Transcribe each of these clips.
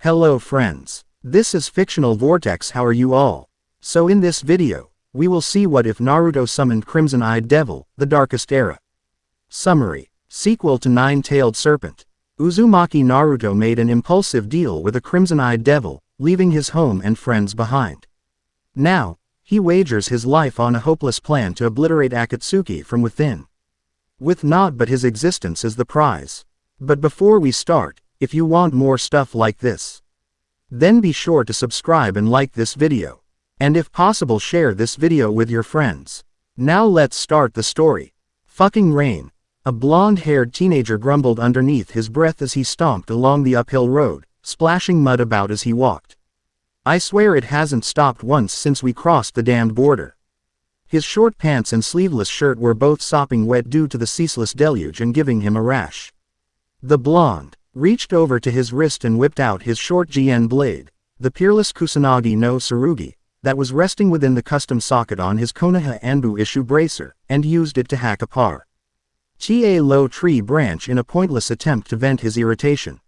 Hello friends. This is Fictional Vortex. How are you all? So in this video, we will see what If Naruto Summoned Crimson-Eyed Devil, the Darkest Era. Summary. Sequel to Nine-Tailed Serpent. Uzumaki Naruto made an impulsive deal with a Crimson-Eyed Devil, leaving his home and friends behind. Now, he wagers his life on a hopeless plan to obliterate Akatsuki from within. With naught but his existence as the prize. But before we start, if you want more stuff like this, then be sure to subscribe and like this video. And if possible, share this video with your friends. Now let's start the story. Fucking rain. A blonde-haired teenager grumbled underneath his breath as he stomped along the uphill road, splashing mud about as he walked. I swear it hasn't stopped once since we crossed the damned border. His short pants and sleeveless shirt were both sopping wet due to the ceaseless deluge and giving him a rash. The blonde reached over to his wrist and whipped out his short GN blade, the peerless Kusanagi no Tsurugi, that was resting within the custom socket on his Konoha Anbu issue bracer, and used it to hack apart a low tree branch in a pointless attempt to vent his irritation.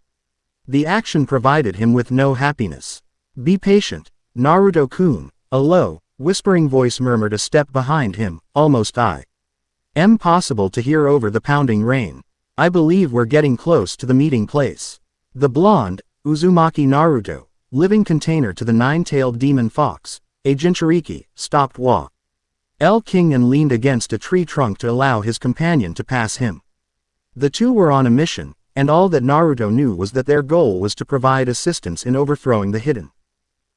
The action provided him with no happiness. Be patient, Naruto-kun, a low, whispering voice murmured a step behind him, almost impossible to hear over the pounding rain. I believe we're getting close to the meeting place. The blonde, Uzumaki Naruto, living container to the nine-tailed demon fox, a Jinchuriki, stopped King and leaned against a tree trunk to allow his companion to pass him. The two were on a mission, and all that Naruto knew was that their goal was to provide assistance in overthrowing the Hidden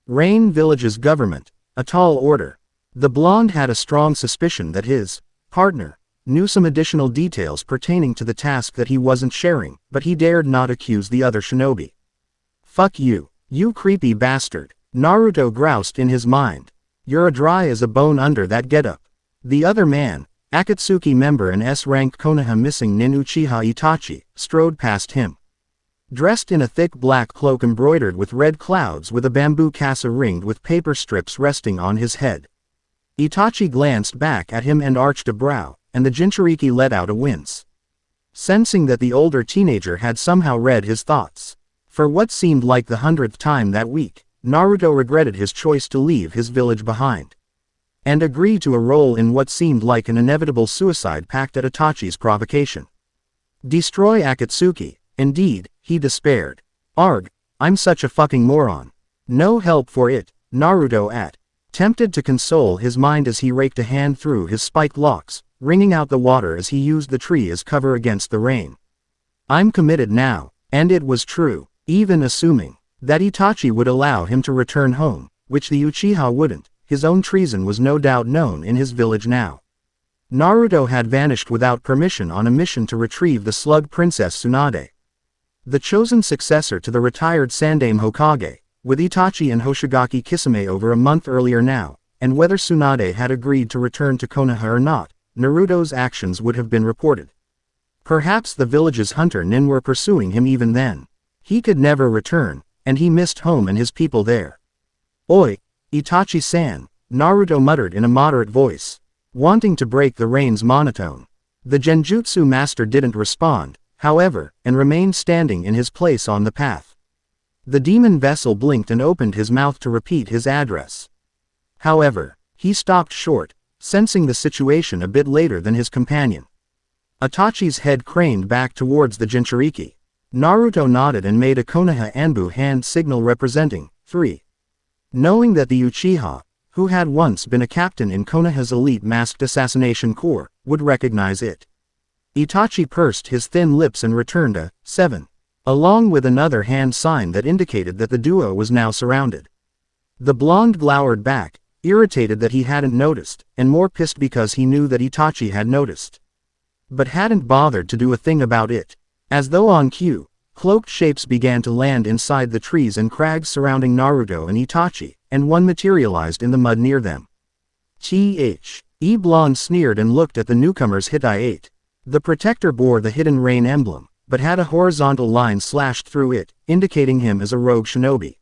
Rain Village's government, a tall order. The blonde had a strong suspicion that his partner knew some additional details pertaining to the task that he wasn't sharing, but he dared not accuse the other shinobi. Fuck you, you creepy bastard, Naruto groused in his mind. You're dry as a bone under that getup. The other man, Akatsuki member and S-rank Konoha missing nin Uchiha Itachi, strode past him. Dressed in a thick black cloak embroidered with red clouds with a bamboo kasa ringed with paper strips resting on his head. Itachi glanced back at him and arched a brow, and the Jinchuriki let out a wince. Sensing that the older teenager had somehow read his thoughts. For what seemed like the 100th time that week, Naruto regretted his choice to leave his village behind. And agreed to a role in what seemed like an inevitable suicide pact at Itachi's provocation. Destroy Akatsuki, indeed, he despaired. Arg, I'm such a fucking moron. No help for it, Naruto tempted to console his mind as he raked a hand through his spiked locks, wringing out the water as he used the tree as cover against the rain. I'm committed now, and it was true, even assuming that Itachi would allow him to return home, which the Uchiha wouldn't. His own treason was no doubt known in his village now. Naruto had vanished without permission on a mission to retrieve the slug princess Tsunade, the chosen successor to the retired Sandaime Hokage, with Itachi and Hoshigaki Kisame over a month earlier now, and whether Tsunade had agreed to return to Konoha or not, Naruto's actions would have been reported. Perhaps the village's hunter nin were pursuing him even then. He could never return, and he missed home and his people there. Oi, Itachi-san, Naruto muttered in a moderate voice, wanting to break the rain's monotone. The Genjutsu master didn't respond, however, and remained standing in his place on the path. The demon vessel blinked and opened his mouth to repeat his address. However, he stopped short, sensing the situation a bit later than his companion. Itachi's head craned back towards the Jinchuriki. Naruto nodded and made a Konoha Anbu hand signal representing 3. Knowing that the Uchiha, who had once been a captain in Konoha's elite masked assassination corps, would recognize it. Itachi pursed his thin lips and returned a 7, along with another hand sign that indicated that the duo was now surrounded. The blonde glowered back, irritated that he hadn't noticed, and more pissed because he knew that Itachi had noticed, but hadn't bothered to do a thing about it. As though on cue, cloaked shapes began to land inside the trees and crags surrounding Naruto and Itachi, and one materialized in the mud near them. Blonde sneered and looked at the newcomers. Hitai-8. The protector bore the Hidden Rain emblem, but had a horizontal line slashed through it, indicating him as a rogue shinobi.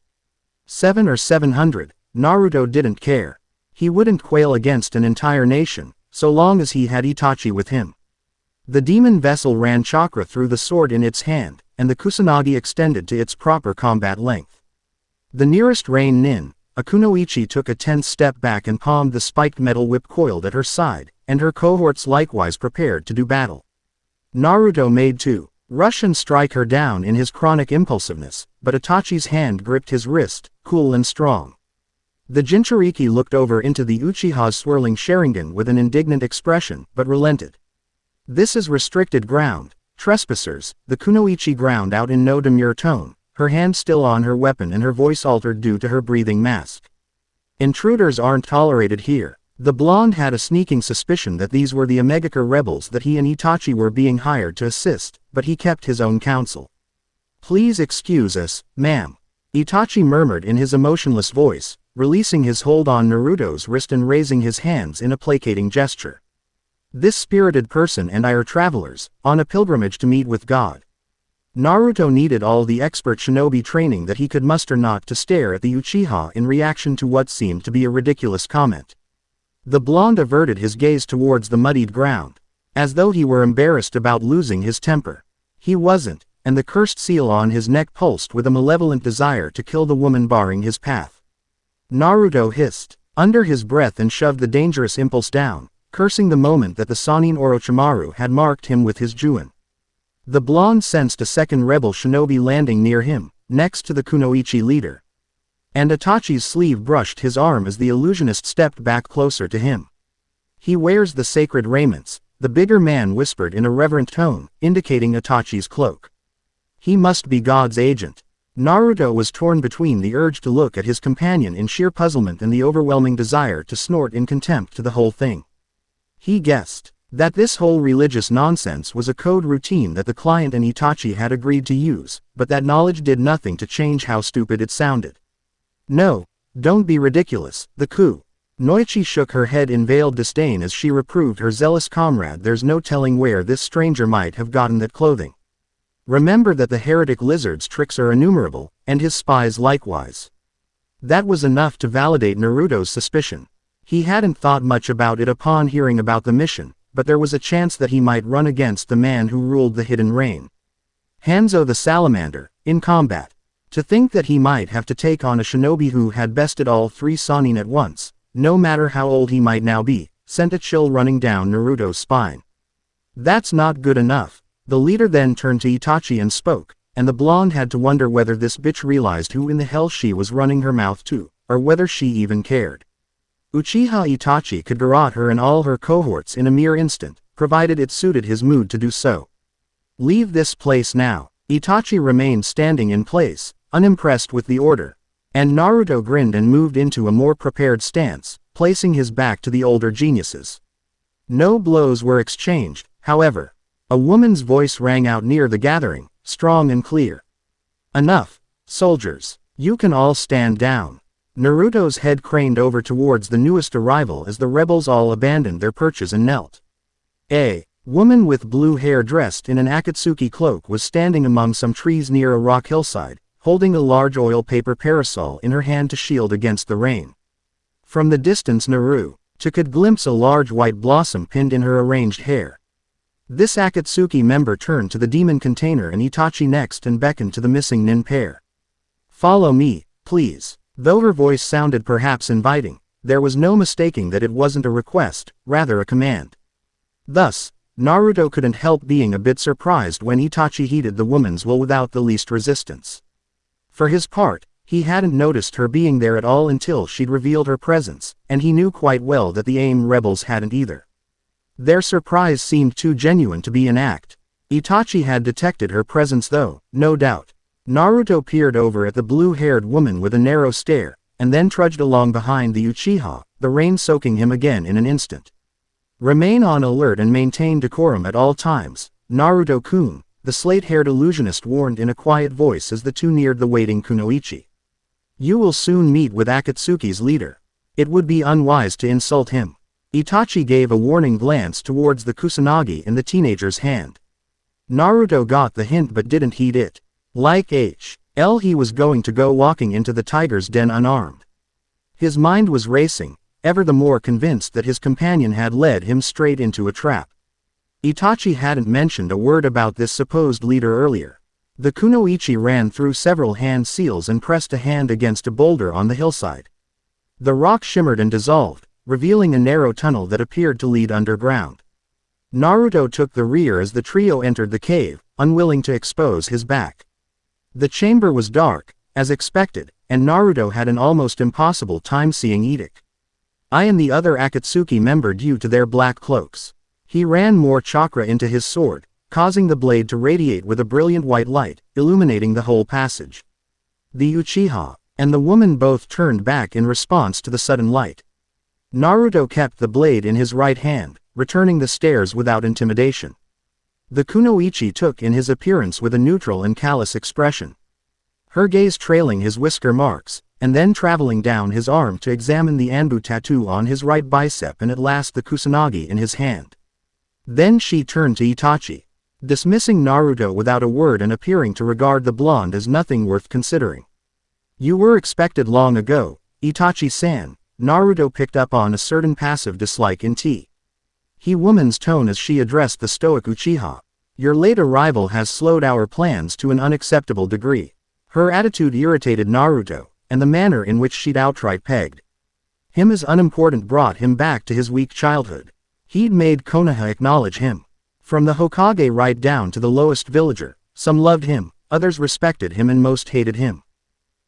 7 or 700, Naruto didn't care. He wouldn't quail against an entire nation, so long as he had Itachi with him. The demon vessel ran chakra through the sword in its hand, and the kusanagi extended to its proper combat length. The nearest rain nin, a kunoichi took a tense step back and palmed the spiked metal whip coiled at her side, and her cohorts likewise prepared to do battle. Naruto made to rush and strike her down in his chronic impulsiveness, but Itachi's hand gripped his wrist, cool and strong. The Jinchuriki looked over into the Uchiha's swirling Sharingan with an indignant expression, but relented. This is restricted ground, trespassers, the kunoichi ground out in no demure tone, her hand still on her weapon and her voice altered due to her breathing mask. Intruders aren't tolerated here. The blonde had a sneaking suspicion that these were the Omegakure rebels that he and Itachi were being hired to assist, but he kept his own counsel. Please excuse us, ma'am. Itachi murmured in his emotionless voice, releasing his hold on Naruto's wrist and raising his hands in a placating gesture. This spirited person and I are travelers, on a pilgrimage to meet with God. Naruto needed all the expert shinobi training that he could muster not to stare at the Uchiha in reaction to what seemed to be a ridiculous comment. The blonde averted his gaze towards the muddied ground, as though he were embarrassed about losing his temper. He wasn't, and the cursed seal on his neck pulsed with a malevolent desire to kill the woman barring his path. Naruto hissed under his breath and shoved the dangerous impulse down, cursing the moment that the Sannin Orochimaru had marked him with his Juin. The blonde sensed a second rebel shinobi landing near him, next to the kunoichi leader. And Itachi's sleeve brushed his arm as the illusionist stepped back closer to him. He wears the sacred raiments, the bigger man whispered in a reverent tone, indicating Itachi's cloak. He must be God's agent. Naruto was torn between the urge to look at his companion in sheer puzzlement and the overwhelming desire to snort in contempt to the whole thing. He guessed that this whole religious nonsense was a code routine that the client and Itachi had agreed to use, but that knowledge did nothing to change how stupid it sounded. No, don't be ridiculous, the Noichi shook her head in veiled disdain as she reproved her zealous comrade. There's no telling where this stranger might have gotten that clothing. Remember that the heretic lizard's tricks are innumerable, and his spies likewise. That was enough to validate Naruto's suspicion. He hadn't thought much about it upon hearing about the mission, but there was a chance that he might run against the man who ruled the Hidden Rain. Hanzo the Salamander, in combat. To think that he might have to take on a shinobi who had bested all three Sannin at once, no matter how old he might now be, sent a chill running down Naruto's spine. That's not good enough. The leader then turned to Itachi and spoke, and the blonde had to wonder whether this bitch realized who in the hell she was running her mouth to, or whether she even cared. Uchiha Itachi could garrote her and all her cohorts in a mere instant, provided it suited his mood to do so. Leave this place now. Itachi remained standing in place, unimpressed with the order. And Naruto grinned and moved into a more prepared stance, placing his back to the older geniuses. No blows were exchanged, however. A woman's voice rang out near the gathering, strong and clear. Enough, soldiers. You can all stand down. Naruto's head craned over towards the newest arrival as the rebels all abandoned their perches and knelt. A woman with blue hair dressed in an Akatsuki cloak was standing among some trees near a rock hillside, holding a large oil paper parasol in her hand to shield against the rain. From the distance Naruto could glimpse a large white blossom pinned in her arranged hair. This Akatsuki member turned to the demon container and Itachi next and beckoned to the missing nin pair. Follow me, please. Though her voice sounded perhaps inviting, there was no mistaking that it wasn't a request, rather a command. Thus, Naruto couldn't help being a bit surprised when Itachi heeded the woman's will without the least resistance. For his part, he hadn't noticed her being there at all until she'd revealed her presence, and he knew quite well that the AIM rebels hadn't either. Their surprise seemed too genuine to be an act. Itachi had detected her presence though, no doubt. Naruto peered over at the blue-haired woman with a narrow stare, and then trudged along behind the Uchiha, the rain soaking him again in an instant. Remain on alert and maintain decorum at all times, Naruto-kun, the slate-haired illusionist warned in a quiet voice as the two neared the waiting kunoichi. You will soon meet with Akatsuki's leader. It would be unwise to insult him. Itachi gave a warning glance towards the kusanagi in the teenager's hand. Naruto got the hint but didn't heed it. Like he was going to go walking into the tiger's den unarmed. His mind was racing, ever the more convinced that his companion had led him straight into a trap. Itachi hadn't mentioned a word about this supposed leader earlier. The kunoichi ran through several hand seals and pressed a hand against a boulder on the hillside. The rock shimmered and dissolved, revealing a narrow tunnel that appeared to lead underground. Naruto took the rear as the trio entered the cave, unwilling to expose his back. The chamber was dark, as expected, and Naruto had an almost impossible time seeing Edik. I and the other Akatsuki member due to their black cloaks. He ran more chakra into his sword, causing the blade to radiate with a brilliant white light, illuminating the whole passage. The Uchiha and the woman both turned back in response to the sudden light. Naruto kept the blade in his right hand, returning the stares without intimidation. The kunoichi took in his appearance with a neutral and callous expression. Her gaze trailing his whisker marks, and then traveling down his arm to examine the Anbu tattoo on his right bicep and at last the kusanagi in his hand. Then she turned to Itachi, dismissing Naruto without a word and appearing to regard the blonde as nothing worth considering. You were expected long ago, Itachi-san. Naruto picked up on a certain passive dislike in He woman's tone as she addressed the stoic Uchiha. Your late arrival has slowed our plans to an unacceptable degree. Her attitude irritated Naruto, and the manner in which she'd outright pegged him as unimportant brought him back to his weak childhood. He'd made Konoha acknowledge him. From the Hokage right down to the lowest villager, some loved him, others respected him and most hated him.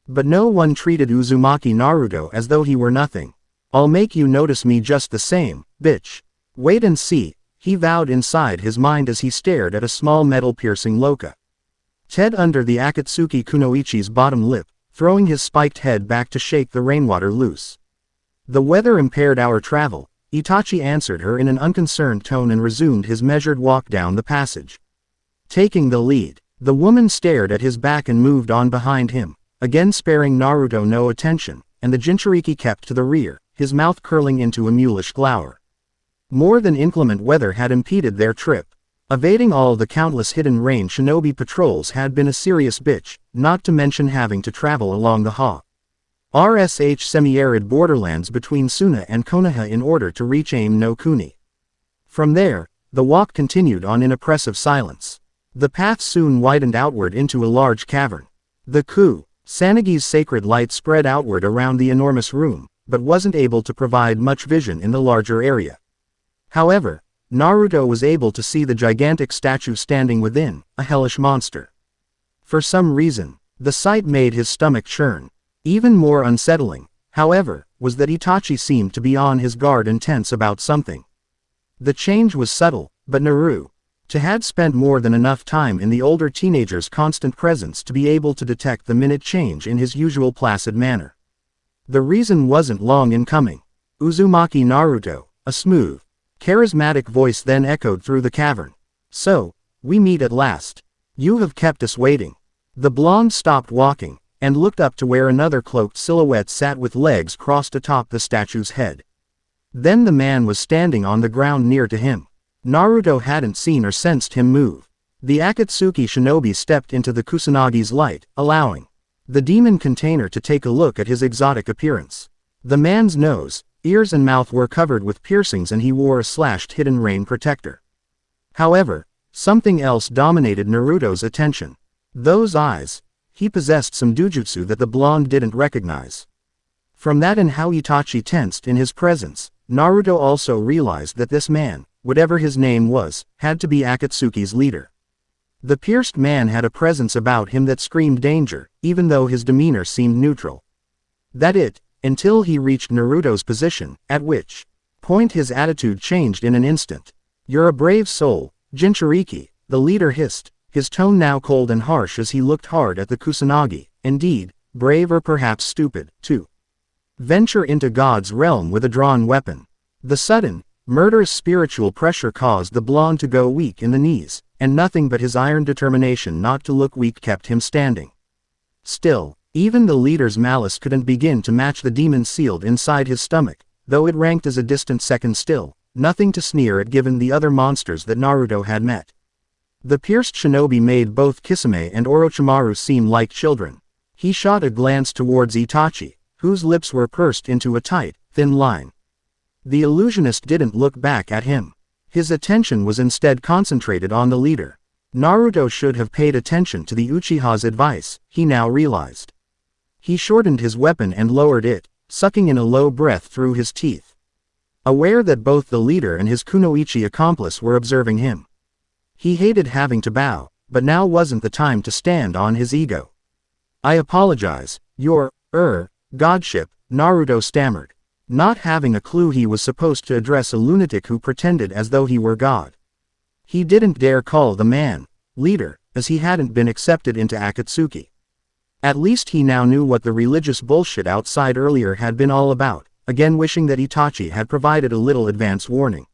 But no one treated Uzumaki Naruto as though he were nothing. I'll make you notice me just the same, bitch. Wait and see, he vowed inside his mind as he stared at a small metal-piercing loca. Ted under the Akatsuki kunoichi's bottom lip, throwing his spiked head back to shake the rainwater loose. The weather impaired our travel, Itachi answered her in an unconcerned tone and resumed his measured walk down the passage. Taking the lead, the woman stared at his back and moved on behind him, again sparing Naruto no attention, and the Jinchuriki kept to the rear, his mouth curling into a mulish glower. More than inclement weather had impeded their trip. Evading all the countless hidden rain shinobi patrols had been a serious bitch, not to mention having to travel along the RSH semi-arid borderlands between Suna and Konoha in order to reach Aim no Kuni. From there, the walk continued on in oppressive silence. The path soon widened outward into a large cavern. The Sanagi's sacred light spread outward around the enormous room, but wasn't able to provide much vision in the larger area. However, Naruto was able to see the gigantic statue standing within, a hellish monster. For some reason, the sight made his stomach churn. Even more unsettling, however, was that Itachi seemed to be on his guard and tense about something. The change was subtle, but Naruto had spent more than enough time in the older teenager's constant presence to be able to detect the minute change in his usual placid manner. The reason wasn't long in coming. Uzumaki Naruto, a smooth, charismatic voice then echoed through the cavern. So, we meet at last. You have kept us waiting. The blonde stopped walking, and looked up to where another cloaked silhouette sat with legs crossed atop the statue's head. Then the man was standing on the ground near to him. Naruto hadn't seen or sensed him move. The Akatsuki shinobi stepped into the Kusanagi's light, allowing the demon container to take a look at his exotic appearance. The man's nose, ears and mouth were covered with piercings and he wore a slashed hidden rain protector. However, something else dominated Naruto's attention. Those eyes. He possessed some dujutsu that the blonde didn't recognize. From that and how Itachi tensed in his presence, Naruto also realized that this man, whatever his name was, had to be Akatsuki's leader. The pierced man had a presence about him that screamed danger, even though his demeanor seemed neutral. Until he reached Naruto's position, at which point his attitude changed in an instant. You're a brave soul, Jinchuriki, the leader hissed, his tone now cold and harsh as he looked hard at the Kusanagi. Indeed, brave or perhaps stupid, to venture into God's realm with a drawn weapon. The sudden, murderous spiritual pressure caused the blonde to go weak in the knees, and nothing but his iron determination not to look weak kept him standing. Still, even the leader's malice couldn't begin to match the demon sealed inside his stomach, though it ranked as a distant second still, nothing to sneer at given the other monsters that Naruto had met. The pierced shinobi made both Kisame and Orochimaru seem like children. He shot a glance towards Itachi, whose lips were pursed into a tight, thin line. The illusionist didn't look back at him. His attention was instead concentrated on the leader. Naruto should have paid attention to the Uchiha's advice, he now realized. He shortened his weapon and lowered it, sucking in a low breath through his teeth. Aware that both the leader and his kunoichi accomplice were observing him. He hated having to bow, but now wasn't the time to stand on his ego. I apologize, your, godship, Naruto stammered, not having a clue he was supposed to address a lunatic who pretended as though he were God. He didn't dare call the man leader, as he hadn't been accepted into Akatsuki. At least he now knew what the religious bullshit outside earlier had been all about, again wishing that Itachi had provided a little advance warning.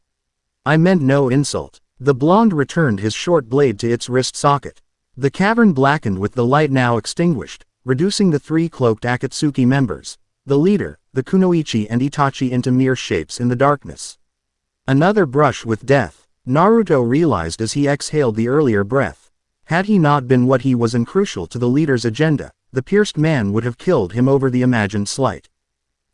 I meant no insult. The blonde returned his short blade to its wrist socket. The cavern blackened with the light now extinguished, reducing the three cloaked Akatsuki members, the leader, the kunoichi and Itachi into mere shapes in the darkness. Another brush with death, Naruto realized as he exhaled the earlier breath. Had he not been what he was and crucial to the leader's agenda, the pierced man would have killed him over the imagined slight.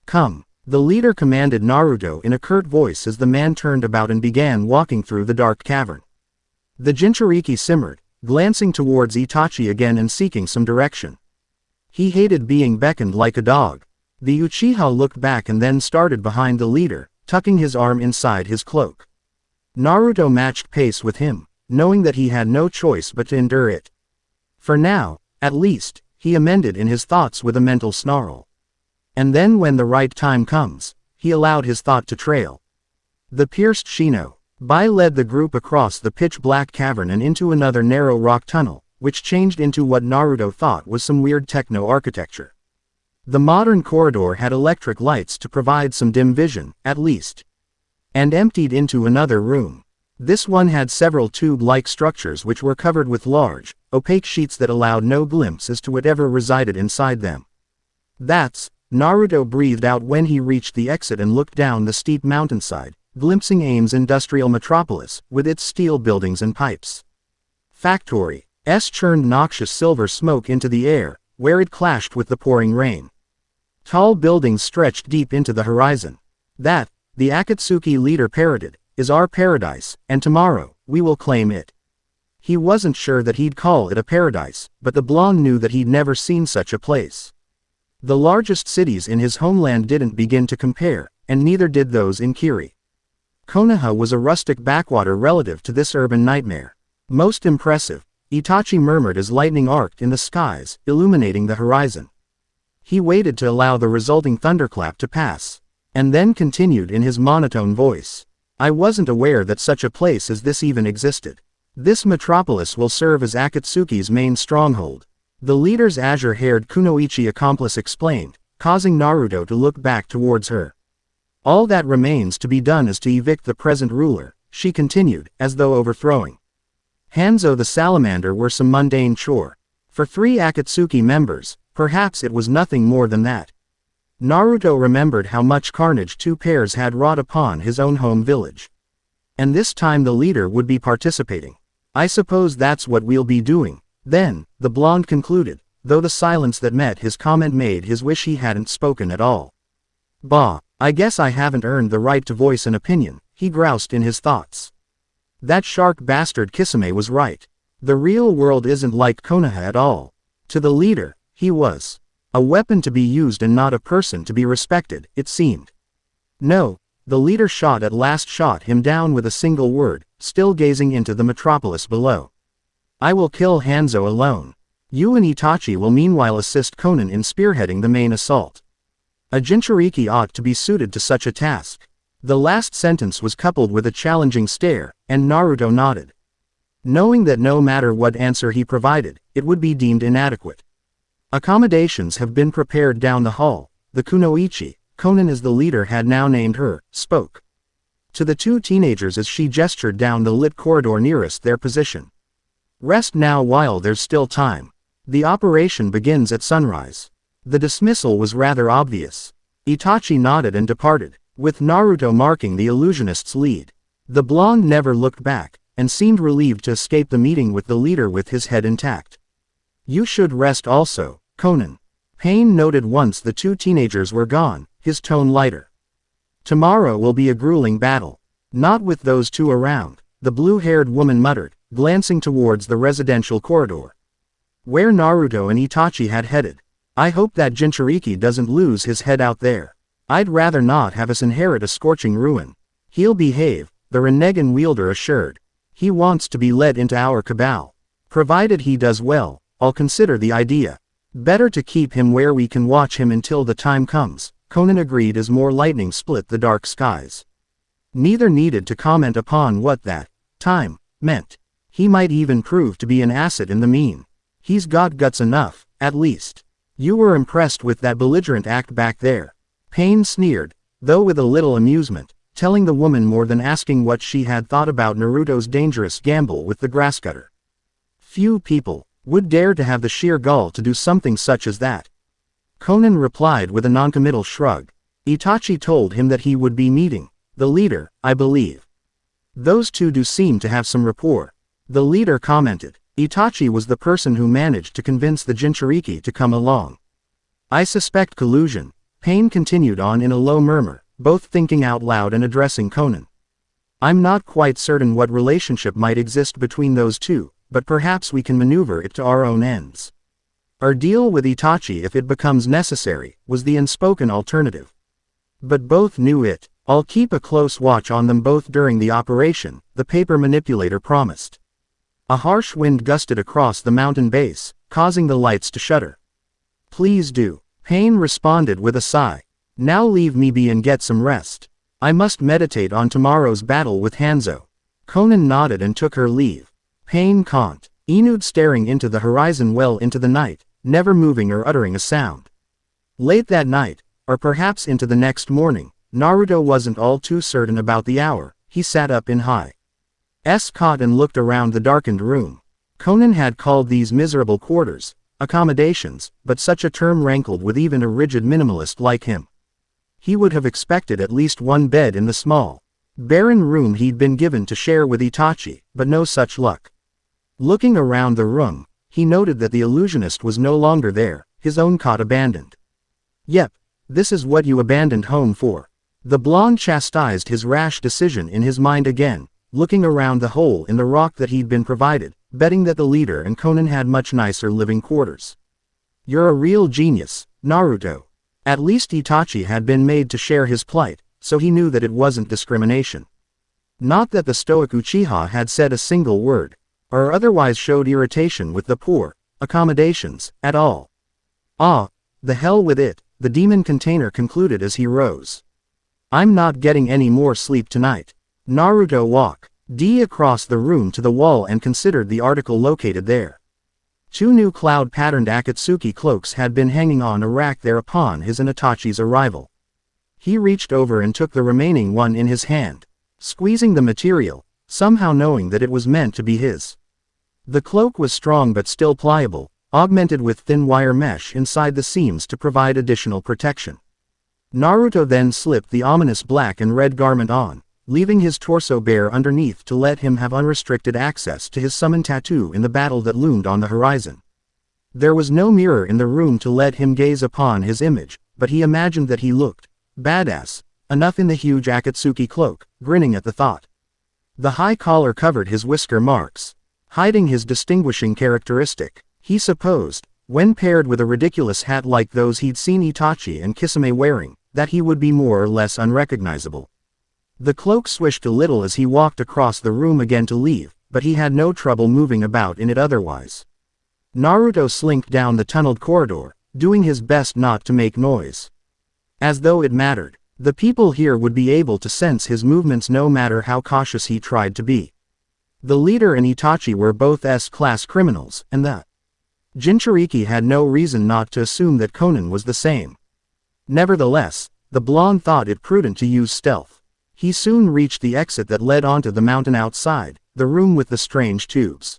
Come, the leader commanded Naruto in a curt voice as the man turned about and began walking through the dark cavern. The Jinchuriki simmered, glancing towards Itachi again and seeking some direction. He hated being beckoned like a dog. The Uchiha looked back and then started behind the leader, tucking his arm inside his cloak. Naruto matched pace with him, knowing that he had no choice but to endure it. For now, at least, he amended in his thoughts with a mental snarl. And then when the right time comes, he allowed his thought to trail. The pierced Shino-Bai led the group across the pitch-black cavern and into another narrow rock tunnel, which changed into what Naruto thought was some weird techno-architecture. The modern corridor had electric lights to provide some dim vision, at least. And emptied into another room. This one had several tube-like structures which were covered with large, opaque sheets that allowed no glimpse as to whatever resided inside them. That's, Naruto breathed out when he reached the exit and looked down the steep mountainside, glimpsing Ames' industrial metropolis, with its steel buildings and pipes. Factory. Churned noxious silver smoke into the air, where it clashed with the pouring rain. Tall buildings stretched deep into the horizon. That, the Akatsuki leader parroted, is our paradise, and tomorrow, we will claim it. He wasn't sure that he'd call it a paradise, but the blonde knew that he'd never seen such a place. The largest cities in his homeland didn't begin to compare, and neither did those in Kiri. Konoha was a rustic backwater relative to this urban nightmare. Most impressive, Itachi murmured as lightning arced in the skies, illuminating the horizon. He waited to allow the resulting thunderclap to pass, and then continued in his monotone voice. I wasn't aware that such a place as this even existed. This metropolis will serve as Akatsuki's main stronghold. The leader's azure-haired kunoichi accomplice explained, causing Naruto to look back towards her. All that remains to be done is to evict the present ruler, she continued, as though overthrowing Hanzo the salamander were some mundane chore. For 3 Akatsuki members, perhaps it was nothing more than that. Naruto remembered how much carnage 2 pairs had wrought upon his own home village. And this time the leader would be participating. I suppose that's what we'll be doing, then, the blonde concluded, though the silence that met his comment made his wish he hadn't spoken at all. Bah, I guess I haven't earned the right to voice an opinion, he groused in his thoughts. That shark bastard Kisame was right. The real world isn't like Konoha at all. To the leader, he was a weapon to be used and not a person to be respected, it seemed. No, the leader shot him down with a single word, still gazing into the metropolis below. I will kill Hanzo alone. You and Itachi will meanwhile assist Konan in spearheading the main assault. A Jinchuriki ought to be suited to such a task. The last sentence was coupled with a challenging stare, and Naruto nodded. Knowing that no matter what answer he provided, it would be deemed inadequate. Accommodations have been prepared down the hall, the kunoichi, Konan as the leader had now named her, spoke to the 2 teenagers as she gestured down the lit corridor nearest their position. Rest now while there's still time. The operation begins at sunrise. The dismissal was rather obvious. Itachi nodded and departed, with Naruto marking the illusionist's lead. The blonde never looked back, and seemed relieved to escape the meeting with the leader with his head intact. You should rest also, Konan. Pain noted once the 2 teenagers were gone, his tone lighter. Tomorrow will be a grueling battle. Not with those 2 around, the blue-haired woman muttered, glancing towards the residential corridor where Naruto and Itachi had headed. I hope that Jinchuriki doesn't lose his head out there. I'd rather not have us inherit a scorching ruin. He'll behave, the Rinnegan wielder assured. He wants to be led into our cabal. Provided he does well, I'll consider the idea. Better to keep him where we can watch him until the time comes, Conan agreed as more lightning split the dark skies. Neither needed to comment upon what that time meant. He might even prove to be an asset in the mean. He's got guts enough, at least. You were impressed with that belligerent act back there. Pain sneered, though with a little amusement, telling the woman more than asking what she had thought about Naruto's dangerous gamble with the grasscutter. Few people would dare to have the sheer gall to do something such as that. Conan replied with a noncommittal shrug. Itachi told him that he would be meeting the leader, I believe. Those two do seem to have some rapport. The leader commented. Itachi was the person who managed to convince the Jinchuriki to come along. I suspect collusion. Pain continued on in a low murmur, both thinking out loud and addressing Conan. I'm not quite certain what relationship might exist between those two, but perhaps we can maneuver it to our own ends. Or deal with Itachi if it becomes necessary, was the unspoken alternative. But both knew it. I'll keep a close watch on them both during the operation, the paper manipulator promised. A harsh wind gusted across the mountain base, causing the lights to shudder. Please do. Pain responded with a sigh. Now leave me be and get some rest. I must meditate on tomorrow's battle with Hanzo. Conan nodded and took her leave. Pain can't. Enud staring into the horizon well into the night, never moving or uttering a sound. Late that night, or perhaps into the next morning, Naruto wasn't all too certain about the hour. He sat up in high cot and looked around the darkened room. Conan had called these miserable quarters accommodations, but such a term rankled with even a rigid minimalist like him. He would have expected at least one bed in the small, barren room he'd been given to share with Itachi, but no such luck. Looking around the room, he noted that the illusionist was no longer there, his own cot abandoned. Yep, this is what you abandoned home for. The blonde chastised his rash decision in his mind again, looking around the hole in the rock that he'd been provided, betting that the leader and Conan had much nicer living quarters. You're a real genius, Naruto. At least Itachi had been made to share his plight, so he knew that it wasn't discrimination. Not that the stoic Uchiha had said a single word, or otherwise showed irritation with the poor accommodations, at all. Ah, the hell with it, the demon container concluded as he rose. I'm not getting any more sleep tonight. Naruto walked across the room to the wall and considered the article located there. 2 new cloud-patterned Akatsuki cloaks had been hanging on a rack there upon his and Itachi's arrival. He reached over and took the remaining one in his hand, squeezing the material, somehow knowing that it was meant to be his. The cloak was strong but still pliable, augmented with thin wire mesh inside the seams to provide additional protection. Naruto then slipped the ominous black and red garment on, leaving his torso bare underneath to let him have unrestricted access to his summon tattoo in the battle that loomed on the horizon. There was no mirror in the room to let him gaze upon his image, but he imagined that he looked badass enough in the huge Akatsuki cloak, grinning at the thought. The high collar covered his whisker marks, hiding his distinguishing characteristic, he supposed, when paired with a ridiculous hat like those he'd seen Itachi and Kisame wearing, that he would be more or less unrecognizable. The cloak swished a little as he walked across the room again to leave, but he had no trouble moving about in it otherwise. Naruto slinked down the tunneled corridor, doing his best not to make noise. As though it mattered, the people here would be able to sense his movements no matter how cautious he tried to be. The leader and Itachi were both S-class criminals, and the Jinchuriki had no reason not to assume that Conan was the same. Nevertheless, the blonde thought it prudent to use stealth. He soon reached the exit that led onto the mountain outside, the room with the strange tubes.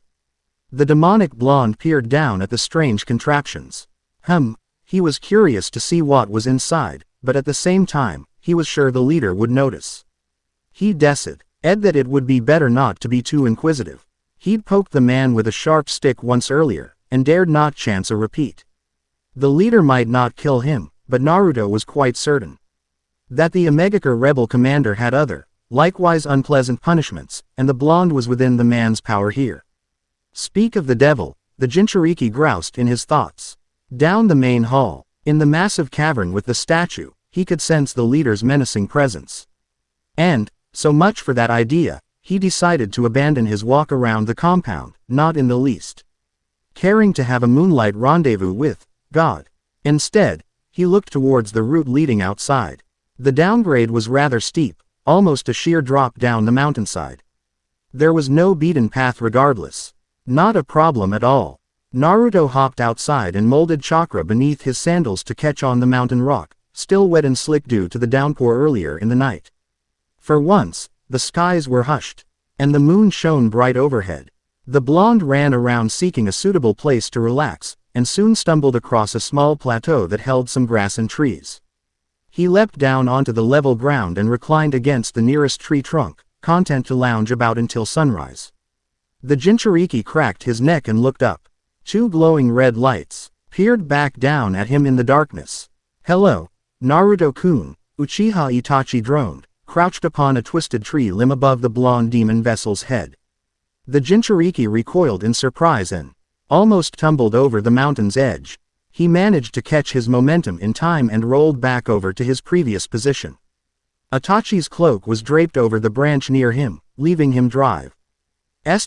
The demonic blonde peered down at the strange contraptions. He was curious to see what was inside, but at the same time, he was sure the leader would notice. He decided that it would be better not to be too inquisitive. He'd poked the man with a sharp stick once earlier, and dared not chance a repeat. The leader might not kill him, but Naruto was quite certain that the Omegakure rebel commander had other likewise unpleasant punishments, and the blonde was within the man's power here. Speak of the devil, the Jinchuriki groused in his thoughts. Down the main hall, in the massive cavern with the statue, he could sense the leader's menacing presence. And, so much for that idea, he decided to abandon his walk around the compound, not in the least caring to have a moonlight rendezvous with God. Instead, he looked towards the route leading outside. The downgrade was rather steep, almost a sheer drop down the mountainside. There was no beaten path regardless. Not a problem at all. Naruto hopped outside and molded chakra beneath his sandals to catch on the mountain rock, still wet and slick due to the downpour earlier in the night. For once, the skies were hushed, and the moon shone bright overhead. The blonde ran around seeking a suitable place to relax, and soon stumbled across a small plateau that held some grass and trees. He leapt down onto the level ground and reclined against the nearest tree trunk, content to lounge about until sunrise. The Jinchuriki cracked his neck and looked up. Two glowing red lights peered back down at him in the darkness. "Hello, Naruto-kun," Uchiha Itachi droned, crouched upon a twisted tree limb above the blonde demon vessel's head. The Jinchuriki recoiled in surprise and almost tumbled over the mountain's edge. He managed to catch his momentum in time and rolled back over to his previous position. Itachi's cloak was draped over the branch near him, leaving him drivest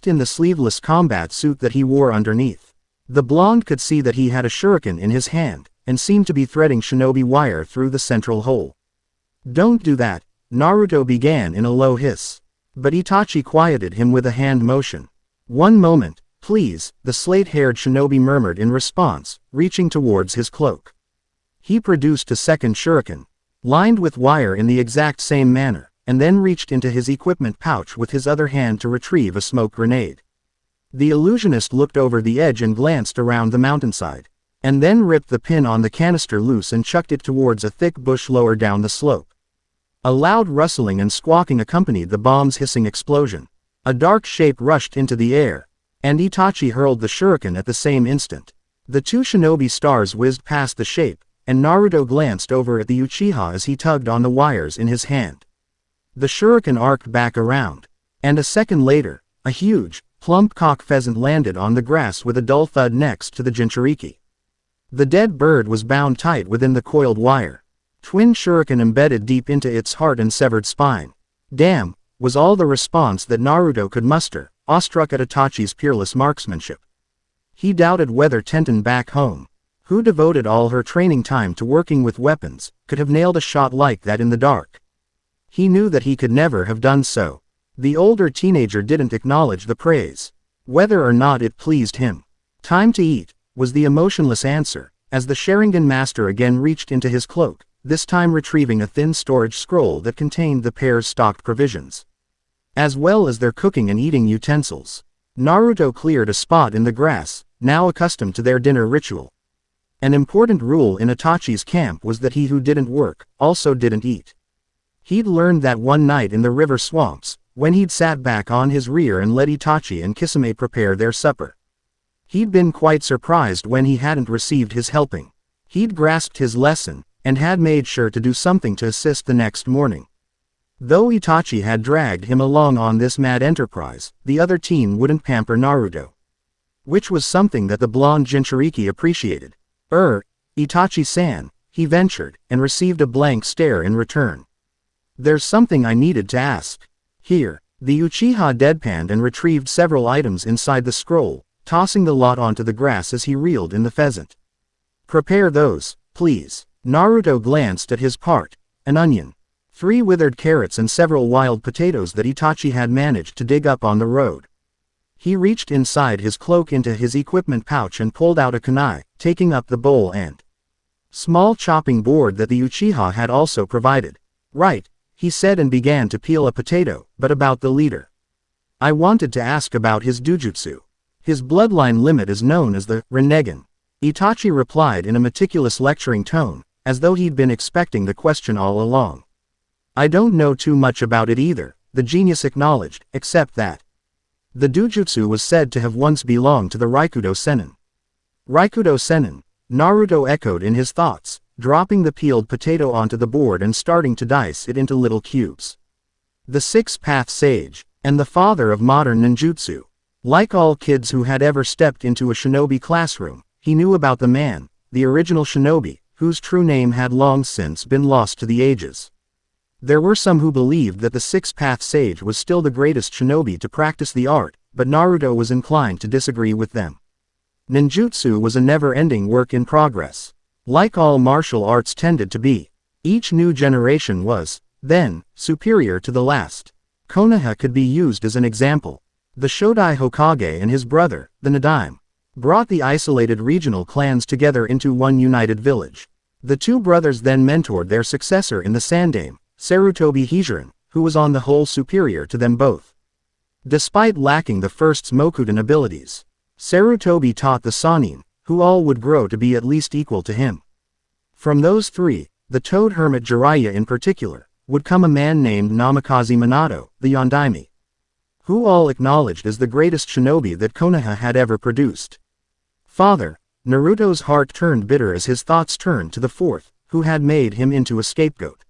in the sleeveless combat suit that he wore underneath. The blonde could see that he had a shuriken in his hand, and seemed to be threading shinobi wire through the central hole. "Don't do that," Naruto began in a low hiss. But Itachi quieted him with a hand motion. "One moment, please," the slate-haired shinobi murmured in response, reaching towards his cloak. He produced a second shuriken, lined with wire in the exact same manner, and then reached into his equipment pouch with his other hand to retrieve a smoke grenade. The illusionist looked over the edge and glanced around the mountainside, and then ripped the pin on the canister loose and chucked it towards a thick bush lower down the slope. A loud rustling and squawking accompanied the bomb's hissing explosion. A dark shape rushed into the air, and Itachi hurled the shuriken at the same instant. The two shinobi stars whizzed past the shape, and Naruto glanced over at the Uchiha as he tugged on the wires in his hand. The shuriken arced back around, and a second later, a huge, plump cock pheasant landed on the grass with a dull thud next to the Jinchuriki. The dead bird was bound tight within the coiled wire. Twin shuriken embedded deep into its heart and severed spine. "Damn," was all the response that Naruto could muster, awestruck at Itachi's peerless marksmanship. He doubted whether Tenten back home, who devoted all her training time to working with weapons, could have nailed a shot like that in the dark. He knew that he could never have done so. The older teenager didn't acknowledge the praise, whether or not it pleased him. "Time to eat," was the emotionless answer, as the Sharingan master again reached into his cloak, this time retrieving a thin storage scroll that contained the pair's stocked provisions, as well as their cooking and eating utensils. Naruto cleared a spot in the grass, now accustomed to their dinner ritual. An important rule in Itachi's camp was that he who didn't work, also didn't eat. He'd learned that one night in the river swamps, when he'd sat back on his rear and let Itachi and Kisame prepare their supper. He'd been quite surprised when he hadn't received his helping. He'd grasped his lesson, and had made sure to do something to assist the next morning. Though Itachi had dragged him along on this mad enterprise, the other teen wouldn't pamper Naruto, which was something that the blonde Jinchuriki appreciated. Itachi-san," he ventured, and received a blank stare in return. "There's something I needed to ask." "Here." The Uchiha deadpanned and retrieved several items inside the scroll, tossing the lot onto the grass as he reeled in the pheasant. "Prepare those, please." Naruto glanced at his part: an onion, 3 withered carrots and several wild potatoes that Itachi had managed to dig up on the road. He reached inside his cloak into his equipment pouch and pulled out a kunai, taking up the bowl and small chopping board that the Uchiha had also provided. "Right," he said and began to peel a potato, "but about the leader. I wanted to ask about his dujutsu. His bloodline limit is known as the Rinnegan." Itachi replied in a meticulous lecturing tone, as though he'd been expecting the question all along. "I don't know too much about it either," the genius acknowledged, "except that the dujutsu was said to have once belonged to the Raikudo Sennin." "Raikudo Sennin," Naruto echoed in his thoughts, dropping the peeled potato onto the board and starting to dice it into little cubes. the six-path sage, and the father of modern ninjutsu. Like all kids who had ever stepped into a shinobi classroom, he knew about the man, the original shinobi, whose true name had long since been lost to the ages. There were some who believed that the six-path sage was still the greatest shinobi to practice the art, but Naruto was inclined to disagree with them. Ninjutsu was a never-ending work in progress. Like all martial arts tended to be, each new generation was, then, superior to the last. Konoha could be used as an example. The Shodai Hokage and his brother, the Nadaime, brought the isolated regional clans together into one united village. The two brothers then mentored their successor in the Sandaime, Sarutobi Hijiran, who was on the whole superior to them both. Despite lacking the first's Mokudan abilities, Sarutobi taught the Sannin, who all would grow to be at least equal to him. From those three, the Toad Hermit Jiraiya in particular, would come a man named Namikaze Minato, the Yondaime, who all acknowledged as the greatest shinobi that Konoha had ever produced. Father, Naruto's heart turned bitter as his thoughts turned to the fourth, who had made him into a scapegoat.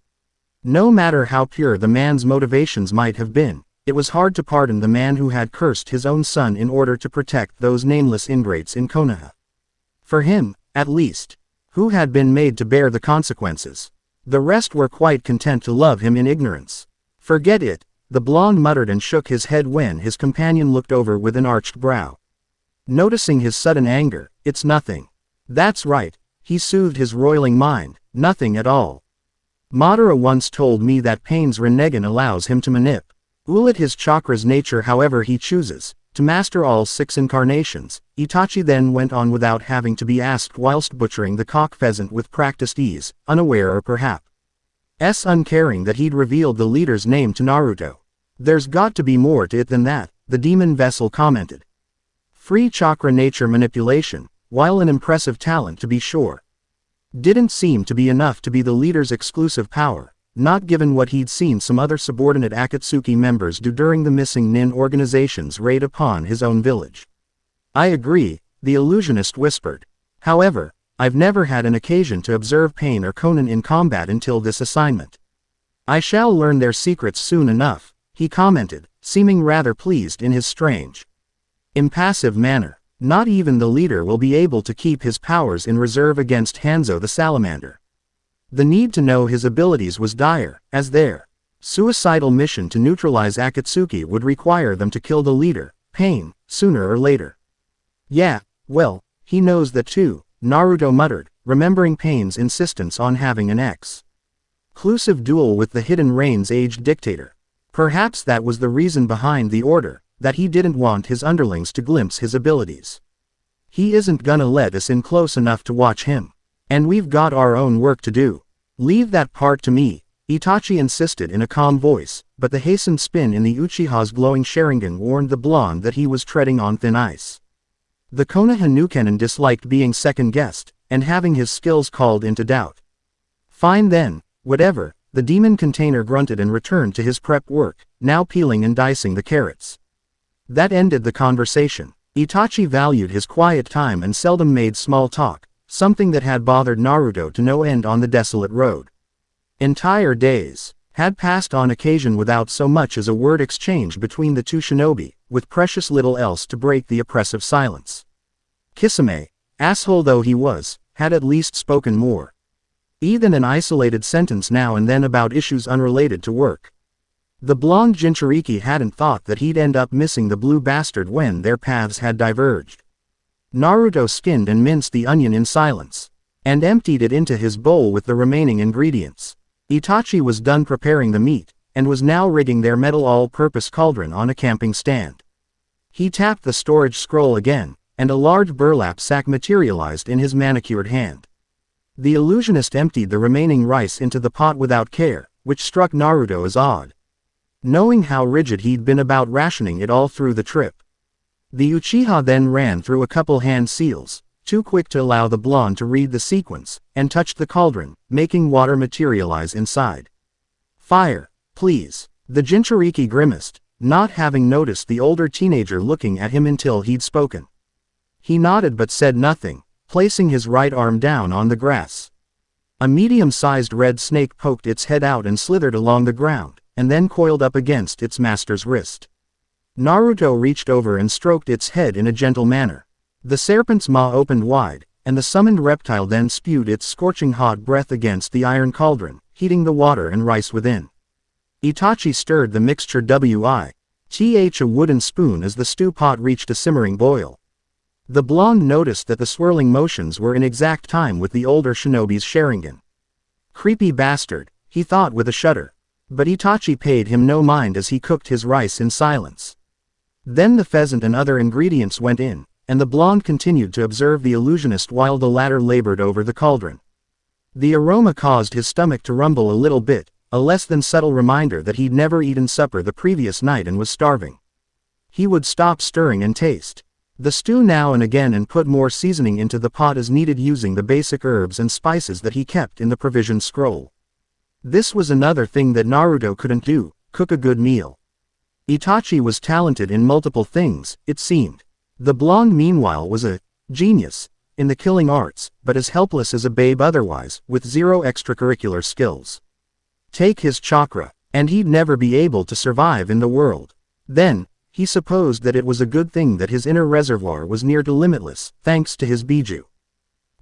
No matter how pure the man's motivations might have been, it was hard to pardon the man who had cursed his own son in order to protect those nameless ingrates in Konoha. For him, at least, who had been made to bear the consequences. The rest were quite content to love him in ignorance. Forget it, the blonde muttered and shook his head when his companion looked over with an arched brow. Noticing his sudden anger, it's nothing. That's right, he soothed his roiling mind, nothing at all. Madara once told me that Pain's Rinnegan allows him to manipulate his chakra's nature however he chooses, to master all 6 incarnations. Itachi then went on without having to be asked whilst butchering the cock pheasant with practiced ease, unaware or perhaps uncaring that he'd revealed the leader's name to Naruto. There's got to be more to it than that, the demon vessel commented. Free chakra nature manipulation, while an impressive talent to be sure, didn't seem to be enough to be the leader's exclusive power, not given what he'd seen some other subordinate Akatsuki members do during the missing nin organization's raid upon his own village. I agree, the illusionist whispered. However, I've never had an occasion to observe Pain or Conan in combat until this assignment. I shall learn their secrets soon enough, he commented, seeming rather pleased in his strange, impassive manner. Not even the leader will be able to keep his powers in reserve against Hanzo the Salamander. The need to know his abilities was dire, as their suicidal mission to neutralize Akatsuki would require them to kill the leader, Pain, sooner or later. Yeah, well, he knows that too, Naruto muttered, remembering Pain's insistence on having an exclusive duel with the Hidden Rain's aged dictator. Perhaps that was the reason behind the order, that he didn't want his underlings to glimpse his abilities. He isn't gonna let us in close enough to watch him. And we've got our own work to do. Leave that part to me, Itachi insisted in a calm voice, but the hastened spin in the Uchiha's glowing Sharingan warned the blonde that he was treading on thin ice. The Konoha Nukenin disliked being second-guessed, and having his skills called into doubt. Fine then, whatever, the demon container grunted and returned to his prep work, now peeling and dicing the carrots. That ended the conversation. Itachi valued his quiet time and seldom made small talk, something that had bothered Naruto to no end on the desolate road. Entire days had passed on occasion without so much as a word exchanged between the two shinobi, with precious little else to break the oppressive silence. Kisame, asshole though he was, had at least spoken more than an isolated sentence now and then about issues unrelated to work. The blonde Jinchuriki hadn't thought that he'd end up missing the blue bastard when their paths had diverged. Naruto skinned and minced the onion in silence, and emptied it into his bowl with the remaining ingredients. Itachi was done preparing the meat, and was now rigging their metal all-purpose cauldron on a camping stand. He tapped the storage scroll again, and a large burlap sack materialized in his manicured hand. The illusionist emptied the remaining rice into the pot without care, which struck Naruto as odd, knowing how rigid he'd been about rationing it all through the trip. The Uchiha then ran through a couple hand seals, too quick to allow the blonde to read the sequence, and touched the cauldron, making water materialize inside. Fire, please. The Jinchuriki grimaced, not having noticed the older teenager looking at him until he'd spoken. He nodded but said nothing, placing his right arm down on the grass. A medium-sized red snake poked its head out and slithered along the ground, and then coiled up against its master's wrist. Naruto reached over and stroked its head in a gentle manner. The serpent's maw opened wide, and the summoned reptile then spewed its scorching hot breath against the iron cauldron, heating the water and rice within. Itachi stirred the mixture with a wooden spoon as the stew pot reached a simmering boil. The blonde noticed that the swirling motions were in exact time with the older shinobi's Sharingan. Creepy bastard, he thought with a shudder. But Itachi paid him no mind as he cooked his rice in silence. Then the pheasant and other ingredients went in, and the blonde continued to observe the illusionist while the latter labored over the cauldron. The aroma caused his stomach to rumble a little bit, a less than subtle reminder that he'd never eaten supper the previous night and was starving. He would stop stirring and taste the stew now and again and put more seasoning into the pot as needed using the basic herbs and spices that he kept in the provision scroll. This was another thing that Naruto couldn't do, cook a good meal. Itachi was talented in multiple things, it seemed. The blonde meanwhile was a genius in the killing arts, but as helpless as a babe otherwise, with zero extracurricular skills. Take his chakra, and he'd never be able to survive in the world. Then, he supposed that it was a good thing that his inner reservoir was near to limitless, thanks to his Biju.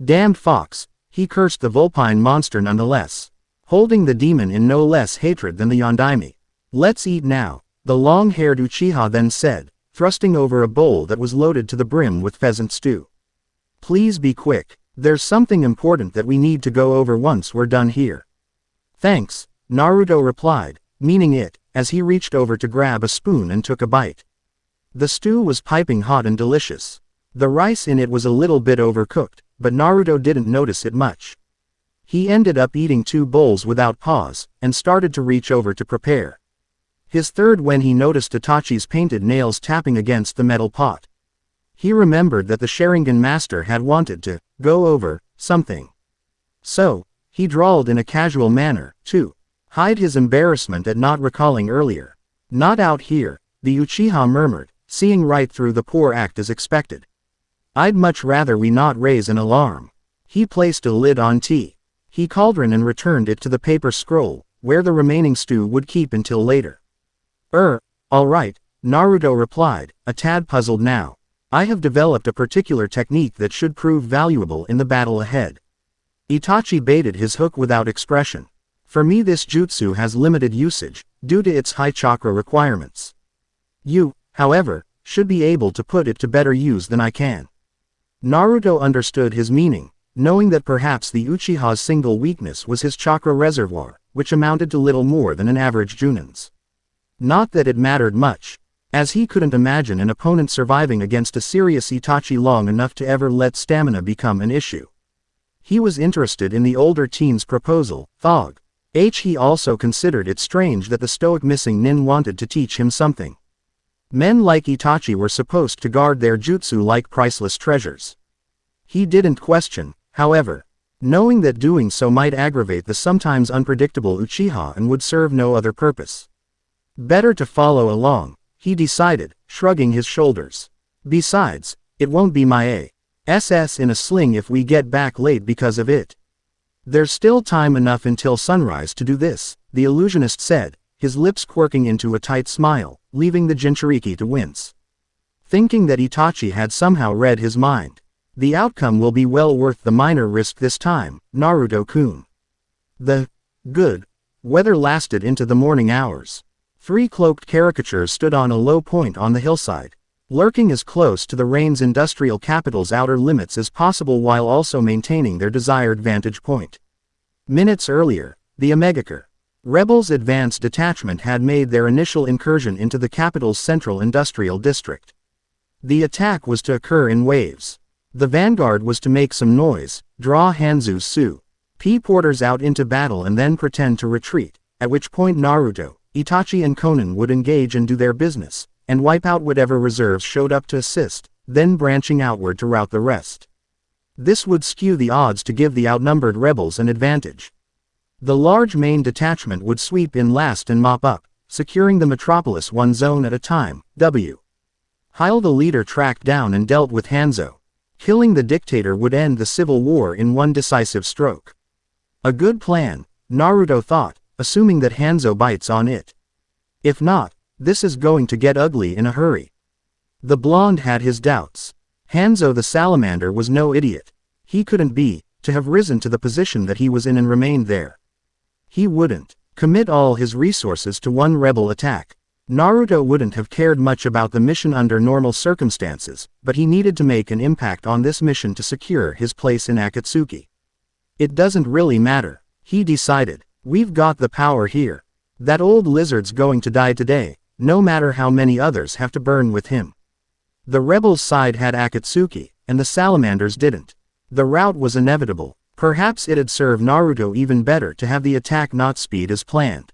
Damned fox, he cursed the vulpine monster nonetheless, holding the demon in no less hatred than the Yondaime. Let's eat now, the long-haired Uchiha then said, thrusting over a bowl that was loaded to the brim with pheasant stew. Please be quick, there's something important that we need to go over once we're done here. Thanks, Naruto replied, meaning it, as he reached over to grab a spoon and took a bite. The stew was piping hot and delicious. The rice in it was a little bit overcooked, but Naruto didn't notice it much. He ended up eating 2 bowls without pause, and started to reach over to prepare his third when he noticed Itachi's painted nails tapping against the metal pot. He remembered that the Sharingan master had wanted to go over something. So, he drawled in a casual manner, to hide his embarrassment at not recalling earlier. Not out here, the Uchiha murmured, seeing right through the poor act as expected. I'd much rather we not raise an alarm. He placed a lid on he cauldron and returned it to the paper scroll, where the remaining stew would keep until later. All right, Naruto replied, a tad puzzled now. I have developed a particular technique that should prove valuable in the battle ahead. Itachi baited his hook without expression. For me this jutsu has limited usage, due to its high chakra requirements. You, however, should be able to put it to better use than I can. Naruto understood his meaning, knowing that perhaps the Uchiha's single weakness was his chakra reservoir, which amounted to little more than an average Junin's. Not that it mattered much, as he couldn't imagine an opponent surviving against a serious Itachi long enough to ever let stamina become an issue. He was interested in the older teen's proposal, Thog. He also considered it strange that the stoic missing nin wanted to teach him something. Men like Itachi were supposed to guard their jutsu like priceless treasures. He didn't question, however, knowing that doing so might aggravate the sometimes unpredictable Uchiha and would serve no other purpose. Better to follow along, he decided, shrugging his shoulders. Besides, it won't be my ass in a sling if we get back late because of it. There's still time enough until sunrise to do this, the illusionist said, his lips quirking into a tight smile, leaving the Jinchuriki to wince. Thinking that Itachi had somehow read his mind. The outcome will be well worth the minor risk this time, Naruto-kun. The good weather lasted into the morning hours. 3 cloaked caricatures stood on a low point on the hillside, lurking as close to the reign's industrial capital's outer limits as possible while also maintaining their desired vantage point. Minutes earlier, the Omegakure rebels' advance detachment had made their initial incursion into the capital's central industrial district. The attack was to occur in waves. The vanguard was to make some noise, draw Hanzu's porters out into battle and then pretend to retreat, at which point Naruto, Itachi and Konan would engage and do their business, and wipe out whatever reserves showed up to assist, then branching outward to rout the rest. This would skew the odds to give the outnumbered rebels an advantage. The large main detachment would sweep in last and mop up, securing the metropolis one zone at a time. While the leader tracked down and dealt with Hanzo. Killing the dictator would end the civil war in one decisive stroke. A good plan, Naruto thought, assuming that Hanzo bites on it. If not, this is going to get ugly in a hurry. The blonde had his doubts. Hanzo the salamander was no idiot. He couldn't be, to have risen to the position that he was in and remained there. He wouldn't commit all his resources to one rebel attack. Naruto wouldn't have cared much about the mission under normal circumstances, but he needed to make an impact on this mission to secure his place in Akatsuki. It doesn't really matter, he decided. We've got the power here. That old lizard's going to die today, no matter how many others have to burn with him. The rebels' side had Akatsuki, and the salamanders didn't. The rout was inevitable. Perhaps it'd serve Naruto even better to have the attack not speed as planned.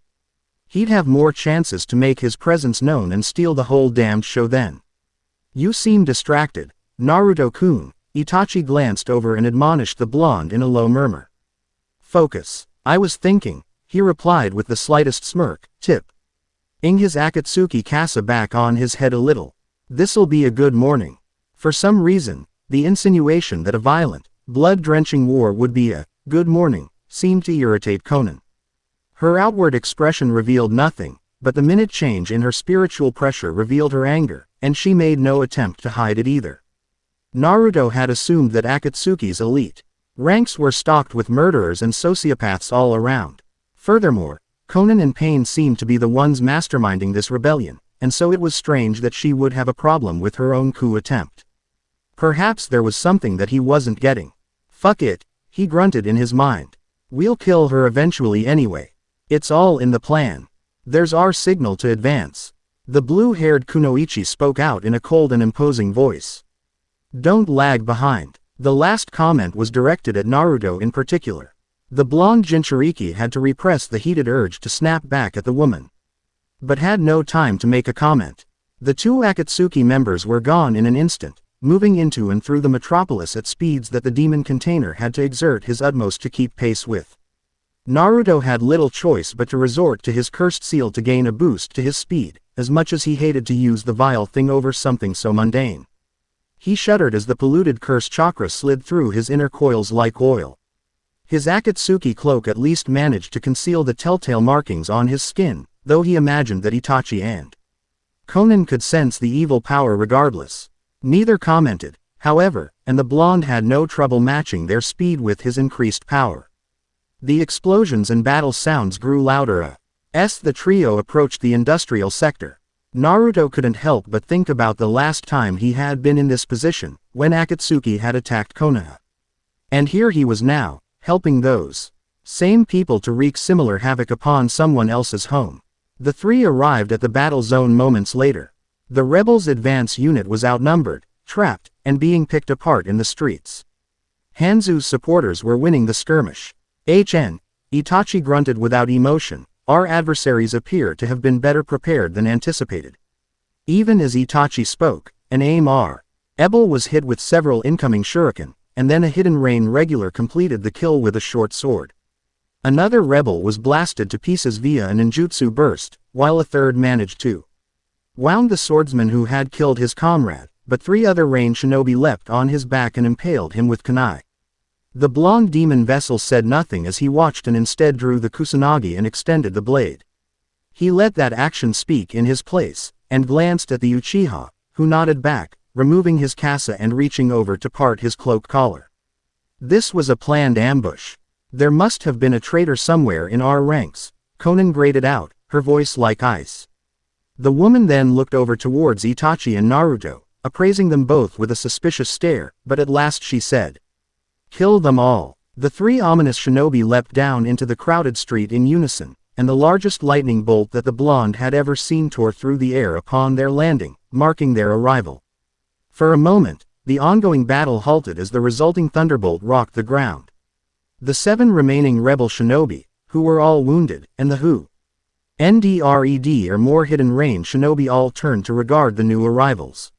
He'd have more chances to make his presence known and steal the whole damned show then. You seem distracted, Naruto-kun. Itachi glanced over and admonished the blonde in a low murmur. Focus. I was thinking, he replied with the slightest smirk, tipping his Akatsuki kasa back on his head a little. This'll be a good morning. For some reason, the insinuation that a violent, blood-drenching war would be a good morning seemed to irritate Konan. Her outward expression revealed nothing, but the minute change in her spiritual pressure revealed her anger, and she made no attempt to hide it either. Naruto had assumed that Akatsuki's elite ranks were stocked with murderers and sociopaths all around. Furthermore, Konan and Pain seemed to be the ones masterminding this rebellion, and so it was strange that she would have a problem with her own coup attempt. Perhaps there was something that he wasn't getting. Fuck it, he grunted in his mind. We'll kill her eventually anyway. It's all in the plan. There's our signal to advance. The blue-haired Kunoichi spoke out in a cold and imposing voice. Don't lag behind. The last comment was directed at Naruto in particular. The blonde Jinchuriki had to repress the heated urge to snap back at the woman, but had no time to make a comment. The two Akatsuki members were gone in an instant, moving into and through the metropolis at speeds that the demon container had to exert his utmost to keep pace with. Naruto had little choice but to resort to his cursed seal to gain a boost to his speed, as much as he hated to use the vile thing over something so mundane. He shuddered as the polluted curse chakra slid through his inner coils like oil. His Akatsuki cloak at least managed to conceal the telltale markings on his skin, though he imagined that Itachi and Konan could sense the evil power regardless. Neither commented, however, and the blonde had no trouble matching their speed with his increased power. The explosions and battle sounds grew louder as the trio approached the industrial sector. Naruto couldn't help but think about the last time he had been in this position, when Akatsuki had attacked Konoha. And here he was now, helping those same people to wreak similar havoc upon someone else's home. The three arrived at the battle zone moments later. The rebels' advance unit was outnumbered, trapped, and being picked apart in the streets. Hanzo's supporters were winning the skirmish. Itachi grunted without emotion. Our adversaries appear to have been better prepared than anticipated. Even as Itachi spoke, an Ebel was hit with several incoming shuriken, and then a hidden rain regular completed the kill with a short sword. Another rebel was blasted to pieces via a ninjutsu burst, while a third managed to wound the swordsman who had killed his comrade, but three other rain shinobi leapt on his back and impaled him with kunai. The blonde demon vessel said nothing as he watched and instead drew the kusanagi and extended the blade. He let that action speak in his place, and glanced at the Uchiha, who nodded back, removing his kasa and reaching over to part his cloak collar. This was a planned ambush. There must have been a traitor somewhere in our ranks, Konan grated out, her voice like ice. The woman then looked over towards Itachi and Naruto, appraising them both with a suspicious stare, but at last she said, "Kill them all." The three ominous shinobi leapt down into the crowded street in unison, and the largest lightning bolt that the blonde had ever seen tore through the air upon their landing, marking their arrival. For a moment, the ongoing battle halted as the resulting thunderbolt rocked the ground. The 7 remaining rebel shinobi, who were all wounded, and the NDRED or more hidden range shinobi all turned to regard the new arrivals.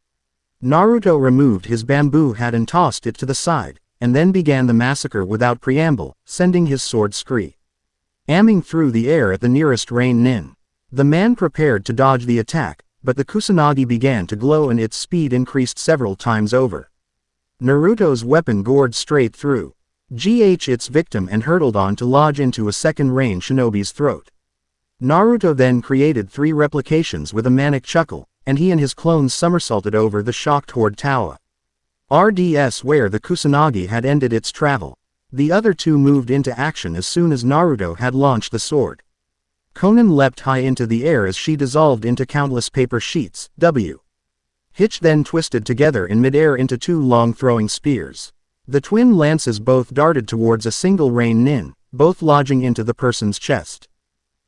Naruto removed his bamboo hat and tossed it to the side, and then began the massacre without preamble, sending his sword screaming through the air at the nearest rain nin. The man prepared to dodge the attack, but the kusanagi began to glow and its speed increased several times over. Naruto's weapon gored straight through its victim and hurtled on to lodge into a second range shinobi's throat. Naruto then created 3 replications with a manic chuckle, and he and his clones somersaulted over the shocked horde Tawa. RDS where the Kusanagi had ended its travel. The other 2 moved into action as soon as Naruto had launched the sword. Konan leapt high into the air as she dissolved into countless paper sheets. Hitch then twisted together in midair into 2 long throwing spears. The twin lances both darted towards a single Rain Nin, both lodging into the person's chest.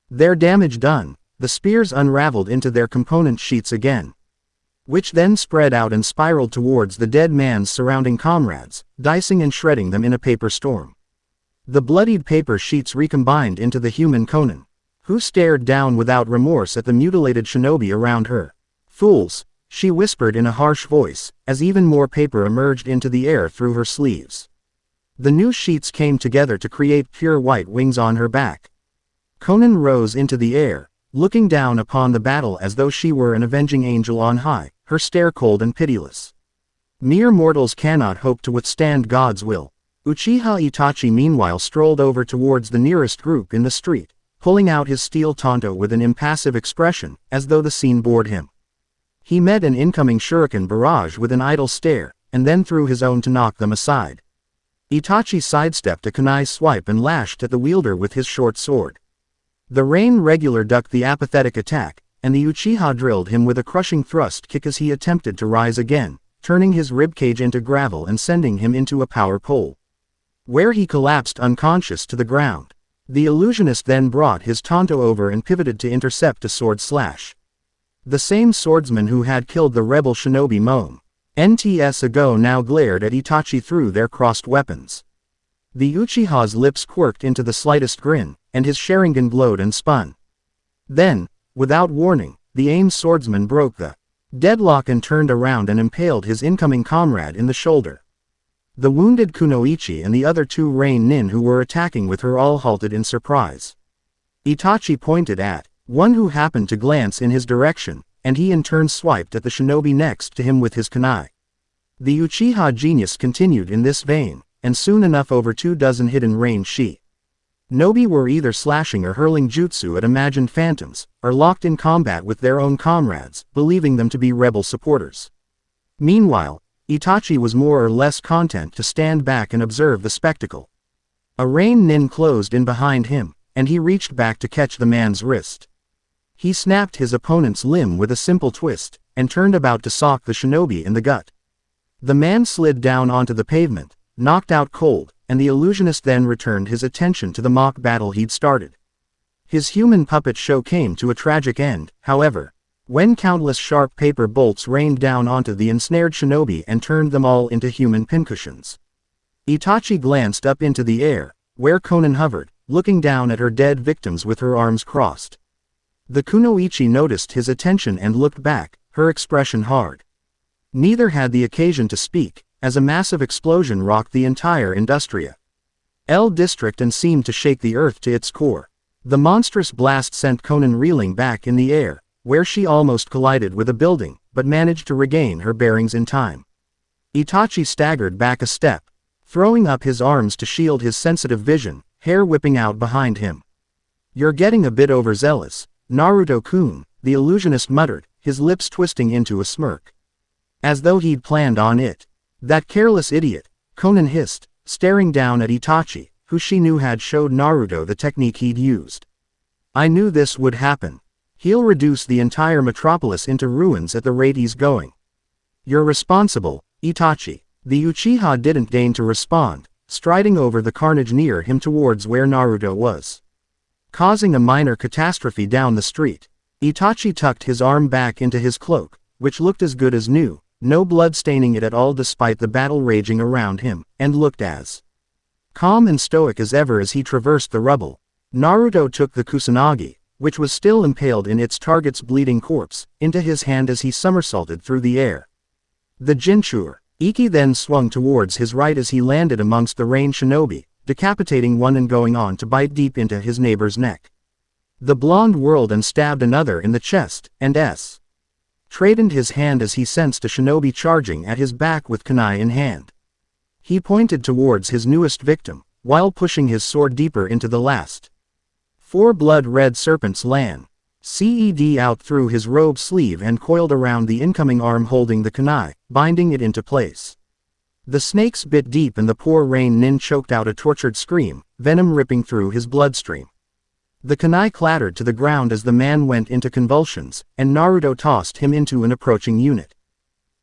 Their damage done, the spears unraveled into their component sheets again, which then spread out and spiraled towards the dead man's surrounding comrades, dicing and shredding them in a paper storm. The bloodied paper sheets recombined into the human Konan, who stared down without remorse at the mutilated shinobi around her. "Fools," she whispered in a harsh voice, as even more paper emerged into the air through her sleeves. The new sheets came together to create pure white wings on her back. Konan rose into the air, looking down upon the battle as though she were an avenging angel on high, her stare cold and pitiless. Mere mortals cannot hope to withstand God's will. Uchiha Itachi meanwhile strolled over towards the nearest group in the street, pulling out his steel tanto with an impassive expression, as though the scene bored him. He met an incoming shuriken barrage with an idle stare, and then threw his own to knock them aside. Itachi sidestepped a kunai swipe and lashed at the wielder with his short sword. The Rain regular ducked the apathetic attack, and the Uchiha drilled him with a crushing thrust kick as he attempted to rise again, turning his ribcage into gravel and sending him into a power pole, where he collapsed unconscious to the ground. The illusionist then brought his tanto over and pivoted to intercept a sword slash. The same swordsman who had killed the rebel shinobi NTS ago now glared at Itachi through their crossed weapons. The Uchiha's lips quirked into the slightest grin, and his Sharingan glowed and spun. Then, without warning, the aimed swordsman broke the deadlock and turned around and impaled his incoming comrade in the shoulder. The wounded Kunoichi and the other 2 Rain Nin who were attacking with her all halted in surprise. Itachi pointed at one who happened to glance in his direction, and he in turn swiped at the shinobi next to him with his kunai. The Uchiha genius continued in this vein, and soon enough over 24 hidden range shinobi were either slashing or hurling jutsu at imagined phantoms, or locked in combat with their own comrades, believing them to be rebel supporters. Meanwhile, Itachi was more or less content to stand back and observe the spectacle. A Rain Nin closed in behind him, and he reached back to catch the man's wrist. He snapped his opponent's limb with a simple twist, and turned about to sock the shinobi in the gut. The man slid down onto the pavement, knocked out cold, and the illusionist then returned his attention to the mock battle he'd started. His human puppet show came to a tragic end, however, when countless sharp paper bolts rained down onto the ensnared shinobi and turned them all into human pincushions. Itachi glanced up into the air, where Konan hovered, looking down at her dead victims with her arms crossed. The Kunoichi noticed his attention and looked back, her expression hard. Neither had the occasion to speak, as a massive explosion rocked the entire Industria L district and seemed to shake the earth to its core. The monstrous blast sent Konan reeling back in the air, where she almost collided with a building, but managed to regain her bearings in time. Itachi staggered back a step, throwing up his arms to shield his sensitive vision, hair whipping out behind him. "You're getting a bit overzealous, Naruto-kun," the illusionist muttered, his lips twisting into a smirk. As though he'd planned on it. "That careless idiot," Konan hissed, staring down at Itachi, who she knew had showed Naruto the technique he'd used. "I knew this would happen. He'll reduce the entire metropolis into ruins at the rate he's going. You're responsible, Itachi." The Uchiha didn't deign to respond, striding over the carnage near him towards where Naruto was, causing a minor catastrophe down the street. Itachi tucked his arm back into his cloak, which looked as good as new, no blood staining it at all despite the battle raging around him, and looked as calm and stoic as ever as he traversed the rubble. Naruto took the Kusanagi, which was still impaled in its target's bleeding corpse, into his hand as he somersaulted through the air. The Jinchur Iki then swung towards his right as he landed amongst the Rain shinobi, decapitating one and going on to bite deep into his neighbor's neck. The blonde whirled and stabbed another in the chest, and straightened his hand as he sensed a shinobi charging at his back with kunai in hand. He pointed towards his newest victim, while pushing his sword deeper into the last 4 blood-red serpents ced out through his robe sleeve and coiled around the incoming arm holding the kunai, binding it into place. The snakes bit deep and the poor Rain Nin choked out a tortured scream, venom ripping through his bloodstream. The kunai clattered to the ground as the man went into convulsions, and Naruto tossed him into an approaching unit.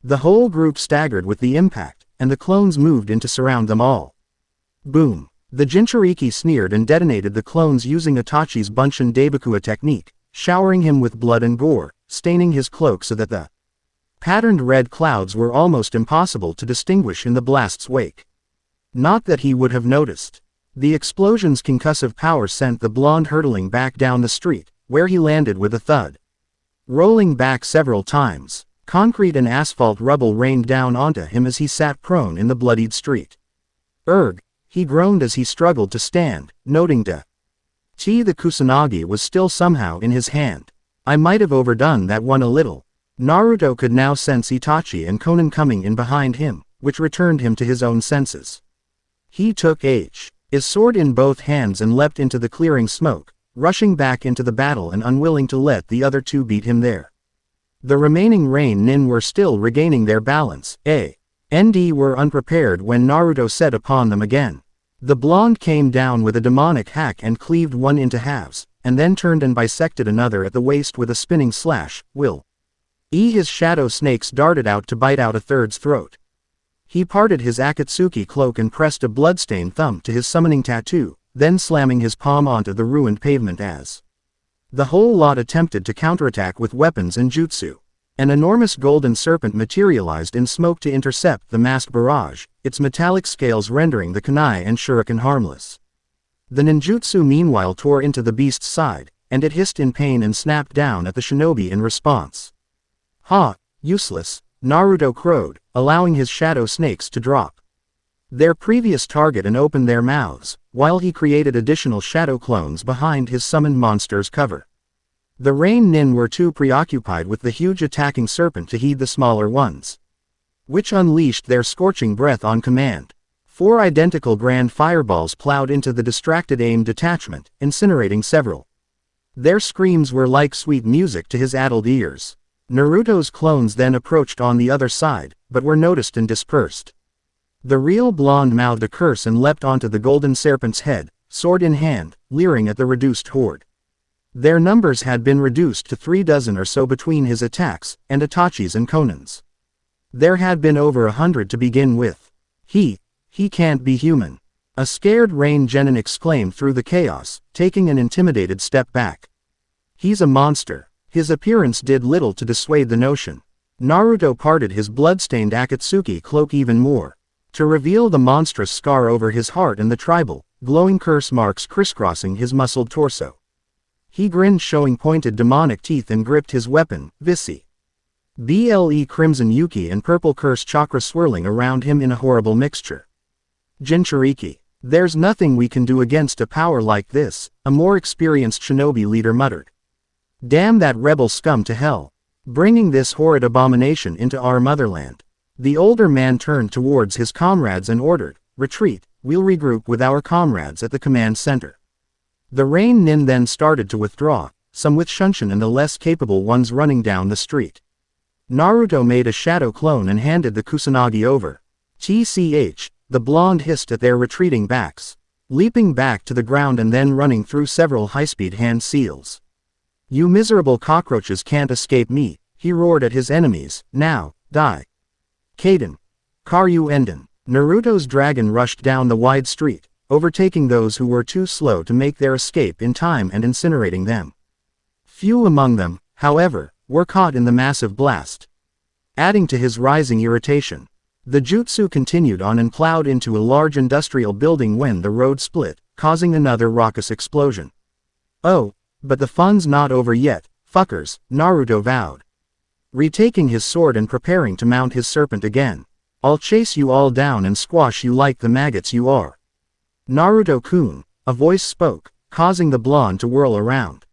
The whole group staggered with the impact, and the clones moved in to surround them all. Boom! The Jinchuriki sneered and detonated the clones using Itachi's Bunshin Daibakua technique, showering him with blood and gore, staining his cloak so that the patterned red clouds were almost impossible to distinguish in the blast's wake. Not that he would have noticed. The explosion's concussive power sent the blonde hurtling back down the street, where he landed with a thud. Rolling back several times, concrete and asphalt rubble rained down onto him as he sat prone in the bloodied street. Erg! He groaned as he struggled to stand, noting the Kusanagi was still somehow in his hand. I might have overdone that one a little. Naruto could now sense Itachi and Konan coming in behind him, which returned him to his own senses. He took his sword in both hands and leapt into the clearing smoke, rushing back into the battle and unwilling to let the other two beat him there. The remaining Rain Nin were still regaining their balance. Nd were unprepared when Naruto set upon them again. The blonde came down with a demonic hack and cleaved one into halves, and then turned and bisected another at the waist with a spinning slash. His shadow snakes darted out to bite out a third's throat. He parted his Akatsuki cloak and pressed a bloodstained thumb to his summoning tattoo, then slamming his palm onto the ruined pavement as the whole lot attempted to counterattack with weapons and jutsu. An enormous golden serpent materialized in smoke to intercept the masked barrage, its metallic scales rendering the kunai and shuriken harmless. The ninjutsu meanwhile tore into the beast's side, and it hissed in pain and snapped down at the shinobi in response. Ha! Useless, Naruto crowed, allowing his shadow snakes to drop their previous target and open their mouths, while he created additional shadow clones behind his summoned monster's cover. The Rain Nin were too preoccupied with the huge attacking serpent to heed the smaller ones, which unleashed their scorching breath on command. 4 identical grand fireballs plowed into the distracted AIM detachment, incinerating several. Their screams were like sweet music to his addled ears. Naruto's clones then approached on the other side, but were noticed and dispersed. The real blonde mouthed a curse and leapt onto the golden serpent's head, sword in hand, leering at the reduced horde. Their numbers had been reduced to 3 dozen or so between his attacks, and Itachi's and Konan's. There had been over 100 to begin with. He can't be human. A scared Rain Genin exclaimed through the chaos, taking an intimidated step back. He's a monster. His appearance did little to dissuade the notion. Naruto parted his blood-stained Akatsuki cloak even more, to reveal the monstrous scar over his heart and the tribal, glowing curse marks crisscrossing his muscled torso. He grinned, showing pointed demonic teeth, and gripped his weapon, Visi. Ble crimson Yuki and purple curse chakra swirling around him in a horrible mixture. Jinchuriki. There's nothing we can do against a power like this, a more experienced shinobi leader muttered. Damn that rebel scum to hell. Bringing this horrid abomination into our motherland. The older man turned towards his comrades and ordered, retreat, we'll regroup with our comrades at the command center. The Rain Nin then started to withdraw, some with Shunshin and the less capable ones running down the street. Naruto made a shadow clone and handed the Kusanagi over. TCH, the blonde hissed at their retreating backs, leaping back to the ground and then running through several high-speed hand seals. You miserable cockroaches can't escape me, he roared at his enemies, now, die. Kaden. Karyu Enden. Naruto's dragon rushed down the wide street, overtaking those who were too slow to make their escape in time and incinerating them. Few among them, however, were caught in the massive blast. Adding to his rising irritation, the jutsu continued on and plowed into a large industrial building when the road split, causing another raucous explosion. Oh, but the fun's not over yet, fuckers, Naruto vowed. Retaking his sword and preparing to mount his serpent again. I'll chase you all down and squash you like the maggots you are. Naruto-kun, a voice spoke, causing the blonde to whirl around,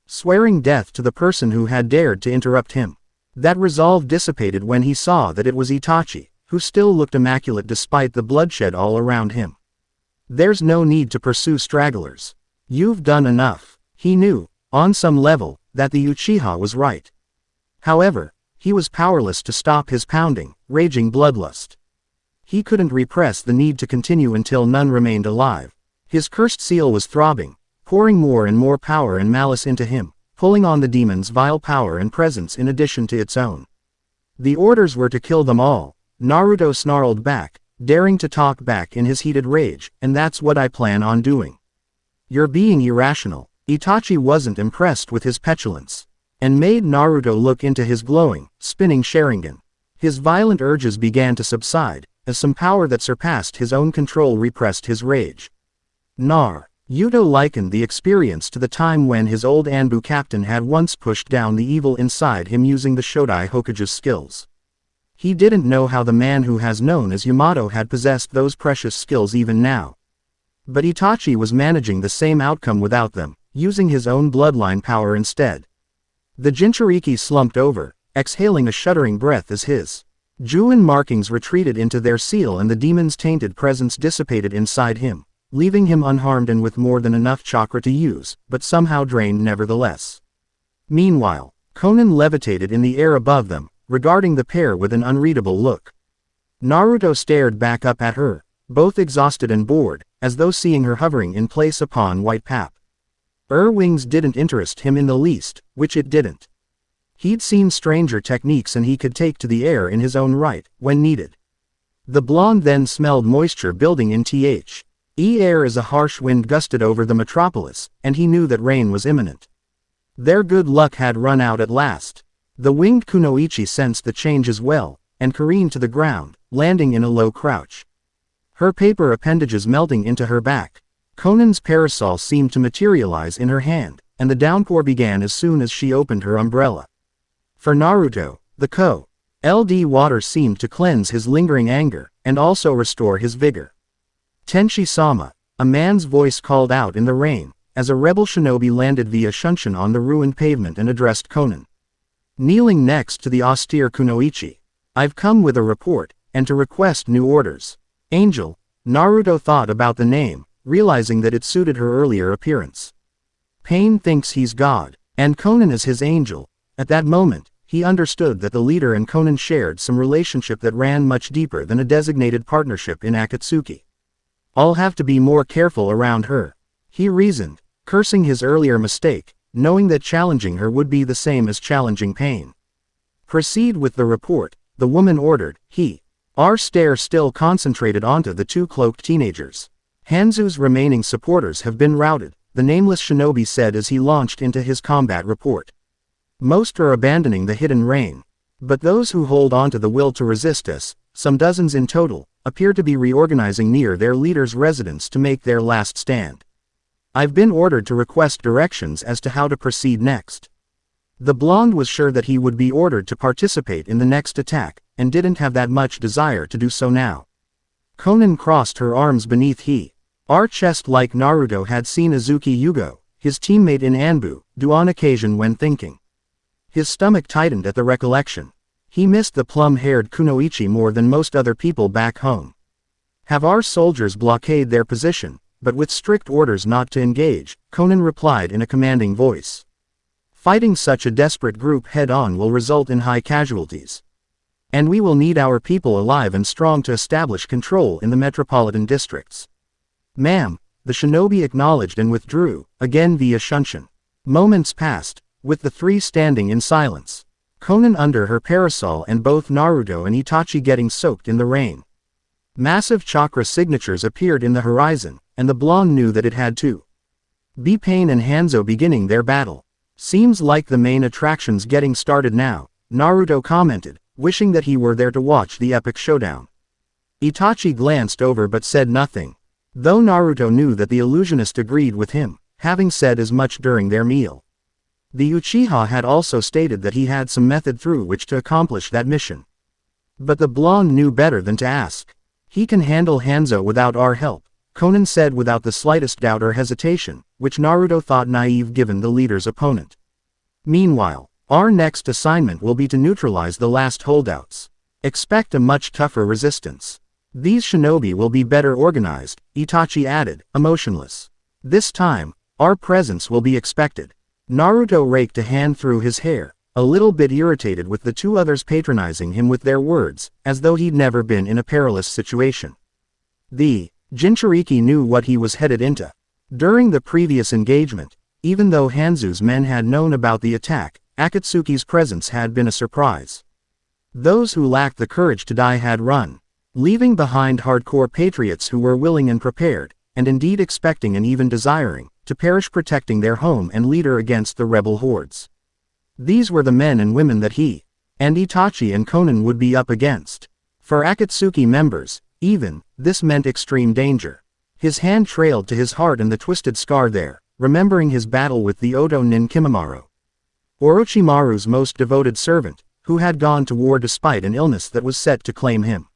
swearing death to the person who had dared to interrupt him. That resolve dissipated when he saw that it was Itachi, who still looked immaculate despite the bloodshed all around him. There's no need to pursue stragglers. You've done enough. He knew, on some level, that the Uchiha was right. However, he was powerless to stop his pounding, raging bloodlust. He couldn't repress the need to continue until none remained alive. His cursed seal was throbbing, pouring more and more power and malice into him, pulling on the demon's vile power and presence in addition to its own. The orders were to kill them all. Naruto snarled back, daring to talk back in his heated rage, and that's what I plan on doing. You're being irrational. Itachi wasn't impressed with his petulance, and made Naruto look into his glowing, spinning Sharingan. His violent urges began to subside, as some power that surpassed his own control repressed his rage. Yuto likened the experience to the time when his old Anbu captain had once pushed down the evil inside him using the Shodai Hokage's skills. He didn't know how the man who has known as Yamato had possessed those precious skills even now. But Itachi was managing the same outcome without them, using his own bloodline power instead. The Jinchuriki slumped over, exhaling a shuddering breath as his Juin markings retreated into their seal and the demon's tainted presence dissipated inside him, leaving him unharmed and with more than enough chakra to use, but somehow drained nevertheless. Meanwhile, Konan levitated in the air above them, regarding the pair with an unreadable look. Naruto stared back up at her, both exhausted and bored, as though seeing her hovering in place upon white pap. Her wings didn't interest him in the least, which it didn't. He'd seen stranger techniques and he could take to the air in his own right, when needed. The blonde then smelled moisture building in air as a harsh wind gusted over the metropolis, and he knew that rain was imminent. Their good luck had run out at last. The winged Kunoichi sensed the change as well, and careened to the ground, landing in a low crouch. Her paper appendages melting into her back. Konan's parasol seemed to materialize in her hand, and the downpour began as soon as she opened her umbrella. For Naruto, the cold water seemed to cleanse his lingering anger, and also restore his vigor. Tenshi-sama, a man's voice called out in the rain, as a rebel shinobi landed via shunshin on the ruined pavement and addressed Konan. Kneeling next to the austere Kunoichi, I've come with a report, and to request new orders. Angel, Naruto thought about the name, realizing that it suited her earlier appearance. Pain thinks he's God, and Konan is his angel. At that moment, he understood that the leader and Konan shared some relationship that ran much deeper than a designated partnership in Akatsuki. I'll have to be more careful around her, he reasoned, cursing his earlier mistake, knowing that challenging her would be the same as challenging pain. Proceed with the report, the woman ordered. Our stare still concentrated onto the two cloaked teenagers. Hanzu's remaining supporters have been routed, the nameless shinobi said as he launched into his combat report. Most are abandoning the hidden rain. But those who hold on to the will to resist us, some dozens in total, appear to be reorganizing near their leader's residence to make their last stand. I've been ordered to request directions as to how to proceed next. The blonde was sure that he would be ordered to participate in the next attack, and didn't have that much desire to do so now. Konan crossed her arms beneath her chest like Naruto had seen Azuki Yugo, his teammate in Anbu, do on occasion when thinking. His stomach tightened at the recollection. He missed the plum-haired Kunoichi more than most other people back home. Have our soldiers blockade their position, but with strict orders not to engage, Konan replied in a commanding voice. Fighting such a desperate group head-on will result in high casualties. And we will need our people alive and strong to establish control in the metropolitan districts. Ma'am, the shinobi acknowledged and withdrew, again via shunshin. Moments passed, with the three standing in silence. Konan under her parasol and both Naruto and Itachi getting soaked in the rain. Massive chakra signatures appeared in the horizon, and the blonde knew that it had to be Pain and Hanzo beginning their battle. Seems like the main attraction's getting started now, Naruto commented, wishing that he were there to watch the epic showdown. Itachi glanced over but said nothing. Though Naruto knew that the illusionist agreed with him, having said as much during their meal. The Uchiha had also stated that he had some method through which to accomplish that mission. But the blonde knew better than to ask. He can handle Hanzo without our help, Konan said without the slightest doubt or hesitation, which Naruto thought naive given the leader's opponent. Meanwhile, our next assignment will be to neutralize the last holdouts. Expect a much tougher resistance. These shinobi will be better organized, Itachi added, emotionless. This time, Our presence will be expected. Naruto raked a hand through his hair, a little bit irritated with the two others patronizing him with their words, as though he'd never been in a perilous situation. The Jinchuriki knew what he was headed into. During the previous engagement, even though Hanzo's men had known about the attack, Akatsuki's presence had been a surprise. Those who lacked the courage to die had run, leaving behind hardcore patriots who were willing and prepared, and indeed expecting and even desiring, to perish protecting their home and leader against the rebel hordes. These were the men and women that he, and Itachi and Konan would be up against. For Akatsuki members, even, this meant extreme danger. His hand trailed to his heart and the twisted scar there, remembering his battle with the Oto nin Kimimaro, Orochimaru's most devoted servant, who had gone to war despite an illness that was set to claim him.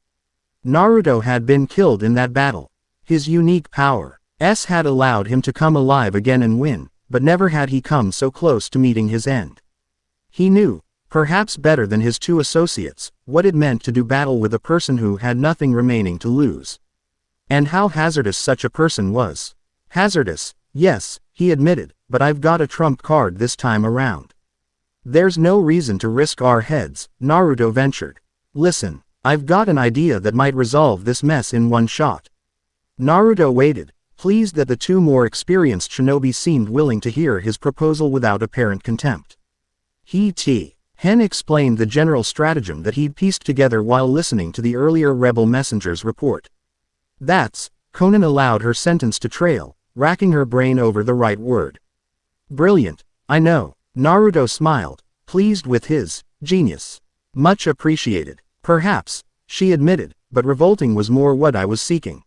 Naruto had been killed in that battle. His unique power had allowed him to come alive again and win, but never had he come so close to meeting his end. He knew, perhaps better than his two associates, what it meant to do battle with a person who had nothing remaining to lose. And how hazardous such a person was. Hazardous, yes, he admitted, but I've got a trump card this time around. There's no reason to risk our heads, Naruto ventured. Listen, I've got an idea that might resolve this mess in one shot. Naruto waited, pleased that the two more experienced shinobi seemed willing to hear his proposal without apparent contempt. Hen explained the general stratagem that he'd pieced together while listening to the earlier rebel messenger's report. That's, Konan allowed her sentence to trail, racking her brain over the right word. Brilliant, I know, Naruto smiled, pleased with his genius. Much appreciated. Perhaps, she admitted, but revolting was more what I was seeking.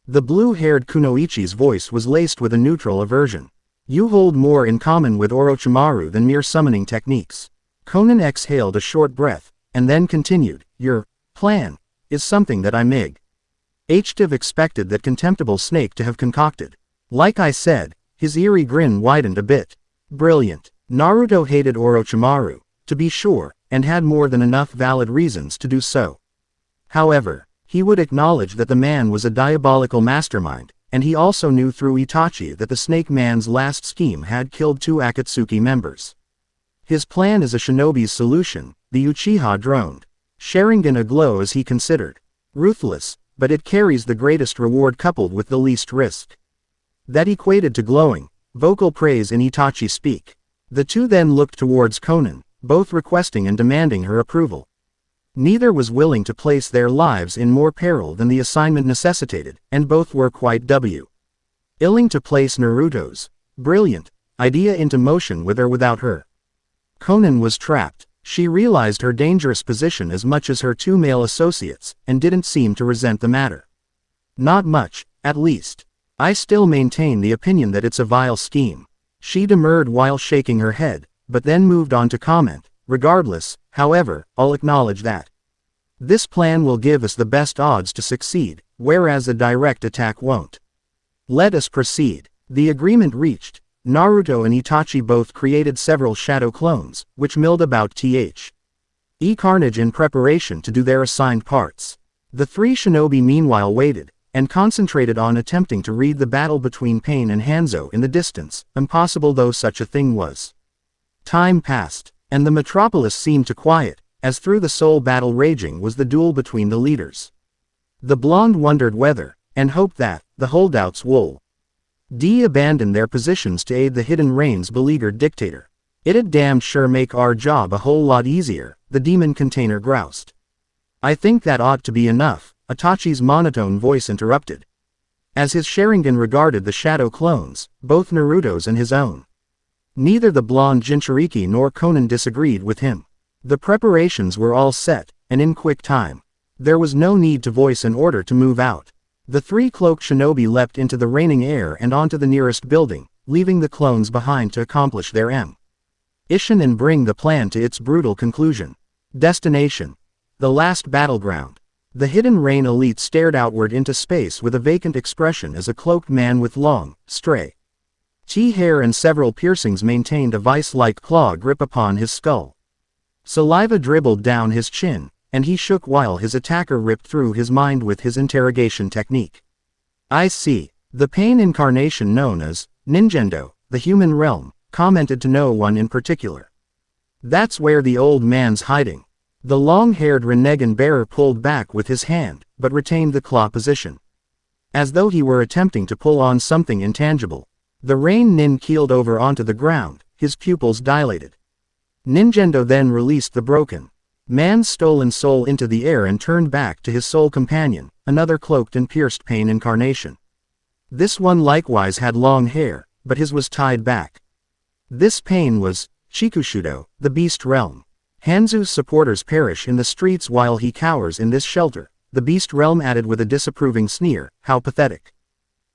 The blue-haired Kunoichi's voice was laced with a neutral aversion. You hold more in common with Orochimaru than mere summoning techniques. Konan exhaled a short breath, and then continued, your plan is something that I have expected that contemptible snake to have concocted. Like I said, his eerie grin widened a bit. Brilliant. Naruto hated Orochimaru, to be sure, and had more than enough valid reasons to do so. However, he would acknowledge that the man was a diabolical mastermind, and he also knew through Itachi that the Snake Man's last scheme had killed 2 Akatsuki members. His plan is a shinobi's solution, the Uchiha droned, Sharingan aglow as he considered. Ruthless, but it carries the greatest reward coupled with the least risk. That equated to glowing, vocal praise in Itachi's speak. The two then looked towards Konan, both requesting and demanding her approval. Neither was willing to place their lives in more peril than the assignment necessitated, and both were quite willing to place Naruto's brilliant idea into motion with or without her. Konan was trapped. She realized her dangerous position as much as her 2 male associates, and didn't seem to resent the matter. Not much, at least. I still maintain the opinion that it's a vile scheme. She demurred while shaking her head, but then moved on to comment, regardless, however, I'll acknowledge that this plan will give us the best odds to succeed, whereas a direct attack won't. Let us proceed. The agreement reached, Naruto and Itachi both created several shadow clones, which milled about Carnage in preparation to do their assigned parts. The 3 shinobi meanwhile waited, and concentrated on attempting to read the battle between Pain and Hanzo in the distance, impossible though such a thing was. Time passed, and the metropolis seemed to quiet, as through the soul battle raging was the duel between the leaders. The blonde wondered whether, and hoped that, the holdouts would abandon their positions to aid the Hidden Rain's beleaguered dictator. It'd damn sure make our job a whole lot easier, the demon container groused. I think that ought to be enough, Itachi's monotone voice interrupted. As his Sharingan regarded the shadow clones, both Naruto's and his own. Neither the blonde Jinchuriki nor Konan disagreed with him. The preparations were all set, and in quick time. There was no need to voice an order to move out. The 3 cloaked shinobi leapt into the raining air and onto the nearest building, leaving the clones behind to accomplish their mission and bring the plan to its brutal conclusion. Destination: the last battleground. The Hidden Rain elite stared outward into space with a vacant expression as a cloaked man with long, stray hair and several piercings maintained a vice-like claw grip upon his skull. Saliva dribbled down his chin, and he shook while his attacker ripped through his mind with his interrogation technique. I see. The Pain incarnation known as Nintendo, the human realm, commented to no one in particular. That's where the old man's hiding. The long-haired Renegan bearer pulled back with his hand, but retained the claw position. As though he were attempting to pull on something intangible. The Rain Nin keeled over onto the ground, his pupils dilated. Nintendo then released the broken man's stolen soul into the air and turned back to his soul companion, another cloaked and pierced pain incarnation. This one likewise had long hair, but his was tied back. This pain was Shikushudo, the beast realm. Hanzu's supporters perish in the streets while he cowers in this shelter, the beast realm added with a disapproving sneer, how pathetic.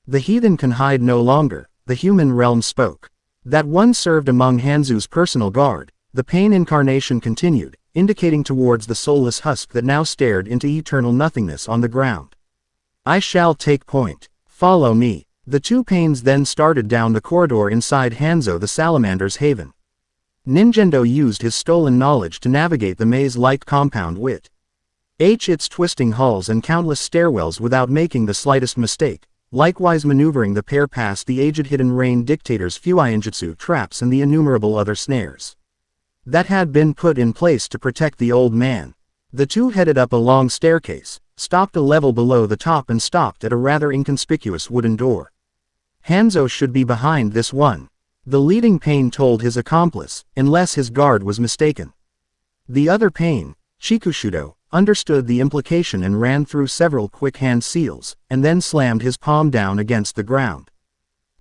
The heathen can hide no longer, the human realm spoke. That one served among Hanzu's personal guard, the pain incarnation continued, indicating towards the soulless husk that now stared into eternal nothingness on the ground. I shall take point. Follow me. The two pains then started down the corridor inside Hanzo the Salamander's haven. Nintendo used his stolen knowledge to navigate the maze-like compound with its twisting halls and countless stairwells without making the slightest mistake, likewise maneuvering the pair past the aged Hidden Rain Dictator's Fuinjutsu traps and the innumerable other snares that had been put in place to protect the old man. The two headed up a long staircase, stopped a level below the top and stopped at a rather inconspicuous wooden door. Hanzo should be behind this one. The leading pain told his accomplice, unless his guard was mistaken. The other pain, Shikushudo, understood the implication and ran through several quick hand seals, and then slammed his palm down against the ground.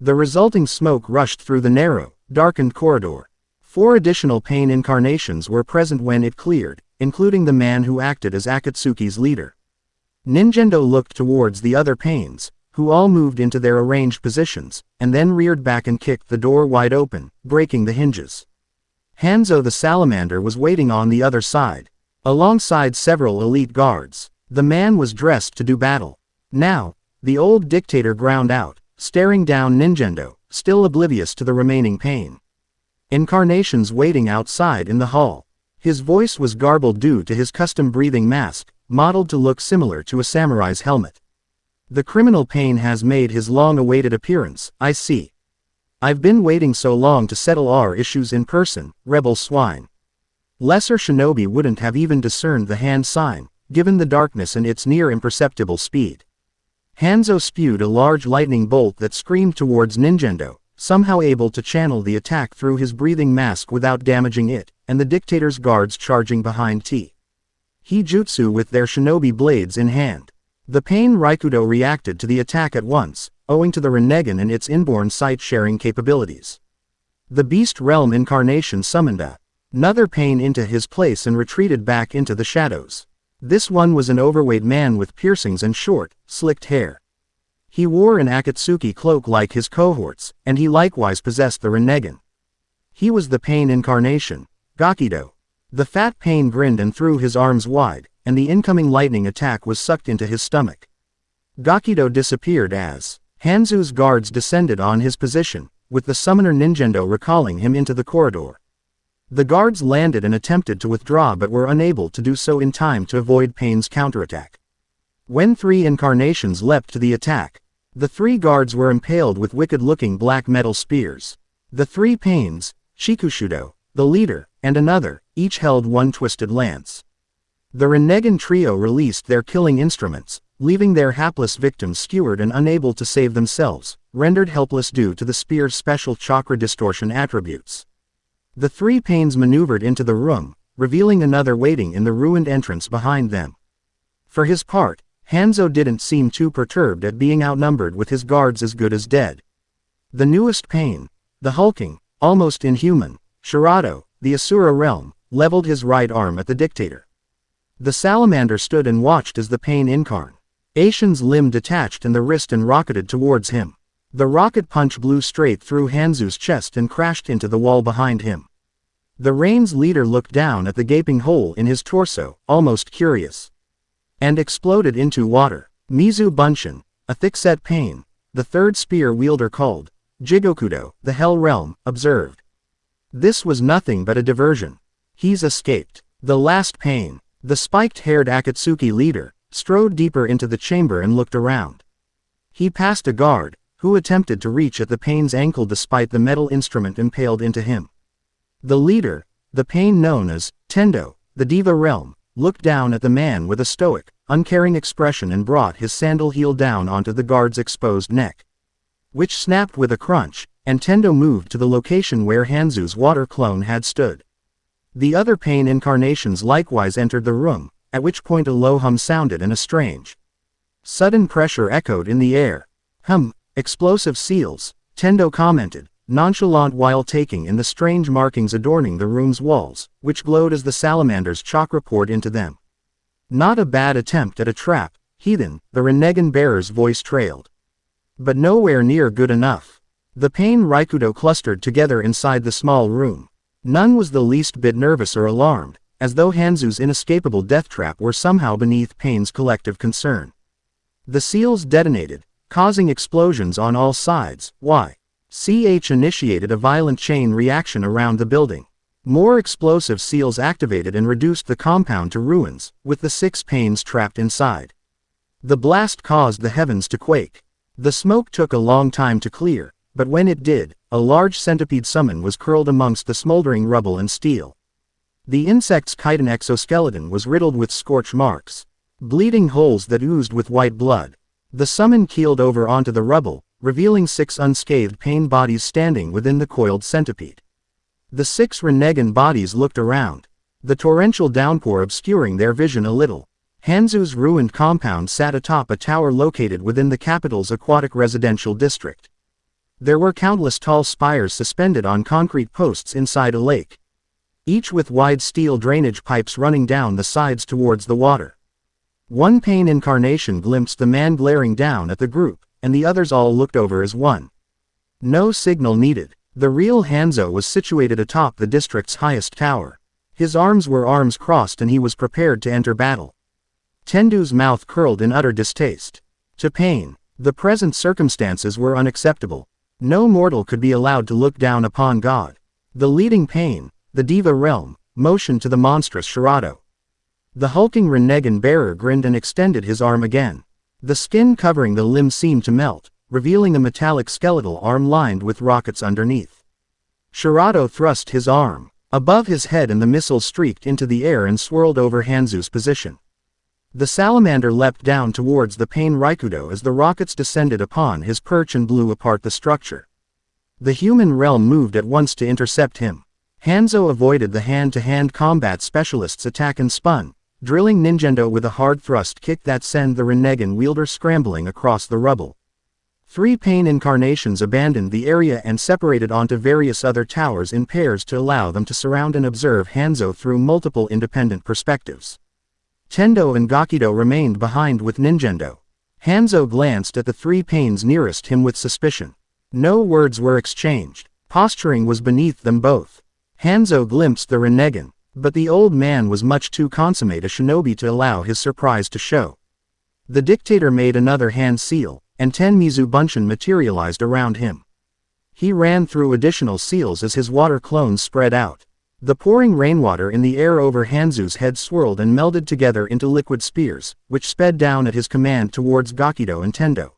The resulting smoke rushed through the narrow, darkened corridor. 4 additional pain incarnations were present when it cleared, including the man who acted as Akatsuki's leader. Nintendo looked towards the other pains, who all moved into their arranged positions, and then reared back and kicked the door wide open, breaking the hinges. Hanzo the Salamander was waiting on the other side, alongside several elite guards. The man was dressed to do battle. Now, the old dictator ground out, staring down Nintendo, still oblivious to the remaining pain incarnations waiting outside in the hall. His voice was garbled due to his custom breathing mask, modeled to look similar to a samurai's helmet. The criminal pain has made his long-awaited appearance, I see. I've been waiting so long to settle our issues in person, rebel swine. Lesser shinobi wouldn't have even discerned the hand sign, given the darkness and its near imperceptible speed. Hanzo spewed a large lightning bolt that screamed towards Nintendo, somehow able to channel the attack through his breathing mask without damaging it, and the dictator's guards charging behind He-jutsu with their shinobi blades in hand. The pain Raikudo reacted to the attack at once, owing to the Renegan and its inborn sight-sharing capabilities. The beast realm incarnation summoned another pain into his place and retreated back into the shadows. This one was an overweight man with piercings and short, slicked hair. He wore an Akatsuki cloak like his cohorts, and he likewise possessed the Renegan. He was the pain incarnation, Gakido. The fat pain grinned and threw his arms wide, and the incoming lightning attack was sucked into his stomach. Gakido disappeared as Hanzu's guards descended on his position, with the summoner Nintendo recalling him into the corridor. The guards landed and attempted to withdraw but were unable to do so in time to avoid Pain's counterattack. When 3 incarnations leapt to the attack, the 3 guards were impaled with wicked-looking black metal spears. The 3 Pains, Shikushudo, the leader, and another, each held 1 twisted lance. The Renegan trio released their killing instruments, leaving their hapless victims skewered and unable to save themselves, rendered helpless due to the spear's special chakra distortion attributes. The 3 Pains maneuvered into the room, revealing another waiting in the ruined entrance behind them. For his part, Hanzo didn't seem too perturbed at being outnumbered with his guards as good as dead. The newest Pain, the hulking, almost inhuman, Shirado, the Asura realm, leveled his right arm at the dictator. The salamander stood and watched as the Pain incarnation's limb detached and the wrist and rocketed towards him. The rocket punch blew straight through Hanzu's chest and crashed into the wall behind him. The Rain's leader looked down at the gaping hole in his torso, almost curious, and exploded into water. Mizu Bunshin, a thick-set Pain, the 3rd spear wielder called Jigokudo, the Hell Realm, observed. This was nothing but a diversion. He's escaped. The last Pain, the spiked-haired Akatsuki leader, strode deeper into the chamber and looked around. He passed a guard, who attempted to reach at the Pain's ankle despite the metal instrument impaled into him. The leader, the Pain known as Tendo, the Diva Realm, looked down at the man with a stoic, uncaring expression and brought his sandal heel down onto the guard's exposed neck, which snapped with a crunch, and Tendo moved to the location where Hanzu's water clone had stood. The other Pain incarnations likewise entered the room, at which point a low hum sounded and a strange, sudden pressure echoed in the air. Explosive seals, Tendo commented, nonchalant while taking in the strange markings adorning the room's walls, which glowed as the salamander's chakra poured into them. Not a bad attempt at a trap, heathen, the Renegan bearer's voice trailed. But nowhere near good enough. The Pain Raikudo clustered together inside the small room. None was the least bit nervous or alarmed, as though Hanzu's inescapable death trap were somehow beneath Pain's collective concern. The seals detonated, causing explosions on all sides. YCH initiated a violent chain reaction around the building. More explosive seals activated and reduced the compound to ruins, with the 6 Pains trapped inside. The blast caused the heavens to quake. The smoke took a long time to clear, but when it did, a large centipede summon was curled amongst the smoldering rubble and steel. The insect's chitin exoskeleton was riddled with scorch marks, bleeding holes that oozed with white blood. The summon keeled over onto the rubble, revealing 6 unscathed Pain bodies standing within the coiled centipede. The 6 Renegan bodies looked around, the torrential downpour obscuring their vision a little. Hanzu's ruined compound sat atop a tower located within the capital's aquatic residential district. There were countless tall spires suspended on concrete posts inside a lake, each with wide steel drainage pipes running down the sides towards the water. One Pain incarnation glimpsed the man glaring down at the group, and the others all looked over as one. No signal needed. The real Hanzo was situated atop the district's highest tower. His arms were arms crossed and he was prepared to enter battle. Tendu's mouth curled in utter distaste. To Pain, the present circumstances were unacceptable. No mortal could be allowed to look down upon God. The leading Pain, the Diva Realm, motioned to the monstrous Shirato. The hulking Renegan bearer grinned and extended his arm again. The skin covering the limb seemed to melt, revealing a metallic skeletal arm lined with rockets underneath. Shirato thrust his arm above his head and the missile streaked into the air and swirled over Hanzu's position. The salamander leapt down towards the Pain Raikudo as the rockets descended upon his perch and blew apart the structure. The human realm moved at once to intercept him. Hanzo avoided the hand-to-hand combat specialist's attack and spun, drilling Ninjendo with a hard thrust kick that sent the Renegan wielder scrambling across the rubble. 3 Pain incarnations abandoned the area and separated onto various other towers in pairs to allow them to surround and observe Hanzo through multiple independent perspectives. Tendo and Gakido remained behind with Ninjendo. Hanzo glanced at the 3 Pains nearest him with suspicion. No words were exchanged. Posturing was beneath them both. Hanzo glimpsed the Renegan, but the old man was much too consummate a shinobi to allow his surprise to show. The dictator made another hand seal, and Tenmizu Bunshin materialized around him. He ran through additional seals as his water clones spread out. The pouring rainwater in the air over Hanzu's head swirled and melded together into liquid spears, which sped down at his command towards Gakido and Tendo.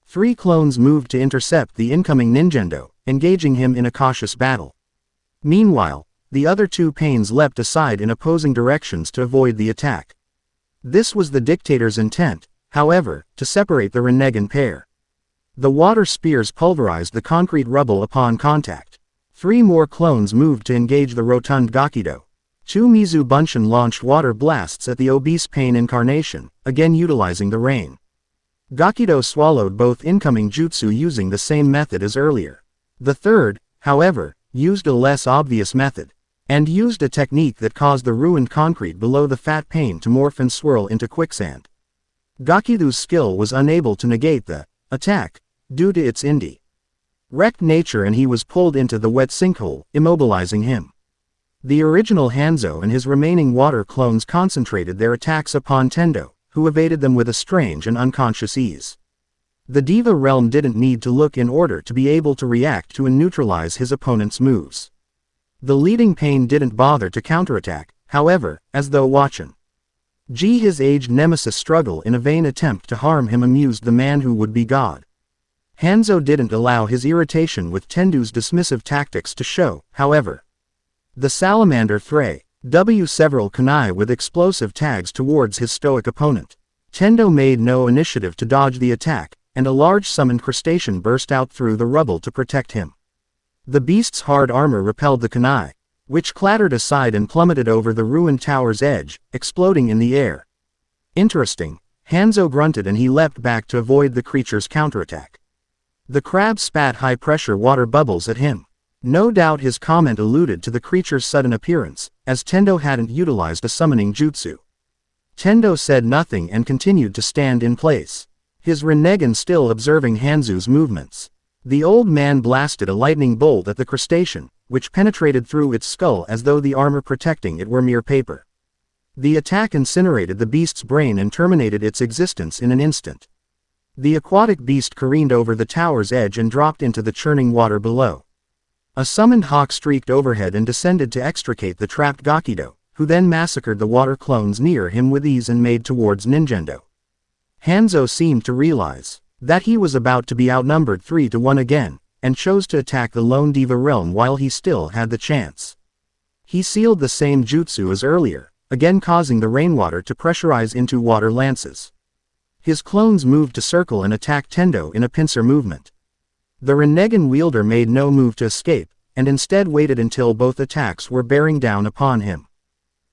3 clones moved to intercept the incoming Ninjendo, engaging him in a cautious battle. Meanwhile, the other 2 Pains leapt aside in opposing directions to avoid the attack. This was the dictator's intent, however, to separate the Renegan pair. The water spears pulverized the concrete rubble upon contact. 3 more clones moved to engage the rotund Gakido. 2 Mizu Bunshin launched water blasts at the obese Pain incarnation, again utilizing the rain. Gakido swallowed both incoming jutsu using the same method as earlier. The third, however, used a less obvious method, and used a technique that caused the ruined concrete below the fat Pain to morph and swirl into quicksand. Gakido's skill was unable to negate the attack, due to its wrecked nature, and he was pulled into the wet sinkhole, immobilizing him. The original Hanzo and his remaining water clones concentrated their attacks upon Tendo, who evaded them with a strange and unconscious ease. The Diva Realm didn't need to look in order to be able to react to and neutralize his opponent's moves. The leading Pain didn't bother to counterattack, however, as though watching his aged nemesis struggle in a vain attempt to harm him amused the man who would be God. Hanzo didn't allow his irritation with Tendo's dismissive tactics to show, however. The salamander threw several kunai with explosive tags towards his stoic opponent. Tendo made no initiative to dodge the attack, and a large summoned crustacean burst out through the rubble to protect him. The beast's hard armor repelled the kunai, which clattered aside and plummeted over the ruined tower's edge, exploding in the air. Interesting, Hanzo grunted and he leapt back to avoid the creature's counterattack. The crab spat high-pressure water bubbles at him. No doubt his comment alluded to the creature's sudden appearance, as Tendo hadn't utilized a summoning jutsu. Tendo said nothing and continued to stand in place, his Rinnegan still observing Hanzo's movements. The old man blasted a lightning bolt at the crustacean, which penetrated through its skull as though the armor protecting it were mere paper. The attack incinerated the beast's brain and terminated its existence in an instant. The aquatic beast careened over the tower's edge and dropped into the churning water below. A summoned hawk streaked overhead and descended to extricate the trapped Gakido, who then massacred the water clones near him with ease and made towards Ninjendo. Hanzo seemed to realize that he was about to be outnumbered 3-1 again, and chose to attack the lone diva realm while he still had the chance. He sealed the same jutsu as earlier, again causing the rainwater to pressurize into water lances. His clones moved to circle and attack Tendo in a pincer movement. The Rinnegan wielder made no move to escape, and instead waited until both attacks were bearing down upon him.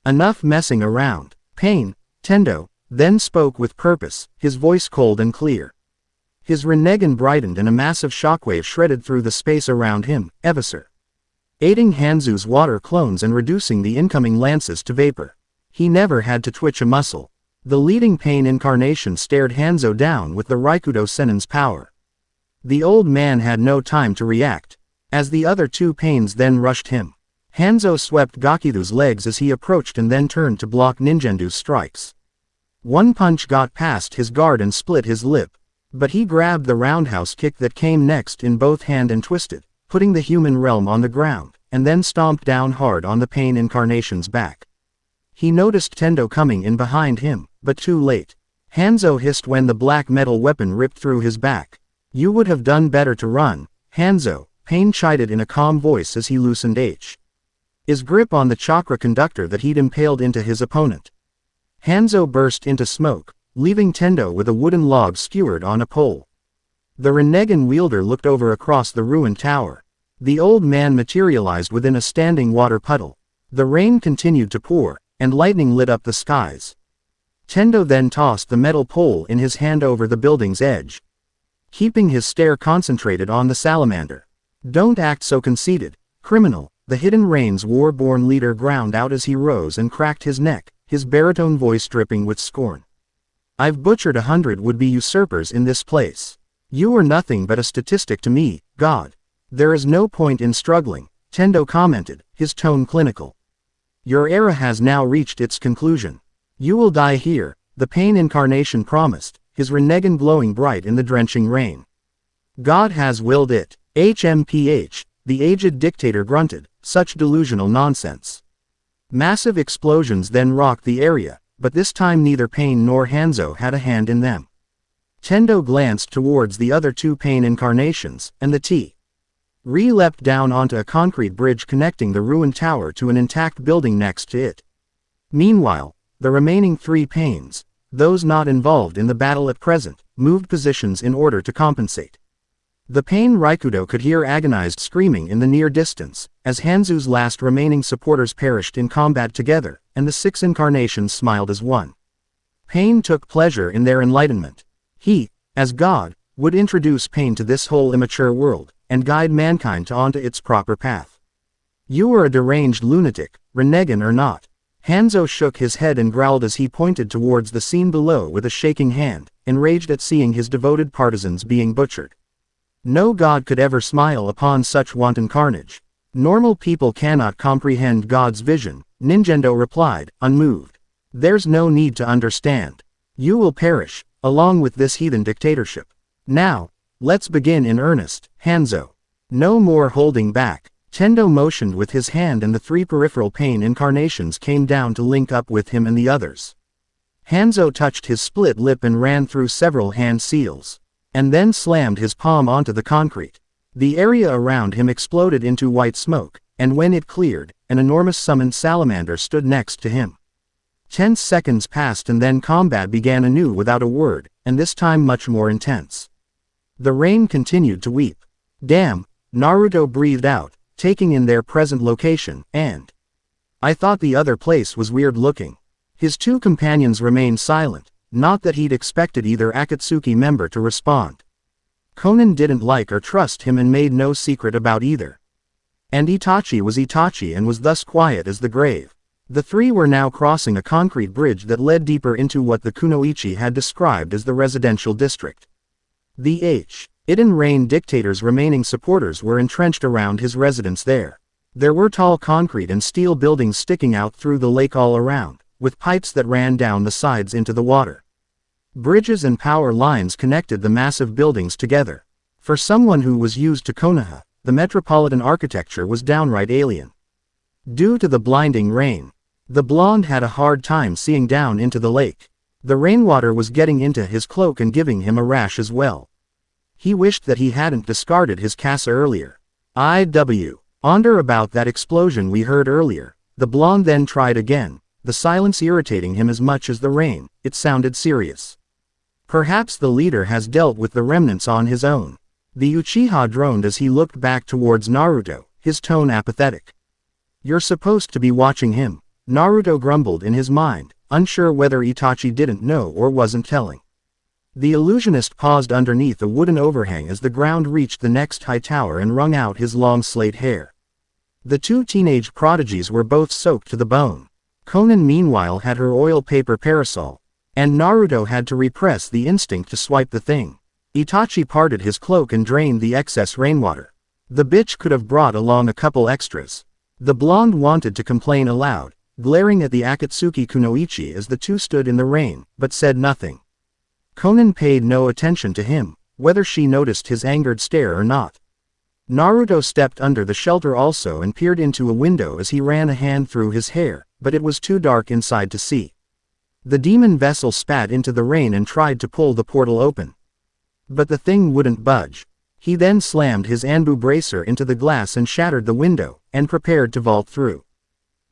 Enough messing around. Pain, Tendo then spoke with purpose, his voice cold and clear. His Rinnegan brightened and a massive shockwave shredded through the space around him, aiding Hanzo's water clones and reducing the incoming lances to vapor. He never had to twitch a muscle. The leading pain incarnation stared Hanzo down with the Raikudo Sennin's power. The old man had no time to react, as the other two pains then rushed him. Hanzo swept Gakido's legs as he approached and then turned to block Ninjendo's strikes. One punch got past his guard and split his lip, but he grabbed the roundhouse kick that came next in both hand and twisted, putting the human realm on the ground, and then stomped down hard on the pain incarnation's back. He noticed Tendo coming in behind him, but too late. Hanzo hissed when the black metal weapon ripped through his back. "You would have done better to run, Hanzo," Pain chided in a calm voice as he loosened his grip on the chakra conductor that he'd impaled into his opponent. Hanzo burst into smoke, leaving Tendo with a wooden log skewered on a pole. The Rinnegan wielder looked over across the ruined tower. The old man materialized within a standing water puddle. The rain continued to pour, and lightning lit up the skies. Tendo then tossed the metal pole in his hand over the building's edge, keeping his stare concentrated on the salamander. "Don't act so conceited, criminal," the Hidden Rain's war-born leader ground out as he rose and cracked his neck, his baritone voice dripping with scorn. "I've butchered 100 would-be usurpers in this place. You are nothing but a statistic to me, God. There is no point in struggling," Tendo commented, his tone clinical. "Your era has now reached its conclusion. You will die here," the pain incarnation promised, his Rinnegan glowing bright in the drenching rain. "God has willed it." HMPH, the aged dictator grunted, "Such delusional nonsense." Massive explosions then rocked the area, but this time neither Pain nor Hanzo had a hand in them. Tendo glanced towards the other two pain incarnations, and the T-Re leapt down onto a concrete bridge connecting the ruined tower to an intact building next to it. Meanwhile, the remaining three pains, those not involved in the battle at present, moved positions in order to compensate. The pain Raikudo could hear agonized screaming in the near distance, as Hanzo's last remaining supporters perished in combat together, and the six incarnations smiled as one. Pain took pleasure in their enlightenment. He, as God, would introduce pain to this whole immature world, and guide mankind onto its proper path. "You are a deranged lunatic, Rinnegan or not." Hanzo shook his head and growled as he pointed towards the scene below with a shaking hand, enraged at seeing his devoted partisans being butchered. No god could ever smile upon such wanton carnage. "Normal people cannot comprehend God's vision," Ninjendo replied, unmoved. "There's no need to understand. You will perish, along with this heathen dictatorship. Now, let's begin in earnest, Hanzo. No more holding back." Tendo motioned with his hand and the three peripheral pain incarnations came down to link up with him and the others. Hanzo touched his split lip and ran through several hand seals. and then slammed his palm onto the concrete. The area around him exploded into white smoke, and when it cleared, an enormous summoned salamander stood next to him. 10 seconds passed and then combat began anew without a word, and this time much more intense. The rain continued to weep. Damn, Naruto breathed out, taking in their present location, and I thought the other place was weird looking. His two companions remained silent, not that he'd expected either Akatsuki member to respond. Konan didn't like or trust him and made no secret about either. And Itachi was Itachi and was thus quiet as the grave. The three were now crossing a concrete bridge that led deeper into what the Kunoichi had described as the residential district. The Iden Rain dictator's remaining supporters were entrenched around his residence there. There were tall concrete and steel buildings sticking out through the lake all around, with pipes that ran down the sides into the water. Bridges and power lines connected the massive buildings together. For someone who was used to Konoha, the metropolitan architecture was downright alien. Due to the blinding rain, the blonde had a hard time seeing down into the lake. The rainwater was getting into his cloak and giving him a rash as well. He wished that he hadn't discarded his casa earlier. Onder about that explosion we heard earlier. The blonde then tried again, the silence irritating him as much as the rain. It sounded serious. Perhaps the leader has dealt with the remnants on his own. The Uchiha droned as he looked back towards Naruto, his tone apathetic. You're supposed to be watching him, Naruto grumbled in his mind, unsure whether Itachi didn't know or wasn't telling. The illusionist paused underneath a wooden overhang as the ground reached the next high tower and wrung out his long slate hair. The two teenage prodigies were both soaked to the bone. Konan meanwhile had her oil paper parasol, and Naruto had to repress the instinct to swipe the thing. Itachi parted his cloak and drained the excess rainwater. The bitch could have brought along a couple extras. The blonde wanted to complain aloud, glaring at the Akatsuki Kunoichi as the two stood in the rain, but said nothing. Konan paid no attention to him, whether she noticed his angered stare or not. Naruto stepped under the shelter also and peered into a window as he ran a hand through his hair, but it was too dark inside to see. The demon vessel spat into the rain and tried to pull the portal open. But the thing wouldn't budge. He then slammed his Anbu bracer into the glass and shattered the window, and prepared to vault through.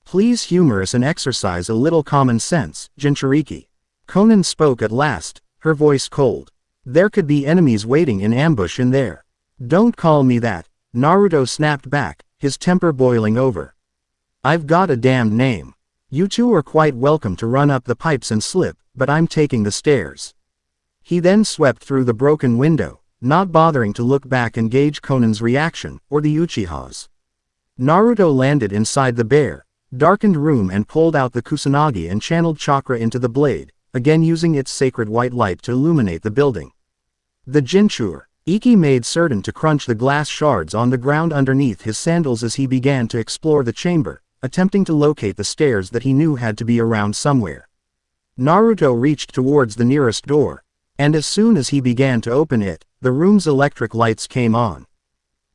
Please humor us and exercise a little common sense, Jinchuriki. Konan spoke at last, her voice cold. There could be enemies waiting in ambush in there. Don't call me that, Naruto snapped back, his temper boiling over. I've got a damned name. You two are quite welcome to run up the pipes and slip, but I'm taking the stairs. He then swept through the broken window, not bothering to look back and gauge Konan's reaction, or the Uchiha's. Naruto landed inside the bare, darkened room and pulled out the Kusanagi and channeled chakra into the blade, again using its sacred white light to illuminate the building. The Jinchuriki made certain to crunch the glass shards on the ground underneath his sandals as he began to explore the chamber, attempting to locate the stairs that he knew had to be around somewhere. Naruto reached towards the nearest door, and as soon as he began to open it, the room's electric lights came on.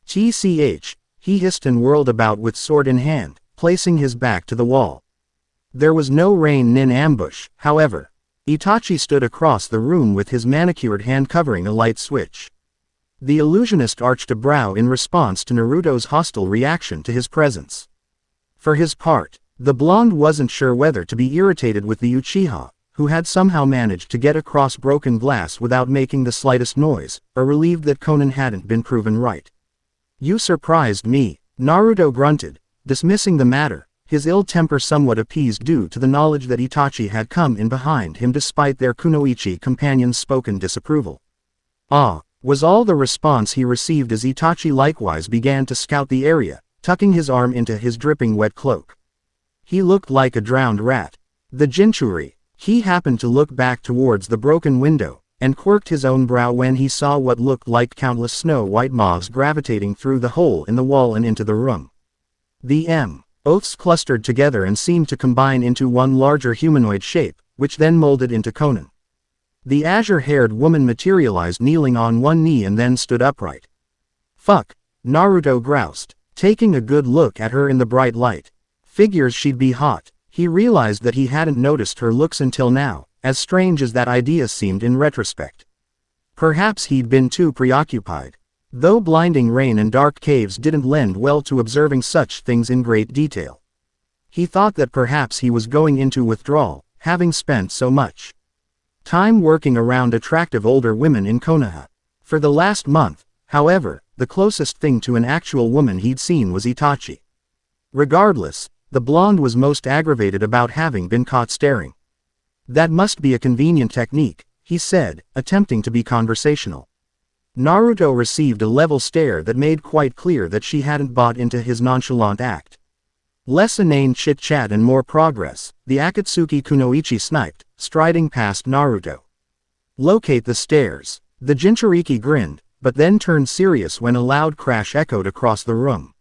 TCH, he hissed and whirled about with sword in hand, placing his back to the wall. There was no rain-nin ambush, however. Itachi stood across the room with his manicured hand covering a light switch. The illusionist arched a brow in response to Naruto's hostile reaction to his presence. For his part, the blonde wasn't sure whether to be irritated with the Uchiha, who had somehow managed to get across broken glass without making the slightest noise, or relieved that Konan hadn't been proven right. You surprised me, Naruto grunted, dismissing the matter, his ill temper somewhat appeased due to the knowledge that Itachi had come in behind him despite their Kunoichi companion's spoken disapproval. Ah, was all the response he received as Itachi likewise began to scout the area, tucking his arm into his dripping wet cloak. He looked like a drowned rat. The Jinchuriki, he happened to look back towards the broken window, and quirked his own brow when he saw what looked like countless snow-white moths gravitating through the hole in the wall and into the room. The oaths clustered together and seemed to combine into one larger humanoid shape, which then molded into Konan. The azure-haired woman materialized kneeling on one knee and then stood upright. Fuck, Naruto groused, taking a good look at her in the bright light. Figures she'd be hot. He realized that he hadn't noticed her looks until now, as strange as that idea seemed in retrospect. Perhaps he'd been too preoccupied. Though blinding rain and dark caves didn't lend well to observing such things in great detail. He thought that perhaps he was going into withdrawal, having spent so much time working around attractive older women in Konoha. For the last month, however, the closest thing to an actual woman he'd seen was Itachi. Regardless, the blonde was most aggravated about having been caught staring. That must be a convenient technique, he said, attempting to be conversational. Naruto received a level stare that made quite clear that she hadn't bought into his nonchalant act. Less inane chit-chat and more progress, the Akatsuki Kunoichi sniped, striding past Naruto. Locate the stairs. The Jinchuriki grinned, but then turned serious when a loud crash echoed across the room.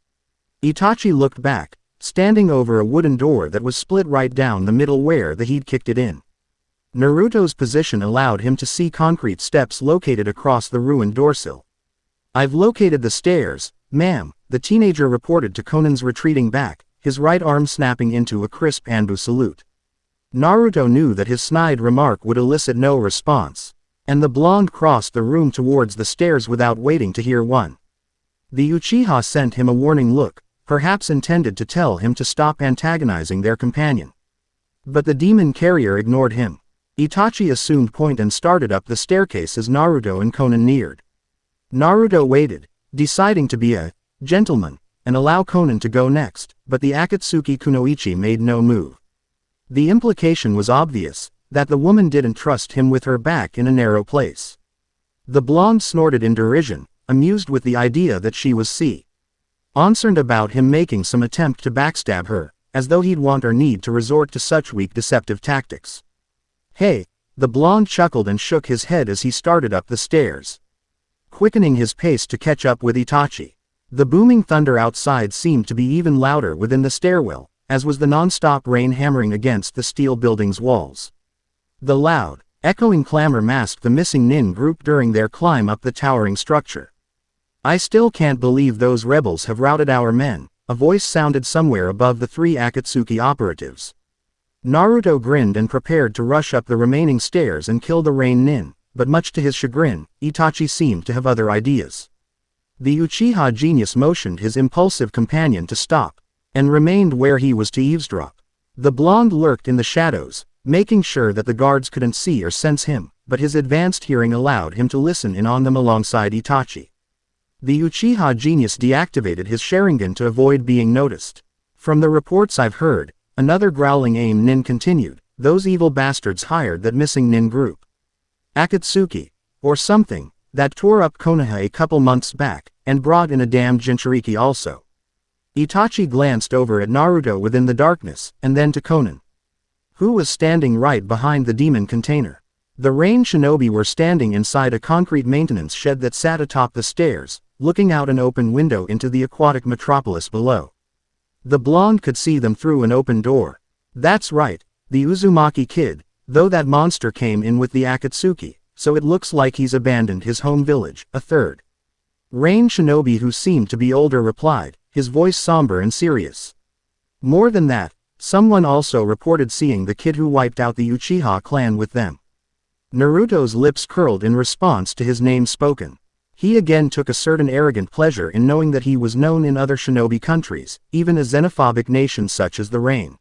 Itachi looked back, standing over a wooden door that was split right down the middle where he'd kicked it in. Naruto's position allowed him to see concrete steps located across the ruined doorsill. "I've located the stairs, ma'am," the teenager reported to Conan's retreating back, his right arm snapping into a crisp Anbu salute. Naruto knew that his snide remark would elicit no response, and the blonde crossed the room towards the stairs without waiting to hear one. The Uchiha sent him a warning look, perhaps intended to tell him to stop antagonizing their companion. But the demon carrier ignored him. Itachi assumed point and started up the staircase as Naruto and Conan neared. Naruto waited, deciding to be a gentleman and allow Conan to go next, but the Akatsuki Kunoichi made no move. The implication was obvious, that the woman didn't trust him with her back in a narrow place. The blonde snorted in derision, amused with the idea that she was concerned about him making some attempt to backstab her, as though he'd want or need to resort to such weak deceptive tactics. "Hey," the blonde chuckled and shook his head as he started up the stairs, quickening his pace to catch up with Itachi. The booming thunder outside seemed to be even louder within the stairwell, as was the non-stop rain hammering against the steel building's walls. The loud, echoing clamor masked the missing nin group during their climb up the towering structure. "I still can't believe those rebels have routed our men," a voice sounded somewhere above the three Akatsuki operatives. Naruto grinned and prepared to rush up the remaining stairs and kill the rain nin, but much to his chagrin, Itachi seemed to have other ideas. The Uchiha genius motioned his impulsive companion to stop, and remained where he was to eavesdrop. The blonde lurked in the shadows, making sure that the guards couldn't see or sense him, but his advanced hearing allowed him to listen in on them alongside Itachi. The Uchiha genius deactivated his Sharingan to avoid being noticed. "From the reports I've heard," another growling AIM nin continued, "those evil bastards hired that missing nin group. Akatsuki, or something, that tore up Konoha a couple months back, and brought in a damned Jinchuriki also." Itachi glanced over at Naruto within the darkness, and then to Conan, who was standing right behind the demon container. The rain shinobi were standing inside a concrete maintenance shed that sat atop the stairs, looking out an open window into the aquatic metropolis below. The blonde could see them through an open door. "That's right, the Uzumaki kid, though that monster came in with the Akatsuki, so it looks like he's abandoned his home village," a third rain shinobi who seemed to be older replied, his voice somber and serious. "More than that, someone also reported seeing the kid who wiped out the Uchiha clan with them." Naruto's lips curled in response to his name spoken. He again took a certain arrogant pleasure in knowing that he was known in other shinobi countries, even a xenophobic nation such as the Rain.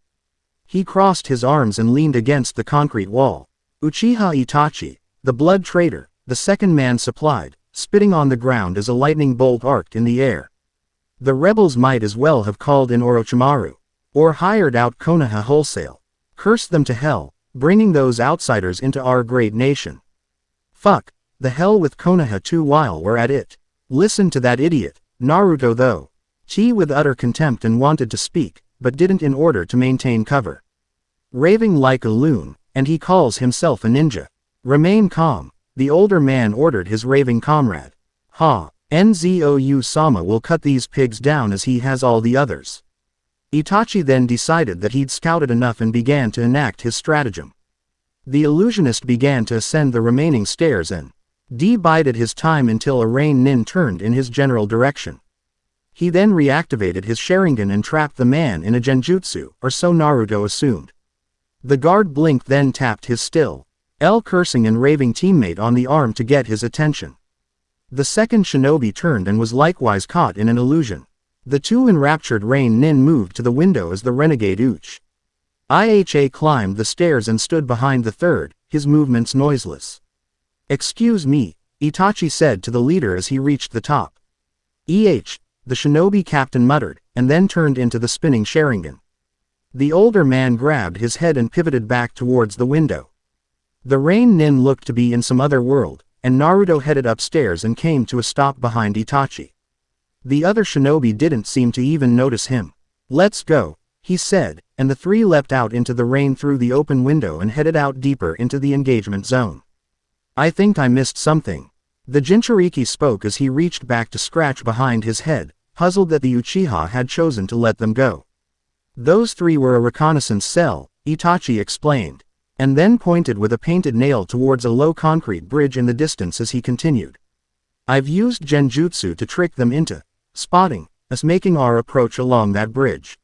He crossed his arms and leaned against the concrete wall. "Uchiha Itachi, the blood traitor," the second man supplied, spitting on the ground as a lightning bolt arced in the air. "The rebels might as well have called in Orochimaru. Or hired out Konoha wholesale. Curse them to hell, bringing those outsiders into our great nation. Fuck, the hell with Konoha too while we're at it. Listen to that idiot." Naruto though, with utter contempt and wanted to speak, but didn't in order to maintain cover. "Raving like a loon, and he calls himself a ninja. Remain calm," the older man ordered his raving comrade. "Ha, Nzou-sama will cut these pigs down as he has all the others." Itachi then decided that he'd scouted enough and began to enact his stratagem. The illusionist began to ascend the remaining stairs and bided his time until a rain nin turned in his general direction. He then reactivated his Sharingan and trapped the man in a genjutsu, or so Naruto assumed. The guard blinked then tapped his still L cursing and raving teammate on the arm to get his attention. The second shinobi turned and was likewise caught in an illusion. The two enraptured Rain Nin moved to the window as the renegade Uch. IHA climbed the stairs and stood behind the third, his movements noiseless. "Excuse me," Itachi said to the leader as he reached the top. "Eh," the shinobi captain muttered, and then turned into the spinning Sharingan. The older man grabbed his head and pivoted back towards the window. The Rain Nin looked to be in some other world, and Naruto headed upstairs and came to a stop behind Itachi. The other shinobi didn't seem to even notice him. "Let's go," he said, and the three leapt out into the rain through the open window and headed out deeper into the engagement zone. "I think I missed something." The Jinchuriki spoke as he reached back to scratch behind his head, puzzled that the Uchiha had chosen to let them go. "Those three were a reconnaissance cell," Itachi explained, and then pointed with a painted nail towards a low concrete bridge in the distance as he continued. "I've used genjutsu to trick them into spotting us making our approach along that bridge.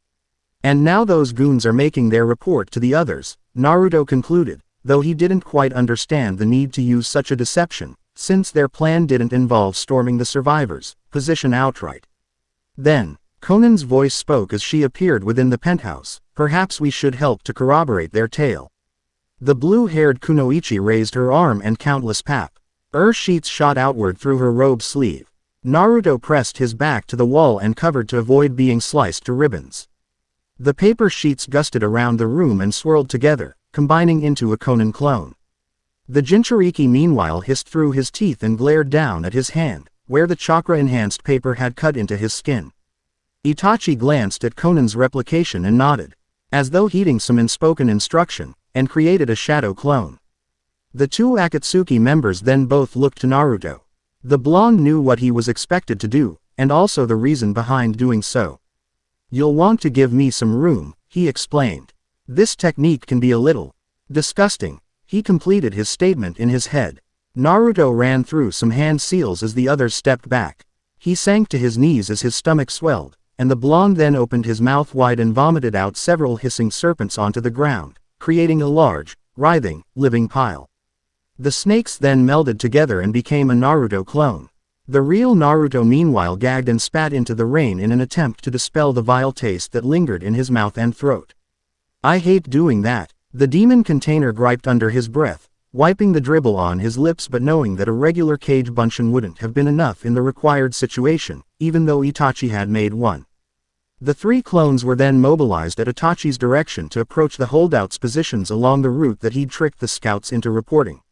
And now those goons are making their report to the others," Naruto concluded, though he didn't quite understand the need to use such a deception, since their plan didn't involve storming the survivors' position outright. Then, Conan's voice spoke as she appeared within the penthouse. "Perhaps we should help to corroborate their tale." The blue-haired Kunoichi raised her arm and countless sheets shot outward through her robe sleeve. Naruto pressed his back to the wall and covered to avoid being sliced to ribbons. The paper sheets gusted around the room and swirled together, combining into a Conan clone. The Jinchuriki meanwhile hissed through his teeth and glared down at his hand, where the chakra-enhanced paper had cut into his skin. Itachi glanced at Conan's replication and nodded, as though heeding some unspoken instruction, and created a shadow clone. The two Akatsuki members then both looked to Naruto. The blonde knew what he was expected to do, and also the reason behind doing so. "You'll want to give me some room," he explained. "This technique can be a little disgusting." He completed his statement in his head. Naruto ran through some hand seals as the others stepped back. He sank to his knees as his stomach swelled, and the blonde then opened his mouth wide and vomited out several hissing serpents onto the ground, creating a large, writhing, living pile. The snakes then melded together and became a Naruto clone. The real Naruto meanwhile gagged and spat into the rain in an attempt to dispel the vile taste that lingered in his mouth and throat. "I hate doing that," the demon container griped under his breath, wiping the dribble on his lips but knowing that a regular cage bunshin wouldn't have been enough in the required situation, even though Itachi had made one. The three clones were then mobilized at Itachi's direction to approach the holdouts' positions along the route that he'd tricked the scouts into reporting.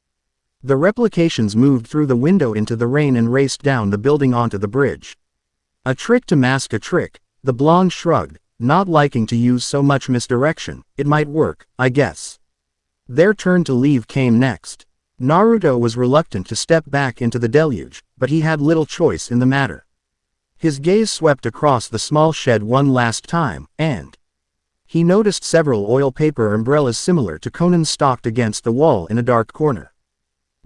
The replications moved through the window into the rain and raced down the building onto the bridge. "A trick to mask a trick," the blonde shrugged, not liking to use so much misdirection. "It might work, I guess." Their turn to leave came next. Naruto was reluctant to step back into the deluge, but he had little choice in the matter. His gaze swept across the small shed one last time, and he noticed several oil paper umbrellas similar to Conan's stalked against the wall in a dark corner.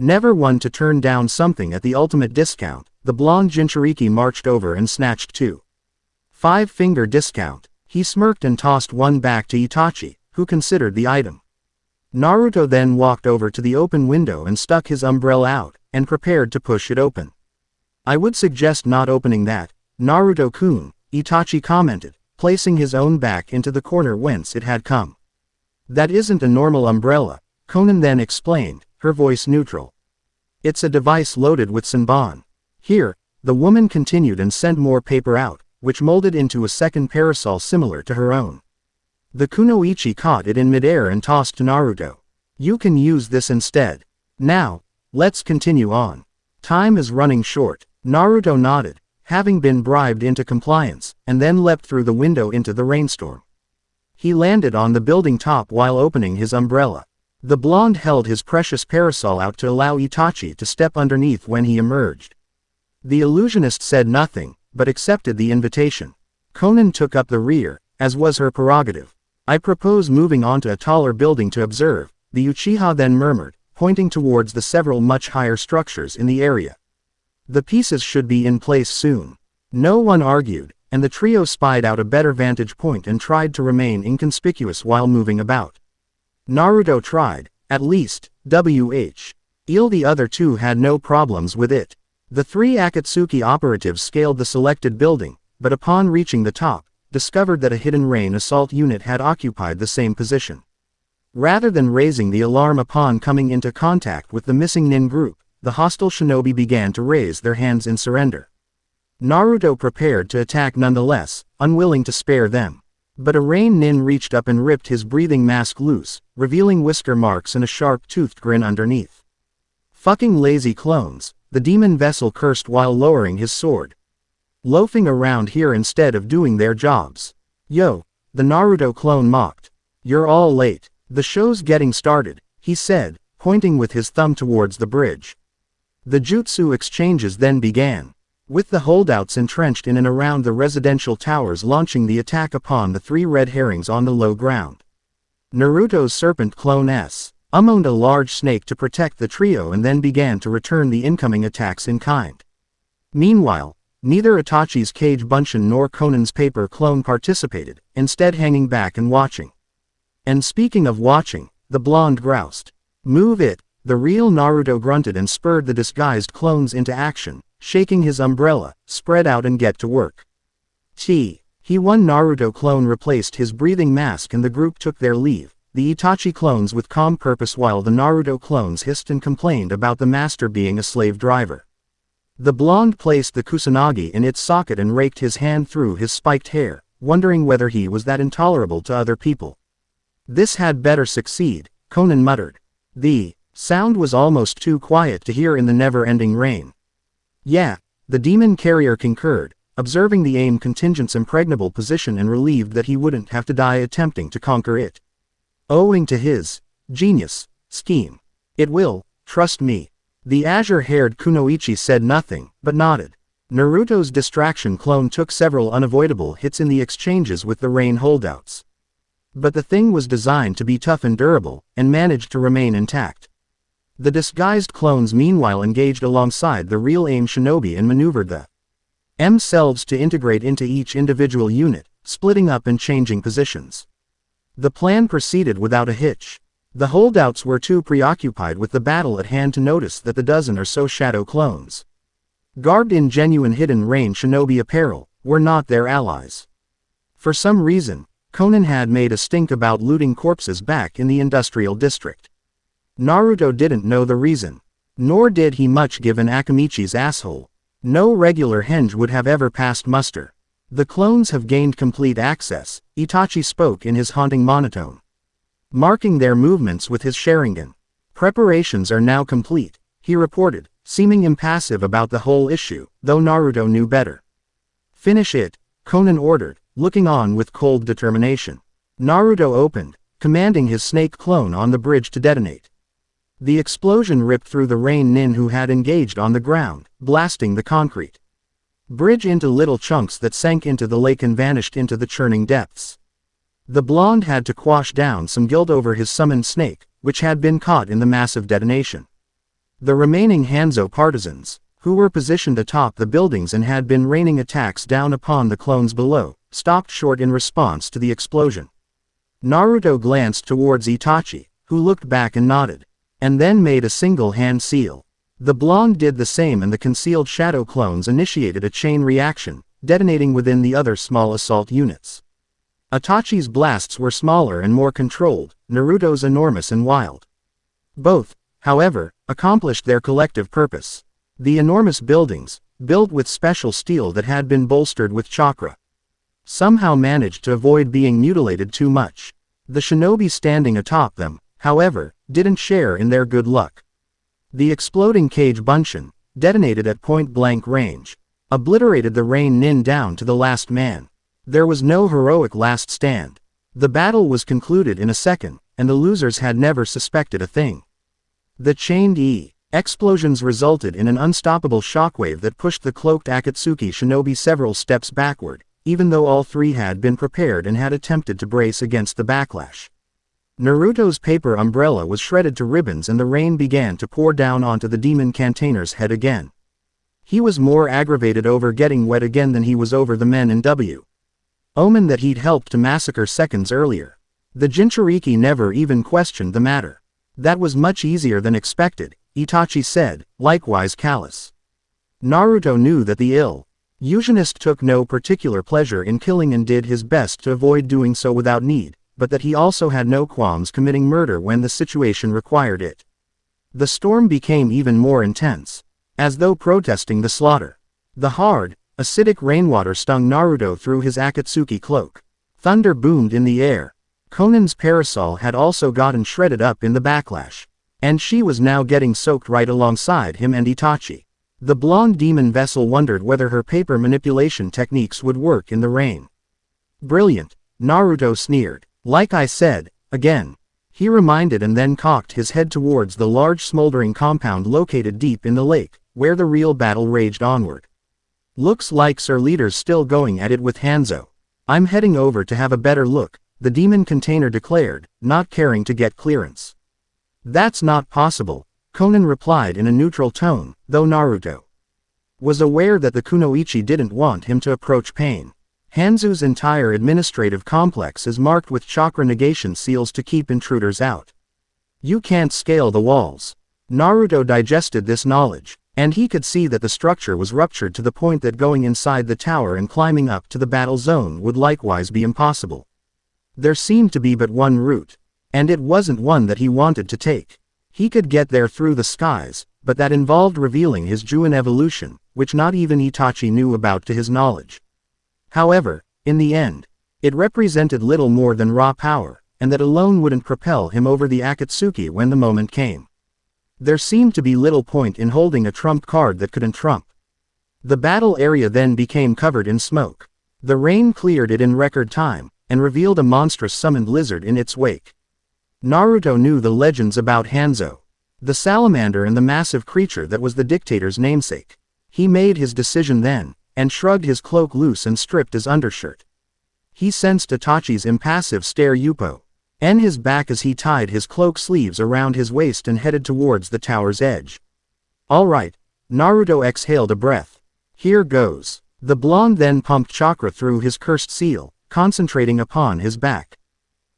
Never one to turn down something at the ultimate discount, the blonde Jinchuriki marched over and snatched two. "5-finger discount." He smirked and tossed one back to Itachi, who considered the item. Naruto then walked over to the open window and stuck his umbrella out, and prepared to push it open. "I would suggest not opening that, Naruto-kun," Itachi commented, placing his own back into the corner whence it had come. "That isn't a normal umbrella," Conan then explained, her voice neutral. "It's a device loaded with Senbon. Here," the woman continued and sent more paper out, which molded into a second parasol similar to her own. The Kunoichi caught it in midair and tossed to Naruto. "You can use this instead. Now, let's continue on. Time is running short." Naruto nodded, having been bribed into compliance, and then leapt through the window into the rainstorm. He landed on the building top while opening his umbrella. The blonde held his precious parasol out to allow Itachi to step underneath when he emerged. The illusionist said nothing, but accepted the invitation. Conan took up the rear, as was her prerogative. "I propose moving on to a taller building to observe," the Uchiha then murmured, pointing towards the several much higher structures in the area. "The pieces should be in place soon." No one argued, and the trio spied out a better vantage point and tried to remain inconspicuous while moving about. Naruto tried, at least, The other two had no problems with it. The three Akatsuki operatives scaled the selected building, but upon reaching the top, discovered that a hidden rain assault unit had occupied the same position. Rather than raising the alarm upon coming into contact with the missing nin group, the hostile shinobi began to raise their hands in surrender. Naruto prepared to attack nonetheless, unwilling to spare them. But a rain nin reached up and ripped his breathing mask loose, revealing whisker marks and a sharp-toothed grin underneath. "Fucking lazy clones," the demon vessel cursed while lowering his sword. "Loafing around here instead of doing their jobs. Yo," the Naruto clone mocked. "You're all late. The show's getting started," he said, pointing with his thumb towards the bridge. The jutsu exchanges then began, with the holdouts entrenched in and around the residential towers launching the attack upon the three red herrings on the low ground. Naruto's serpent clone summoned a large snake to protect the trio and then began to return the incoming attacks in kind. Meanwhile, neither Itachi's Cage Bunshin nor Konan's paper clone participated, instead hanging back and watching. "And speaking of watching," the blonde groused. "Move it," the real Naruto grunted and spurred the disguised clones into action, shaking his umbrella. "Spread out and get to work." One Naruto clone replaced his breathing mask and the group took their leave, the Itachi clones with calm purpose while the Naruto clones hissed and complained about the master being a slave driver. The blonde placed the kusanagi in its socket and raked his hand through his spiked hair, wondering whether he was that intolerable to other people. "This had better succeed," Konan muttered. The sound was almost too quiet to hear in the never-ending rain. "Yeah," the demon carrier concurred, observing the AIM contingent's impregnable position and relieved that he wouldn't have to die attempting to conquer it. Owing to his genius scheme. "It will, trust me." The azure-haired Kunoichi said nothing, but nodded. Naruto's distraction clone took several unavoidable hits in the exchanges with the rain holdouts. But the thing was designed to be tough and durable, and managed to remain intact. The disguised clones meanwhile engaged alongside the real AIM shinobi and maneuvered themselves to integrate into each individual unit, splitting up and changing positions. The plan proceeded without a hitch. The holdouts were too preoccupied with the battle at hand to notice that the dozen or so shadow clones, garbed in genuine hidden rain shinobi apparel, were not their allies. For some reason, Konan had made a stink about looting corpses back in the industrial district. Naruto didn't know the reason. Nor did he much give an Akamichi's asshole. No regular henge would have ever passed muster. "The clones have gained complete access," Itachi spoke in his haunting monotone, marking their movements with his Sharingan. "Preparations are now complete," he reported, seeming impassive about the whole issue, though Naruto knew better. "Finish it," Konan ordered, looking on with cold determination. Naruto opened, commanding his snake clone on the bridge to detonate. The explosion ripped through the rain nin who had engaged on the ground, blasting the concrete bridge into little chunks that sank into the lake and vanished into the churning depths. The blonde had to quash down some guilt over his summoned snake, which had been caught in the massive detonation. The remaining Hanzo partisans, who were positioned atop the buildings and had been raining attacks down upon the clones below, stopped short in response to the explosion. Naruto glanced towards Itachi, who looked back and nodded, and then made a single hand seal. The blonde did the same and the concealed shadow clones initiated a chain reaction, detonating within the other small assault units. Itachi's blasts were smaller and more controlled, Naruto's enormous and wild. Both, however, accomplished their collective purpose. The enormous buildings, built with special steel that had been bolstered with chakra, somehow managed to avoid being mutilated too much. The shinobi standing atop them, however, didn't share in their good luck. The exploding Cage Bunshin, detonated at point-blank range, obliterated the rain nin down to the last man. There was no heroic last stand. The battle was concluded in a second, and the losers had never suspected a thing. The chained explosions resulted in an unstoppable shockwave that pushed the cloaked Akatsuki shinobi several steps backward, even though all three had been prepared and had attempted to brace against the backlash. Naruto's paper umbrella was shredded to ribbons and the rain began to pour down onto the demon Cantainer's head again. He was more aggravated over getting wet again than he was over the men in Omen that he'd helped to massacre seconds earlier. The Jinchuriki never even questioned the matter. That was much easier than expected, Itachi said, likewise callous. Naruto knew that the illusionist took no particular pleasure in killing and did his best to avoid doing so without need, but that he also had no qualms committing murder when the situation required it. The storm became even more intense, as though protesting the slaughter. The hard, acidic rainwater stung Naruto through his Akatsuki cloak. Thunder boomed in the air. Konan's parasol had also gotten shredded up in the backlash, and she was now getting soaked right alongside him and Itachi. The blonde demon vessel wondered whether her paper manipulation techniques would work in the rain. Brilliant, Naruto sneered. Like I said, again. He reminded and then cocked his head towards the large smoldering compound located deep in the lake, where the real battle raged onward. Looks like Sir Leader's still going at it with Hanzo. I'm heading over to have a better look, the demon container declared, not caring to get clearance. That's not possible, Konan replied in a neutral tone, though Naruto was aware that the kunoichi didn't want him to approach pain. Hanzo's entire administrative complex is marked with chakra negation seals to keep intruders out. You can't scale the walls. Naruto digested this knowledge, and he could see that the structure was ruptured to the point that going inside the tower and climbing up to the battle zone would likewise be impossible. There seemed to be but one route, and it wasn't one that he wanted to take. He could get there through the skies, but that involved revealing his Juin evolution, which not even Itachi knew about to his knowledge. However, in the end, it represented little more than raw power, and that alone wouldn't propel him over the Akatsuki when the moment came. There seemed to be little point in holding a trump card that couldn't trump. The battle area then became covered in smoke. The rain cleared it in record time, and revealed a monstrous summoned lizard in its wake. Naruto knew the legends about Hanzo, the salamander and the massive creature that was the dictator's namesake. He made his decision then, and shrugged his cloak loose and stripped his undershirt. He sensed Itachi's impassive stare and his back as he tied his cloak sleeves around his waist and headed towards the tower's edge. All right, Naruto exhaled a breath. Here goes. The blonde then pumped chakra through his cursed seal, concentrating upon his back.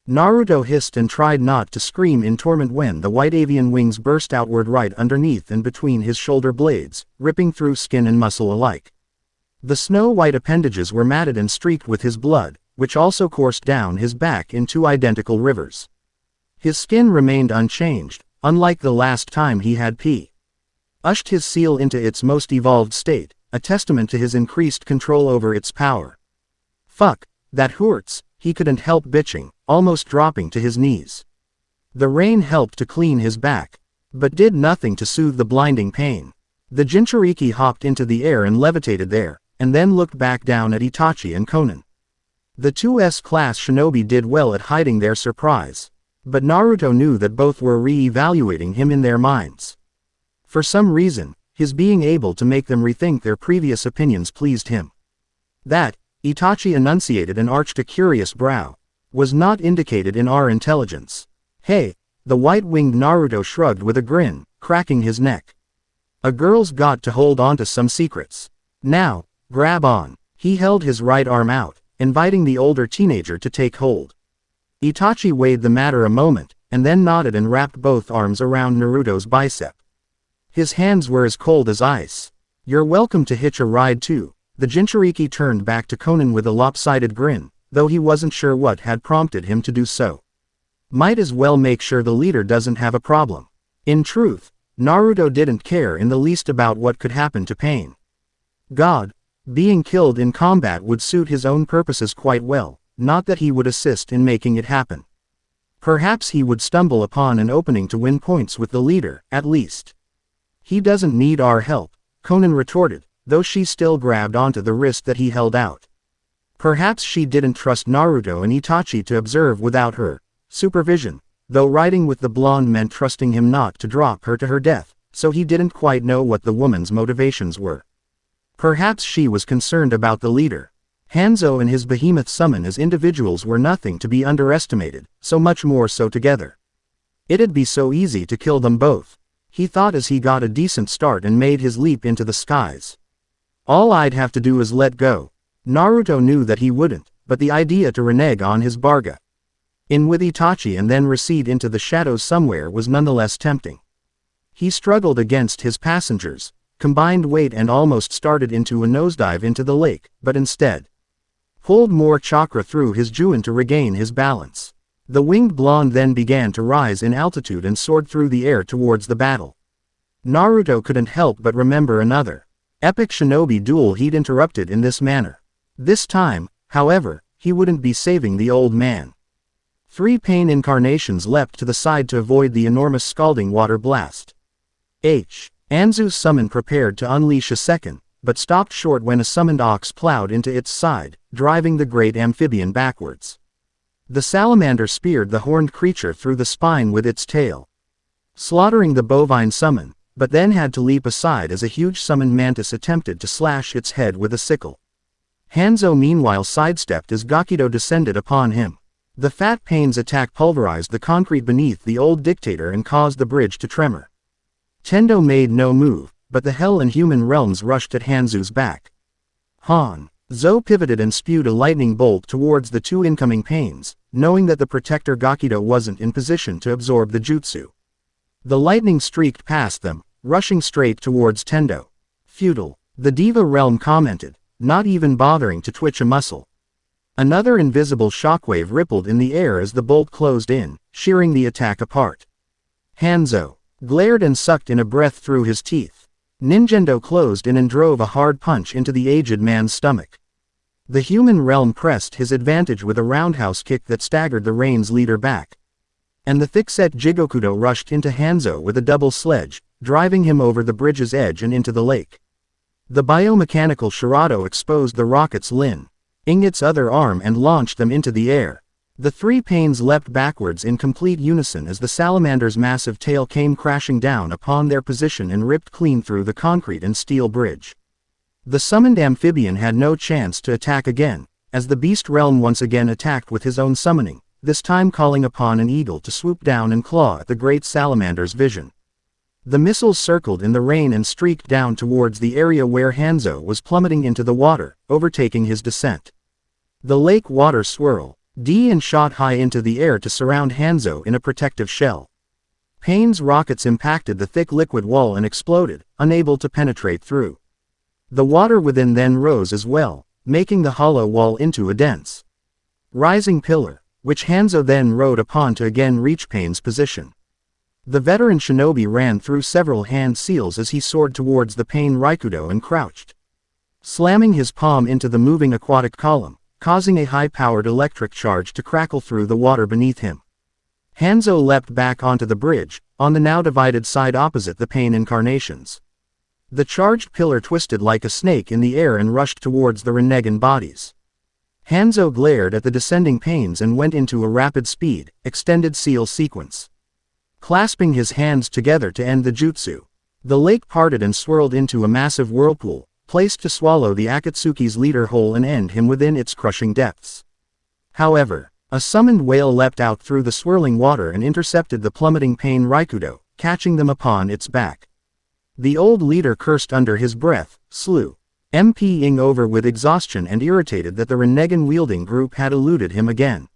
Naruto hissed and tried not to scream in torment when the white avian wings burst outward right underneath and between his shoulder blades, ripping through skin and muscle alike. The snow-white appendages were matted and streaked with his blood, which also coursed down his back in two identical rivers. His skin remained unchanged, unlike the last time he had pushed his seal into its most evolved state, a testament to his increased control over its power. Fuck, that hurts, he couldn't help bitching, almost dropping to his knees. The rain helped to clean his back, but did nothing to soothe the blinding pain. The Jinchuriki hopped into the air and levitated there, and then looked back down at Itachi and Konan. The two S-class shinobi did well at hiding their surprise, but Naruto knew that both were re-evaluating him in their minds. For some reason, his being able to make them rethink their previous opinions pleased him. That, Itachi enunciated and arched a curious brow, was not indicated in our intelligence. Hey, the white-winged Naruto shrugged with a grin, cracking his neck. A girl's got to hold on to some secrets. Now, grab on. He held his right arm out, inviting the older teenager to take hold. Itachi weighed the matter a moment, and then nodded and wrapped both arms around Naruto's bicep. His hands were as cold as ice. You're welcome to hitch a ride too. The Jinchuriki turned back to Konan with a lopsided grin, though he wasn't sure what had prompted him to do so. Might as well make sure the leader doesn't have a problem. In truth, Naruto didn't care in the least about what could happen to Pain. God, being killed in combat would suit his own purposes quite well, not that he would assist in making it happen. Perhaps he would stumble upon an opening to win points with the leader, at least. He doesn't need our help, Konan retorted, though she still grabbed onto the wrist that he held out. Perhaps she didn't trust Naruto and Itachi to observe without her supervision, though riding with the blonde meant trusting him not to drop her to her death, so he didn't quite know what the woman's motivations were. Perhaps she was concerned about the leader. Hanzo and his behemoth summon as individuals were nothing to be underestimated, so much more so together. It'd be so easy to kill them both, he thought as he got a decent start and made his leap into the skies. All I'd have to do is let go. Naruto knew that he wouldn't, but the idea to renege on his barga In with Itachi and then recede into the shadows somewhere was nonetheless tempting. He struggled against his passengers, combined weight and almost started into a nosedive into the lake, but instead pulled more chakra through his Juin to regain his balance. The winged blonde then began to rise in altitude and soared through the air towards the battle. Naruto couldn't help but remember another epic shinobi duel he'd interrupted in this manner. This time, however, he wouldn't be saving the old man. 3 pain incarnations leapt to the side to avoid the enormous scalding water blast. Anzu's summon prepared to unleash a second, but stopped short when a summoned ox plowed into its side, driving the great amphibian backwards. The salamander speared the horned creature through the spine with its tail, slaughtering the bovine summon, but then had to leap aside as a huge summoned mantis attempted to slash its head with a sickle. Hanzo meanwhile sidestepped as Gakido descended upon him. The fat pain's attack pulverized the concrete beneath the old dictator and caused the bridge to tremor. Tendo made no move, but the hell and human realms rushed at Hanzo's back. Hanzo pivoted and spewed a lightning bolt towards the 2 incoming pains, knowing that the protector Gakido wasn't in position to absorb the jutsu. The lightning streaked past them, rushing straight towards Tendo. Futile, the Diva realm commented, not even bothering to twitch a muscle. Another invisible shockwave rippled in the air as the bolt closed in, shearing the attack apart. Hanzo glared and sucked in a breath through his teeth. Ninjendo closed in and drove a hard punch into the aged man's stomach. The human realm pressed his advantage with a roundhouse kick that staggered the Rain's leader back. And the thick-set Jigokudo rushed into Hanzo with a double sledge, driving him over the bridge's edge and into the lake. The biomechanical Shirado exposed the rocket's in its other arm and launched them into the air. The 3 pains leapt backwards in complete unison as the salamander's massive tail came crashing down upon their position and ripped clean through the concrete and steel bridge. The summoned amphibian had no chance to attack again, as the beast realm once again attacked with his own summoning, this time calling upon an eagle to swoop down and claw at the great salamander's vision. The missiles circled in the rain and streaked down towards the area where Hanzo was plummeting into the water, overtaking his descent. The lake water swirled and shot high into the air to surround Hanzo in a protective shell. Pain's rockets impacted the thick liquid wall and exploded, unable to penetrate through. The water within then rose as well, making the hollow wall into a dense rising pillar, which Hanzo then rode upon to again reach Pain's position. The veteran shinobi ran through several hand seals as he soared towards the Pain Raikudo and crouched, slamming his palm into the moving aquatic column, causing a high-powered electric charge to crackle through the water beneath him. Hanzo leapt back onto the bridge, on the now divided side opposite the Pain incarnations. The charged pillar twisted like a snake in the air and rushed towards the Rinnegan bodies. Hanzo glared at the descending Pains and went into a rapid speed, extended seal sequence. Clasping his hands together to end the jutsu, the lake parted and swirled into a massive whirlpool, placed to swallow the Akatsuki's leader whole and end him within its crushing depths. However, a summoned whale leapt out through the swirling water and intercepted the plummeting Pain Raikudo, catching them upon its back. The old leader cursed under his breath, slew MP-ing over with exhaustion and irritated that the Rinnegan-wielding group had eluded him again.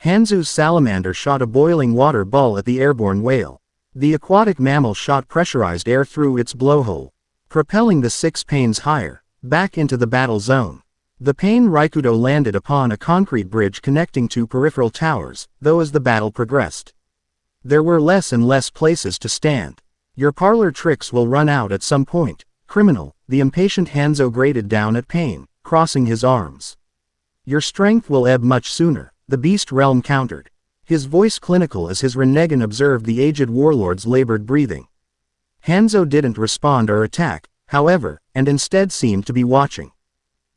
Hanzo's salamander shot a boiling water ball at the airborne whale. The aquatic mammal shot pressurized air through its blowhole, propelling the 6 Pains higher, back into the battle zone. The Pain Raikudo landed upon a concrete bridge connecting 2 peripheral towers, though as the battle progressed, there were less and less places to stand. Your parlor tricks will run out at some point, criminal, the impatient Hanzo grated down at Pain, crossing his arms. Your strength will ebb much sooner, the beast realm countered, his voice clinical as his Rinnegan observed the aged warlord's labored breathing. Hanzo didn't respond or attack, however, and instead seemed to be watching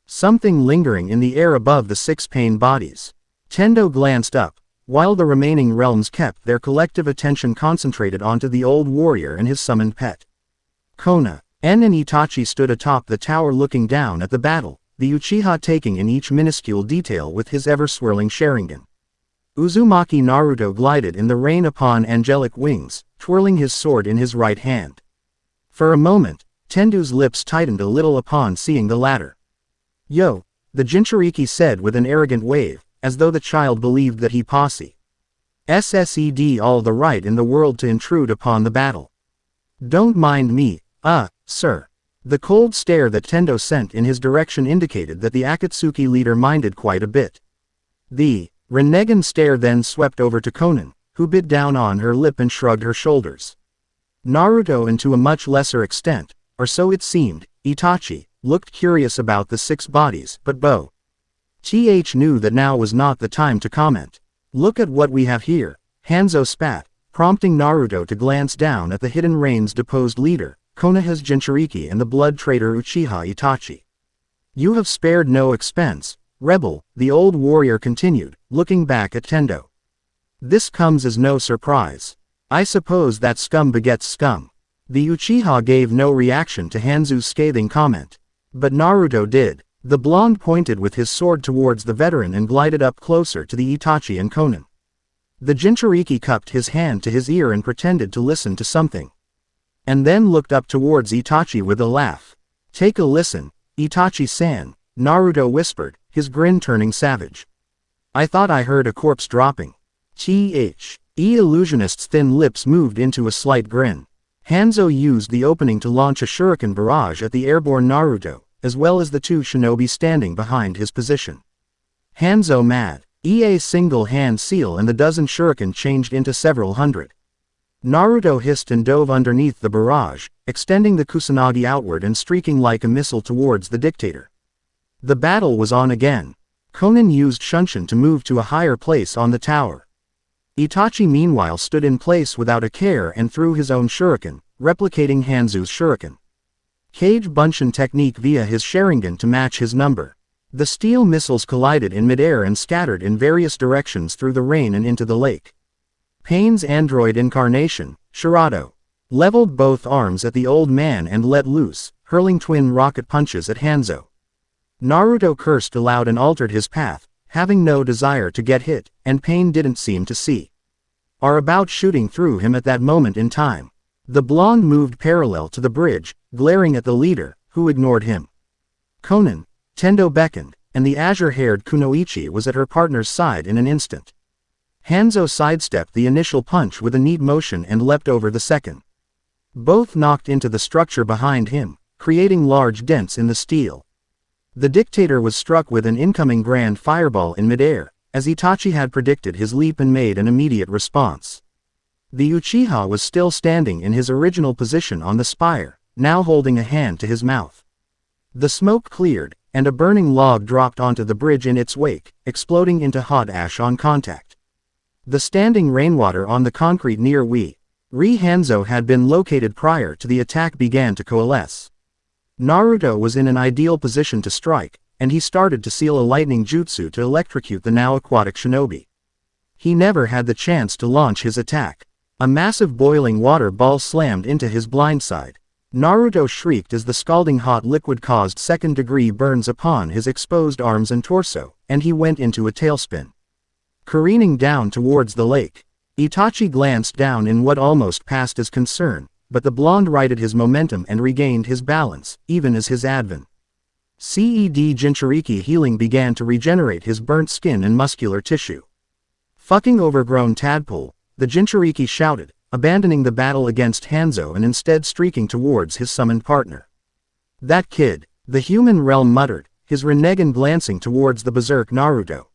something lingering in the air above the 6 Pain bodies. Tendo glanced up, while the remaining realms kept their collective attention concentrated onto the old warrior and his summoned pet. Kona, En and Itachi stood atop the tower looking down at the battle, the Uchiha taking in each minuscule detail with his ever-swirling Sharingan. Uzumaki Naruto glided in the rain upon angelic wings, twirling his sword in his right hand. For a moment, Tendu's lips tightened a little upon seeing the latter. "Yo," the Jinchuriki said with an arrogant wave, as though the child believed that he posse SSED all the right in the world to intrude upon the battle. Don't mind me, sir. The cold stare that Tendo sent in his direction indicated that the Akatsuki leader minded quite a bit. The renegade stare then swept over to Konan, who bit down on her lip and shrugged her shoulders. Naruto, and to a much lesser extent, or so it seemed, Itachi, looked curious about the 6 bodies, but Bo.Th knew that now was not the time to comment. Look at what we have here, Hanzo spat, prompting Naruto to glance down at the Hidden Rain's deposed leader, Konoha's Jinchuriki, and the blood traitor Uchiha Itachi. You have spared no expense, rebel, the old warrior continued, looking back at Tendo. This comes as no surprise. I suppose that scum begets scum. The Uchiha gave no reaction to Hanzo's scathing comment. But Naruto did. The blonde pointed with his sword towards the veteran and glided up closer to the Itachi and Konan. The Jinchuriki cupped his hand to his ear and pretended to listen to something. And then looked up towards Itachi with a laugh. Take a listen, Itachi-san, Naruto whispered, his grin turning savage. I thought I heard a corpse dropping. Illusionist's thin lips moved into a slight grin. Hanzo used the opening to launch a shuriken barrage at the airborne Naruto, as well as the 2 shinobi standing behind his position. Hanzo mad. A single hand seal and the dozen shuriken changed into several hundred. Naruto hissed and dove underneath the barrage, extending the kusanagi outward and streaking like a missile towards the dictator. The battle was on again. Konan used Shunshin to move to a higher place on the tower. Itachi meanwhile stood in place without a care and threw his own shuriken, replicating Hanzo's shuriken. Cage Bunshin technique via his Sharingan to match his number. The steel missiles collided in midair and scattered in various directions through the rain and into the lake. Pain's android incarnation, Shirato, leveled both arms at the old man and let loose, hurling twin rocket punches at Hanzo. Naruto cursed aloud and altered his path, having no desire to get hit, and Pain didn't seem to see or about shooting through him at that moment in time. The blonde moved parallel to the bridge, glaring at the leader, who ignored him. Konan, Tendo beckoned, and the azure-haired Kunoichi was at her partner's side in an instant. Hanzo sidestepped the initial punch with a neat motion and leapt over the second. Both knocked into the structure behind him, creating large dents in the steel. The dictator was struck with an incoming grand fireball in midair, as Itachi had predicted his leap and made an immediate response. The Uchiha was still standing in his original position on the spire, now holding a hand to his mouth. The smoke cleared, and a burning log dropped onto the bridge in its wake, exploding into hot ash on contact. The standing rainwater on the concrete near Hanzo had been located prior to the attack began to coalesce. Naruto was in an ideal position to strike, and he started to seal a lightning jutsu to electrocute the now aquatic shinobi. He never had the chance to launch his attack. A massive boiling water ball slammed into his blind side. Naruto shrieked as the scalding hot liquid caused second-degree burns upon his exposed arms and torso, and he went into a tailspin. Careening down towards the lake. Itachi glanced down in what almost passed as concern, but the blonde righted his momentum and regained his balance, even as his advent. Jinchuriki healing began to regenerate his burnt skin and muscular tissue. Fucking overgrown tadpole, the Jinchuriki shouted, abandoning the battle against Hanzo and instead streaking towards his summoned partner. That kid, the human realm muttered, his renegade glancing towards the berserk Naruto.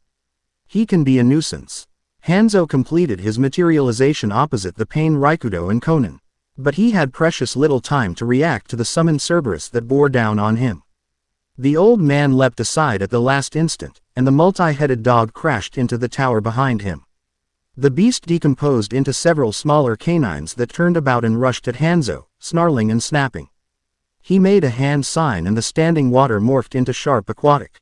He can be a nuisance. Hanzo completed his materialization opposite the Pain Raikudo and Konan. But he had precious little time to react to the summoned Cerberus that bore down on him. The old man leapt aside at the last instant, and the multi-headed dog crashed into the tower behind him. The beast decomposed into several smaller canines that turned about and rushed at Hanzo, snarling and snapping. He made a hand sign and the standing water morphed into sharp aquatic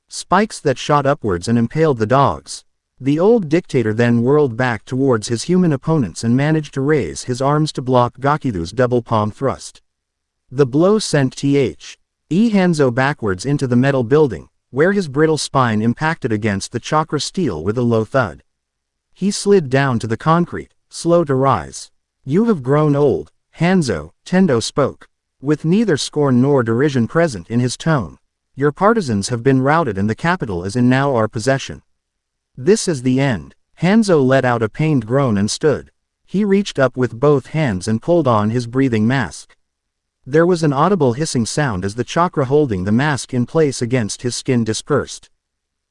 spikes that shot upwards and impaled the dogs. The old dictator then whirled back towards his human opponents and managed to raise his arms to block Gakidu's double palm thrust. The blow sent Hanzo backwards into the metal building, where his brittle spine impacted against the chakra steel with a low thud. He slid down to the concrete, slow to rise. You have grown old, Hanzo, Tendo spoke, with neither scorn nor derision present in his tone. Your partisans have been routed and the capital is in now our possession. This is the end. Hanzo let out a pained groan and stood. He reached up with both hands and pulled on his breathing mask. There was an audible hissing sound as the chakra holding the mask in place against his skin dispersed.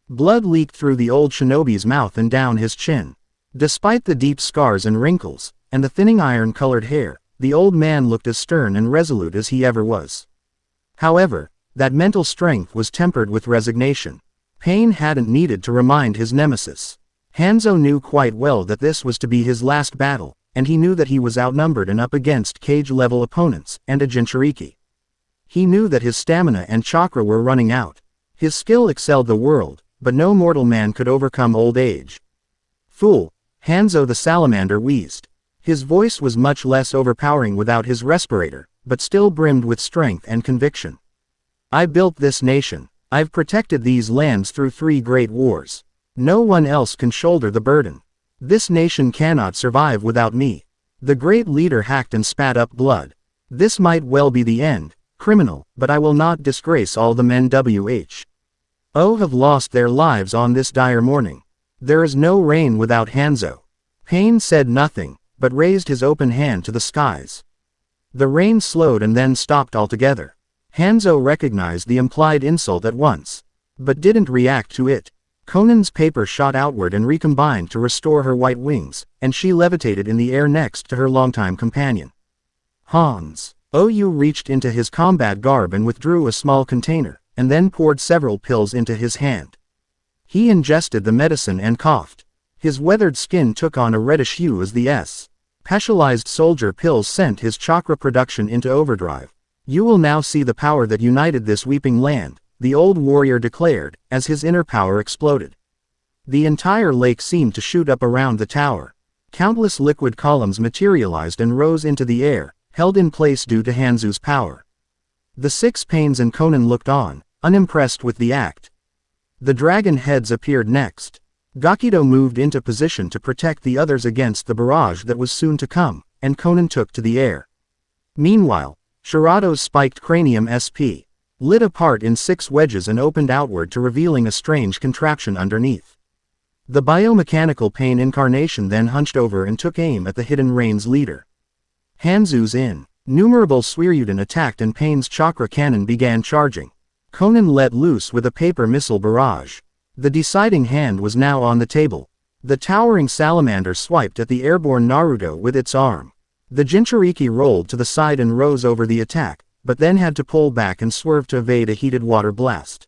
Blood leaked through the old shinobi's mouth and down his chin. Despite the deep scars and wrinkles, and the thinning iron-colored hair, the old man looked as stern and resolute as he ever was. However, that mental strength was tempered with resignation. Pain hadn't needed to remind his nemesis. Hanzo knew quite well that this was to be his last battle, and he knew that he was outnumbered and up against cage-level opponents, and a Jinchuriki. He knew that his stamina and chakra were running out. His skill excelled the world, but no mortal man could overcome old age. "Fool," Hanzo the salamander wheezed. His voice was much less overpowering without his respirator, but still brimmed with strength and conviction. "I built this nation. I've protected these lands through 3 great wars. No one else can shoulder the burden. This nation cannot survive without me." The great leader hacked and spat up blood. "This might well be the end, criminal, but I will not disgrace all the men who have lost their lives on this dire morning. There is no rain without Hanzo." Pain said nothing, but raised his open hand to the skies. The rain slowed and then stopped altogether. Hanzo recognized the implied insult at once, but didn't react to it. Conan's paper shot outward and recombined to restore her white wings, and she levitated in the air next to her longtime companion. Hans Ou reached into his combat garb and withdrew a small container, and then poured several pills into his hand. He ingested the medicine and coughed. His weathered skin took on a reddish hue as the specialized soldier pills sent his chakra production into overdrive. "You will now see the power that united this weeping land," the old warrior declared, as his inner power exploded. The entire lake seemed to shoot up around the tower. Countless liquid columns materialized and rose into the air, held in place due to Hanzo's power. The 6 Pains and Conan looked on, unimpressed with the act. The dragon heads appeared next. Gakido moved into position to protect the others against the barrage that was soon to come, and Conan took to the air. Meanwhile, Shirato's spiked cranium SP lit apart in 6 wedges and opened outward to revealing a strange contraption underneath. The biomechanical Pain incarnation then hunched over and took aim at the Hidden Rain's leader. Hanzo's innumerable Suiryuden attacked and Pain's chakra cannon began charging. Conan let loose with a paper missile barrage. The deciding hand was now on the table. The towering salamander swiped at the airborne Naruto with its arm. The Jinchuriki rolled to the side and rose over the attack, but then had to pull back and swerve to evade a heated water blast.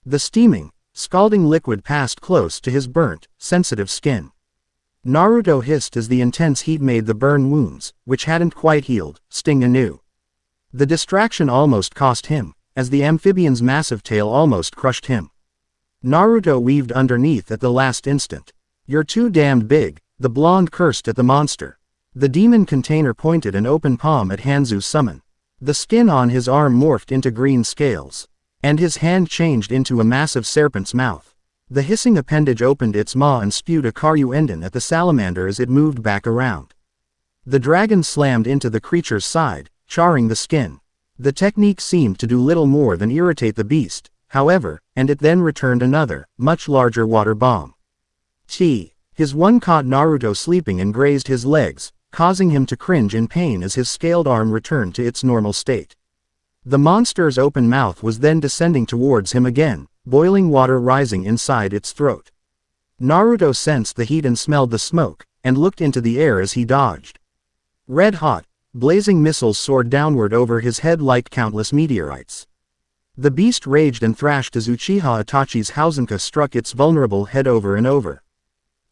The steaming, scalding liquid passed close to his burnt, sensitive skin. Naruto hissed as the intense heat made the burn wounds, which hadn't quite healed, sting anew. The distraction almost cost him, as the amphibian's massive tail almost crushed him. Naruto weaved underneath at the last instant. "You're too damned big," the blonde cursed at the monster. The demon container pointed an open palm at Hanzo's summon. The skin on his arm morphed into green scales, and his hand changed into a massive serpent's mouth. The hissing appendage opened its maw and spewed a Karyuenden at the salamander as it moved back around. The dragon slammed into the creature's side, charring the skin. The technique seemed to do little more than irritate the beast, however, and it then returned another, much larger water bomb. His one caught Naruto sleeping and grazed his legs, causing him to cringe in pain as his scaled arm returned to its normal state. The monster's open mouth was then descending towards him again, boiling water rising inside its throat. Naruto sensed the heat and smelled the smoke, and looked into the air as he dodged. Red-hot, blazing missiles soared downward over his head like countless meteorites. The beast raged and thrashed as Uchiha Itachi's Hausenka struck its vulnerable head over and over.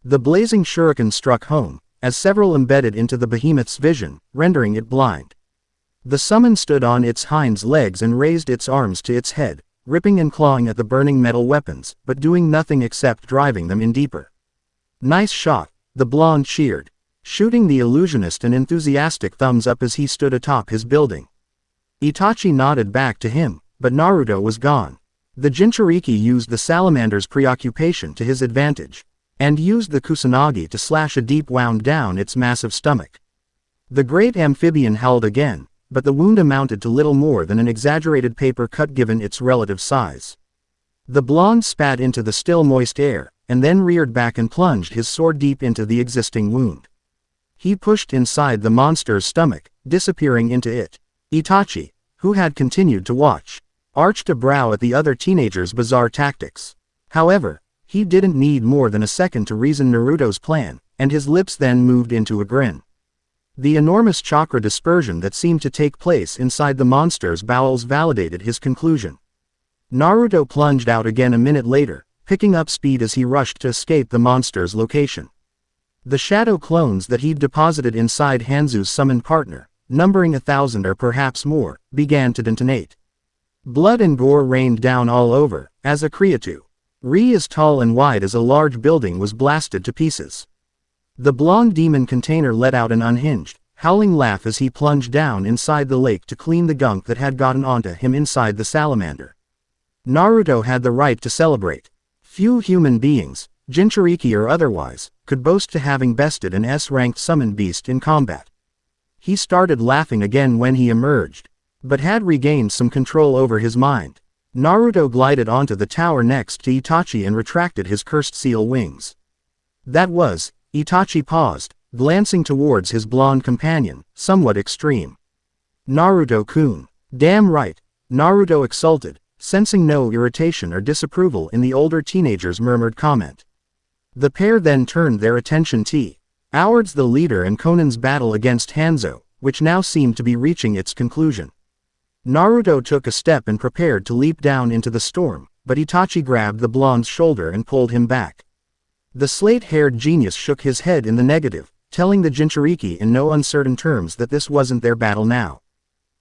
The blazing shuriken struck home, as several embedded into the behemoth's vision, rendering it blind. The summon stood on its hind legs and raised its arms to its head, ripping and clawing at the burning metal weapons, but doing nothing except driving them in deeper. "Nice shot," the blonde cheered, shooting the illusionist an enthusiastic thumbs up as he stood atop his building. Itachi nodded back to him, but Naruto was gone. The Jinchuriki used the salamander's preoccupation to his advantage, and used the Kusanagi to slash a deep wound down its massive stomach. The great amphibian howled again, but the wound amounted to little more than an exaggerated paper cut given its relative size. The blonde spat into the still moist air, and then reared back and plunged his sword deep into the existing wound. He pushed inside the monster's stomach, disappearing into it. Itachi, who had continued to watch, arched a brow at the other teenager's bizarre tactics. However, he didn't need more than a second to reason Naruto's plan, and his lips then moved into a grin. The enormous chakra dispersion that seemed to take place inside the monster's bowels validated his conclusion. Naruto plunged out again a minute later, picking up speed as he rushed to escape the monster's location. The shadow clones that he'd deposited inside Hanzo's summoned partner, numbering 1,000 or perhaps more, began to detonate. Blood and gore rained down all over, as a creature as tall and wide as a large building was blasted to pieces. The blonde demon container let out an unhinged, howling laugh as he plunged down inside the lake to clean the gunk that had gotten onto him inside the salamander. Naruto had the right to celebrate. Few human beings, Jinchuriki or otherwise, could boast to having bested an S-ranked summoned beast in combat. He started laughing again when he emerged, but had regained some control over his mind. Naruto glided onto the tower next to Itachi and retracted his cursed seal wings. That was, Itachi paused, glancing towards his blonde companion, somewhat extreme. Naruto-kun. Damn right, Naruto exulted, sensing no irritation or disapproval in the older teenager's murmured comment. The pair then turned their attention towards the leader and Konan's battle against Hanzo, which now seemed to be reaching its conclusion. Naruto took a step and prepared to leap down into the storm, but Itachi grabbed the blonde's shoulder and pulled him back. The slate-haired genius shook his head in the negative, telling the Jinchuriki in no uncertain terms that this wasn't their battle now.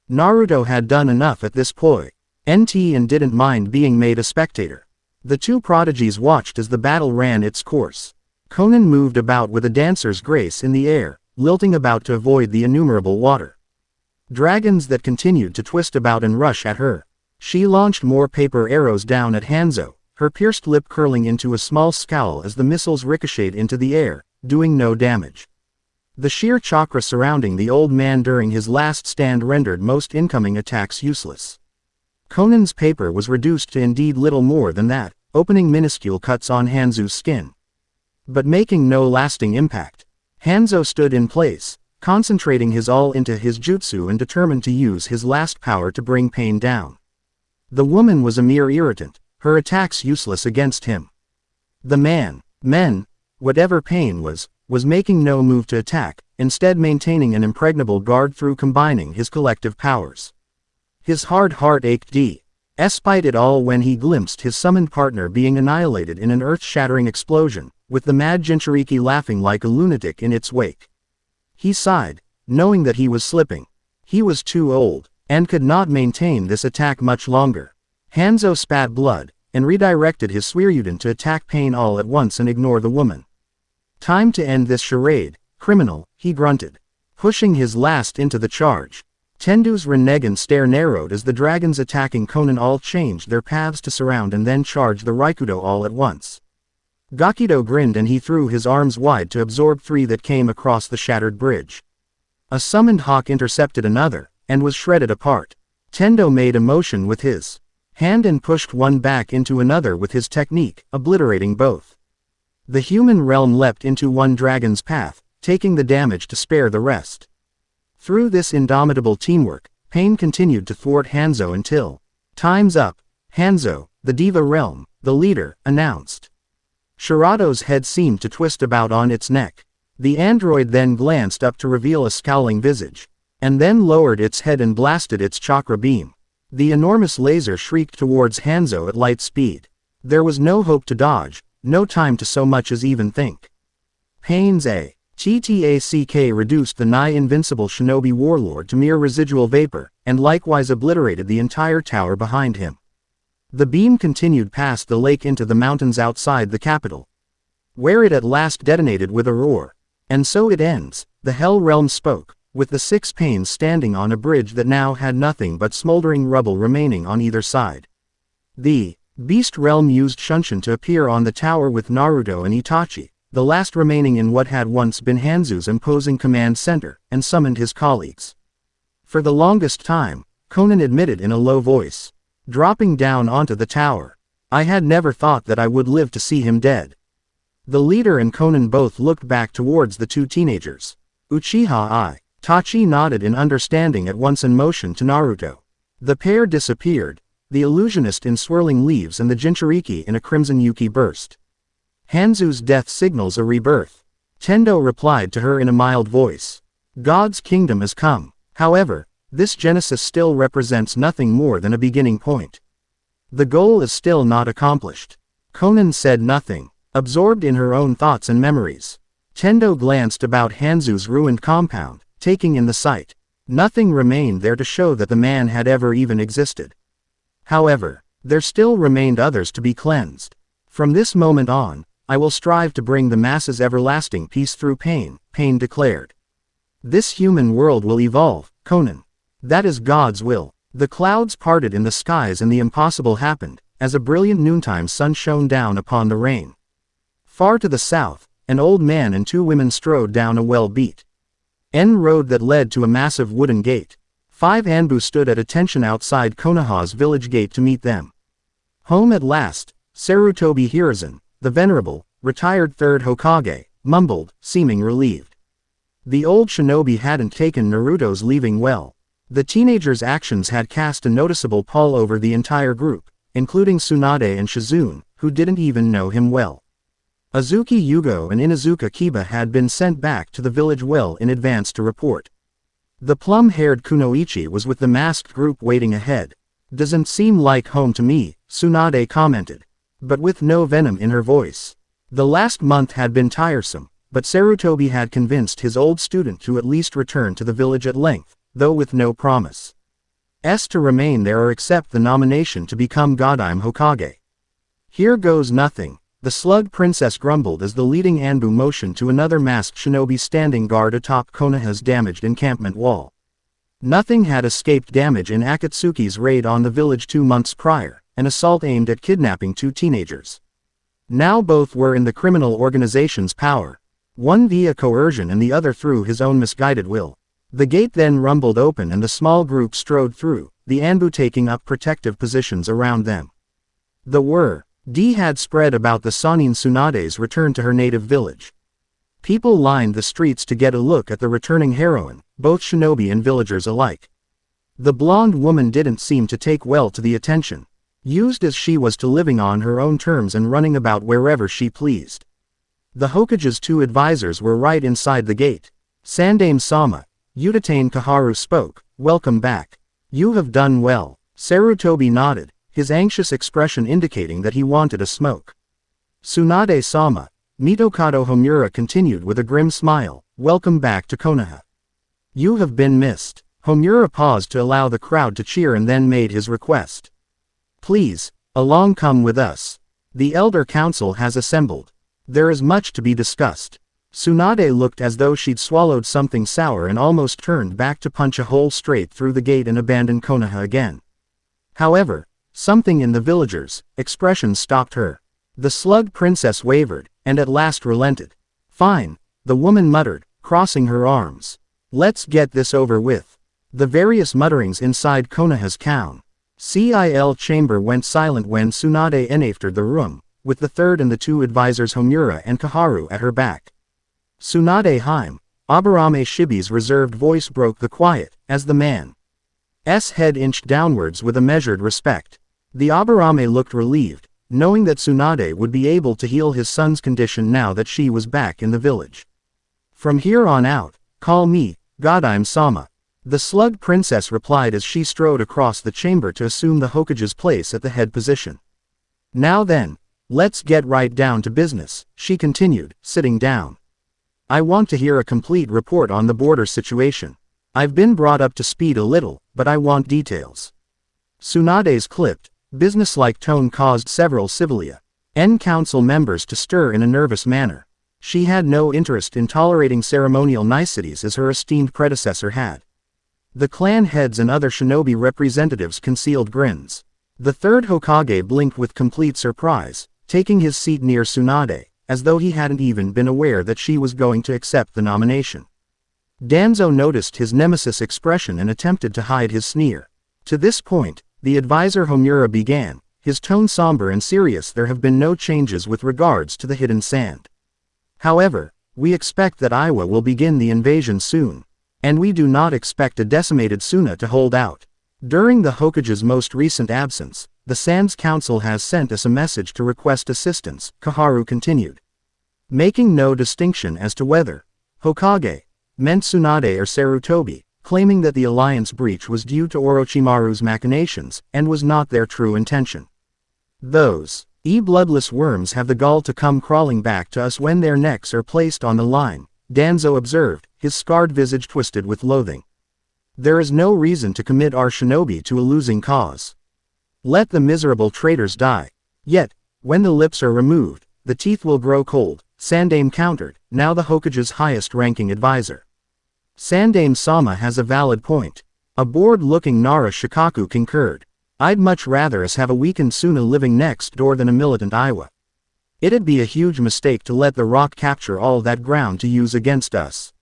Naruto had done enough at this point, and didn't mind being made a spectator. The two prodigies watched as the battle ran its course. Konan moved about with a dancer's grace in the air, lilting about to avoid the innumerable water dragons that continued to twist about and rush at her. She launched more paper arrows down at Hanzo, her pierced lip curling into a small scowl as the missiles ricocheted into the air, doing no damage. The sheer chakra surrounding the old man during his last stand rendered most incoming attacks useless. Konan's paper was reduced to indeed little more than that, opening minuscule cuts on Hanzo's skin, but making no lasting impact. Hanzo stood in place, concentrating his all into his jutsu and determined to use his last power to bring pain down. The woman was a mere irritant, her attacks useless against him. The man, whatever pain was making no move to attack, instead maintaining an impregnable guard through combining his collective powers. His hard heart ached despite it all when he glimpsed his summoned partner being annihilated in an earth-shattering explosion, with the mad Jinchuriki laughing like a lunatic in its wake. He sighed, knowing that he was slipping. He was too old, and could not maintain this attack much longer. Hanzo spat blood, and redirected his Suiryuden to attack Pain all at once and ignore the woman. Time to end this charade, criminal, he grunted, pushing his last into the charge. Tendu's Rinnegan stare narrowed as the dragons attacking Konan all changed their paths to surround and then charge the Raikudo all at once. Gakido grinned and he threw his arms wide to absorb 3 that came across the shattered bridge. A summoned hawk intercepted another, and was shredded apart. Tendo made a motion with his hand and pushed one back into another with his technique, obliterating both. The human realm leapt into one dragon's path, taking the damage to spare the rest. Through this indomitable teamwork, Pain continued to thwart Hanzo until time's up. Hanzo, the Diva Realm, the leader, announced. Shirato's head seemed to twist about on its neck. The android then glanced up to reveal a scowling visage, and then lowered its head and blasted its chakra beam. The enormous laser shrieked towards Hanzo at light speed. There was no hope to dodge, no time to so much as even think. Pain's TTACK reduced the nigh-invincible shinobi warlord to mere residual vapor, and likewise obliterated the entire tower behind him. The beam continued past the lake into the mountains outside the capital, where it at last detonated with a roar. And so it ends, the Hell Realm spoke, with the 6 Pains standing on a bridge that now had nothing but smoldering rubble remaining on either side. The Beast Realm used Shunshin to appear on the tower with Naruto and Itachi, the last remaining in what had once been Hanzo's imposing command center, and summoned his colleagues. For the longest time, Konan admitted in a low voice, dropping down onto the tower, I had never thought that I would live to see him dead. The leader and Konan both looked back towards the two teenagers. Uchiha Itachi nodded in understanding at once and motioned to Naruto. The pair disappeared, the illusionist in swirling leaves and the Jinchuriki in a crimson Yuki burst. Hanzo's death signals a rebirth. Tendo replied to her in a mild voice. God's kingdom has come. However, this genesis still represents nothing more than a beginning point. The goal is still not accomplished. Konan said nothing, absorbed in her own thoughts and memories. Tendo glanced about Hanzo's ruined compound, taking in the sight. Nothing remained there to show that the man had ever even existed. However, there still remained others to be cleansed. From this moment on, I will strive to bring the masses everlasting peace through pain, Pain declared. This human world will evolve, Konan. That is God's will. The clouds parted in the skies and the impossible happened, as a brilliant noontime sun shone down upon the rain. Far to the south, an old man and two women strode down a well-beaten road that led to a massive wooden gate. 5 Anbu stood at attention outside Konoha's village gate to meet them. Home at last, Sarutobi Hiruzen, the venerable, retired 3rd Hokage, mumbled, seeming relieved. The old shinobi hadn't taken Naruto's leaving well. The teenager's actions had cast a noticeable pall over the entire group, including Tsunade and Shizune, who didn't even know him well. Azuki Yugo and Inuzuka Kiba had been sent back to the village well in advance to report. The plum-haired Kunoichi was with the masked group waiting ahead. Doesn't seem like home to me, Tsunade commented, but with no venom in her voice. The last month had been tiresome, but Sarutobi had convinced his old student to at least return to the village at length, though with no promise to remain there or accept the nomination to become Godime Hokage. Here goes nothing, the slug princess grumbled as the leading Anbu motioned to another masked shinobi standing guard atop Konoha's damaged encampment wall. Nothing had escaped damage in Akatsuki's raid on the village 2 months prior, an assault aimed at kidnapping 2 teenagers. Now both were in the criminal organization's power, one via coercion and the other through his own misguided will. The gate then rumbled open and the small group strode through, the Anbu taking up protective positions around them. The word had spread about the Sanin Tsunade's return to her native village. People lined the streets to get a look at the returning heroine, both shinobi and villagers alike. The blonde woman didn't seem to take well to the attention, used as she was to living on her own terms and running about wherever she pleased. The Hokage's 2 advisors were right inside the gate. Sandaime-sama, Udatane Kaharu spoke, "Welcome back. You have done well." Sarutobi nodded, his anxious expression indicating that he wanted a smoke. Tsunade-sama, Mitokado Homura continued with a grim smile, "Welcome back to Konoha. You have been missed." Homura paused to allow the crowd to cheer and then made his request. "Please, along come with us. The Elder Council has assembled. There is much to be discussed." Tsunade looked as though she'd swallowed something sour and almost turned back to punch a hole straight through the gate and abandon Konoha again. However, something in the villagers' expressions stopped her. The slug princess wavered, and at last relented. "Fine," the woman muttered, crossing her arms. "Let's get this over with." The various mutterings inside Konoha's council chamber went silent when Tsunade entered the room, with the 3rd and the 2 advisors Homura and Kaharu at her back. "Tsunade Haim," Aburame Shibi's reserved voice broke the quiet, as the man's head inched downwards with a measured respect. The Aburame looked relieved, knowing that Tsunade would be able to heal his son's condition now that she was back in the village. "From here on out, call me Godime-sama," the slug princess replied as she strode across the chamber to assume the Hokage's place at the head position. "Now then, let's get right down to business," she continued, sitting down. "I want to hear a complete report on the border situation. I've been brought up to speed a little, but I want details." Tsunade's clipped, businesslike tone caused several Civilia Council members to stir in a nervous manner. She had no interest in tolerating ceremonial niceties as her esteemed predecessor had. The clan heads and other shinobi representatives concealed grins. The 3rd Hokage blinked with complete surprise, taking his seat near Tsunade, as though he hadn't even been aware that she was going to accept the nomination. Danzo noticed his nemesis' expression and attempted to hide his sneer. To this point, the advisor Homura began, his tone somber and serious. "There have been no changes with regards to the hidden sand. However, we expect that Iwa will begin the invasion soon. And we do not expect a decimated Suna to hold out. During the Hokage's most recent absence, the Sands Council has sent us a message to request assistance, Koharu continued. Making no distinction as to whether Hokage meant Tsunade or Sarutobi, claiming that the alliance breach was due to Orochimaru's machinations, and was not their true intention. Those bloodless worms have the gall to come crawling back to us when their necks are placed on the line, Danzo observed, his scarred visage twisted with loathing. There is no reason to commit our shinobi to a losing cause. Let the miserable traitors die. Yet, when the lips are removed, the teeth will grow cold, Sandaime countered, now the Hokage's highest-ranking advisor. Sandaime-sama has a valid point. A bored-looking Nara Shikaku concurred. I'd much rather us have a weakened Suna living next door than a militant Iwa. It'd be a huge mistake to let the rock capture all that ground to use against us.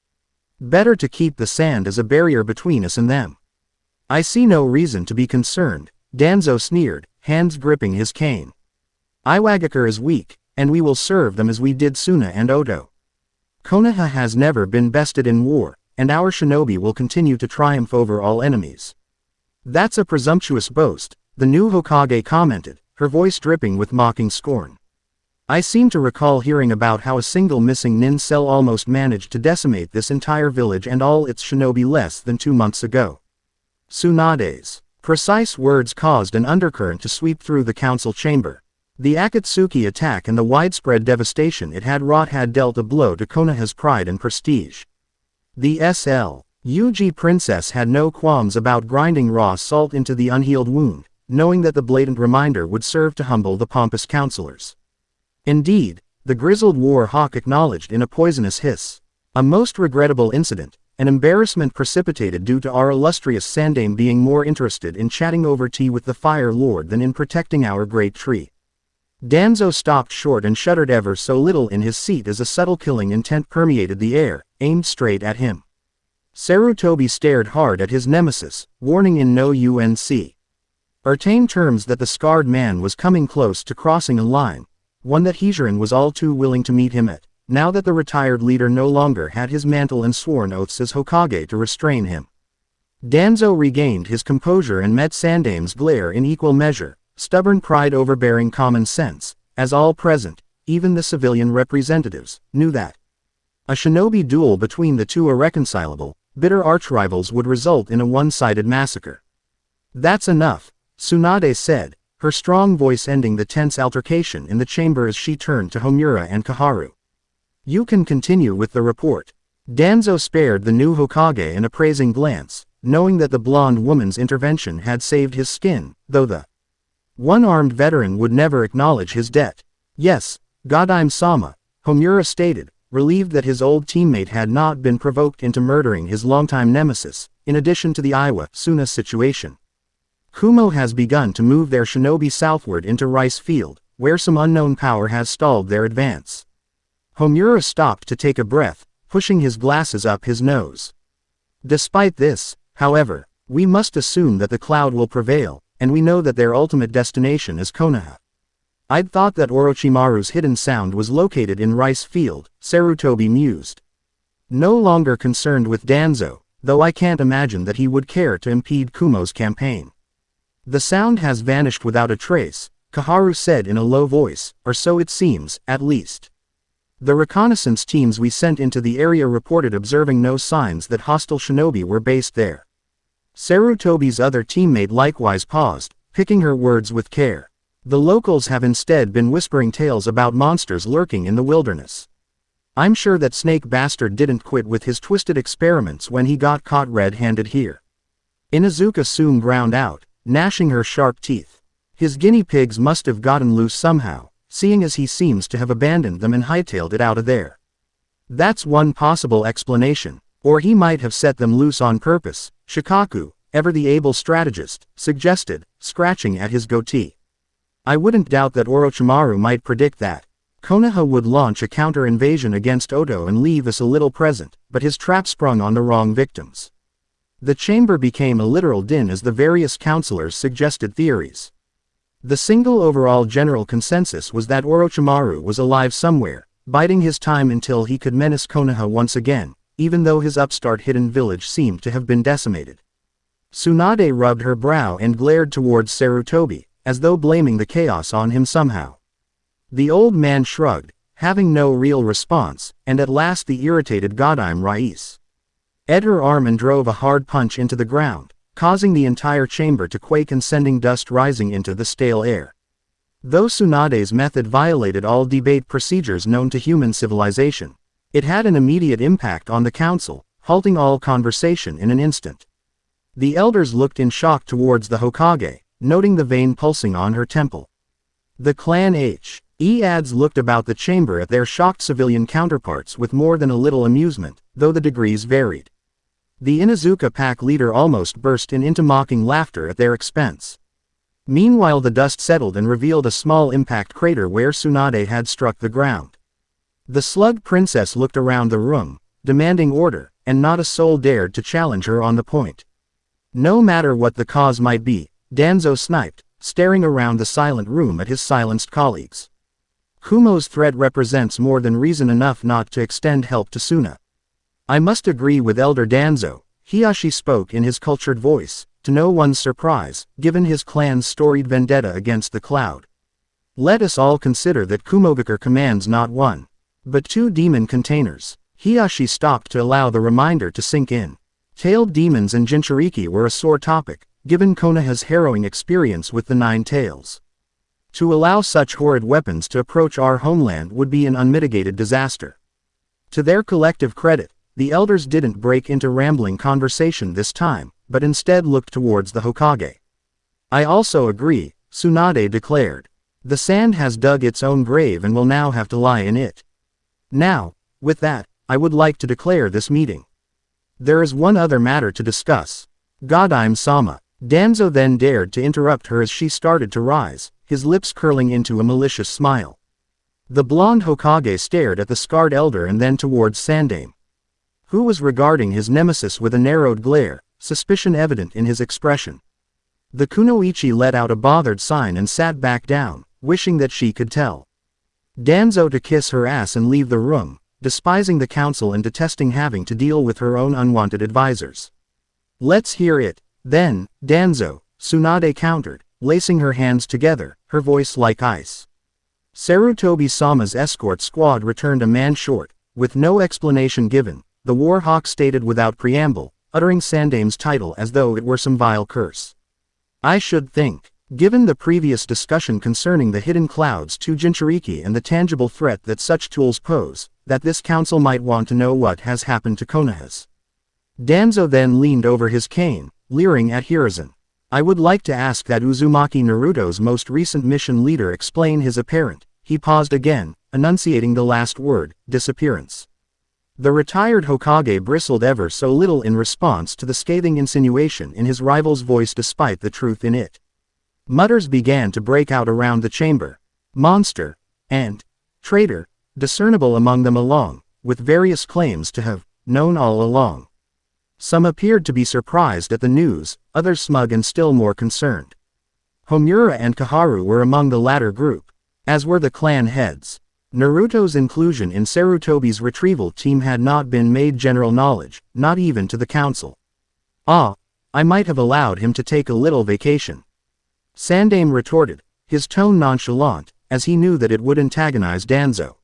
Better to keep the sand as a barrier between us and them. I see no reason to be concerned, Danzo sneered, hands gripping his cane. Iwagakure is weak, and we will serve them as we did Suna and Oto. Konoha has never been bested in war, and our shinobi will continue to triumph over all enemies. That's a presumptuous boast, the new Hokage commented, her voice dripping with mocking scorn. I seem to recall hearing about how a single missing nin cell almost managed to decimate this entire village and all its shinobi less than 2 months ago. Tsunade's precise words caused an undercurrent to sweep through the council chamber. The Akatsuki attack and the widespread devastation it had wrought had dealt a blow to Konoha's pride and prestige. The SLUG princess had no qualms about grinding raw salt into the unhealed wound, knowing that the blatant reminder would serve to humble the pompous counselors. Indeed, the grizzled war hawk acknowledged in a poisonous hiss. A most regrettable incident, an embarrassment precipitated due to our illustrious Sandaime being more interested in chatting over tea with the Fire Lord than in protecting our great tree. Danzo stopped short and shuddered ever so little in his seat as a subtle killing intent permeated the air, aimed straight at him. Sarutobi stared hard at his nemesis, warning in no uncertain terms that the scarred man was coming close to crossing a line, one that Hijiran was all too willing to meet him at, now that the retired leader no longer had his mantle and sworn oaths as Hokage to restrain him. Danzo regained his composure and met Sandaime's glare in equal measure, stubborn pride overbearing common sense, as all present, even the civilian representatives, knew that a shinobi duel between the two irreconcilable, bitter archrivals would result in a one-sided massacre. That's enough, Tsunade said, her strong voice ending the tense altercation in the chamber as she turned to Homura and Koharu. You can continue with the report. Danzo spared the new Hokage an appraising glance, knowing that the blonde woman's intervention had saved his skin, though the one-armed veteran would never acknowledge his debt. Yes, Godime-sama, Homura stated, relieved that his old teammate had not been provoked into murdering his longtime nemesis, in addition to the Iwa-Suna situation. Kumo has begun to move their shinobi southward into Rice Field, where some unknown power has stalled their advance. Homura stopped to take a breath, pushing his glasses up his nose. Despite this, however, we must assume that the cloud will prevail, and we know that their ultimate destination is Konoha. I'd thought that Orochimaru's hidden sound was located in Rice Field, Sarutobi mused. No longer concerned with Danzo, though I can't imagine that he would care to impede Kumo's campaign. The sound has vanished without a trace, Koharu said in a low voice, or so it seems, at least. The reconnaissance teams we sent into the area reported observing no signs that hostile shinobi were based there. Sarutobi's other teammate likewise paused, picking her words with care. The locals have instead been whispering tales about monsters lurking in the wilderness. I'm sure that Snake Bastard didn't quit with his twisted experiments when he got caught red-handed here. Inuzuka soon ground out, gnashing her sharp teeth. His guinea pigs must have gotten loose somehow, seeing as he seems to have abandoned them and hightailed it out of there. That's one possible explanation, or he might have set them loose on purpose, Shikaku, ever the able strategist, suggested, scratching at his goatee. I wouldn't doubt that Orochimaru might predict that Konoha would launch a counter-invasion against Oto and leave us a little present, but his trap sprung on the wrong victims. The chamber became a literal din as the various counselors suggested theories. The single overall general consensus was that Orochimaru was alive somewhere, biding his time until he could menace Konoha once again, even though his upstart hidden village seemed to have been decimated. Tsunade rubbed her brow and glared towards Sarutobi, as though blaming the chaos on him somehow. The old man shrugged, having no real response, and at last the irritated Godime Rais ed her arm and drove a hard punch into the ground, causing the entire chamber to quake and sending dust rising into the stale air. Though Tsunade's method violated all debate procedures known to human civilization, it had an immediate impact on the council, halting all conversation in an instant. The elders looked in shock towards the Hokage, noting the vein pulsing on her temple. The clan H.E.A.D.s looked about the chamber at their shocked civilian counterparts with more than a little amusement, though the degrees varied. The Inuzuka pack leader almost burst into mocking laughter at their expense. Meanwhile the dust settled and revealed a small impact crater where Tsunade had struck the ground. The slug princess looked around the room, demanding order, and not a soul dared to challenge her on the point. No matter what the cause might be, Danzo sniped, staring around the silent room at his silenced colleagues. Kumo's threat represents more than reason enough not to extend help to Suna. I must agree with Elder Danzo, Hiyashi spoke in his cultured voice, to no one's surprise, given his clan's storied vendetta against the Cloud. Let us all consider that Kumogakure commands not one, but 2 demon containers. Hiyashi stopped to allow the reminder to sink in. Tailed demons and Jinchuriki were a sore topic, given Konoha's harrowing experience with the 9 tails. To allow such horrid weapons to approach our homeland would be an unmitigated disaster. To their collective credit, the elders didn't break into rambling conversation this time, but instead looked towards the Hokage. I also agree, Tsunade declared. The sand has dug its own grave and will now have to lie in it. Now, with that, I would like to declare this meeting. There is one other matter to discuss. Godime-sama. Danzo then dared to interrupt her as she started to rise, his lips curling into a malicious smile. The blonde Hokage stared at the scarred elder and then towards Sandaime, who was regarding his nemesis with a narrowed glare, suspicion evident in his expression. The kunoichi let out a bothered sign and sat back down, wishing that she could tell Danzo to kiss her ass and leave the room, despising the council and detesting having to deal with her own unwanted advisors. Let's hear it, then, Danzo, Tsunade countered, lacing her hands together, her voice like ice. Sarutobi-sama's escort squad returned a man short, with no explanation given, the Warhawk stated without preamble, uttering Sandaime's title as though it were some vile curse. I should think, given the previous discussion concerning the hidden clouds to Jinchuriki and the tangible threat that such tools pose, that this council might want to know what has happened to Konoha's. Danzo then leaned over his cane, leering at Hiruzen. I would like to ask that Uzumaki Naruto's most recent mission leader explain his apparent, he paused again, enunciating the last word, disappearance. The retired Hokage bristled ever so little in response to the scathing insinuation in his rival's voice despite the truth in it. Mutters began to break out around the chamber. Monster, and traitor, discernible among them along, with various claims to have known all along. Some appeared to be surprised at the news, others smug and still more concerned. Homura and Kaharu were among the latter group, as were the clan heads. Naruto's inclusion in Sarutobi's retrieval team had not been made general knowledge, not even to the council. Ah, I might have allowed him to take a little vacation. Sandaime retorted, his tone nonchalant, as he knew that it would antagonize Danzo.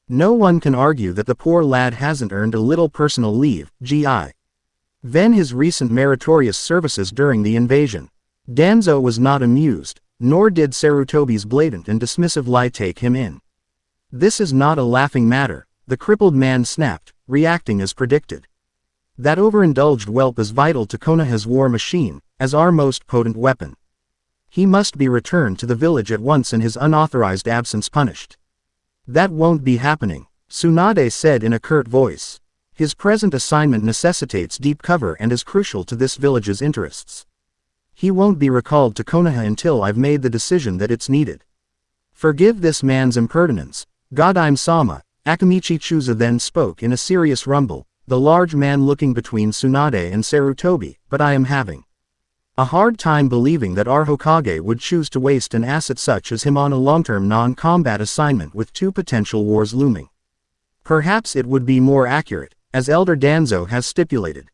No one can argue that the poor lad hasn't earned a little personal leave, Then his recent meritorious services during the invasion. Danzo was not amused, nor did Sarutobi's blatant and dismissive lie take him in. This is not a laughing matter, the crippled man snapped, reacting as predicted. That overindulged whelp is vital to Konoha's war machine, as our most potent weapon. He must be returned to the village at once and his unauthorized absence punished. That won't be happening, Tsunade said in a curt voice. His present assignment necessitates deep cover and is crucial to this village's interests. He won't be recalled to Konoha until I've made the decision that it's needed. Forgive this man's impertinence, Godime-sama, Akamichi Chusa then spoke in a serious rumble, the large man looking between Tsunade and Sarutobi, but I am having a hard time believing that our Hokage would choose to waste an asset such as him on a long-term non-combat assignment with 2 potential wars looming. Perhaps it would be more accurate, as Elder Danzo has stipulated,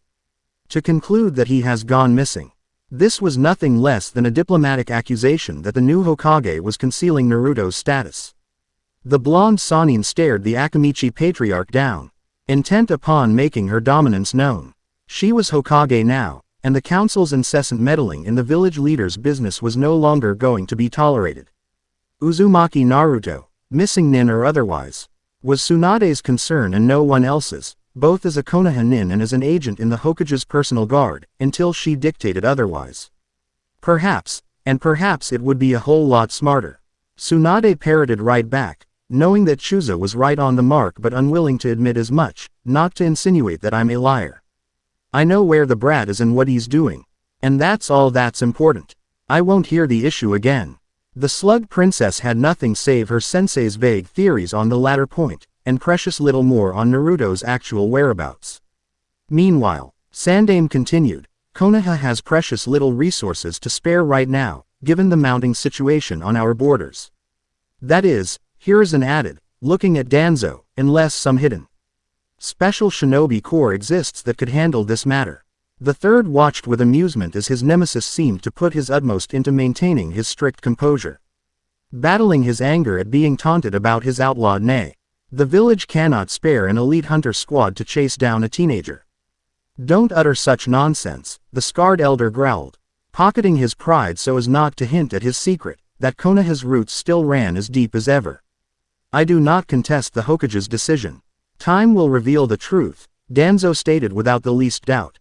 to conclude that he has gone missing. This was nothing less than a diplomatic accusation that the new Hokage was concealing Naruto's status. The blonde Sannin stared the Akamichi patriarch down, intent upon making her dominance known. She was Hokage now, and the council's incessant meddling in the village leader's business was no longer going to be tolerated. Uzumaki Naruto, missing nin or otherwise, was Tsunade's concern and no one else's, both as a Konoha nin and as an agent in the Hokage's personal guard, until she dictated otherwise. Perhaps, and perhaps it would be a whole lot smarter. Tsunade parroted right back, knowing that Chuza was right on the mark but unwilling to admit as much, not to insinuate that I'm a liar. I know where the brat is and what he's doing. And that's all that's important. I won't hear the issue again. The slug princess had nothing save her sensei's vague theories on the latter point, and precious little more on Naruto's actual whereabouts. Meanwhile, Sandaime continued, Konoha has precious little resources to spare right now, given the mounting situation on our borders. That is, Hiruzen added, looking at Danzo, unless some hidden special shinobi corps exists that could handle this matter. The third watched with amusement as his nemesis seemed to put his utmost into maintaining his strict composure, battling his anger at being taunted about his outlawed nay. The village cannot spare an elite hunter squad to chase down a teenager. Don't utter such nonsense, the scarred elder growled, pocketing his pride so as not to hint at his secret, that Konoha's roots still ran as deep as ever. I do not contest the Hokage's decision. Time will reveal the truth, Danzo stated without the least doubt.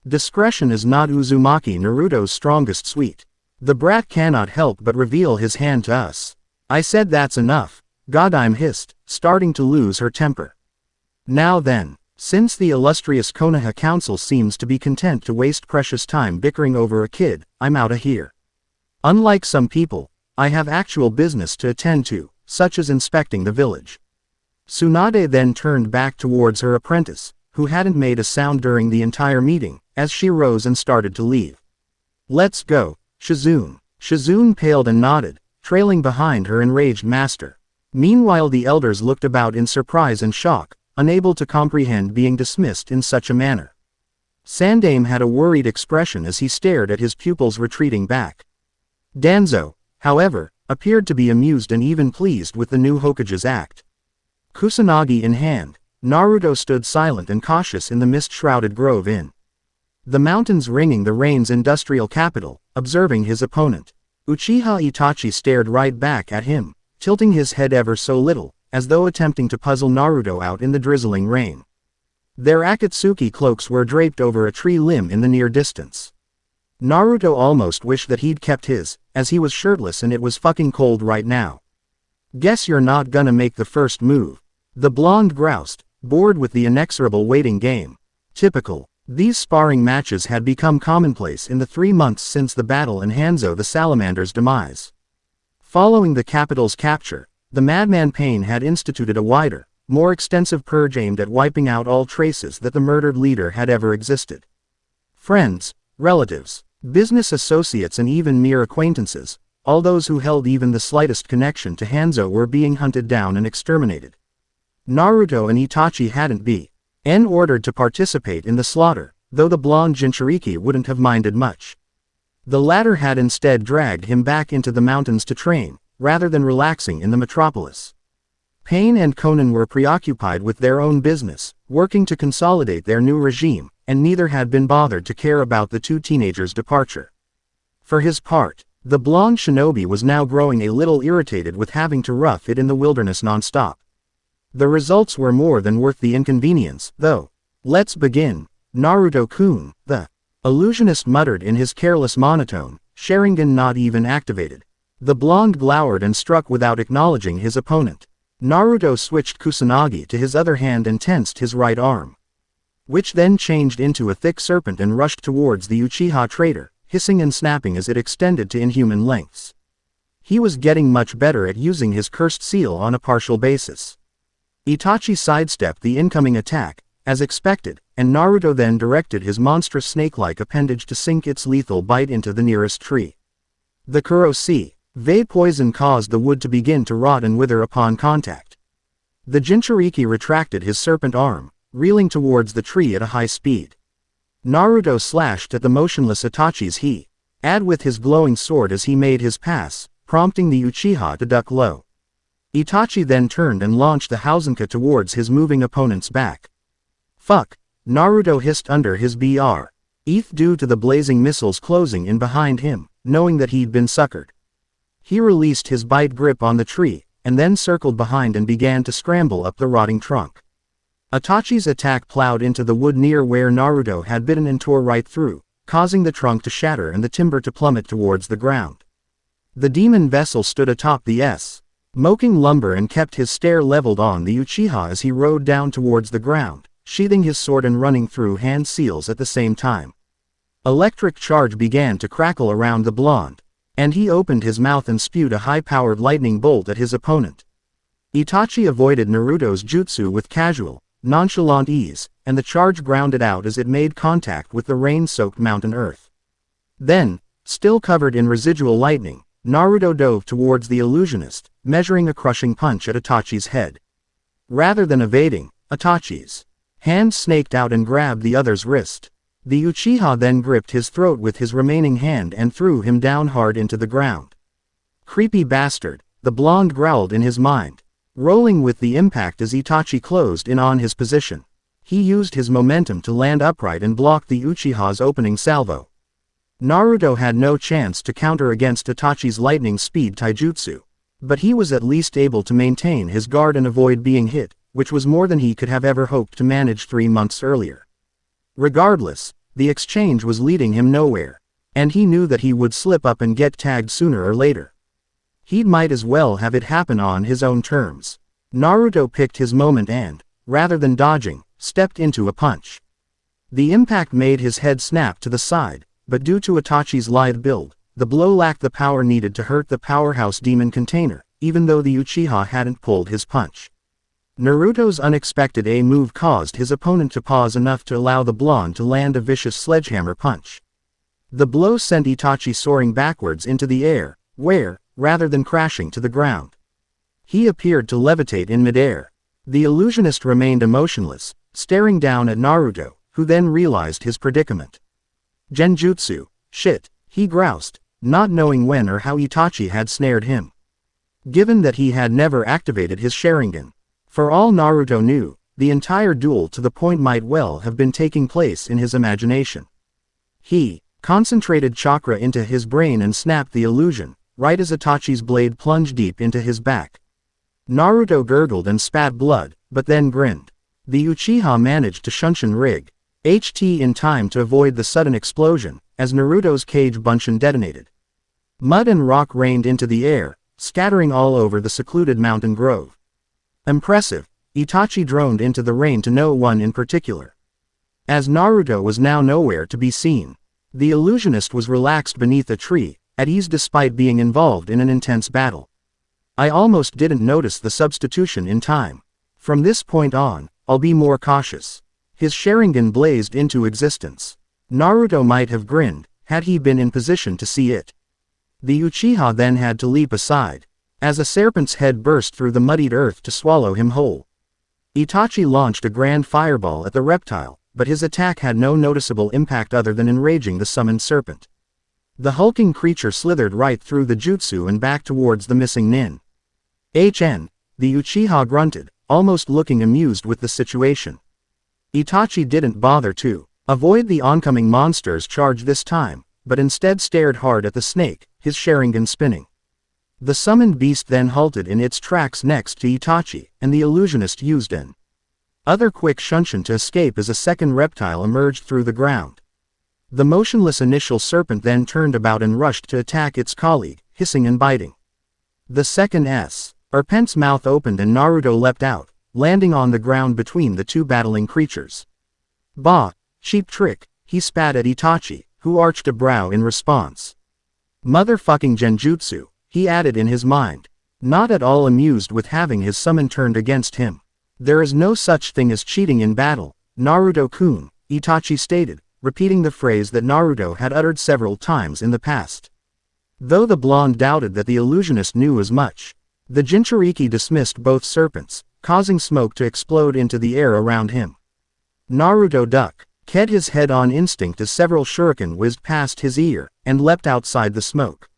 Discretion is not Uzumaki Naruto's strongest suite. The brat cannot help but reveal his hand to us. I said that's enough, Godime hissed, starting to lose her temper. Now then, since the illustrious Konoha Council seems to be content to waste precious time bickering over a kid, I'm outta here. Unlike some people, I have actual business to attend to, such as inspecting the village. Tsunade then turned back towards her apprentice, who hadn't made a sound during the entire meeting, as she rose and started to leave. Let's go, Shizune. Shizune paled and nodded, trailing behind her enraged master. Meanwhile the elders looked about in surprise and shock, unable to comprehend being dismissed in such a manner. Sandaime had a worried expression as he stared at his pupils retreating back. Danzo, however, appeared to be amused and even pleased with the new Hokage's act. Kusanagi in hand, Naruto stood silent and cautious in the mist-shrouded grove in the mountains ringing the rain's industrial capital, observing his opponent. Uchiha Itachi stared right back at him, tilting his head ever so little, as though attempting to puzzle Naruto out in the drizzling rain. Their Akatsuki cloaks were draped over a tree limb in the near distance. Naruto almost wished that he'd kept his, as he was shirtless and it was fucking cold right now. Guess you're not gonna make the first move. The blonde groused, bored with the inexorable waiting game. Typical. These sparring matches had become commonplace in the 3 months since the battle in Hanzo the Salamander's demise. Following the capital's capture, the Madman Pain had instituted a wider, more extensive purge aimed at wiping out all traces that the murdered leader had ever existed. Friends, relatives, business associates and even mere acquaintances, all those who held even the slightest connection to Hanzo were being hunted down and exterminated. Naruto and Itachi hadn't been ordered to participate in the slaughter, though the blonde Jinchuriki wouldn't have minded much. The latter had instead dragged him back into the mountains to train, rather than relaxing in the metropolis. Pain and Konan were preoccupied with their own business, working to consolidate their new regime, and neither had been bothered to care about the two teenagers' departure. For his part, the blonde shinobi was now growing a little irritated with having to rough it in the wilderness non-stop. The results were more than worth the inconvenience, though. Let's begin, Naruto-kun, the illusionist muttered in his careless monotone, Sharingan not even activated. The blonde glowered and struck without acknowledging his opponent. Naruto switched Kusanagi to his other hand and tensed his right arm, which then changed into a thick serpent and rushed towards the Uchiha traitor, hissing and snapping as it extended to inhuman lengths. He was getting much better at using his cursed seal on a partial basis. Itachi sidestepped the incoming attack, as expected, and Naruto then directed his monstrous snake-like appendage to sink its lethal bite into the nearest tree. The Kurosi Vei poison caused the wood to begin to rot and wither upon contact. The Jinchuriki retracted his serpent arm, reeling towards the tree at a high speed. Naruto slashed at the motionless Itachi's head with his glowing sword as he made his pass, prompting the Uchiha to duck low. Itachi then turned and launched the Hausenka towards his moving opponent's back. Fuck, Naruto hissed under his breath due to the blazing missiles closing in behind him, knowing that he'd been suckered. He released his bite grip on the tree, and then circled behind and began to scramble up the rotting trunk. Itachi's attack plowed into the wood near where Naruto had bitten and tore right through, causing the trunk to shatter and the timber to plummet towards the ground. The demon vessel stood atop the smoking lumber and kept his stare leveled on the Uchiha as he rode down towards the ground, sheathing his sword and running through hand seals at the same time. Electric charge began to crackle around the blonde, and he opened his mouth and spewed a high-powered lightning bolt at his opponent. Itachi avoided Naruto's jutsu with casual, nonchalant ease, and the charge grounded out as it made contact with the rain-soaked mountain earth. Then, still covered in residual lightning, Naruto dove towards the illusionist, measuring a crushing punch at Itachi's head. Rather than evading, Itachi's hand snaked out and grabbed the other's wrist. The Uchiha then gripped his throat with his remaining hand and threw him down hard into the ground. Creepy bastard, the blonde growled in his mind, rolling with the impact as Itachi closed in on his position. He used his momentum to land upright and block the Uchiha's opening salvo. Naruto had no chance to counter against Itachi's lightning speed taijutsu, but he was at least able to maintain his guard and avoid being hit, which was more than he could have ever hoped to manage 3 months earlier. Regardless, the exchange was leading him nowhere, and he knew that he would slip up and get tagged sooner or later. He might as well have it happen on his own terms. Naruto picked his moment and, rather than dodging, stepped into a punch. The impact made his head snap to the side, but due to Itachi's lithe build, the blow lacked the power needed to hurt the powerhouse demon container, even though the Uchiha hadn't pulled his punch. Naruto's unexpected move caused his opponent to pause enough to allow the blonde to land a vicious sledgehammer punch. The blow sent Itachi soaring backwards into the air, where, rather than crashing to the ground, he appeared to levitate in midair. The illusionist remained emotionless, staring down at Naruto, who then realized his predicament. Genjutsu, shit, he groused, not knowing when or how Itachi had snared him. Given that he had never activated his Sharingan, for all Naruto knew, the entire duel to the point might well have been taking place in his imagination. He concentrated chakra into his brain and snapped the illusion, right as Itachi's blade plunged deep into his back. Naruto gurgled and spat blood, but then grinned. The Uchiha managed to Shunshin rig HT in time to avoid the sudden explosion, as Naruto's cage bunshin detonated. Mud and rock rained into the air, scattering all over the secluded mountain grove. Impressive, Itachi droned into the rain to no one in particular. As Naruto was now nowhere to be seen, the illusionist was relaxed beneath a tree, at ease despite being involved in an intense battle. I almost didn't notice the substitution in time. From this point on, I'll be more cautious. His Sharingan blazed into existence. Naruto might have grinned, had he been in position to see it. The Uchiha then had to leap aside, as a serpent's head burst through the muddied earth to swallow him whole. Itachi launched a grand fireball at the reptile, but his attack had no noticeable impact other than enraging the summoned serpent. The hulking creature slithered right through the jutsu and back towards the missing nin. The Uchiha grunted, almost looking amused with the situation. Itachi didn't bother to avoid the oncoming monster's charge this time, but instead stared hard at the snake, his Sharingan spinning. The summoned beast then halted in its tracks next to Itachi, and the illusionist used an other quick shunshin to escape as a second reptile emerged through the ground. The motionless initial serpent then turned about and rushed to attack its colleague, hissing and biting. The second serpent's mouth opened and Naruto leapt out, landing on the ground between the two battling creatures. Bah, cheap trick, he spat at Itachi, who arched a brow in response. Motherfucking genjutsu, he added in his mind, not at all amused with having his summon turned against him. There is no such thing as cheating in battle, Naruto-kun, Itachi stated, repeating the phrase that Naruto had uttered several times in the past. Though the blonde doubted that the illusionist knew as much, the Jinchuriki dismissed both serpents, causing smoke to explode into the air around him. Naruto ducked his head on instinct as several shuriken whizzed past his ear, and leapt outside the smoke.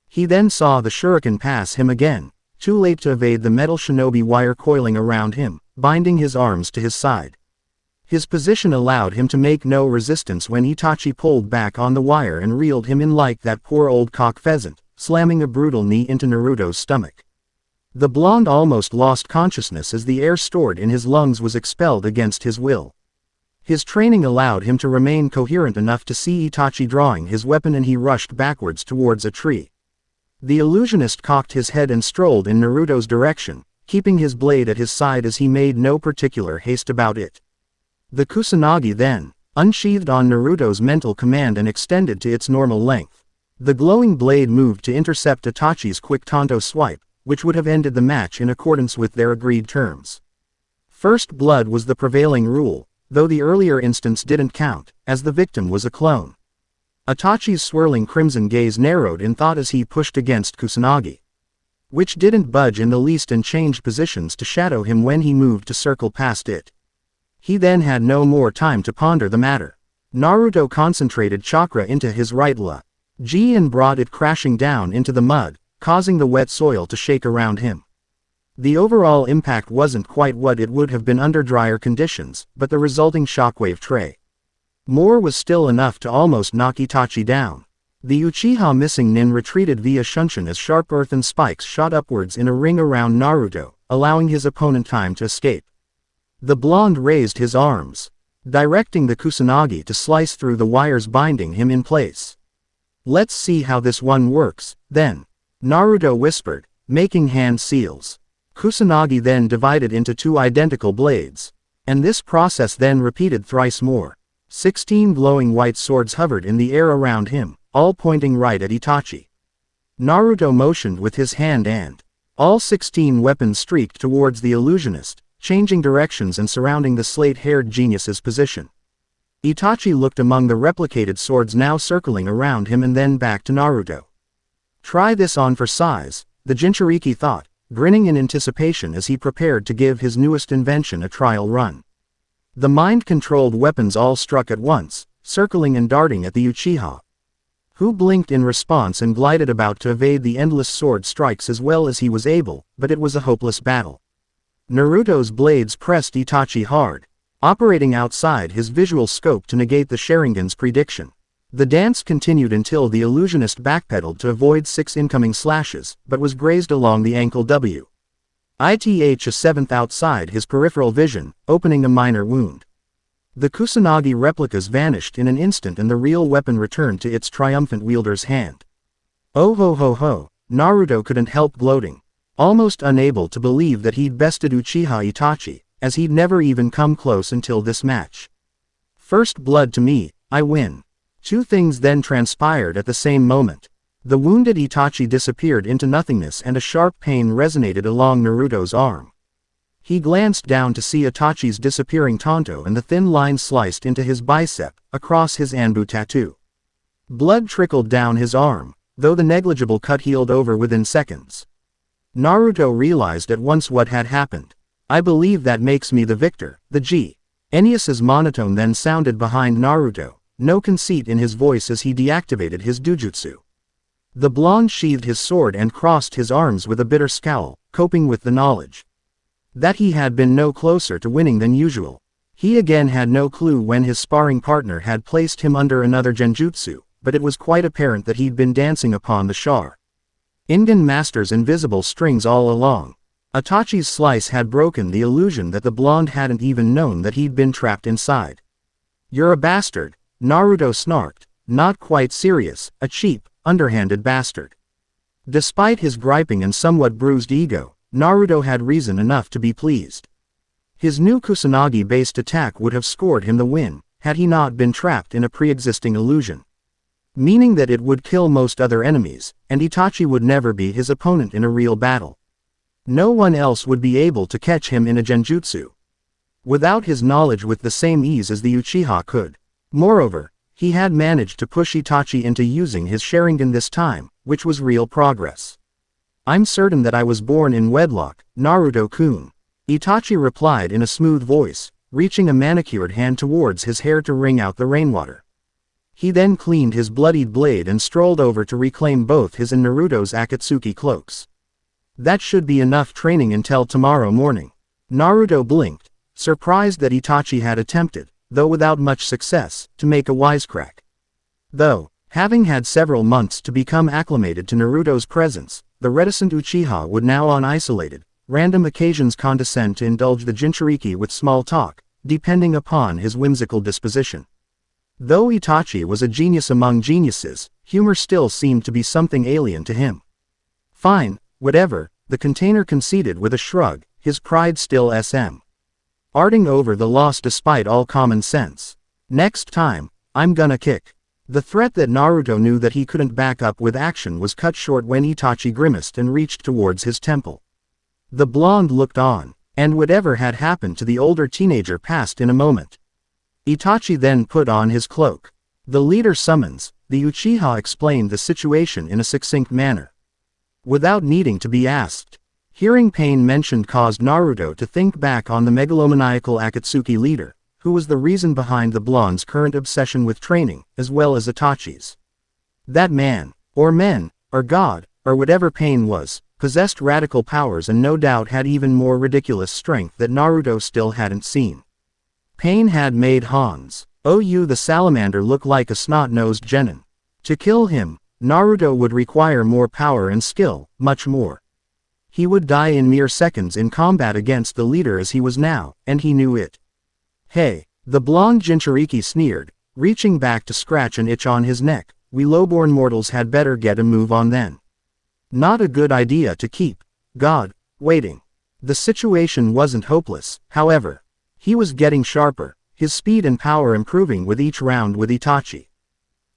He then saw the shuriken pass him again, too late to evade the metal shinobi wire coiling around him, binding his arms to his side. His position allowed him to make no resistance when Itachi pulled back on the wire and reeled him in like that poor old cock pheasant, slamming a brutal knee into Naruto's stomach. The blonde almost lost consciousness as the air stored in his lungs was expelled against his will. His training allowed him to remain coherent enough to see Itachi drawing his weapon, and he rushed backwards towards a tree. The illusionist cocked his head and strolled in Naruto's direction, keeping his blade at his side as he made no particular haste about it. The Kusanagi then unsheathed on Naruto's mental command and extended to its normal length. The glowing blade moved to intercept Itachi's quick Tonto swipe, which would have ended the match in accordance with their agreed terms. First blood was the prevailing rule, though the earlier instance didn't count, as the victim was a clone. Itachi's swirling crimson gaze narrowed in thought as he pushed against Kusanagi, which didn't budge in the least and changed positions to shadow him when he moved to circle past it. He then had no more time to ponder the matter. Naruto concentrated chakra into his right ji and brought it crashing down into the mud, causing the wet soil to shake around him. The overall impact wasn't quite what it would have been under drier conditions, but the resulting shockwave tray more was still enough to almost knock Itachi down. The Uchiha missing nin retreated via shunshin as sharp earthen spikes shot upwards in a ring around Naruto, allowing his opponent time to escape. The blonde raised his arms, directing the Kusanagi to slice through the wires binding him in place. "Let's see how this one works, then," Naruto whispered, making hand seals. Kusanagi then divided into two identical blades, and this process then repeated thrice more. 16 glowing white swords hovered in the air around him, all pointing right at Itachi. Naruto motioned with his hand and all 16 weapons streaked towards the illusionist, changing directions and surrounding the slate-haired genius's position. Itachi looked among the replicated swords now circling around him and then back to Naruto. "Try this on for size," the Jinchuriki thought, grinning in anticipation as he prepared to give his newest invention a trial run. The mind-controlled weapons all struck at once, circling and darting at the Uchiha, who blinked in response and glided about to evade the endless sword strikes as well as he was able, but it was a hopeless battle. Naruto's blades pressed Itachi hard, operating outside his visual scope to negate the Sharingan's prediction. The dance continued until the illusionist backpedaled to avoid 6 incoming slashes, but was grazed along the ankle a seventh outside his peripheral vision, opening a minor wound. The Kusanagi replicas vanished in an instant and the real weapon returned to its triumphant wielder's hand. Oh ho ho ho, Naruto couldn't help gloating, almost unable to believe that he'd bested Uchiha Itachi, as he'd never even come close until this match. First blood to me, I win. Two things then transpired at the same moment. The wounded Itachi disappeared into nothingness and a sharp pain resonated along Naruto's arm. He glanced down to see Itachi's disappearing Tonto and the thin line sliced into his bicep, across his Anbu tattoo. Blood trickled down his arm, though the negligible cut healed over within seconds. Naruto realized at once what had happened. "I believe that makes me the victor, the Genius's monotone then sounded behind Naruto, no conceit in his voice as he deactivated his dujutsu. The blonde sheathed his sword and crossed his arms with a bitter scowl, coping with the knowledge that he had been no closer to winning than usual. He again had no clue when his sparring partner had placed him under another genjutsu, but it was quite apparent that he'd been dancing upon the Sharingan master's invisible strings all along. Itachi's slice had broken the illusion that the blonde hadn't even known that he'd been trapped inside. "You're a bastard," Naruto snarked, not quite serious, "a cheap, underhanded bastard." Despite his griping and somewhat bruised ego, Naruto had reason enough to be pleased. His new Kusanagi-based attack would have scored him the win, had he not been trapped in a pre-existing illusion. Meaning that it would kill most other enemies, and Itachi would never be his opponent in a real battle. No one else would be able to catch him in a genjutsu without his knowledge with the same ease as the Uchiha could. Moreover, he had managed to push Itachi into using his Sharingan this time, which was real progress. "I'm certain that I was born in wedlock, Naruto-kun," Itachi replied in a smooth voice, reaching a manicured hand towards his hair to wring out the rainwater. He then cleaned his bloodied blade and strolled over to reclaim both his and Naruto's Akatsuki cloaks. That should be enough training until tomorrow morning. Naruto blinked, surprised that Itachi had attempted, though without much success, to make a wisecrack. Though, having had several months to become acclimated to Naruto's presence, the reticent Uchiha would now on isolated, random occasions condescend to indulge the Jinchuriki with small talk, depending upon his whimsical disposition. Though Itachi was a genius among geniuses, humor still seemed to be something alien to him. Fine, whatever, the container conceded with a shrug, his pride still arting over the loss despite all common sense. Next time, I'm gonna kick. The threat that Naruto knew that he couldn't back up with action was cut short when Itachi grimaced and reached towards his temple. The blonde looked on, and whatever had happened to the older teenager passed in a moment. Itachi then put on his cloak. The leader summons, the Uchiha explained the situation in a succinct manner. Without needing to be asked, hearing pain mentioned caused Naruto to think back on the megalomaniacal Akatsuki leader, who was the reason behind the blonde's current obsession with training, as well as Itachi's. That man, or men, or God, or whatever Pain was, possessed radical powers and no doubt had even more ridiculous strength that Naruto still hadn't seen. Pain had made Hans, the salamander look like a snot-nosed genin. To kill him, Naruto would require more power and skill, much more. He would die in mere seconds in combat against the leader as he was now, and he knew it. Hey, the blonde Jinchuriki sneered, reaching back to scratch an itch on his neck. We lowborn mortals had better get a move on then. Not a good idea to keep God waiting. The situation wasn't hopeless, however. He was getting sharper, his speed and power improving with each round with Itachi.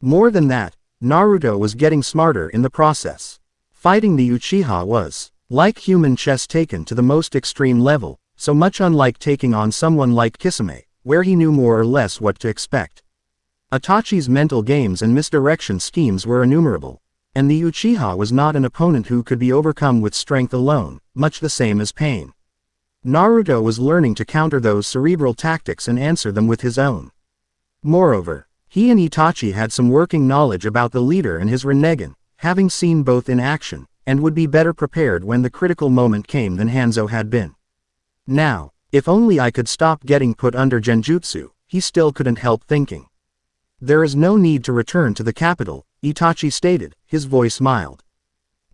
More than that, Naruto was getting smarter in the process. Fighting the Uchiha was, like human chess taken to the most extreme level, so much unlike taking on someone like Kisame, where he knew more or less what to expect. Itachi's mental games and misdirection schemes were innumerable, and the Uchiha was not an opponent who could be overcome with strength alone, much the same as Pain. Naruto was learning to counter those cerebral tactics and answer them with his own. Moreover, he and Itachi had some working knowledge about the leader and his Rinnegan, having seen both in action, and would be better prepared when the critical moment came than Hanzo had been. Now, if only I could stop getting put under genjutsu, he still couldn't help thinking. There is no need to return to the capital, Itachi stated, his voice mild.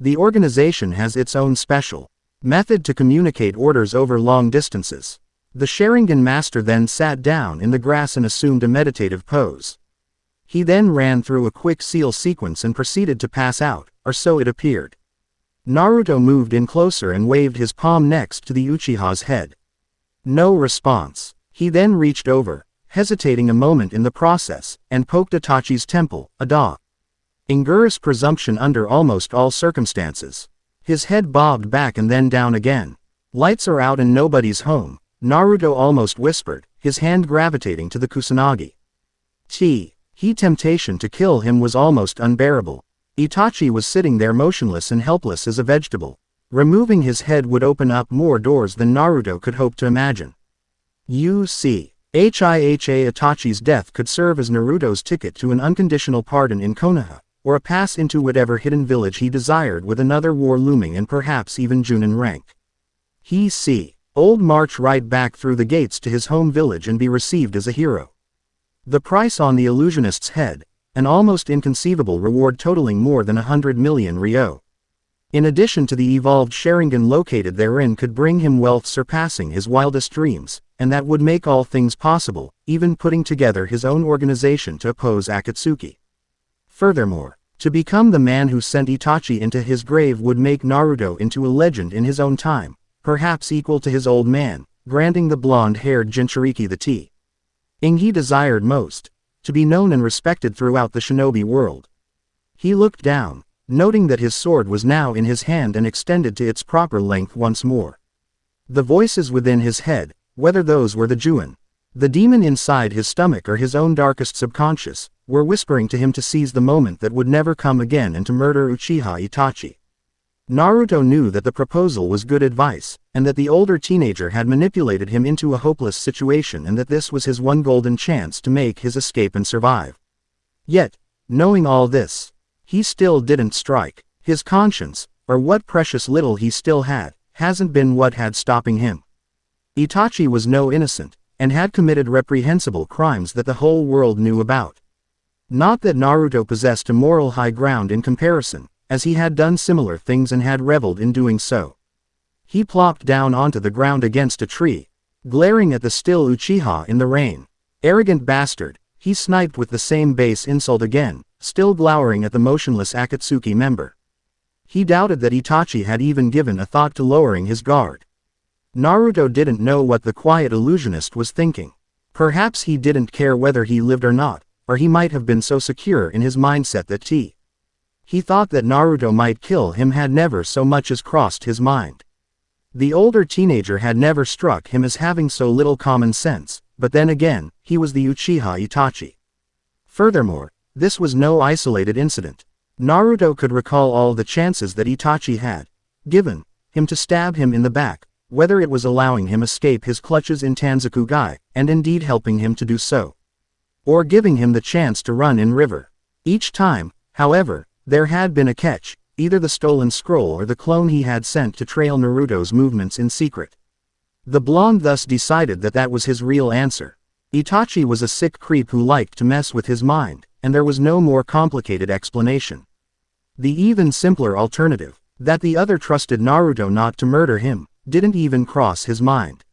The organization has its own special method to communicate orders over long distances. The Sharingan master then sat down in the grass and assumed a meditative pose. He then ran through a quick seal sequence and proceeded to pass out, or so it appeared. Naruto moved in closer and waved his palm next to the Uchiha's head. No response. He then reached over, hesitating a moment in the process, and poked Itachi's temple, Ingurus presumption under almost all circumstances. His head bobbed back and then down again. Lights are out and nobody's home, Naruto almost whispered, his hand gravitating to the Kusanagi. Temptation to kill him was almost unbearable. Itachi was sitting there motionless and helpless as a vegetable. Removing his head would open up more doors than Naruto could hope to imagine. Itachi's death could serve as Naruto's ticket to an unconditional pardon in Konoha, or a pass into whatever hidden village he desired with another war looming and perhaps even Junin rank. Old march right back through the gates to his home village and be received as a hero. The price on the illusionist's head, an almost inconceivable reward totaling more than 100 million ryo. In addition to the evolved Sharingan located therein could bring him wealth surpassing his wildest dreams, and that would make all things possible, even putting together his own organization to oppose Akatsuki. Furthermore, to become the man who sent Itachi into his grave would make Naruto into a legend in his own time, perhaps equal to his old man, granting the blonde-haired Jinchuriki the thing he desired most, to be known and respected throughout the shinobi world. He looked down, noting that his sword was now in his hand and extended to its proper length once more. The voices within his head, whether those were the Juin, the demon inside his stomach or his own darkest subconscious, were whispering to him to seize the moment that would never come again and to murder Uchiha Itachi. Naruto knew that the proposal was good advice, and that the older teenager had manipulated him into a hopeless situation and that this was his one golden chance to make his escape and survive. Yet, knowing all this, he still didn't strike. His conscience, or what precious little he still had, hasn't been what had stopping him. Itachi was no innocent, and had committed reprehensible crimes that the whole world knew about. Not that Naruto possessed a moral high ground in comparison, as he had done similar things and had reveled in doing so. He plopped down onto the ground against a tree, glaring at the still Uchiha in the rain. Arrogant bastard, he sniped with the same base insult again, still glowering at the motionless Akatsuki member. He doubted that Itachi had even given a thought to lowering his guard. Naruto didn't know what the quiet illusionist was thinking. Perhaps he didn't care whether he lived or not, or he might have been so secure in his mindset that he thought that Naruto might kill him had never so much as crossed his mind. The older teenager had never struck him as having so little common sense, but then again, he was the Uchiha Itachi. Furthermore, this was no isolated incident. Naruto could recall all the chances that Itachi had given him to stab him in the back, whether it was allowing him escape his clutches in Tanzakugai, and indeed helping him to do so, or giving him the chance to run in river. Each time, however, there had been a catch, either the stolen scroll or the clone he had sent to trail Naruto's movements in secret. The blonde thus decided that that was his real answer. Itachi was a sick creep who liked to mess with his mind, and there was no more complicated explanation. The even simpler alternative, that the other trusted Naruto not to murder him, didn't even cross his mind.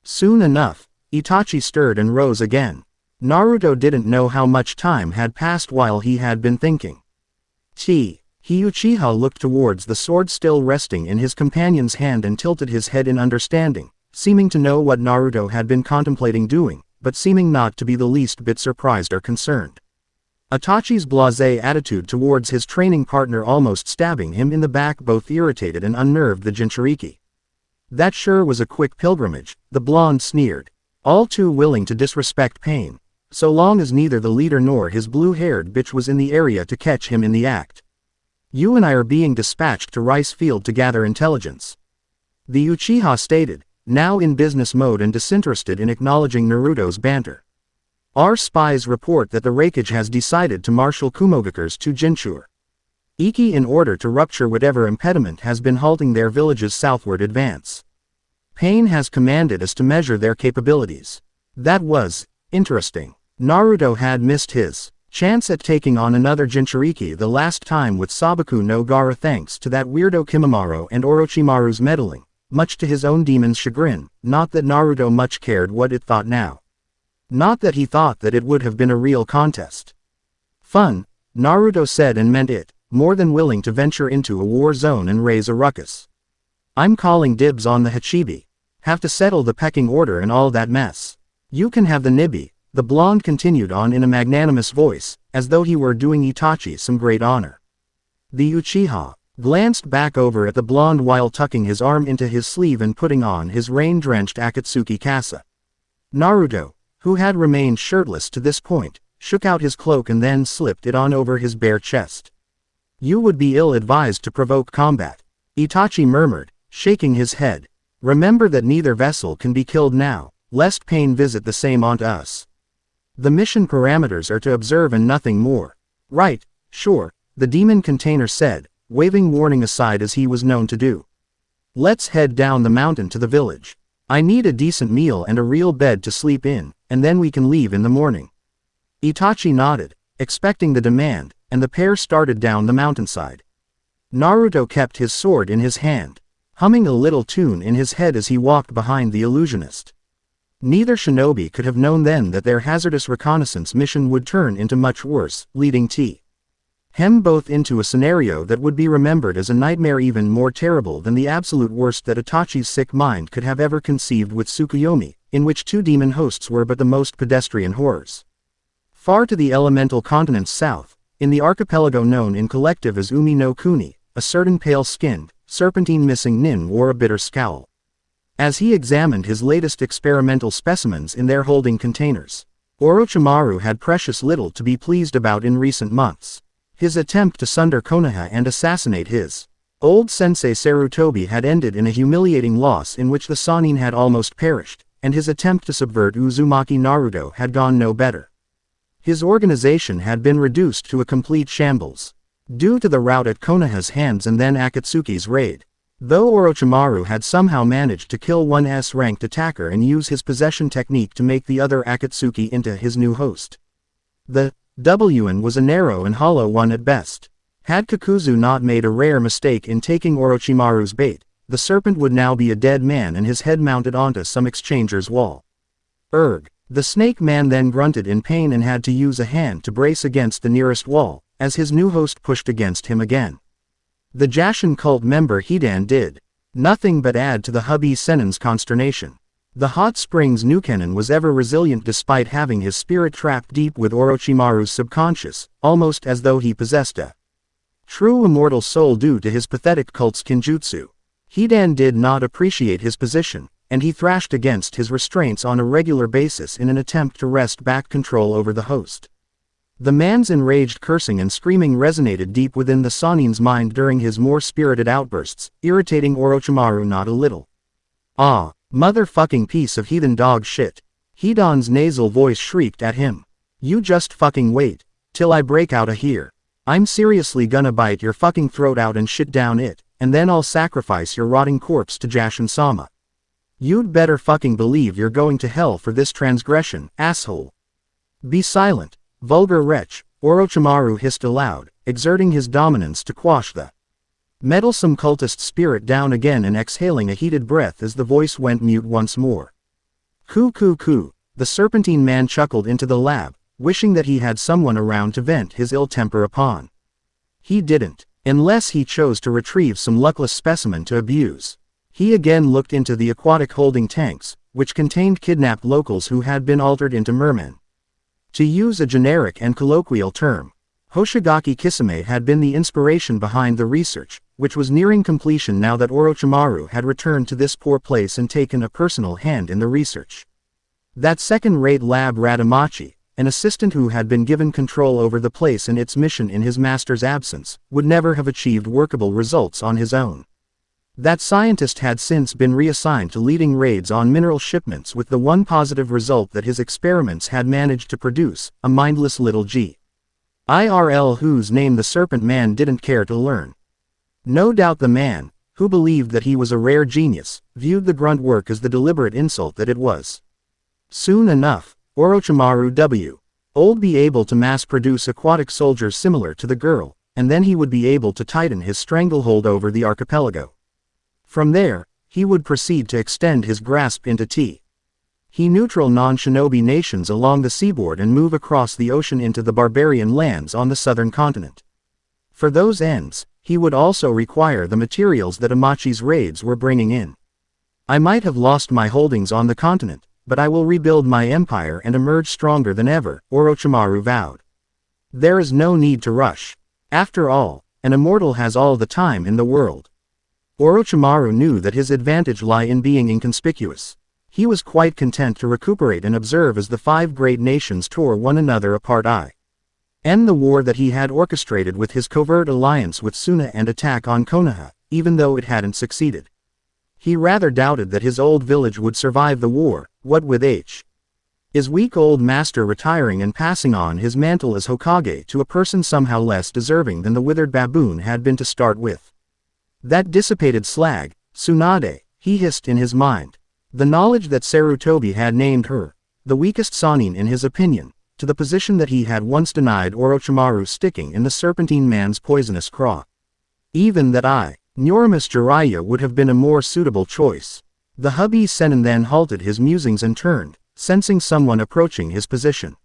Soon enough, Itachi stirred and rose again. Naruto didn't know how much time had passed while he had been thinking. Uchiha looked towards the sword still resting in his companion's hand and tilted his head in understanding, seeming to know what Naruto had been contemplating doing, but seeming not to be the least bit surprised or concerned. Itachi's blasé attitude towards his training partner almost stabbing him in the back both irritated and unnerved the Jinchuriki. That sure was a quick pilgrimage, the blonde sneered, all too willing to disrespect pain, so long as neither the leader nor his blue-haired bitch was in the area to catch him in the act. You and I are being dispatched to Rice Field to gather intelligence. The Uchiha stated, now in business mode and disinterested in acknowledging Naruto's banter. Our spies report that the Raikage has decided to marshal Kumogakures to Jinchur Iki in order to rupture whatever impediment has been halting their village's southward advance. Pain has commanded us to measure their capabilities. That was interesting. Naruto had missed his chance at taking on another Jinchuriki the last time with Sabaku no Gaara thanks to that weirdo Kimimaro and Orochimaru's meddling, much to his own demon's chagrin, not that Naruto much cared what it thought now. Not that he thought that it would have been a real contest. Fun, Naruto said and meant it, more than willing to venture into a war zone and raise a ruckus. I'm calling dibs on the Hachibi. Have to settle the pecking order and all that mess. You can have the Nibi, the blonde continued on in a magnanimous voice, as though he were doing Itachi some great honor. The Uchiha glanced back over at the blonde while tucking his arm into his sleeve and putting on his rain-drenched Akatsuki kasa. Naruto, who had remained shirtless to this point, shook out his cloak and then slipped it on over his bare chest. You would be ill-advised to provoke combat, Itachi murmured, shaking his head. Remember that neither vessel can be killed now, lest pain visit the same onto us. The mission parameters are to observe and nothing more. Right, sure, the demon container said, waving warning aside as he was known to do. Let's head down the mountain to the village. I need a decent meal and a real bed to sleep in, and then we can leave in the morning. Itachi nodded, expecting the demand, and the pair started down the mountainside. Naruto kept his sword in his hand, humming a little tune in his head as he walked behind the illusionist. Neither shinobi could have known then that their hazardous reconnaissance mission would turn into much worse, leading him both into a scenario that would be remembered as a nightmare even more terrible than the absolute worst that Itachi's sick mind could have ever conceived with Tsukuyomi, in which two demon hosts were but the most pedestrian horrors. Far to the elemental continent's south, in the archipelago known in collective as Umi no Kuni, a certain pale-skinned, serpentine-missing nin wore a bitter scowl. As he examined his latest experimental specimens in their holding containers, Orochimaru had precious little to be pleased about in recent months. His attempt to sunder Konoha and assassinate his Old Sensei Sarutobi had ended in a humiliating loss in which the Sannin had almost perished, and his attempt to subvert Uzumaki Naruto had gone no better. His organization had been reduced to a complete shambles. Due to the rout at Konoha's hands and then Akatsuki's raid. Though Orochimaru had somehow managed to kill one S-ranked attacker and use his possession technique to make the other Akatsuki into his new host. The WN was a narrow and hollow one at best. Had Kakuzu not made a rare mistake in taking Orochimaru's bait, the serpent would now be a dead man and his head mounted onto some exchanger's wall. Erg. The snake man then grunted in pain and had to use a hand to brace against the nearest wall, as his new host pushed against him again. The Jashin cult member Hidan did nothing but add to the hubby Sennin's consternation. The Hot Springs Nukenin was ever resilient despite having his spirit trapped deep with Orochimaru's subconscious, almost as though he possessed a true immortal soul due to his pathetic cult's kinjutsu. Hidan did not appreciate his position, and he thrashed against his restraints on a regular basis in an attempt to wrest back control over the host. The man's enraged cursing and screaming resonated deep within the Sannin's mind during his more spirited outbursts, irritating Orochimaru not a little. "Ah, motherfucking piece of heathen dog shit." Hidan's nasal voice shrieked at him. "You just fucking wait, till I break out of here. I'm seriously gonna bite your fucking throat out and shit down it, and then I'll sacrifice your rotting corpse to Jashin-sama. You'd better fucking believe you're going to hell for this transgression, asshole." "Be silent, vulgar wretch," Orochimaru hissed aloud, exerting his dominance to quash the meddlesome cultist spirit down again and exhaling a heated breath as the voice went mute once more. "Coo coo coo," the serpentine man chuckled into the lab, wishing that he had someone around to vent his ill temper upon. He didn't, unless he chose to retrieve some luckless specimen to abuse. He again looked into the aquatic holding tanks, which contained kidnapped locals who had been altered into mermen. To use a generic and colloquial term, Hoshigaki Kisame had been the inspiration behind the research, which was nearing completion now that Orochimaru had returned to this poor place and taken a personal hand in the research. That second-rate lab rat Amachi, an assistant who had been given control over the place and its mission in his master's absence, would never have achieved workable results on his own. That scientist had since been reassigned to leading raids on mineral shipments with the one positive result that his experiments had managed to produce a mindless little G. IRL whose name the Serpent Man didn't care to learn. No doubt the man, who believed that he was a rare genius, viewed the grunt work as the deliberate insult that it was. Soon enough, Orochimaru would be able to mass-produce aquatic soldiers similar to the girl, and then he would be able to tighten his stranglehold over the archipelago. From there, he would proceed to extend his grasp into He neutral non-shinobi nations along the seaboard and move across the ocean into the barbarian lands on the southern continent. For those ends, he would also require the materials that Amachi's raids were bringing in. "I might have lost my holdings on the continent, but I will rebuild my empire and emerge stronger than ever," Orochimaru vowed. "There is no need to rush. After all, an immortal has all the time in the world." Orochimaru knew that his advantage lay in being inconspicuous. He was quite content to recuperate and observe as the five great nations tore one another apart. The war that he had orchestrated with his covert alliance with Suna and attack on Konoha, even though it hadn't succeeded. He rather doubted that his old village would survive the war, what with his weak old master retiring and passing on his mantle as Hokage to a person somehow less deserving than the withered baboon had been to start with. "That dissipated slag, Tsunade," he hissed in his mind. The knowledge that Sarutobi had named her, the weakest Sannin in his opinion, to the position that he had once denied Orochimaru sticking in the serpentine man's poisonous craw. Even that Norimus Jiraiya would have been a more suitable choice. The hubby Sennin then halted his musings and turned, sensing someone approaching his position.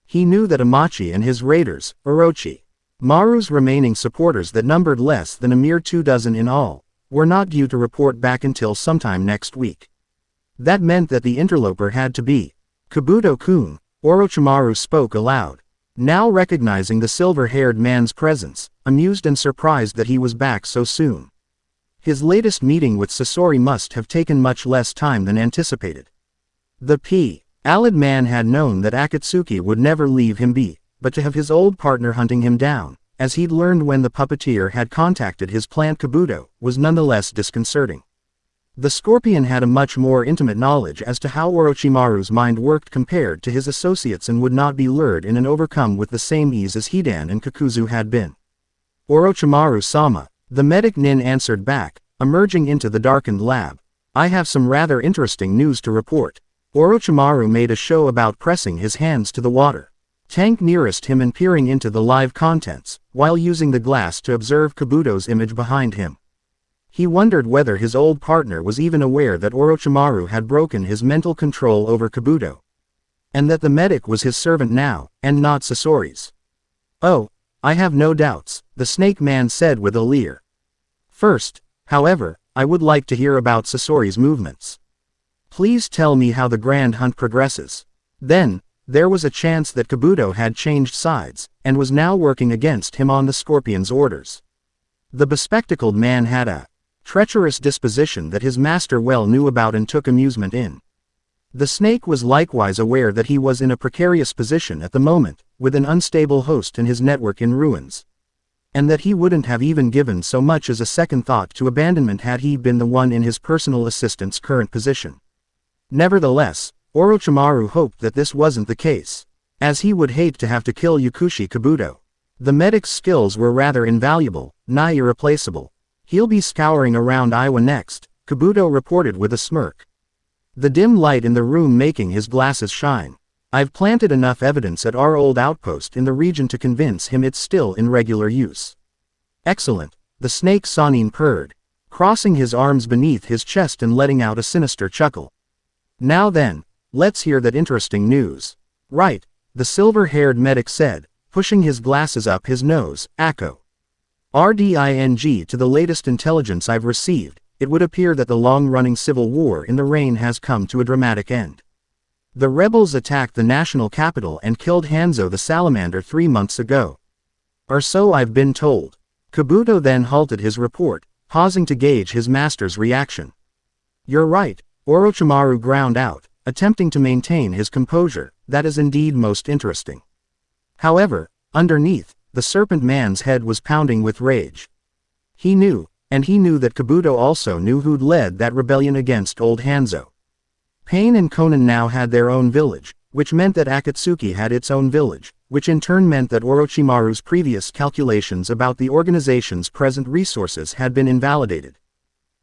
He knew that Amachi and his raiders, Orochimaru's remaining supporters that numbered less than a mere 24 in all, were not due to report back until sometime next week. That meant that the interloper had to be Kabuto-kun. Orochimaru spoke aloud, now recognizing the silver-haired man's presence, amused and surprised that he was back so soon. His latest meeting with Sasori must have taken much less time than anticipated. The pallid man had known that Akatsuki would never leave him be, but to have his old partner hunting him down, as he'd learned when the puppeteer had contacted his plant Kabuto, was nonetheless disconcerting. The Scorpion had a much more intimate knowledge as to how Orochimaru's mind worked compared to his associates and would not be lured in and overcome with the same ease as Hidan and Kakuzu had been. Orochimaru-sama, the medic Nin answered back, emerging into the darkened lab. I have some rather interesting news to report. Orochimaru made a show about pressing his hands to the water tank nearest him and peering into the live contents, while using the glass to observe Kabuto's image behind him. He wondered whether his old partner was even aware that Orochimaru had broken his mental control over Kabuto, and that the medic was his servant now, and not Sasori's. Oh, I have no doubts, the Snake Man said with a leer. First, however, I would like to hear about Sasori's movements. Please tell me how the Grand Hunt progresses. Then, there was a chance that Kabuto had changed sides, and was now working against him on the Scorpion's orders. The bespectacled man had a treacherous disposition that his master well knew about and took amusement in. The snake was likewise aware that he was in a precarious position at the moment, with an unstable host and his network in ruins, and that he wouldn't have even given so much as a second thought to abandonment had he been the one in his personal assistant's current position. Nevertheless, Orochimaru hoped that this wasn't the case, as he would hate to have to kill Yakushi Kabuto. The medic's skills were rather invaluable, nigh irreplaceable. He'll be scouring around Iwa next, Kabuto reported with a smirk, the dim light in the room making his glasses shine. I've planted enough evidence at our old outpost in the region to convince him it's still in regular use. Excellent, the snake Sanin purred, crossing his arms beneath his chest and letting out a sinister chuckle. Now then, let's hear that interesting news. Right, the silver-haired medic said, pushing his glasses up his nose, Akko. RDING to the latest intelligence I've received, it would appear that the long-running civil war in the Rain has come to a dramatic end. The rebels attacked the national capital and killed Hanzo the Salamander 3 months ago. Or so I've been told. Kabuto then halted his report, pausing to gauge his master's reaction. You're right, Orochimaru ground out, attempting to maintain his composure. That is indeed most interesting. However, underneath, the Serpent Man's head was pounding with rage. He knew that Kabuto also knew who'd led that rebellion against old Hanzo. Pain and Conan now had their own village, which meant that Akatsuki had its own village, which in turn meant that Orochimaru's previous calculations about the organization's present resources had been invalidated.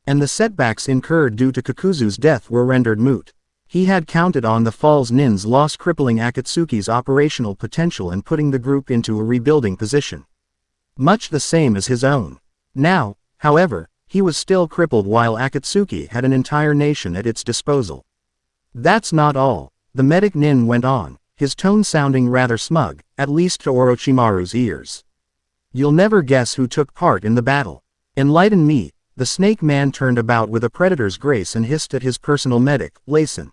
And the setbacks incurred due to Kakuzu's death were rendered moot. He had counted on the Falls Nin's loss crippling Akatsuki's operational potential and putting the group into a rebuilding position, much the same as his own. Now, however, he was still crippled while Akatsuki had an entire nation at its disposal. That's not all, the medic Nin went on, his tone sounding rather smug, at least to Orochimaru's ears. You'll never guess who took part in the battle. Enlighten me. The snake man turned about with a predator's grace and hissed at his personal medic, Layson.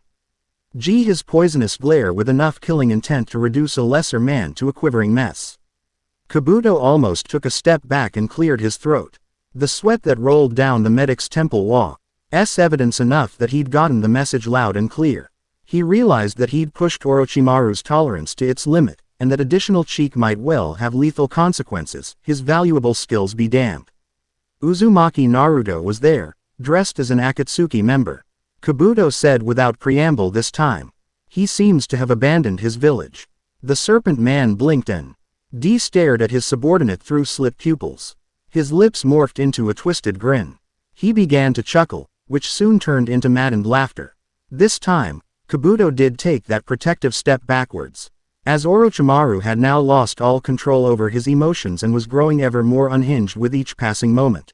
His poisonous glare with enough killing intent to reduce a lesser man to a quivering mess. Kabuto almost took a step back and cleared his throat. The sweat that rolled down the medic's temple was evidence enough that he'd gotten the message loud and clear. He realized that he'd pushed Orochimaru's tolerance to its limit, and that additional cheek might well have lethal consequences, his valuable skills be damned. Uzumaki Naruto was there, dressed as an Akatsuki member. Kabuto said without preamble this time. He seems to have abandoned his village. The Serpent Man blinked and stared at his subordinate through slit pupils. His lips morphed into a twisted grin. He began to chuckle, which soon turned into maddened laughter. This time, Kabuto did take that protective step backwards, as Orochimaru had now lost all control over his emotions and was growing ever more unhinged with each passing moment.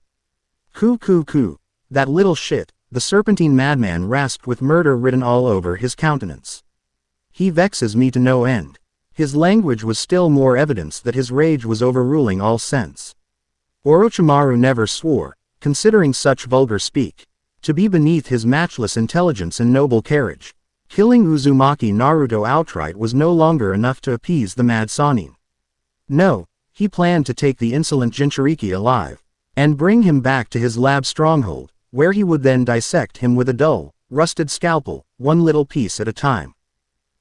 Coo. That little shit, the serpentine madman rasped with murder written all over his countenance. He vexes me to no end. His language was still more evidence that his rage was overruling all sense. Orochimaru never swore, considering such vulgar speak to be beneath his matchless intelligence and noble carriage. Killing Uzumaki Naruto outright was no longer enough to appease the mad Sanin. No, he planned to take the insolent Jinchuriki alive, and bring him back to his lab stronghold, where he would then dissect him with a dull, rusted scalpel, one little piece at a time.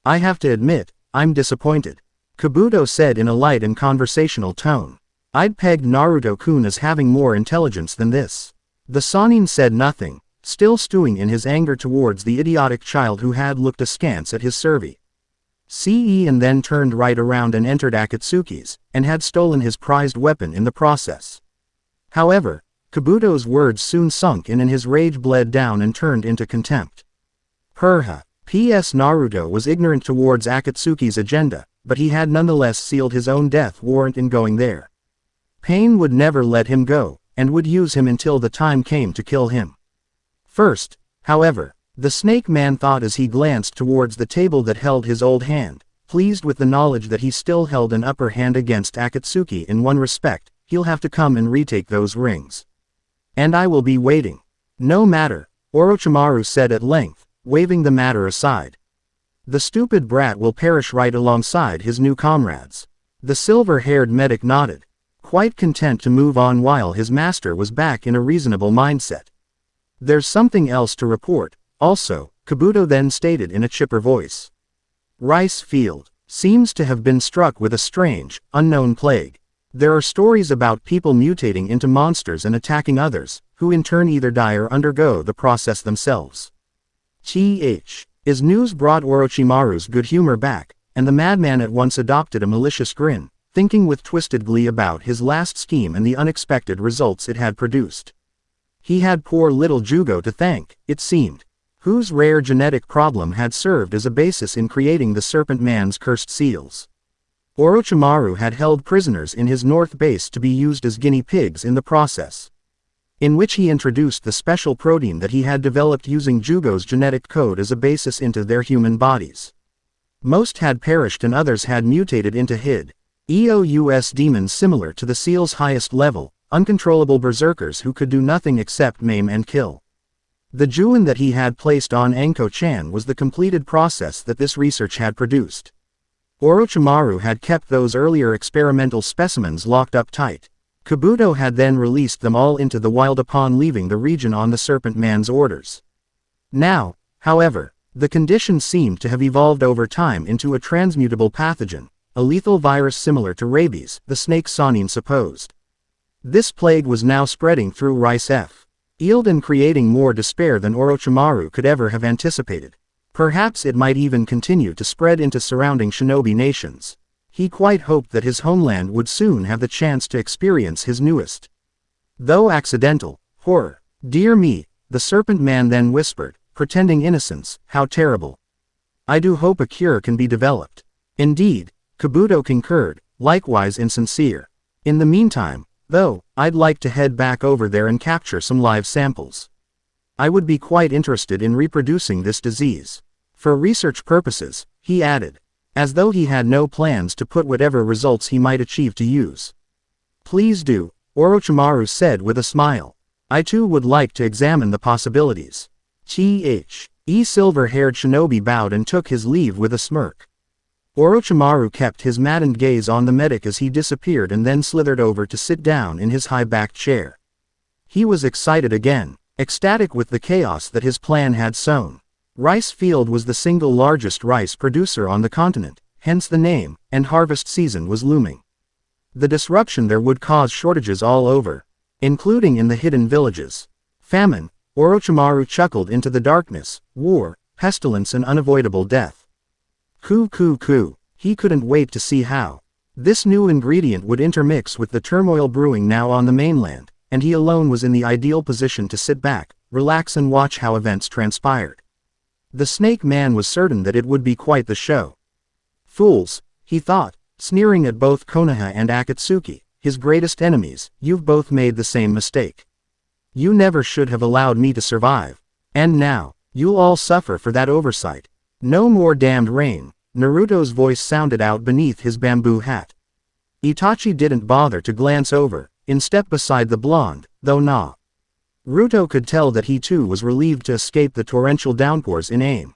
I have to admit, I'm disappointed, Kabuto said in a light and conversational tone. I'd pegged Naruto-kun as having more intelligence than this. The Sannin said nothing, still stewing in his anger towards the idiotic child who had looked askance at his survey. And then turned right around and entered Akatsuki's, and had stolen his prized weapon in the process. However, Kabuto's words soon sunk in and his rage bled down and turned into contempt. P.S. Naruto was ignorant towards Akatsuki's agenda, but he had nonetheless sealed his own death warrant in going there. Pain would never let him go, and would use him until the time came to kill him. First, however, the Snake Man thought as he glanced towards the table that held his old hand, pleased with the knowledge that he still held an upper hand against Akatsuki in one respect, he'll have to come and retake those rings. And I will be waiting. No matter, Orochimaru said at length, waving the matter aside. The stupid brat will perish right alongside his new comrades. The silver-haired medic nodded, quite content to move on while his master was back in a reasonable mindset. There's something else to report, also, Kabuto then stated in a chipper voice. Rice Field seems to have been struck with a strange, unknown plague. There are stories about people mutating into monsters and attacking others, who in turn either die or undergo the process themselves. His news brought Orochimaru's good humor back, and the madman at once adopted a malicious grin, thinking with twisted glee about his last scheme and the unexpected results it had produced. He had poor little Jugo to thank, it seemed, whose rare genetic problem had served as a basis in creating the Serpent Man's cursed seals. Orochimaru had held prisoners in his north base to be used as guinea pigs in the process, in which he introduced the special protein that he had developed using Jugo's genetic code as a basis into their human bodies. Most had perished and others had mutated into EOUS demons similar to the seal's highest level, uncontrollable berserkers who could do nothing except maim and kill. The Juin that he had placed on Anko-chan was the completed process that this research had produced. Orochimaru had kept those earlier experimental specimens locked up tight. Kabuto had then released them all into the wild upon leaving the region on the Serpent Man's orders. Now, however, the condition seemed to have evolved over time into a transmutable pathogen, a lethal virus similar to rabies, the Snake Sannin supposed. This plague was now spreading through Rice Field and creating more despair than Orochimaru could ever have anticipated. Perhaps it might even continue to spread into surrounding shinobi nations. He quite hoped that his homeland would soon have the chance to experience his newest, though accidental, horror. Dear me, the Serpent Man then whispered, pretending innocence, how terrible. I do hope a cure can be developed. Indeed, Kabuto concurred, likewise insincere. In the meantime, though, I'd like to head back over there and capture some live samples. I would be quite interested in reproducing this disease. For research purposes, he added, as though he had no plans to put whatever results he might achieve to use. Please do, Orochimaru said with a smile. I too would like to examine the possibilities. Silver-haired shinobi bowed and took his leave with a smirk. Orochimaru kept his maddened gaze on the medic as he disappeared and then slithered over to sit down in his high-backed chair. He was excited again, ecstatic with the chaos that his plan had sown. Rice Field was the single largest rice producer on the continent, hence the name, and harvest season was looming. The disruption there would cause shortages all over, including in the hidden villages. Famine, Orochimaru chuckled into the darkness, war, pestilence and unavoidable death. He couldn't wait to see how this new ingredient would intermix with the turmoil brewing now on the mainland, and he alone was in the ideal position to sit back, relax and watch how events transpired. The Snake Man was certain that it would be quite the show. Fools, he thought, sneering at both Konoha and Akatsuki, his greatest enemies, you've both made the same mistake. You never should have allowed me to survive. And now, you'll all suffer for that oversight. No more damned rain, Naruto's voice sounded out beneath his bamboo hat. Itachi didn't bother to glance over, in step beside the blonde, though Naruto could tell that he too was relieved to escape the torrential downpours in aim.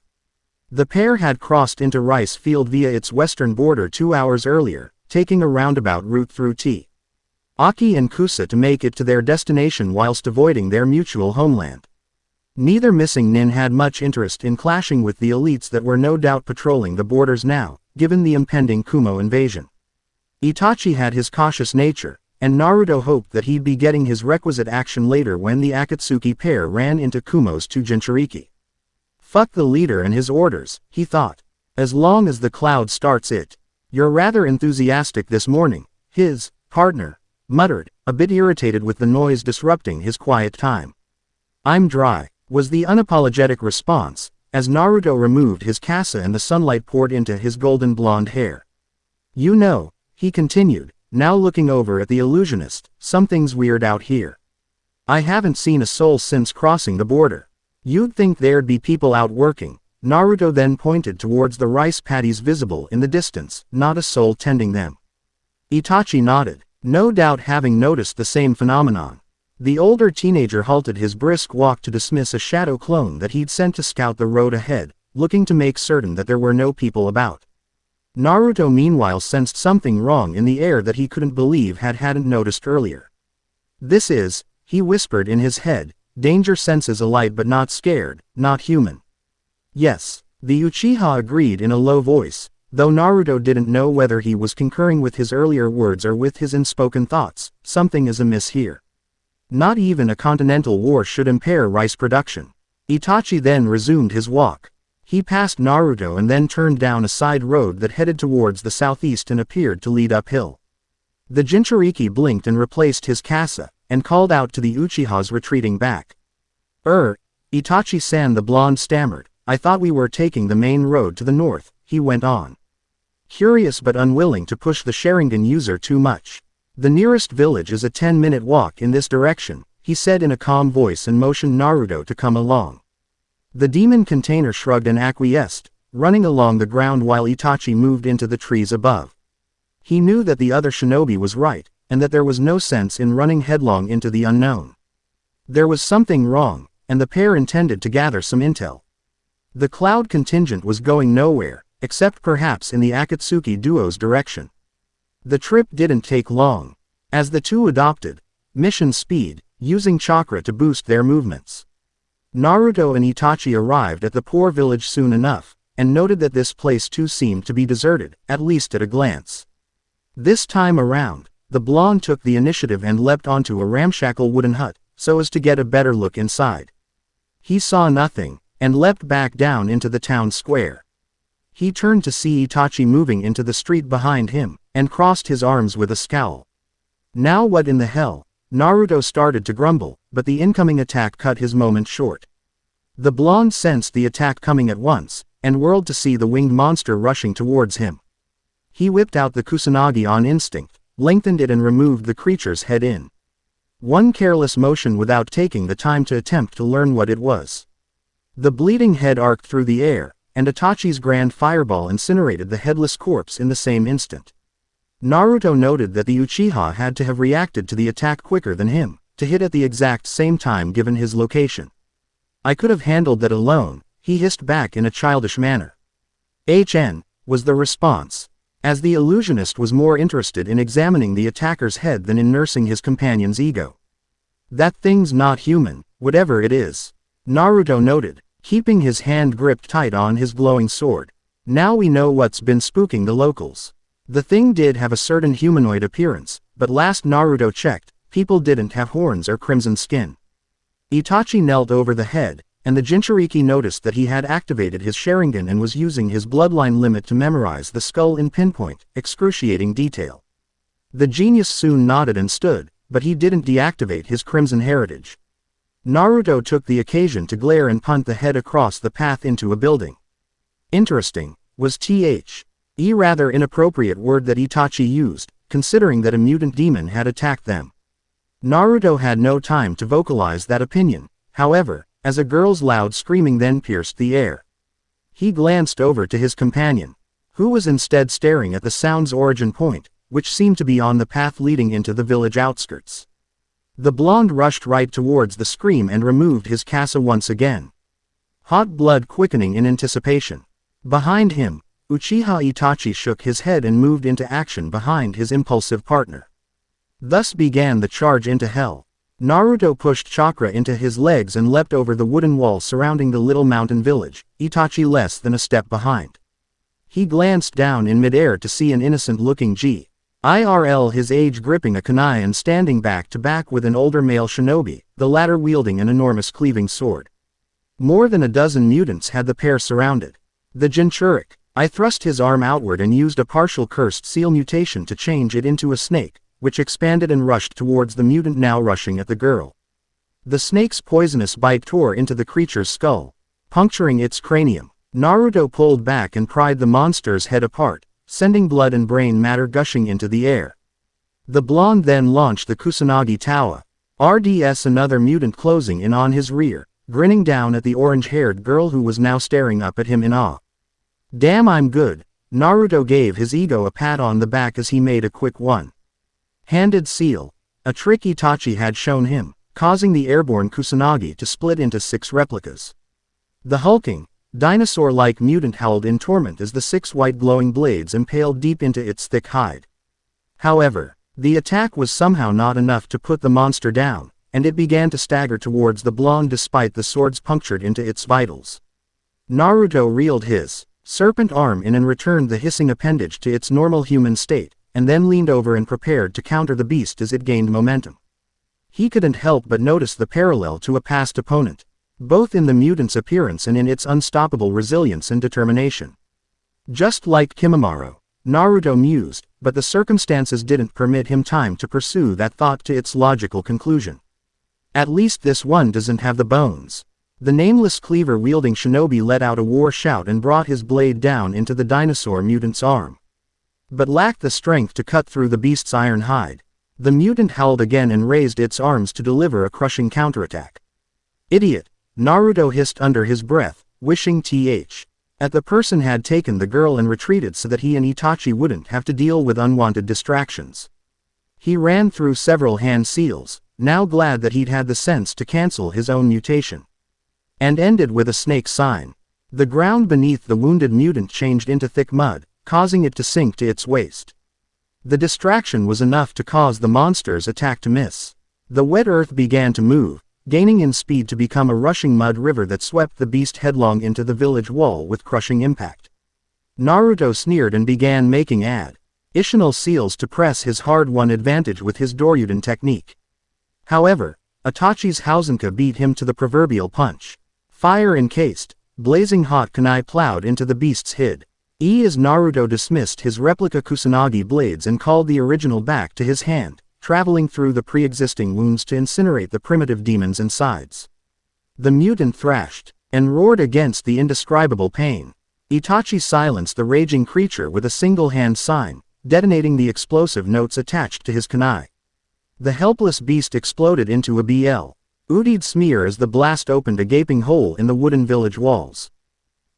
The pair had crossed into Rice Field via its western border 2 hours earlier, taking a roundabout route through Aki and Kusa to make it to their destination whilst avoiding their mutual homeland. Neither missing Nin had much interest in clashing with the elites that were no doubt patrolling the borders now, given the impending Kumo invasion. Itachi had his cautious nature, and Naruto hoped that he'd be getting his requisite action later when the Akatsuki pair ran into Kumo's two Jinchuriki. Fuck the leader and his orders, he thought. As long as the cloud starts it. You're rather enthusiastic this morning, his partner muttered, a bit irritated with the noise disrupting his quiet time. I'm dry, was the unapologetic response, as Naruto removed his kasa and the sunlight poured into his golden blonde hair. You know, he continued, now looking over at the illusionist, something's weird out here. I haven't seen a soul since crossing the border. You'd think there'd be people out working. Naruto then pointed towards the rice paddies visible in the distance, not a soul tending them. Itachi nodded, no doubt having noticed the same phenomenon. The older teenager halted his brisk walk to dismiss a shadow clone that he'd sent to scout the road ahead, looking to make certain that there were no people about. Naruto meanwhile sensed something wrong in the air that he couldn't believe hadn't noticed earlier. This is, he whispered in his head, danger senses alight but not scared, not human. Yes, the Uchiha agreed in a low voice, though Naruto didn't know whether he was concurring with his earlier words or with his unspoken thoughts. Something is amiss here. Not even a continental war should impair rice production. Itachi then resumed his walk. He passed Naruto and then turned down a side road that headed towards the southeast and appeared to lead uphill. The Jinchuriki blinked and replaced his kasa, and called out to the Uchihas retreating back. Itachi-san, the blonde stammered. I thought we were taking the main road to the north, he went on. Curious but unwilling to push the Sharingan user too much. The nearest village is a 10-minute walk in this direction, he said in a calm voice and motioned Naruto to come along. The demon container shrugged and acquiesced, running along the ground while Itachi moved into the trees above. He knew that the other shinobi was right, and that there was no sense in running headlong into the unknown. There was something wrong, and the pair intended to gather some intel. The cloud contingent was going nowhere, except perhaps in the Akatsuki duo's direction. The trip didn't take long, as the two adopted mission speed, using chakra to boost their movements. Naruto and Itachi arrived at the poor village soon enough, and noted that this place too seemed to be deserted, at least at a glance. This time around, the blonde took the initiative and leapt onto a ramshackle wooden hut, so as to get a better look inside. He saw nothing, and leapt back down into the town square. He turned to see Itachi moving into the street behind him, and crossed his arms with a scowl. Now what in the hell? Naruto started to grumble, but the incoming attack cut his moment short. The blonde sensed the attack coming at once, and whirled to see the winged monster rushing towards him. He whipped out the kusanagi on instinct, lengthened it and removed the creature's head in one careless motion without taking the time to attempt to learn what it was. The bleeding head arced through the air, and Itachi's grand fireball incinerated the headless corpse in the same instant. Naruto noted that the Uchiha had to have reacted to the attack quicker than him, to hit at the exact same time given his location. I could have handled that alone, he hissed back in a childish manner. HN, was the response, as the illusionist was more interested in examining the attacker's head than in nursing his companion's ego. That thing's not human, whatever it is, Naruto noted, keeping his hand gripped tight on his glowing sword. Now we know what's been spooking the locals. The thing did have a certain humanoid appearance, but last Naruto checked, people didn't have horns or crimson skin. Itachi knelt over the head, and the Jinchuriki noticed that he had activated his Sharingan and was using his bloodline limit to memorize the skull in pinpoint, excruciating detail. The genius soon nodded and stood, but he didn't deactivate his crimson heritage. Naruto took the occasion to glare and punt the head across the path into a building. Interesting, was a rather inappropriate word that Itachi used, considering that a mutant demon had attacked them. Naruto had no time to vocalize that opinion, however, as a girl's loud screaming then pierced the air. He glanced over to his companion, who was instead staring at the sound's origin point, which seemed to be on the path leading into the village outskirts. The blonde rushed right towards the scream and removed his kasa once again. Hot blood quickening in anticipation. Behind him, Uchiha Itachi shook his head and moved into action behind his impulsive partner. Thus began the charge into hell. Naruto pushed chakra into his legs and leapt over the wooden wall surrounding the little mountain village, Itachi less than a step behind. He glanced down in midair to see an innocent-looking IRL his age gripping a kunai and standing back to back with an older male shinobi, the latter wielding an enormous cleaving sword. More than a dozen mutants had the pair surrounded. The Jinchurik. I thrust his arm outward and used a partial cursed seal mutation to change it into a snake, which expanded and rushed towards the mutant now rushing at the girl. The snake's poisonous bite tore into the creature's skull, puncturing its cranium. Naruto pulled back and pried the monster's head apart, sending blood and brain matter gushing into the air. The blonde then launched the Kusanagi Tawa. RDS another mutant closing in on his rear, grinning down at the orange-haired girl who was now staring up at him in awe. Damn, I'm good. Naruto gave his ego a pat on the back as he made a quick one-handed seal. A trick Itachi had shown him, causing the airborne Kusanagi to split into 6 replicas. The hulking, dinosaur-like mutant howled in torment as the 6 white glowing blades impaled deep into its thick hide. However, the attack was somehow not enough to put the monster down, and it began to stagger towards the blonde despite the swords punctured into its vitals. Naruto reeled his serpent arm in and returned the hissing appendage to its normal human state, and then leaned over and prepared to counter the beast as it gained momentum. He couldn't help but notice the parallel to a past opponent, both in the mutant's appearance and in its unstoppable resilience and determination. Just like Kimimaro, Naruto mused, but the circumstances didn't permit him time to pursue that thought to its logical conclusion. At least this one doesn't have the bones. The nameless cleaver-wielding shinobi let out a war shout and brought his blade down into the dinosaur mutant's arm, but lacked the strength to cut through the beast's iron hide. The mutant howled again and raised its arms to deliver a crushing counterattack. Idiot! Naruto hissed under his breath, wishing at the person had taken the girl and retreated so that he and Itachi wouldn't have to deal with unwanted distractions. He ran through several hand seals, now glad that he'd had the sense to cancel his own mutation, and ended with a snake sign. The ground beneath the wounded mutant changed into thick mud, causing it to sink to its waist. The distraction was enough to cause the monster's attack to miss. The wet earth began to move, gaining in speed to become a rushing mud river that swept the beast headlong into the village wall with crushing impact. Naruto sneered and began making additional seals to press his hard-won advantage with his Doryuden technique. However, Itachi's Hausenka beat him to the proverbial punch. Fire encased, blazing hot kunai plowed into the beast's head. As Naruto dismissed his replica Kusanagi blades and called the original back to his hand, traveling through the pre-existing wounds to incinerate the primitive demons insides. The mutant thrashed and roared against the indescribable pain. Itachi silenced the raging creature with a single hand sign, detonating the explosive notes attached to his kunai. The helpless beast exploded into a bloodied smear as the blast opened a gaping hole in the wooden village walls.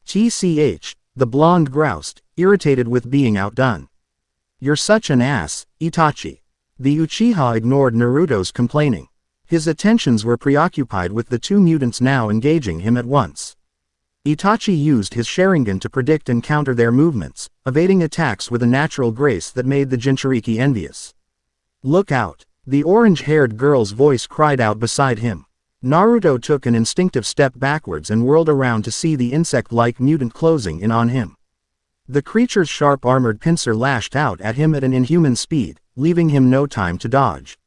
TCH, the blonde groused, irritated with being outdone. You're such an ass, Itachi. The Uchiha ignored Naruto's complaining. His attentions were preoccupied with the 2 mutants now engaging him at once. Itachi used his Sharingan to predict and counter their movements, evading attacks with a natural grace that made the Jinchuriki envious. Look out! The orange-haired girl's voice cried out beside him. Naruto took an instinctive step backwards and whirled around to see the insect-like mutant closing in on him. The creature's sharp armored pincer lashed out at him at an inhuman speed, leaving him no time to dodge.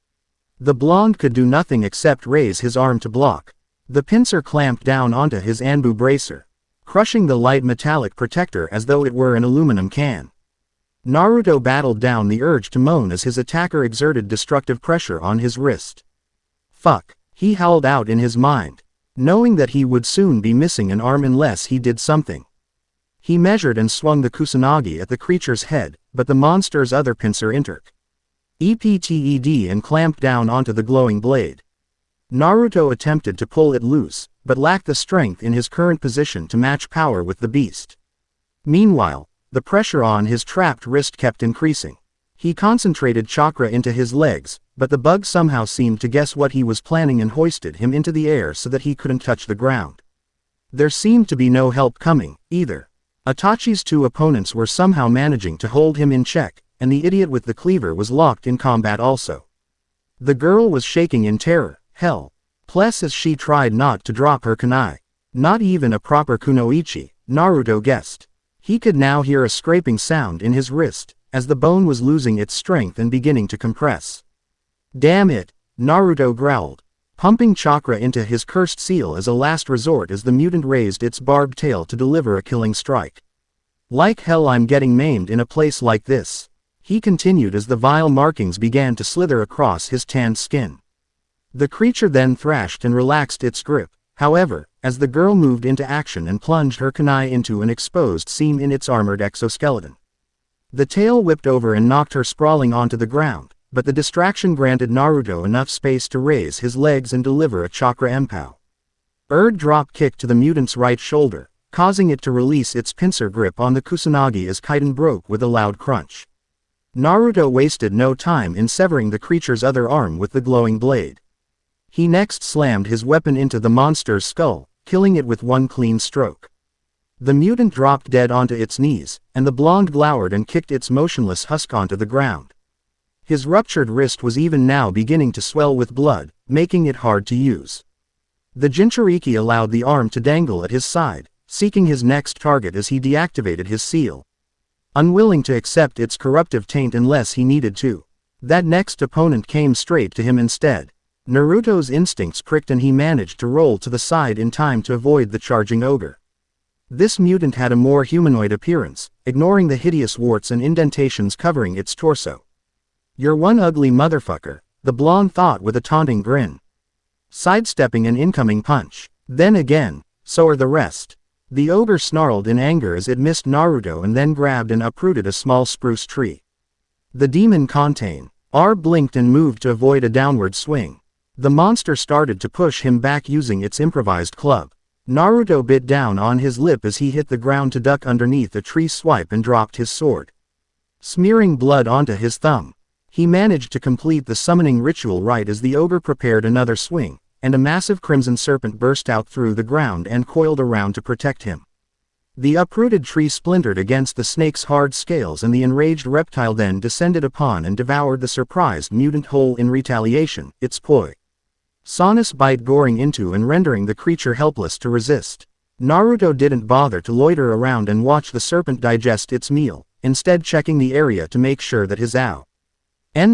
The blonde could do nothing except raise his arm to block. The pincer clamped down onto his Anbu bracer, crushing the light metallic protector as though it were an aluminum can. Naruto battled down the urge to moan as his attacker exerted destructive pressure on his wrist. Fuck, he howled out in his mind, knowing that he would soon be missing an arm unless he did something. He measured and swung the Kusanagi at the creature's head, but the monster's other pincer EPTED and clamped down onto the glowing blade. Naruto attempted to pull it loose, but lacked the strength in his current position to match power with the beast. Meanwhile, the pressure on his trapped wrist kept increasing. He concentrated chakra into his legs, but the bug somehow seemed to guess what he was planning and hoisted him into the air so that he couldn't touch the ground. There seemed to be no help coming, either. Itachi's 2 opponents were somehow managing to hold him in check, and the idiot with the cleaver was locked in combat also. The girl was shaking in terror, helpless as she tried not to drop her kunai. Not even a proper kunoichi, Naruto guessed. He could now hear a scraping sound in his wrist, as the bone was losing its strength and beginning to compress. Damn it, Naruto growled, pumping chakra into his cursed seal as a last resort as the mutant raised its barbed tail to deliver a killing strike. Like hell I'm getting maimed in a place like this, he continued as the vile markings began to slither across his tanned skin. The creature then thrashed and relaxed its grip, however, as the girl moved into action and plunged her kunai into an exposed seam in its armored exoskeleton. The tail whipped over and knocked her sprawling onto the ground, but the distraction granted Naruto enough space to raise his legs and deliver a chakra empao. Drop kick to the mutant's right shoulder, causing it to release its pincer grip on the kusanagi as chitin broke with a loud crunch. Naruto wasted no time in severing the creature's other arm with the glowing blade. He next slammed his weapon into the monster's skull, killing it with one clean stroke. The mutant dropped dead onto its knees, and the blonde glowered and kicked its motionless husk onto the ground. His ruptured wrist was even now beginning to swell with blood, making it hard to use. The Jinchuriki allowed the arm to dangle at his side, seeking his next target as he deactivated his seal. Unwilling to accept its corruptive taint unless he needed to, that next opponent came straight to him instead. Naruto's instincts pricked and he managed to roll to the side in time to avoid the charging ogre. This mutant had a more humanoid appearance, ignoring the hideous warts and indentations covering its torso. "You're one ugly motherfucker," the blonde thought with a taunting grin. Sidestepping an incoming punch. Then again, so are the rest. The ogre snarled in anger as it missed Naruto and then grabbed and uprooted a small spruce tree. The demon Contain blinked and moved to avoid a downward swing. The monster started to push him back using its improvised club. Naruto bit down on his lip as he hit the ground to duck underneath a tree swipe and dropped his sword. Smearing blood onto his thumb, he managed to complete the summoning ritual right as the ogre prepared another swing, and a massive crimson serpent burst out through the ground and coiled around to protect him. The uprooted tree splintered against the snake's hard scales and the enraged reptile then descended upon and devoured the surprised mutant whole in retaliation, its poisonous bite goring into and rendering the creature helpless to resist. Naruto didn't bother to loiter around and watch the serpent digest its meal, instead checking the area to make sure that his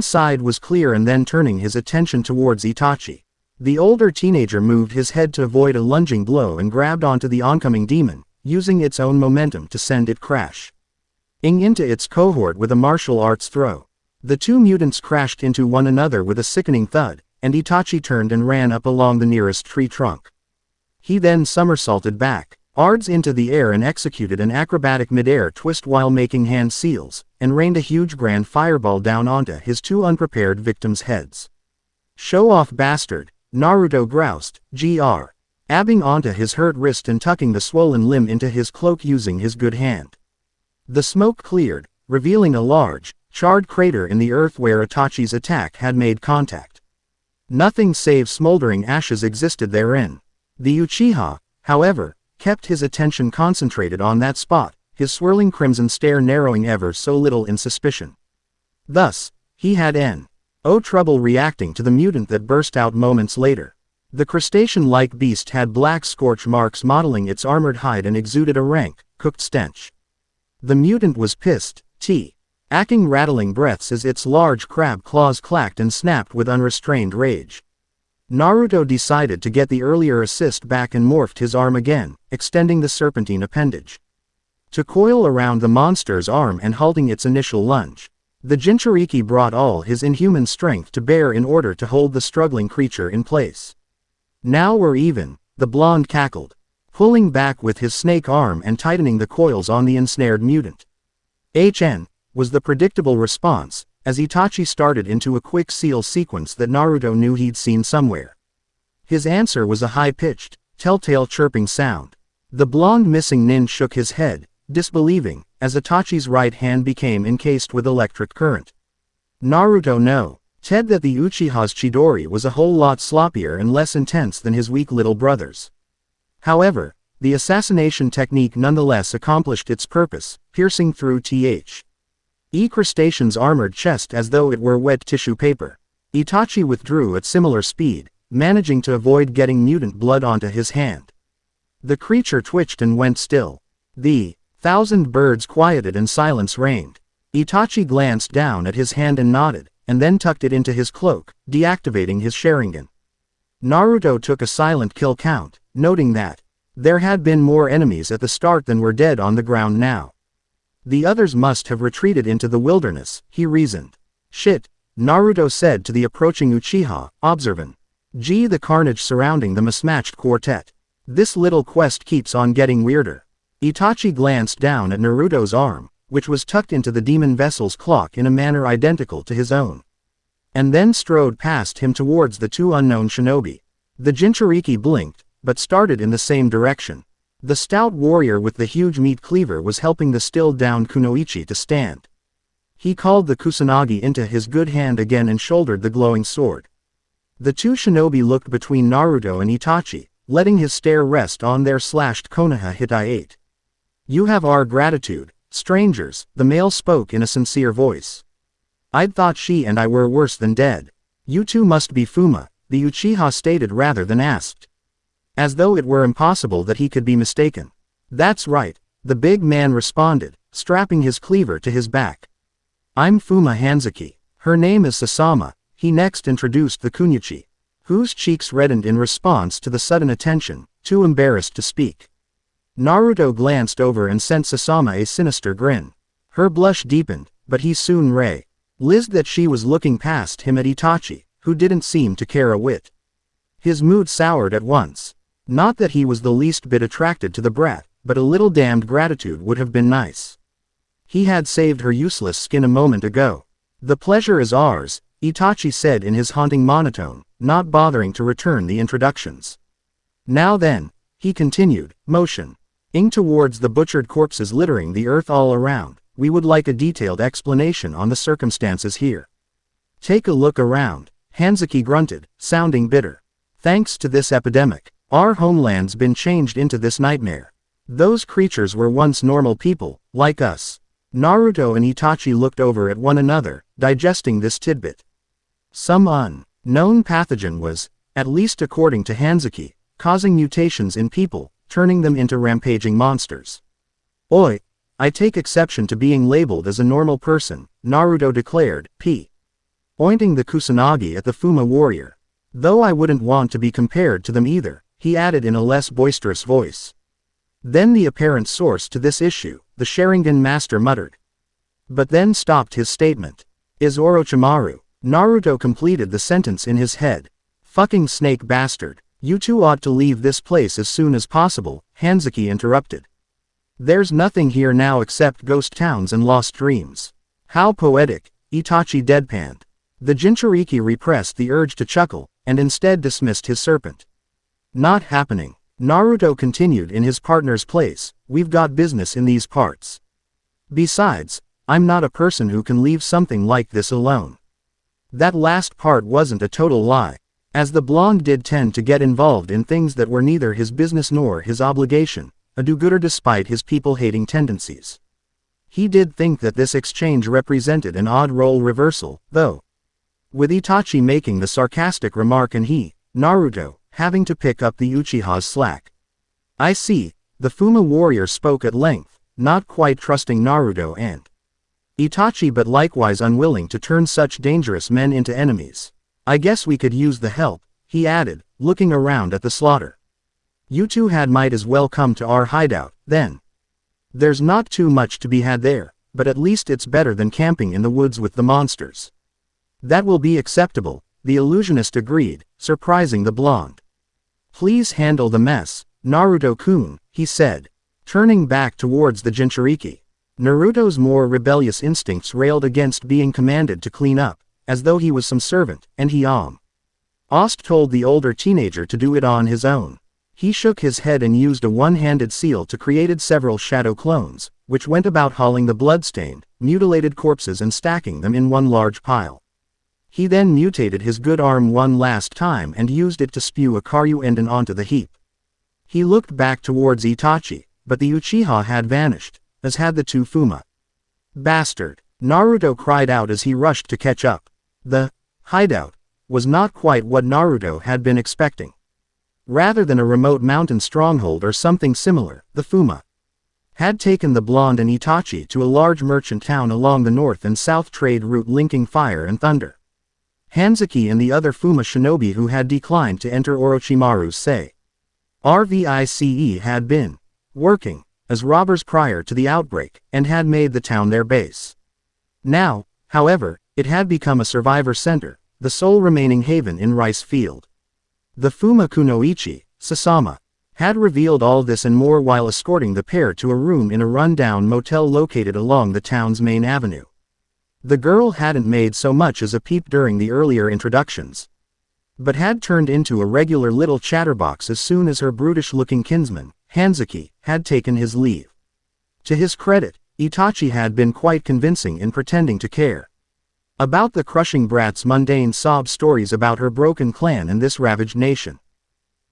side was clear and then turning his attention towards Itachi. The older teenager moved his head to avoid a lunging blow and grabbed onto the oncoming demon, using its own momentum to send it crashing into its cohort with a martial arts throw. The two mutants crashed into one another with a sickening thud, and Itachi turned and ran up along the nearest tree trunk. He then somersaulted back, ards into the air and executed an acrobatic mid-air twist while making hand seals, and rained a huge grand fireball down onto his two unprepared victims' heads. "Show-off bastard," Naruto groused, abbing onto his hurt wrist and tucking the swollen limb into his cloak using his good hand. The smoke cleared, revealing a large, charred crater in the earth where Itachi's attack had made contact. Nothing save smoldering ashes existed therein. The Uchiha, however, kept his attention concentrated on that spot, his swirling crimson stare narrowing ever so little in suspicion. Thus, he had trouble reacting to the mutant that burst out moments later. The crustacean-like beast had black scorch marks mottling its armored hide and exuded a rank, cooked stench. The mutant was pissed, acting rattling breaths as its large crab claws clacked and snapped with unrestrained rage. Naruto decided to get the earlier assist back and morphed his arm again, extending the serpentine appendage to coil around the monster's arm and halting its initial lunge. The Jinchuriki brought all his inhuman strength to bear in order to hold the struggling creature in place. "Now we're even," the blonde cackled, pulling back with his snake arm and tightening the coils on the ensnared mutant. Was the predictable response, as Itachi started into a quick seal sequence that Naruto knew he'd seen somewhere. His answer was a high-pitched, telltale chirping sound. The blonde missing nin shook his head, disbelieving, as Itachi's right hand became encased with electric current. Naruto noted that the Uchiha's Chidori was a whole lot sloppier and less intense than his weak little brother's. However, the assassination technique nonetheless accomplished its purpose, piercing through crustacean's armored chest as though it were wet tissue paper. Itachi withdrew at similar speed, managing to avoid getting mutant blood onto his hand. The creature twitched and went still. The 1,000 birds quieted and silence reigned. Itachi glanced down at his hand and nodded, and then tucked it into his cloak, deactivating his Sharingan. Naruto took a silent kill count, noting that there had been more enemies at the start than were dead on the ground now. The others must have retreated into the wilderness, he reasoned. Shit, Naruto said to the approaching Uchiha, observant. Gee, the carnage surrounding the mismatched quartet. This little quest keeps on getting weirder. Itachi glanced down at Naruto's arm, which was tucked into the demon vessel's clock in a manner identical to his own, and then strode past him towards the two unknown shinobi. The Jinchuriki blinked, but started in the same direction. The stout warrior with the huge meat cleaver was helping the still-down Kunoichi to stand. He called the Kusanagi into his good hand again and shouldered the glowing sword. The two shinobi looked between Naruto and Itachi, letting his stare rest on their slashed Konoha Hitai-8. You have our gratitude, strangers, the male spoke in a sincere voice. I'd thought she and I were worse than dead. You two must be Fuma, the Uchiha stated rather than asked, as though it were impossible that he could be mistaken. That's right, the big man responded, strapping his cleaver to his back. I'm Fuma Hanzuki. Her name is Sasama. He next introduced the Kunoichi, whose cheeks reddened in response to the sudden attention, too embarrassed to speak. Naruto glanced over and sent Sasama a sinister grin. Her blush deepened, but he soon realized that she was looking past him at Itachi, who didn't seem to care a whit. His mood soured at once. Not that he was the least bit attracted to the brat, but a little damned gratitude would have been nice. He had saved her useless skin a moment ago. The pleasure is ours, Itachi said in his haunting monotone, not bothering to return the introductions. Now then, he continued, motioning towards the butchered corpses littering the earth all around, we would like a detailed explanation on the circumstances here. Take a look around, Hanzuki grunted, sounding bitter. Thanks to this epidemic, our homeland's been changed into this nightmare. Those creatures were once normal people, like us. Naruto and Itachi looked over at one another, digesting this tidbit. Some unknown pathogen was, at least according to Hanzuki, causing mutations in people, turning them into rampaging monsters. Oi, I take exception to being labeled as a normal person, Naruto declared, pointing the Kusanagi at the Fuma warrior. Though I wouldn't want to be compared to them either, he added in a less boisterous voice. Then the apparent source to this issue, the Sharingan master muttered. But then stopped his statement. Is Orochimaru. Naruto completed the sentence in his head. Fucking snake bastard. You two ought to leave this place as soon as possible, Hanzuki interrupted. There's nothing here now except ghost towns and lost dreams. How poetic, Itachi deadpanned. The Jinchuriki repressed the urge to chuckle, and instead dismissed his serpent. Not happening. Naruto continued in his partner's place, we've got business in these parts. Besides, I'm not a person who can leave something like this alone. That last part wasn't a total lie, as the blonde did tend to get involved in things that were neither his business nor his obligation, a do-gooder despite his people-hating tendencies. He did think that this exchange represented an odd role reversal, though, with Itachi making the sarcastic remark and he, Naruto, having to pick up the Uchiha's slack. I see, the Fuma warrior spoke at length, not quite trusting Naruto and Itachi but likewise unwilling to turn such dangerous men into enemies. I guess we could use the help, he added, looking around at the slaughter. You two might as well come to our hideout, then. There's not too much to be had there, but at least it's better than camping in the woods with the monsters. That will be acceptable, the illusionist agreed, surprising the blonde. Please handle the mess, Naruto-kun, he said, turning back towards the Jinchuriki. Naruto's more rebellious instincts railed against being commanded to clean up, as though he was some servant, and he Ost told the older teenager to do it on his own. He shook his head and used a one-handed seal to create several shadow clones, which went about hauling the bloodstained, mutilated corpses and stacking them in one large pile. He then mutated his good arm one last time and used it to spew a Karyuenden onto the heap. He looked back towards Itachi, but the Uchiha had vanished, as had the two Fuma. Bastard! Naruto cried out as he rushed to catch up. The hideout was not quite what Naruto had been expecting. Rather than a remote mountain stronghold or something similar, the Fuma had taken the blonde and Itachi to a large merchant town along the north and south trade route linking Fire and Thunder. Hanzuki and the other Fuma shinobi who had declined to enter Orochimaru's sei RVICE had been working as robbers prior to the outbreak and had made the town their base. Now, however, it had become a survivor center, the sole remaining haven in Rice Field. The Fuma Kunoichi, Sasama, had revealed all this and more while escorting the pair to a room in a run-down motel located along the town's main avenue. The girl hadn't made so much as a peep during the earlier introductions, but had turned into a regular little chatterbox as soon as her brutish-looking kinsman, Hanzuki, had taken his leave. To his credit, Itachi had been quite convincing in pretending to care about the crushing brat's mundane sob stories about her broken clan and this ravaged nation.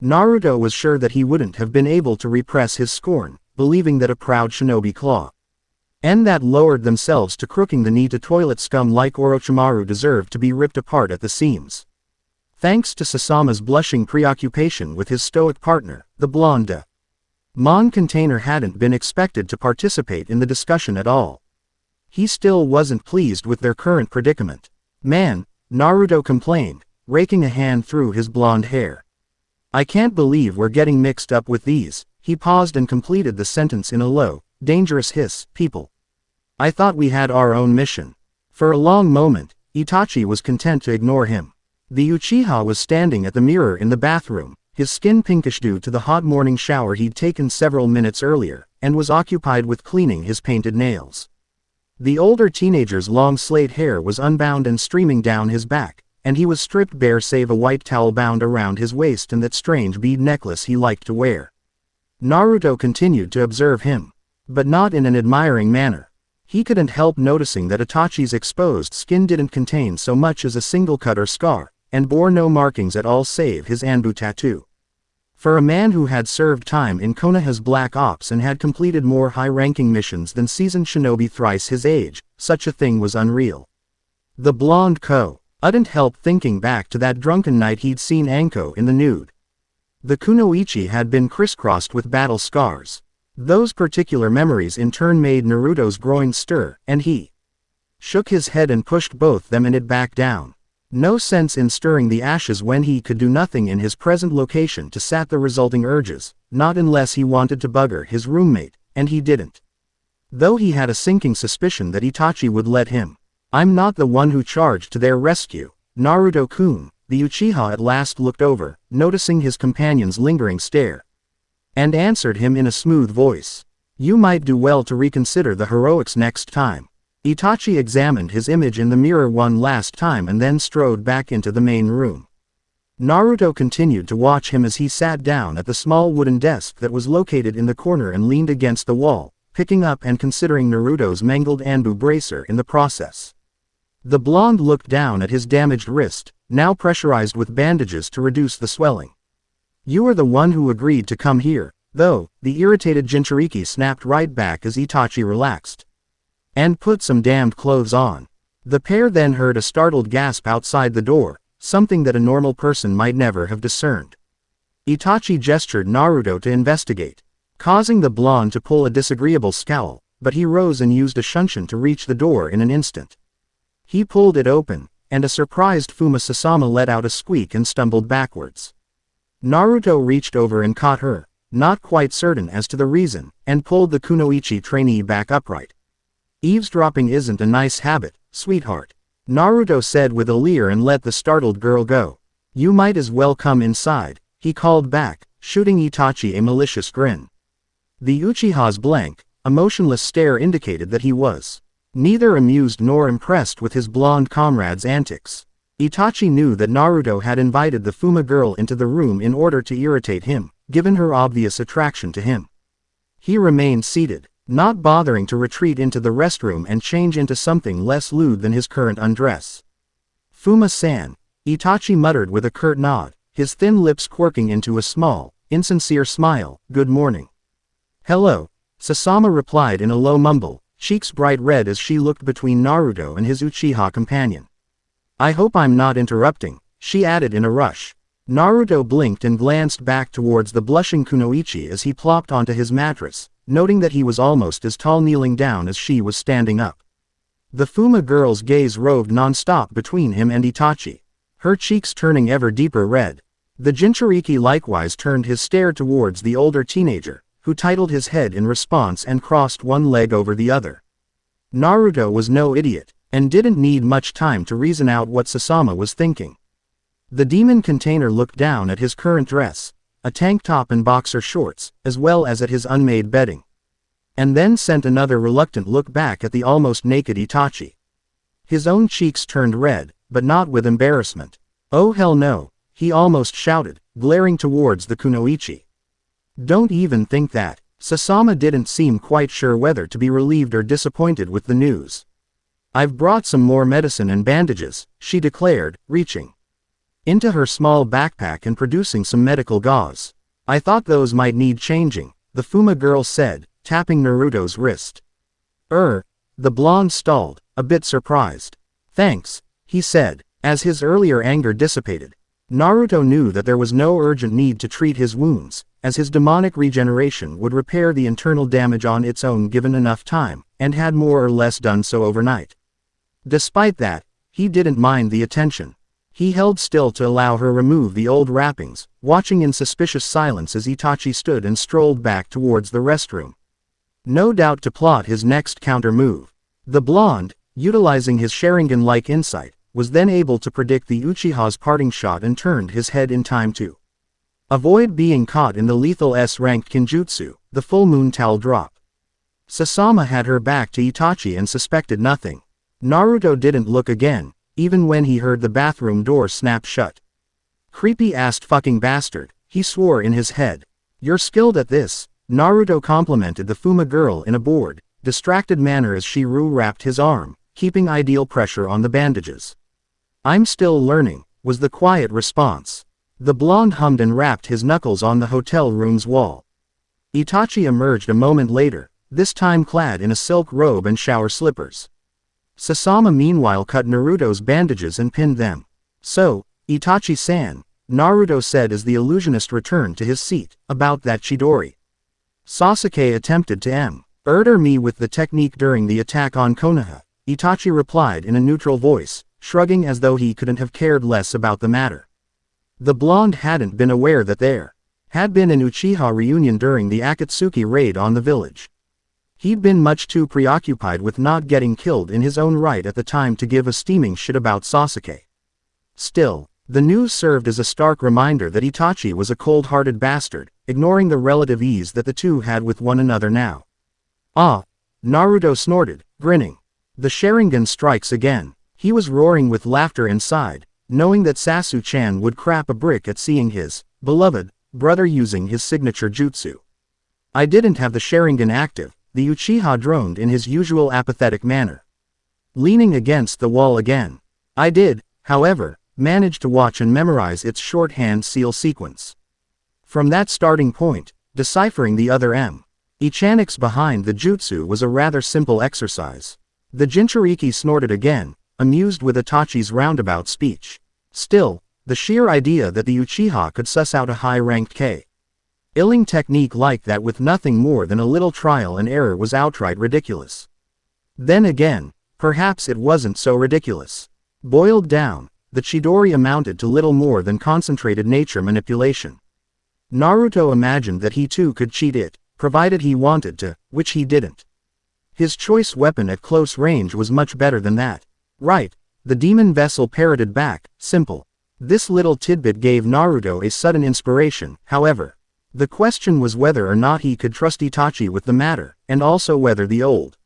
Naruto was sure that he wouldn't have been able to repress his scorn, believing that a proud shinobi claw and that lowered themselves to crooking the knee to toilet scum like Orochimaru deserved to be ripped apart at the seams. Thanks to Sasama's blushing preoccupation with his stoic partner, the blonde Mon container hadn't been expected to participate in the discussion at all. He still wasn't pleased with their current predicament. Man, Naruto complained, raking a hand through his blonde hair. I can't believe we're getting mixed up with these. He paused and completed the sentence in a low, dangerous hiss, people. I thought we had our own mission. For a long moment, Itachi was content to ignore him. The Uchiha was standing at the mirror in the bathroom, his skin pinkish due to the hot morning shower he'd taken several minutes earlier, and was occupied with cleaning his painted nails. The older teenager's long slayed hair was unbound and streaming down his back, and he was stripped bare save a white towel bound around his waist and that strange bead necklace he liked to wear. Naruto continued to observe him, but not in an admiring manner. He couldn't help noticing that Itachi's exposed skin didn't contain so much as a single cut or scar, and bore no markings at all save his Anbu tattoo. For a man who had served time in Konoha's Black Ops and had completed more high-ranking missions than seasoned shinobi thrice his age, such a thing was unreal. The blonde couldn't help thinking back to that drunken night he'd seen Anko in the nude. The kunoichi had been crisscrossed with battle scars. Those particular memories in turn made Naruto's groin stir, and he shook his head and pushed both them and it back down. No sense in stirring the ashes when he could do nothing in his present location to sat the resulting urges, not unless he wanted to bugger his roommate, and he didn't. Though he had a sinking suspicion that Itachi would let him. I'm not the one who charged to their rescue, Naruto-kun, the Uchiha at last looked over, noticing his companion's lingering stare, and answered him in a smooth voice. You might do well to reconsider the heroics next time. Itachi examined his image in the mirror one last time and then strode back into the main room. Naruto continued to watch him as he sat down at the small wooden desk that was located in the corner and leaned against the wall, picking up and considering Naruto's mangled Anbu bracer in the process. The blonde looked down at his damaged wrist, now pressurized with bandages to reduce the swelling. You are the one who agreed to come here, though, the irritated Jinchuriki snapped right back as Itachi relaxed. And put some damned clothes on. The pair then heard a startled gasp outside the door, something that a normal person might never have discerned. Itachi gestured Naruto to investigate, causing the blonde to pull a disagreeable scowl, but he rose and used a shunshin to reach the door in an instant. He pulled it open, and a surprised Fuma Sasama let out a squeak and stumbled backwards. Naruto reached over and caught her, not quite certain as to the reason, and pulled the kunoichi trainee back upright. Eavesdropping isn't a nice habit, sweetheart, Naruto said with a leer and let the startled girl go. You might as well come inside, he called back, shooting Itachi a malicious grin. The Uchiha's blank, emotionless stare indicated that he was neither amused nor impressed with his blonde comrade's antics. Itachi knew that Naruto had invited the Fuma girl into the room in order to irritate him, given her obvious attraction to him. He remained seated, not bothering to retreat into the restroom and change into something less lewd than his current undress. Fuma-san, Itachi muttered with a curt nod, his thin lips quirking into a small, insincere smile. Good morning. Hello, Sasama replied in a low mumble, cheeks bright red as she looked between Naruto and his Uchiha companion. I hope I'm not interrupting, she added in a rush. Naruto blinked and glanced back towards the blushing kunoichi as he plopped onto his mattress, noting that he was almost as tall kneeling down as she was standing up. The Fuma girl's gaze roved non-stop between him and Itachi, her cheeks turning ever deeper red. The Jinchuriki likewise turned his stare towards the older teenager, who titled his head in response and crossed one leg over the other. Naruto was no idiot, and didn't need much time to reason out what Sasama was thinking. The demon container looked down at his current dress, a tank top and boxer shorts, as well as at his unmade bedding. And then sent another reluctant look back at the almost naked Itachi. His own cheeks turned red, but not with embarrassment. "Oh hell no," he almost shouted, glaring towards the kunoichi. "Don't even think that." Sasama didn't seem quite sure whether to be relieved or disappointed with the news. "I've brought some more medicine and bandages," she declared, reaching into her small backpack and producing some medical gauze. "I thought those might need changing," the Fuma girl said, tapping Naruto's wrist. The blonde stalled, a bit surprised. "Thanks," he said, as his earlier anger dissipated. Naruto knew that there was no urgent need to treat his wounds, as his demonic regeneration would repair the internal damage on its own given enough time, and had more or less done so overnight. Despite that, he didn't mind the attention. He held still to allow her remove the old wrappings, watching in suspicious silence as Itachi stood and strolled back towards the restroom. No doubt to plot his next counter move. The blonde, utilizing his Sharingan-like insight, was then able to predict the Uchiha's parting shot and turned his head in time to avoid being caught in the lethal S-ranked Kinjutsu, the full moon towel drop. Sasama had her back to Itachi and suspected nothing. Naruto didn't look again, even when he heard the bathroom door snap shut. "Creepy-ass fucking bastard," he swore in his head. "You're skilled at this," Naruto complimented the Fuma girl in a bored, distracted manner as Shiryu wrapped his arm, keeping ideal pressure on the bandages. "I'm still learning," was the quiet response. The blonde hummed and rapped his knuckles on the hotel room's wall. Itachi emerged a moment later, this time clad in a silk robe and shower slippers. Sasama meanwhile cut Naruto's bandages and pinned them. "So, Itachi-san," Naruto said as the illusionist returned to his seat, "about that Chidori." Sasuke attempted to murder me with the technique during the attack on Konoha, Itachi replied in a neutral voice, shrugging as though he couldn't have cared less about the matter. The blonde hadn't been aware that there had been an Uchiha reunion during the Akatsuki raid on the village. He'd been much too preoccupied with not getting killed in his own right at the time to give a steaming shit about Sasuke. Still, the news served as a stark reminder that Itachi was a cold-hearted bastard, ignoring the relative ease that the two had with one another now. "Ah!" Naruto snorted, grinning. "The Sharingan strikes again." He was roaring with laughter inside, knowing that Sasu-chan would crap a brick at seeing his beloved brother using his signature jutsu. "I didn't have the Sharingan active," the Uchiha droned in his usual apathetic manner, leaning against the wall again. "I did, however, manage to watch and memorize its shorthand seal sequence. From that starting point, deciphering the other mechanics behind the jutsu was a rather simple exercise." The Jinchuriki snorted again, amused with Itachi's roundabout speech. Still, the sheer idea that the Uchiha could suss out a high-ranked killing technique like that with nothing more than a little trial and error was outright ridiculous. Then again, perhaps it wasn't so ridiculous. Boiled down, the Chidori amounted to little more than concentrated nature manipulation. Naruto imagined that he too could cheat it, provided he wanted to, which he didn't. His choice weapon at close range was much better than that. "Right," the demon vessel parroted back, "simple." This little tidbit gave Naruto a sudden inspiration, however. The question was whether or not he could trust Itachi with the matter, and also whether the old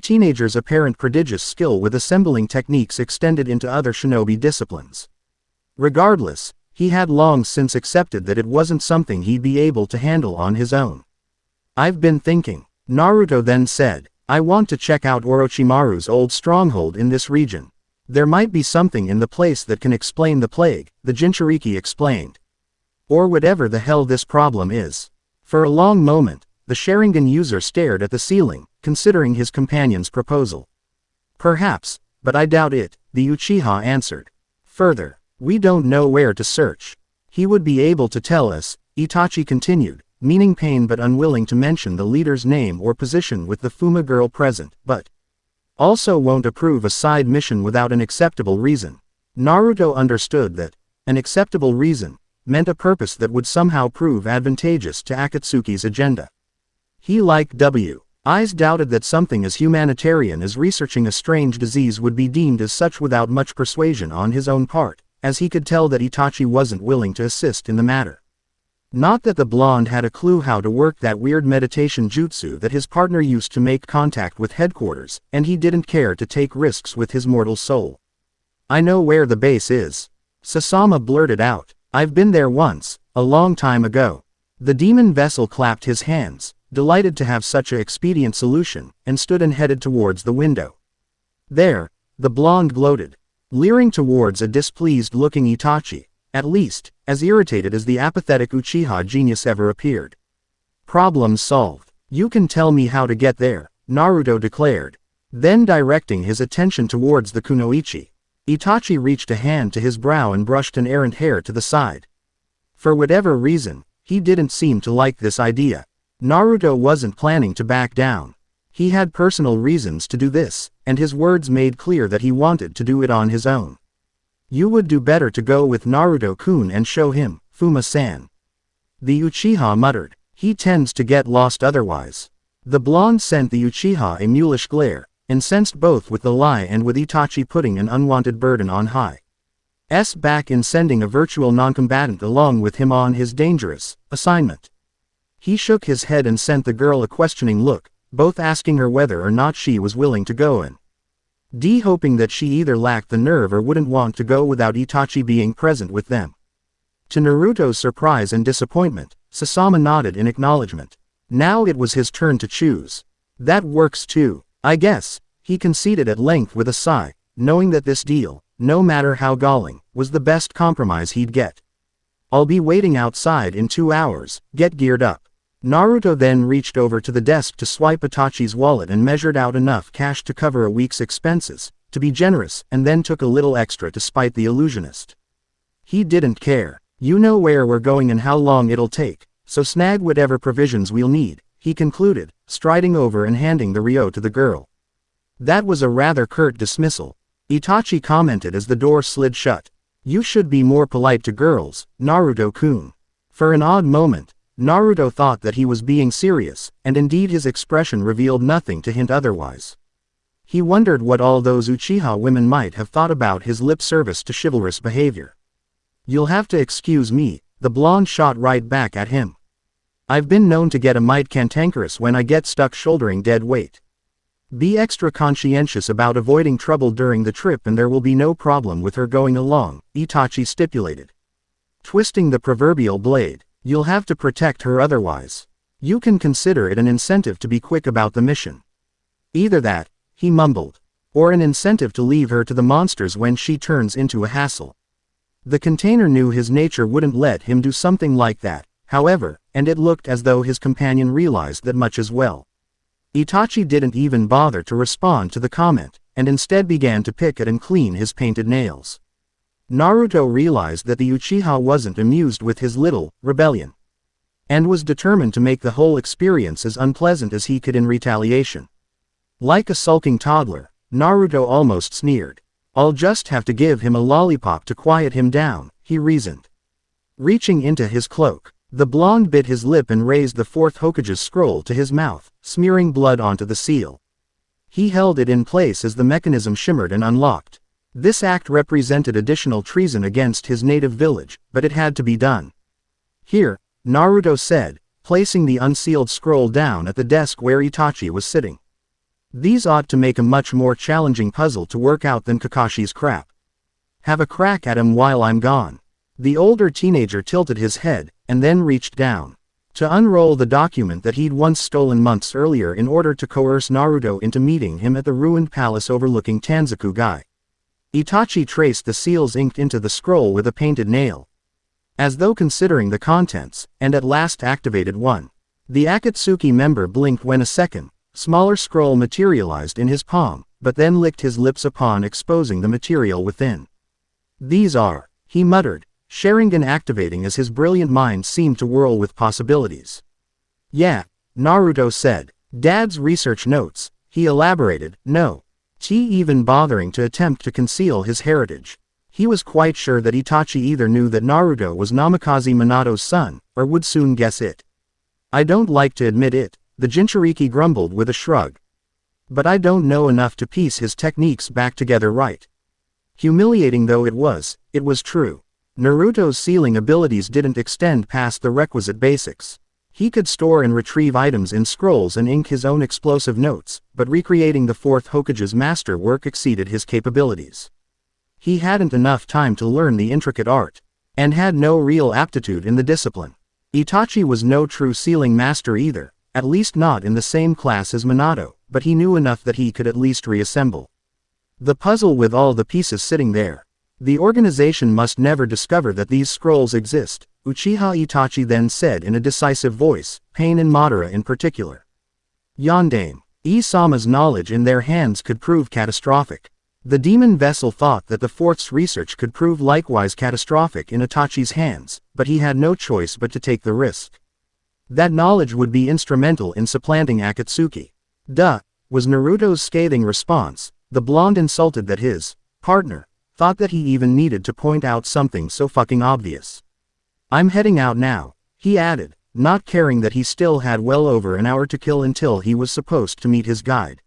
teenager's apparent prodigious skill with assembling techniques extended into other shinobi disciplines. Regardless, he had long since accepted that it wasn't something he'd be able to handle on his own. "I've been thinking," Naruto then said, "I want to check out Orochimaru's old stronghold in this region. There might be something in the place that can explain the plague," the Jinchuriki explained. "Or whatever the hell this problem is." For a long moment, the Sharingan user stared at the ceiling, considering his companion's proposal. "Perhaps, but I doubt it," the Uchiha answered. "Further, we don't know where to search. He would be able to tell us," Itachi continued, meaning pain but unwilling to mention the leader's name or position with the Fuma girl present, but also won't approve a side mission without an acceptable reason. Naruto understood that an acceptable reason meant a purpose that would somehow prove advantageous to Akatsuki's agenda. He liked W.I.'s doubted that something as humanitarian as researching a strange disease would be deemed as such without much persuasion on his own part, as he could tell that Itachi wasn't willing to assist in the matter. Not that the blonde had a clue how to work that weird meditation jutsu that his partner used to make contact with headquarters, and he didn't care to take risks with his mortal soul. "I know where the base is," Sasama blurted out. "I've been there once, a long time ago." The demon vessel clapped his hands, delighted to have such a expedient solution, and stood and headed towards the window. "There," the blonde gloated, leering towards a displeased-looking Itachi, at least as irritated as the apathetic Uchiha genius ever appeared. "Problem solved. You can tell me how to get there," Naruto declared. Then directing his attention towards the kunoichi, Itachi reached a hand to his brow and brushed an errant hair to the side. For whatever reason, he didn't seem to like this idea. Naruto wasn't planning to back down. He had personal reasons to do this, and his words made clear that he wanted to do it on his own. "You would do better to go with Naruto-kun and show him, Fuma-san," the Uchiha muttered. "He tends to get lost otherwise." The blonde sent the Uchiha a mulish glare, incensed both with the lie and with Itachi putting an unwanted burden on Hi's back in sending a virtual noncombatant along with him on his dangerous assignment. He shook his head and sent the girl a questioning look, both asking her whether or not she was willing to go and hoping that she either lacked the nerve or wouldn't want to go without Itachi being present with them. To Naruto's surprise and disappointment, Sasama nodded in acknowledgement. Now it was his turn to choose. "That works too, I guess," he conceded at length with a sigh, knowing that this deal, no matter how galling, was the best compromise he'd get. "I'll be waiting outside in 2 hours, get geared up." Naruto then reached over to the desk to swipe Itachi's wallet and measured out enough cash to cover a week's expenses, to be generous, and then took a little extra to spite the illusionist. He didn't care. "You know where we're going and how long it'll take, so snag whatever provisions we'll need," he concluded, striding over and handing the ryo to the girl. "That was a rather curt dismissal," Itachi commented as the door slid shut. "You should be more polite to girls, Naruto-kun." For an odd moment, Naruto thought that he was being serious, and indeed his expression revealed nothing to hint otherwise. He wondered what all those Uchiha women might have thought about his lip service to chivalrous behavior. "You'll have to excuse me," the blonde shot right back at him. "I've been known to get a mite cantankerous when I get stuck shouldering dead weight. Be extra conscientious about avoiding trouble during the trip and there will be no problem with her going along," Itachi stipulated. Twisting the proverbial blade, "You'll have to protect her otherwise. You can consider it an incentive to be quick about the mission. Either that," he mumbled, "or an incentive to leave her to the monsters when she turns into a hassle." The container knew his nature wouldn't let him do something like that, however, and it looked as though his companion realized that much as well. Itachi didn't even bother to respond to the comment, and instead began to pick at and clean his painted nails. Naruto realized that the Uchiha wasn't amused with his little rebellion, and was determined to make the whole experience as unpleasant as he could in retaliation. Like a sulking toddler, Naruto almost sneered. "I'll just have to give him a lollipop to quiet him down," he reasoned. Reaching into his cloak, the blonde bit his lip and raised the fourth Hokage's scroll to his mouth, smearing blood onto the seal. He held it in place as the mechanism shimmered and unlocked. This act represented additional treason against his native village, but it had to be done. "Here," Naruto said, placing the unsealed scroll down at the desk where Itachi was sitting. "These ought to make a much more challenging puzzle to work out than Kakashi's crap. Have a crack at him while I'm gone." The older teenager tilted his head, and then reached down to unroll the document that he'd once stolen months earlier in order to coerce Naruto into meeting him at the ruined palace overlooking Tanzaku-gai. Itachi traced the seals inked into the scroll with a painted nail, as though considering the contents, and at last activated one. The Akatsuki member blinked when a second, smaller scroll materialized in his palm, but then licked his lips upon exposing the material within. "These are," he muttered, Sharingan activating as his brilliant mind seemed to whirl with possibilities. Yeah, Naruto said. Dad's research notes, he elaborated, no. T even bothering to attempt to conceal his heritage. He was quite sure that Itachi either knew that Naruto was Namikaze Minato's son, or would soon guess it. I don't like to admit it, the Jinchuriki grumbled with a shrug. But I don't know enough to piece his techniques back together right. Humiliating though it was true. Naruto's sealing abilities didn't extend past the requisite basics. He could store and retrieve items in scrolls and ink his own explosive notes, but recreating the fourth Hokage's masterwork exceeded his capabilities. He hadn't enough time to learn the intricate art, and had no real aptitude in the discipline. Itachi was no true sealing master either, at least not in the same class as Minato, but he knew enough that he could at least reassemble the puzzle with all the pieces sitting there. The organization must never discover that these scrolls exist, Uchiha Itachi then said in a decisive voice, Pain and Madara in particular. Yondaime. Isama's knowledge in their hands could prove catastrophic. The demon vessel thought that the Fourth's research could prove likewise catastrophic in Itachi's hands, but he had no choice but to take the risk. That knowledge would be instrumental in supplanting Akatsuki. Duh, was Naruto's scathing response. The blonde insulted that his partner thought that he even needed to point out something so fucking obvious. I'm heading out now, he added, not caring that he still had well over an hour to kill until he was supposed to meet his guide.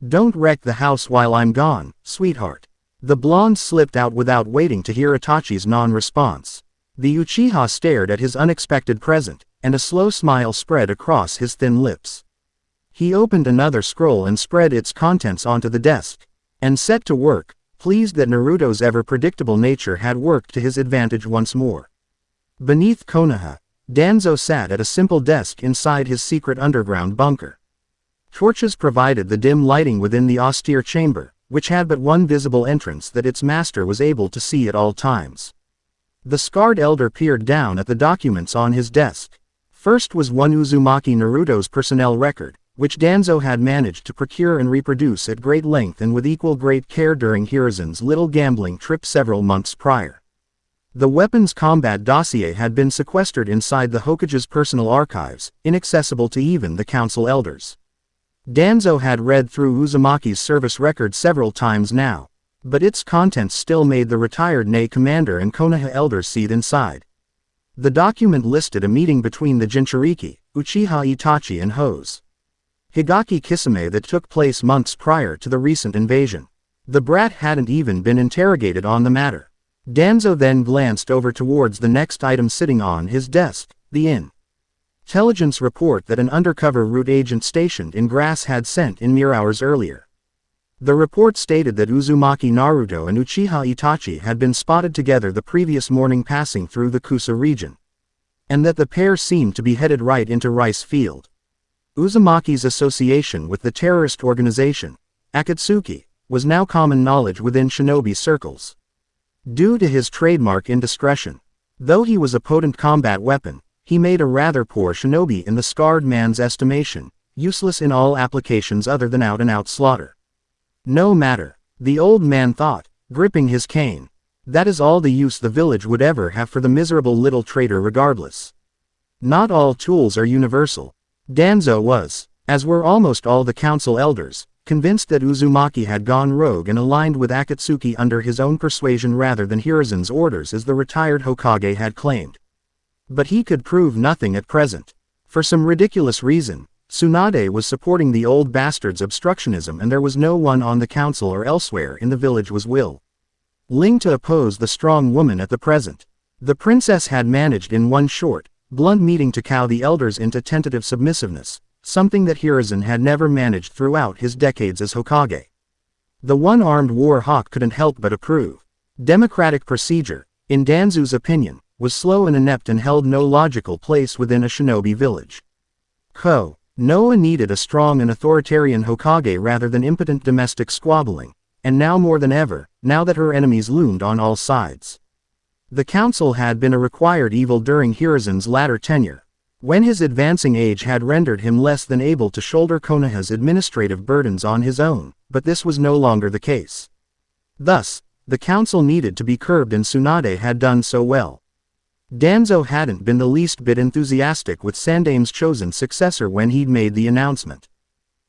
Don't wreck the house while I'm gone, sweetheart. The blonde slipped out without waiting to hear Itachi's non-response. The Uchiha stared at his unexpected present, and a slow smile spread across his thin lips. He opened another scroll and spread its contents onto the desk, and set to work, pleased that Naruto's ever-predictable nature had worked to his advantage once more. Beneath Konoha, Danzo sat at a simple desk inside his secret underground bunker. Torches provided the dim lighting within the austere chamber, which had but one visible entrance that its master was able to see at all times. The scarred elder peered down at the documents on his desk. First was one Uzumaki Naruto's personnel record, which Danzo had managed to procure and reproduce at great length and with equal great care during Hiruzen's little gambling trip several months prior. The weapons combat dossier had been sequestered inside the Hokage's personal archives, inaccessible to even the council elders. Danzo had read through Uzumaki's service record several times now, but its contents still made the retired Nei commander and Konoha elders seethe inside. The document listed a meeting between the Jinchuriki, Uchiha Itachi and Hose Higaki Kisame that took place months prior to the recent invasion. The brat hadn't even been interrogated on the matter. Danzo then glanced over towards the next item sitting on his desk, the intelligence report that an undercover route agent stationed in Grass had sent in mere hours earlier. The report stated that Uzumaki Naruto and Uchiha Itachi had been spotted together the previous morning passing through the Kusa region, and that the pair seemed to be headed right into Rice Field. Uzumaki's association with the terrorist organization, Akatsuki, was now common knowledge within shinobi circles. Due to his trademark indiscretion, though he was a potent combat weapon, he made a rather poor shinobi in the scarred man's estimation, useless in all applications other than out-and-out slaughter. No matter, the old man thought, gripping his cane. That is all the use the village would ever have for the miserable little traitor regardless. Not all tools are universal. Danzo was, as were almost all the council elders, convinced that Uzumaki had gone rogue and aligned with Akatsuki under his own persuasion rather than Hiruzen's orders as the retired Hokage had claimed. But he could prove nothing at present. For some ridiculous reason, Tsunade was supporting the old bastard's obstructionism and there was no one on the council or elsewhere in the village was willing to oppose the strong woman at the present. The princess had managed in one short, blunt meeting to cow the elders into tentative submissiveness, something that Hiruzen had never managed throughout his decades as Hokage. The one-armed war hawk couldn't help but approve. Democratic procedure, in Danzu's opinion, was slow and inept and held no logical place within a shinobi village. Noah needed a strong and authoritarian Hokage rather than impotent domestic squabbling, and now more than ever, now that her enemies loomed on all sides. The council had been a required evil during Hiruzen's latter tenure, when his advancing age had rendered him less than able to shoulder Konoha's administrative burdens on his own, but this was no longer the case. Thus, the council needed to be curbed and Tsunade had done so well. Danzo hadn't been the least bit enthusiastic with Sandame's chosen successor when he'd made the announcement.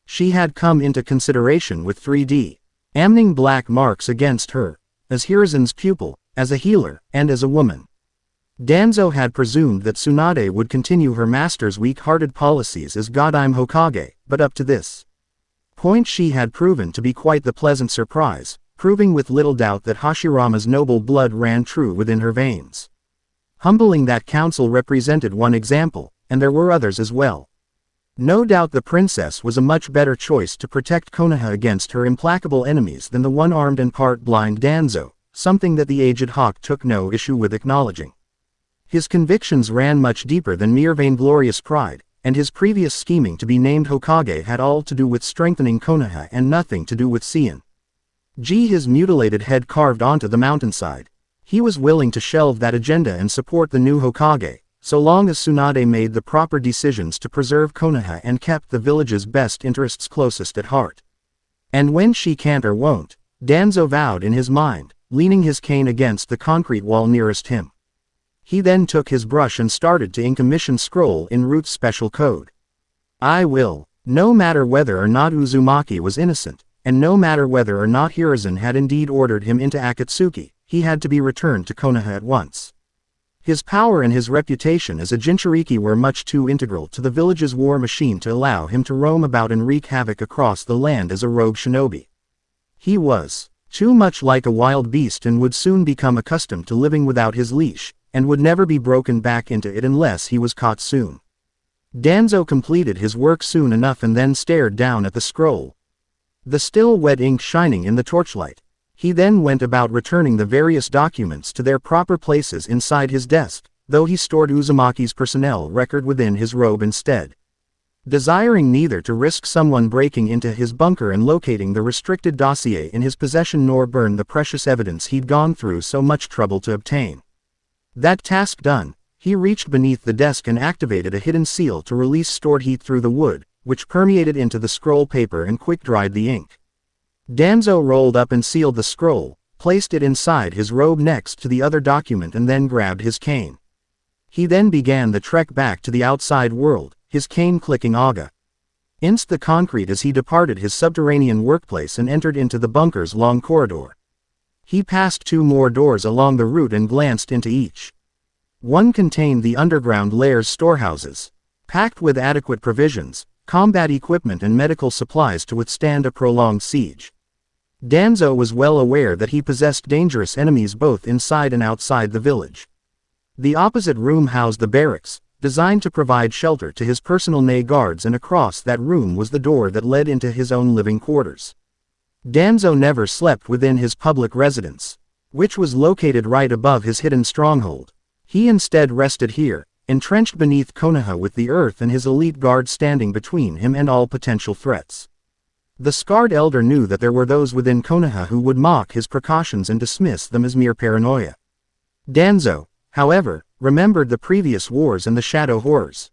She had come into consideration with 3D, damning black marks against her, as Hiruzen's pupil, as a healer, and as a woman. Danzo had presumed that Tsunade would continue her master's weak-hearted policies as Godime Hokage, but up to this point she had proven to be quite the pleasant surprise, proving with little doubt that Hashirama's noble blood ran true within her veins. Humbling that council represented one example, and there were others as well. No doubt the princess was a much better choice to protect Konoha against her implacable enemies than the one-armed and part-blind Danzo, something that the aged hawk took no issue with acknowledging. His convictions ran much deeper than mere vainglorious pride, and his previous scheming to be named Hokage had all to do with strengthening Konoha and nothing to do with Saiyan. His mutilated head carved onto the mountainside. He was willing to shelve that agenda and support the new Hokage, so long as Tsunade made the proper decisions to preserve Konoha and kept the village's best interests closest at heart. And when she can't or won't, Danzo vowed in his mind, leaning his cane against the concrete wall nearest him. He then took his brush and started to ink a mission scroll in Root's special code. I will, no matter whether or not Uzumaki was innocent, and no matter whether or not Hiruzen had indeed ordered him into Akatsuki, he had to be returned to Konoha at once. His power and his reputation as a Jinchuriki were much too integral to the village's war machine to allow him to roam about and wreak havoc across the land as a rogue shinobi. He was too much like a wild beast and would soon become accustomed to living without his leash, and would never be broken back into it unless he was caught soon. Danzo completed his work soon enough and then stared down at the scroll, the still wet ink shining in the torchlight. He then went about returning the various documents to their proper places inside his desk, though he stored Uzumaki's personnel record within his robe instead. Desiring neither to risk someone breaking into his bunker and locating the restricted dossier in his possession nor burn the precious evidence he'd gone through so much trouble to obtain. That task done, he reached beneath the desk and activated a hidden seal to release stored heat through the wood, which permeated into the scroll paper and quick-dried the ink. Danzo rolled up and sealed the scroll, placed it inside his robe next to the other document and then grabbed his cane. He then began the trek back to the outside world, his cane clicking aga against the concrete as he departed his subterranean workplace and entered into the bunker's long corridor. He passed 2 more doors along the route and glanced into each. One contained the underground lair's storehouses, packed with adequate provisions, combat equipment and medical supplies to withstand a prolonged siege. Danzo was well aware that he possessed dangerous enemies both inside and outside the village. The opposite room housed the barracks, designed to provide shelter to his personal guards, and across that room was the door that led into his own living quarters. Danzo never slept within his public residence, which was located right above his hidden stronghold. He instead rested here, entrenched beneath Konoha with the earth and his elite guard standing between him and all potential threats. The scarred elder knew that there were those within Konoha who would mock his precautions and dismiss them as mere paranoia. Danzo, however, remembered the previous wars and the shadow horrors,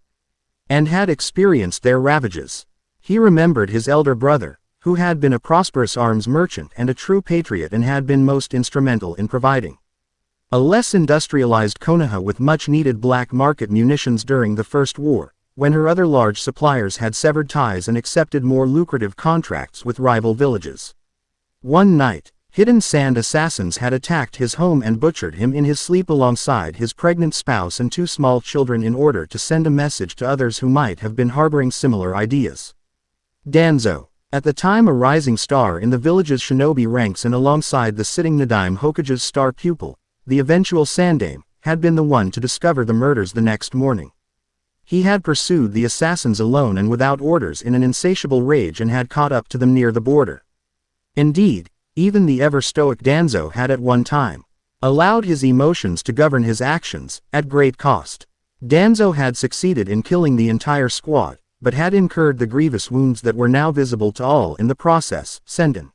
and had experienced their ravages. He remembered his elder brother, who had been a prosperous arms merchant and a true patriot and had been most instrumental in providing a less industrialized Konoha with much-needed black market munitions during the First War, when her other large suppliers had severed ties and accepted more lucrative contracts with rival villages. One night, hidden sand assassins had attacked his home and butchered him in his sleep alongside his pregnant spouse and 2 small children in order to send a message to others who might have been harboring similar ideas. Danzo, at the time a rising star in the village's shinobi ranks and alongside the sitting Nadaime Hokage's star pupil, the eventual Sandame, had been the one to discover the murders the next morning. He had pursued the assassins alone and without orders in an insatiable rage and had caught up to them near the border. Indeed, even the ever-stoic Danzo had at one time allowed his emotions to govern his actions, at great cost. Danzo had succeeded in killing the entire squad, but had incurred the grievous wounds that were now visible to all in the process, sending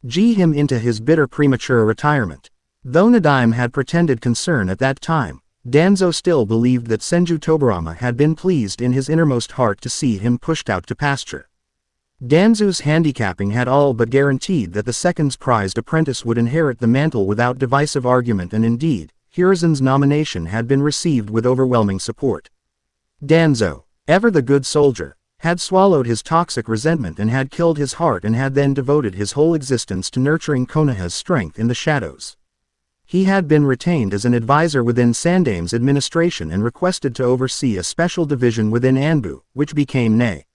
him into his bitter premature retirement. Though Nadaime had pretended concern at that time, Danzo still believed that Senju Tobarama had been pleased in his innermost heart to see him pushed out to pasture. Danzo's handicapping had all but guaranteed that the second's prized apprentice would inherit the mantle without divisive argument, and indeed, Hiruzen's nomination had been received with overwhelming support. Danzo, ever the good soldier, had swallowed his toxic resentment and had killed his heart and had then devoted his whole existence to nurturing Konoha's strength in the shadows. He had been retained as an advisor within Sandame's administration and requested to oversee a special division within Anbu, which became Ne.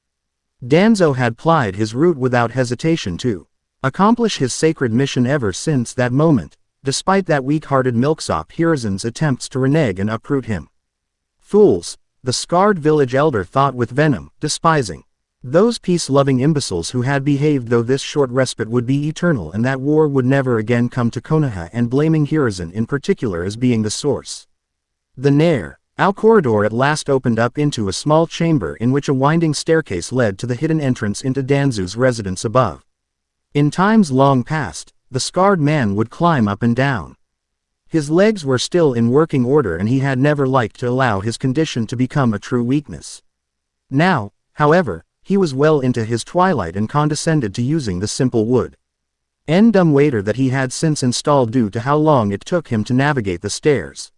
Danzo had plied his route without hesitation to accomplish his sacred mission ever since that moment, despite that weak-hearted milksop Hiruzen's attempts to renege and uproot him. Fools, the scarred village elder thought with venom, despising those peace-loving imbeciles who had behaved though this short respite would be eternal and that war would never again come to Konoha, and blaming Hiruzen in particular as being the source. The narrow corridor at last opened up into a small chamber in which a winding staircase led to the hidden entrance into Danzu's residence above. In times long past, the scarred man would climb up and down. His legs were still in working order and he had never liked to allow his condition to become a true weakness. Now, however, he was well into his twilight and condescended to using the simple wood-end dumbwaiter that he had since installed due to how long it took him to navigate the stairs.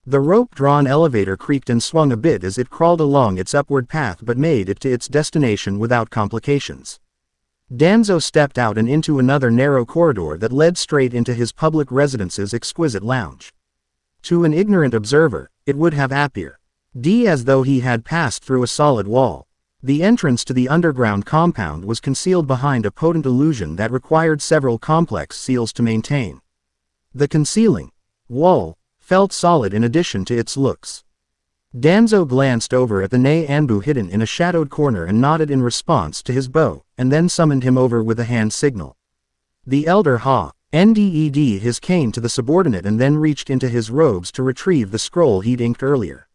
The rope-drawn elevator creaked and swung a bit as it crawled along its upward path but made it to its destination without complications. Danzo stepped out and into another narrow corridor that led straight into his public residence's exquisite lounge. To an ignorant observer, it would have appeared as though he had passed through a solid wall. The entrance to the underground compound was concealed behind a potent illusion that required several complex seals to maintain. The concealing wall felt solid in addition to its looks. Danzo glanced over at the Ne Anbu hidden in a shadowed corner and nodded in response to his bow, and then summoned him over with a hand signal. The elder handed his cane to the subordinate and then reached into his robes to retrieve the scroll he'd inked earlier.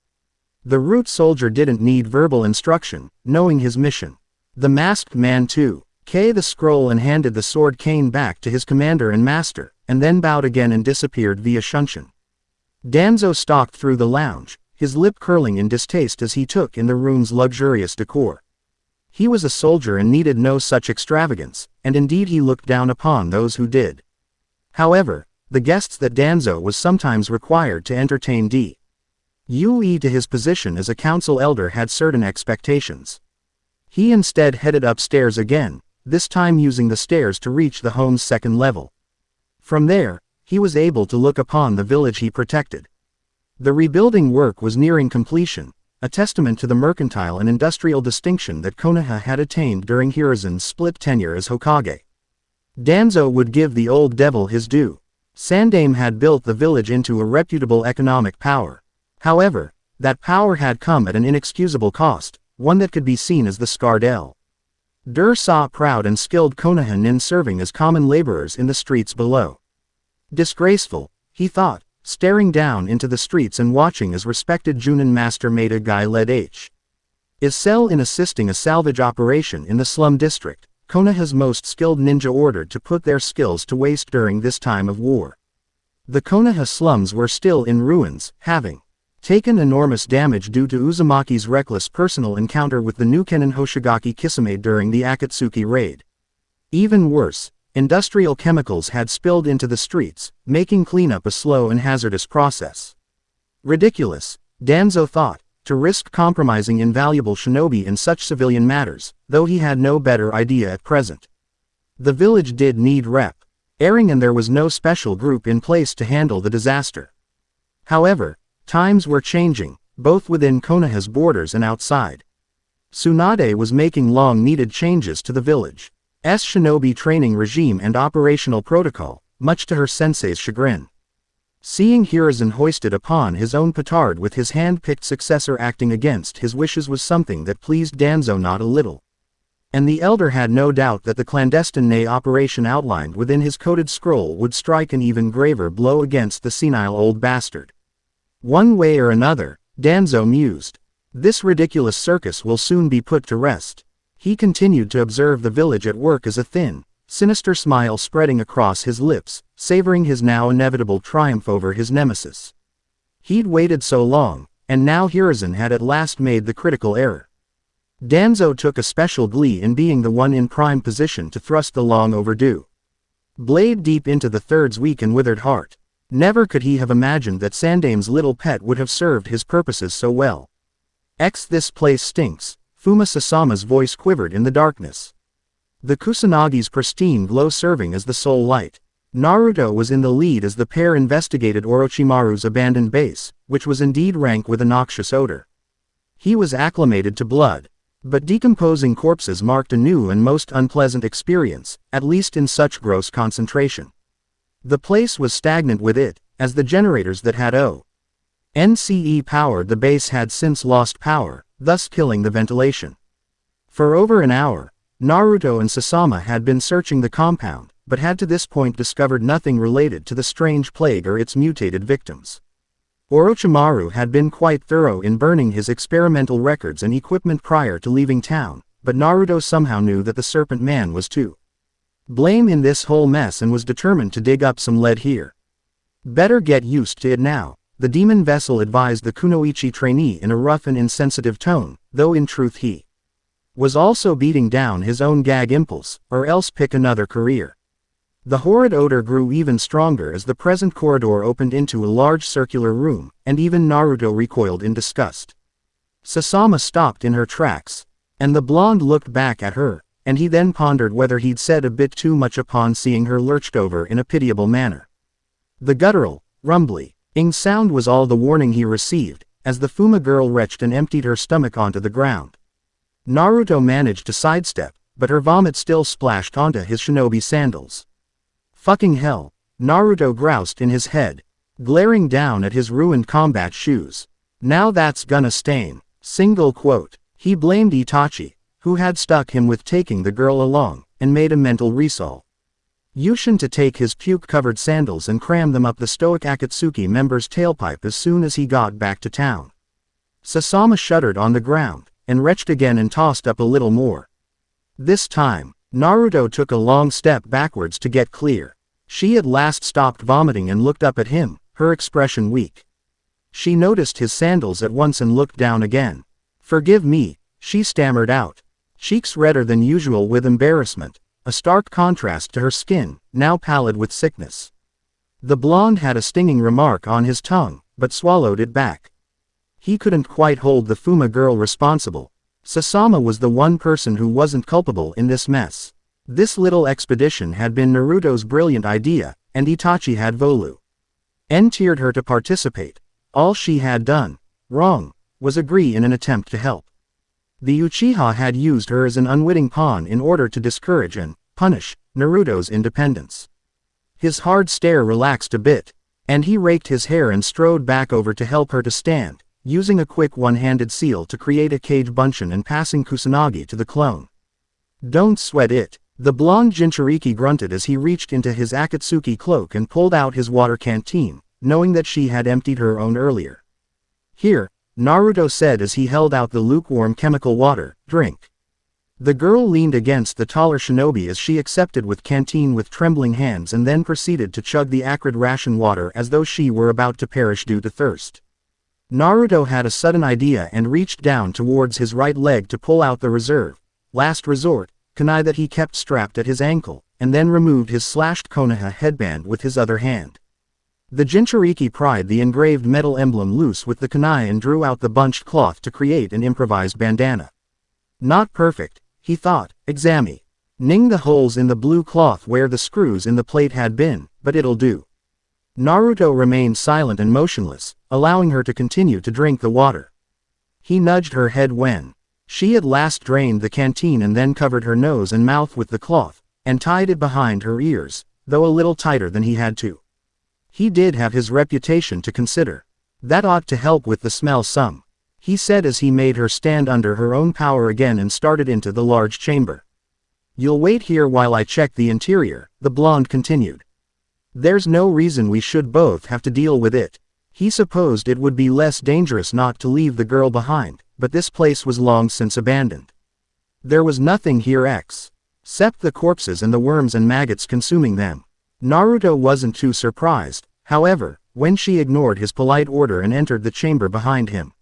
The root soldier didn't need verbal instruction, knowing his mission. The masked man took the scroll and handed the sword cane back to his commander and master, and then bowed again and disappeared via shunshin. Danzo stalked through the lounge, his lip curling in distaste as he took in the room's luxurious decor. He was a soldier and needed no such extravagance, and indeed he looked down upon those who did. However, the guests that Danzo was sometimes required to entertain to his position as a council elder had certain expectations. He instead headed upstairs again, this time using the stairs to reach the home's second level. From there, he was able to look upon the village he protected. The rebuilding work was nearing completion, a testament to the mercantile and industrial distinction that Konoha had attained during Hiruzen's split tenure as Hokage. Danzo would give the old devil his due. Sandame had built the village into a reputable economic power. However, that power had come at an inexcusable cost, one that could be seen as the scarred elder saw proud and skilled Konoha nin serving as common laborers in the streets below. Disgraceful, he thought, staring down into the streets and watching as respected Junin master Maeda Guy led his cell in assisting a salvage operation in the slum district. Konoha's most skilled ninja ordered to put their skills to waste during this time of war. The Konoha slums were still in ruins, having taken enormous damage due to Uzumaki's reckless personal encounter with the Nukenin Hoshigaki Kisame during the Akatsuki raid. Even worse, industrial chemicals had spilled into the streets, making cleanup a slow and hazardous process. Ridiculous, Danzo thought, to risk compromising invaluable shinobi in such civilian matters, though he had no better idea at present. The village did need repairing and there was no special group in place to handle the disaster. However, times were changing, both within Konoha's borders and outside. Tsunade was making long-needed changes to the village's shinobi training regime and operational protocol, much to her sensei's chagrin. Seeing Hiruzen hoisted upon his own petard with his hand-picked successor acting against his wishes was something that pleased Danzo not a little. And the elder had no doubt that the clandestine Ne operation outlined within his coded scroll would strike an even graver blow against the senile old bastard. One way or another, Danzo mused, this ridiculous circus will soon be put to rest. He continued to observe the village at work as a thin, sinister smile spreading across his lips, savoring his now inevitable triumph over his nemesis. He'd waited so long, and now Hiruzen had at last made the critical error. Danzo took a special glee in being the one in prime position to thrust the long overdue blade deep into the third's weak and withered heart. Never could he have imagined that Sandame's little pet would have served his purposes so well. This place stinks, Fuma Sasama's voice quivered in the darkness. The Kusanagi's pristine glow serving as the sole light. Naruto was in the lead as the pair investigated Orochimaru's abandoned base, which was indeed rank with a noxious odor. He was acclimated to blood. But decomposing corpses marked a new and most unpleasant experience, at least in such gross concentration. The place was stagnant with it, as the generators that had NCE powered the base had since lost power, thus killing the ventilation. For over an hour, Naruto and Sasama had been searching the compound, but had to this point discovered nothing related to the strange plague or its mutated victims. Orochimaru had been quite thorough in burning his experimental records and equipment prior to leaving town, but Naruto somehow knew that the Serpent Man was to blame in this whole mess and was determined to dig up some lead here. Better get used to it now, the demon vessel advised the Kunoichi trainee in a rough and insensitive tone, though in truth he was also beating down his own gag impulse, or else pick another career. The horrid odor grew even stronger as the present corridor opened into a large circular room, and even Naruto recoiled in disgust. Sasama stopped in her tracks, and the blonde looked back at her, and he then pondered whether he'd said a bit too much upon seeing her lurched over in a pitiable manner. The guttural, rumbling sound was all the warning he received, as the Fuma girl retched and emptied her stomach onto the ground. Naruto managed to sidestep, but her vomit still splashed onto his shinobi sandals. Fucking hell, Naruto groused in his head, glaring down at his ruined combat shoes. Now that's gonna stain. Single quote. He blamed Itachi, who had stuck him with taking the girl along, and made a mental resolve. Yushin to take his puke-covered sandals and cram them up the stoic Akatsuki member's tailpipe as soon as he got back to town. Sasama shuddered on the ground, and retched again and tossed up a little more. This time, Naruto took a long step backwards to get clear. She at last stopped vomiting and looked up at him, her expression weak. She noticed his sandals at once and looked down again. "Forgive me," she stammered out, cheeks redder than usual with embarrassment, a stark contrast to her skin, now pallid with sickness. The blonde had a stinging remark on his tongue, but swallowed it back. He couldn't quite hold the Fuma girl responsible. Sasama was the one person who wasn't culpable in this mess. This little expedition had been Naruto's brilliant idea, and Itachi had volunteered her to participate. All she had done wrong was agree in an attempt to help. The Uchiha had used her as an unwitting pawn in order to discourage and punish Naruto's independence. His hard stare relaxed a bit, and he raked his hair and strode back over to help her to stand, using a quick one-handed seal to create a cage bunshin and passing Kusanagi to the clone. "Don't sweat it," the blonde Jinchuriki grunted as he reached into his Akatsuki cloak and pulled out his water canteen, knowing that she had emptied her own earlier. "Here," Naruto said as he held out the lukewarm chemical water, "drink." The girl leaned against the taller shinobi as she accepted with canteen with trembling hands and then proceeded to chug the acrid ration water as though she were about to perish due to thirst. Naruto had a sudden idea and reached down towards his right leg to pull out the reserve, last resort, kunai that he kept strapped at his ankle, and then removed his slashed Konoha headband with his other hand. The Jinchuriki pried the engraved metal emblem loose with the kunai and drew out the bunched cloth to create an improvised bandana. Not perfect, he thought, examining the holes in the blue cloth where the screws in the plate had been, but it'll do. Naruto remained silent and motionless, allowing her to continue to drink the water. He nudged her head when she at last drained the canteen and then covered her nose and mouth with the cloth, and tied it behind her ears, though a little tighter than he had to. He did have his reputation to consider. That ought to help with the smell some, he said as he made her stand under her own power again and started into the large chamber. "You'll wait here while I check the interior," the blonde continued. "There's no reason we should both have to deal with it." He supposed it would be less dangerous not to leave the girl behind, but this place was long since abandoned. There was nothing here except the corpses and the worms and maggots consuming them. Naruto wasn't too surprised, however, when she ignored his polite order and entered the chamber behind him.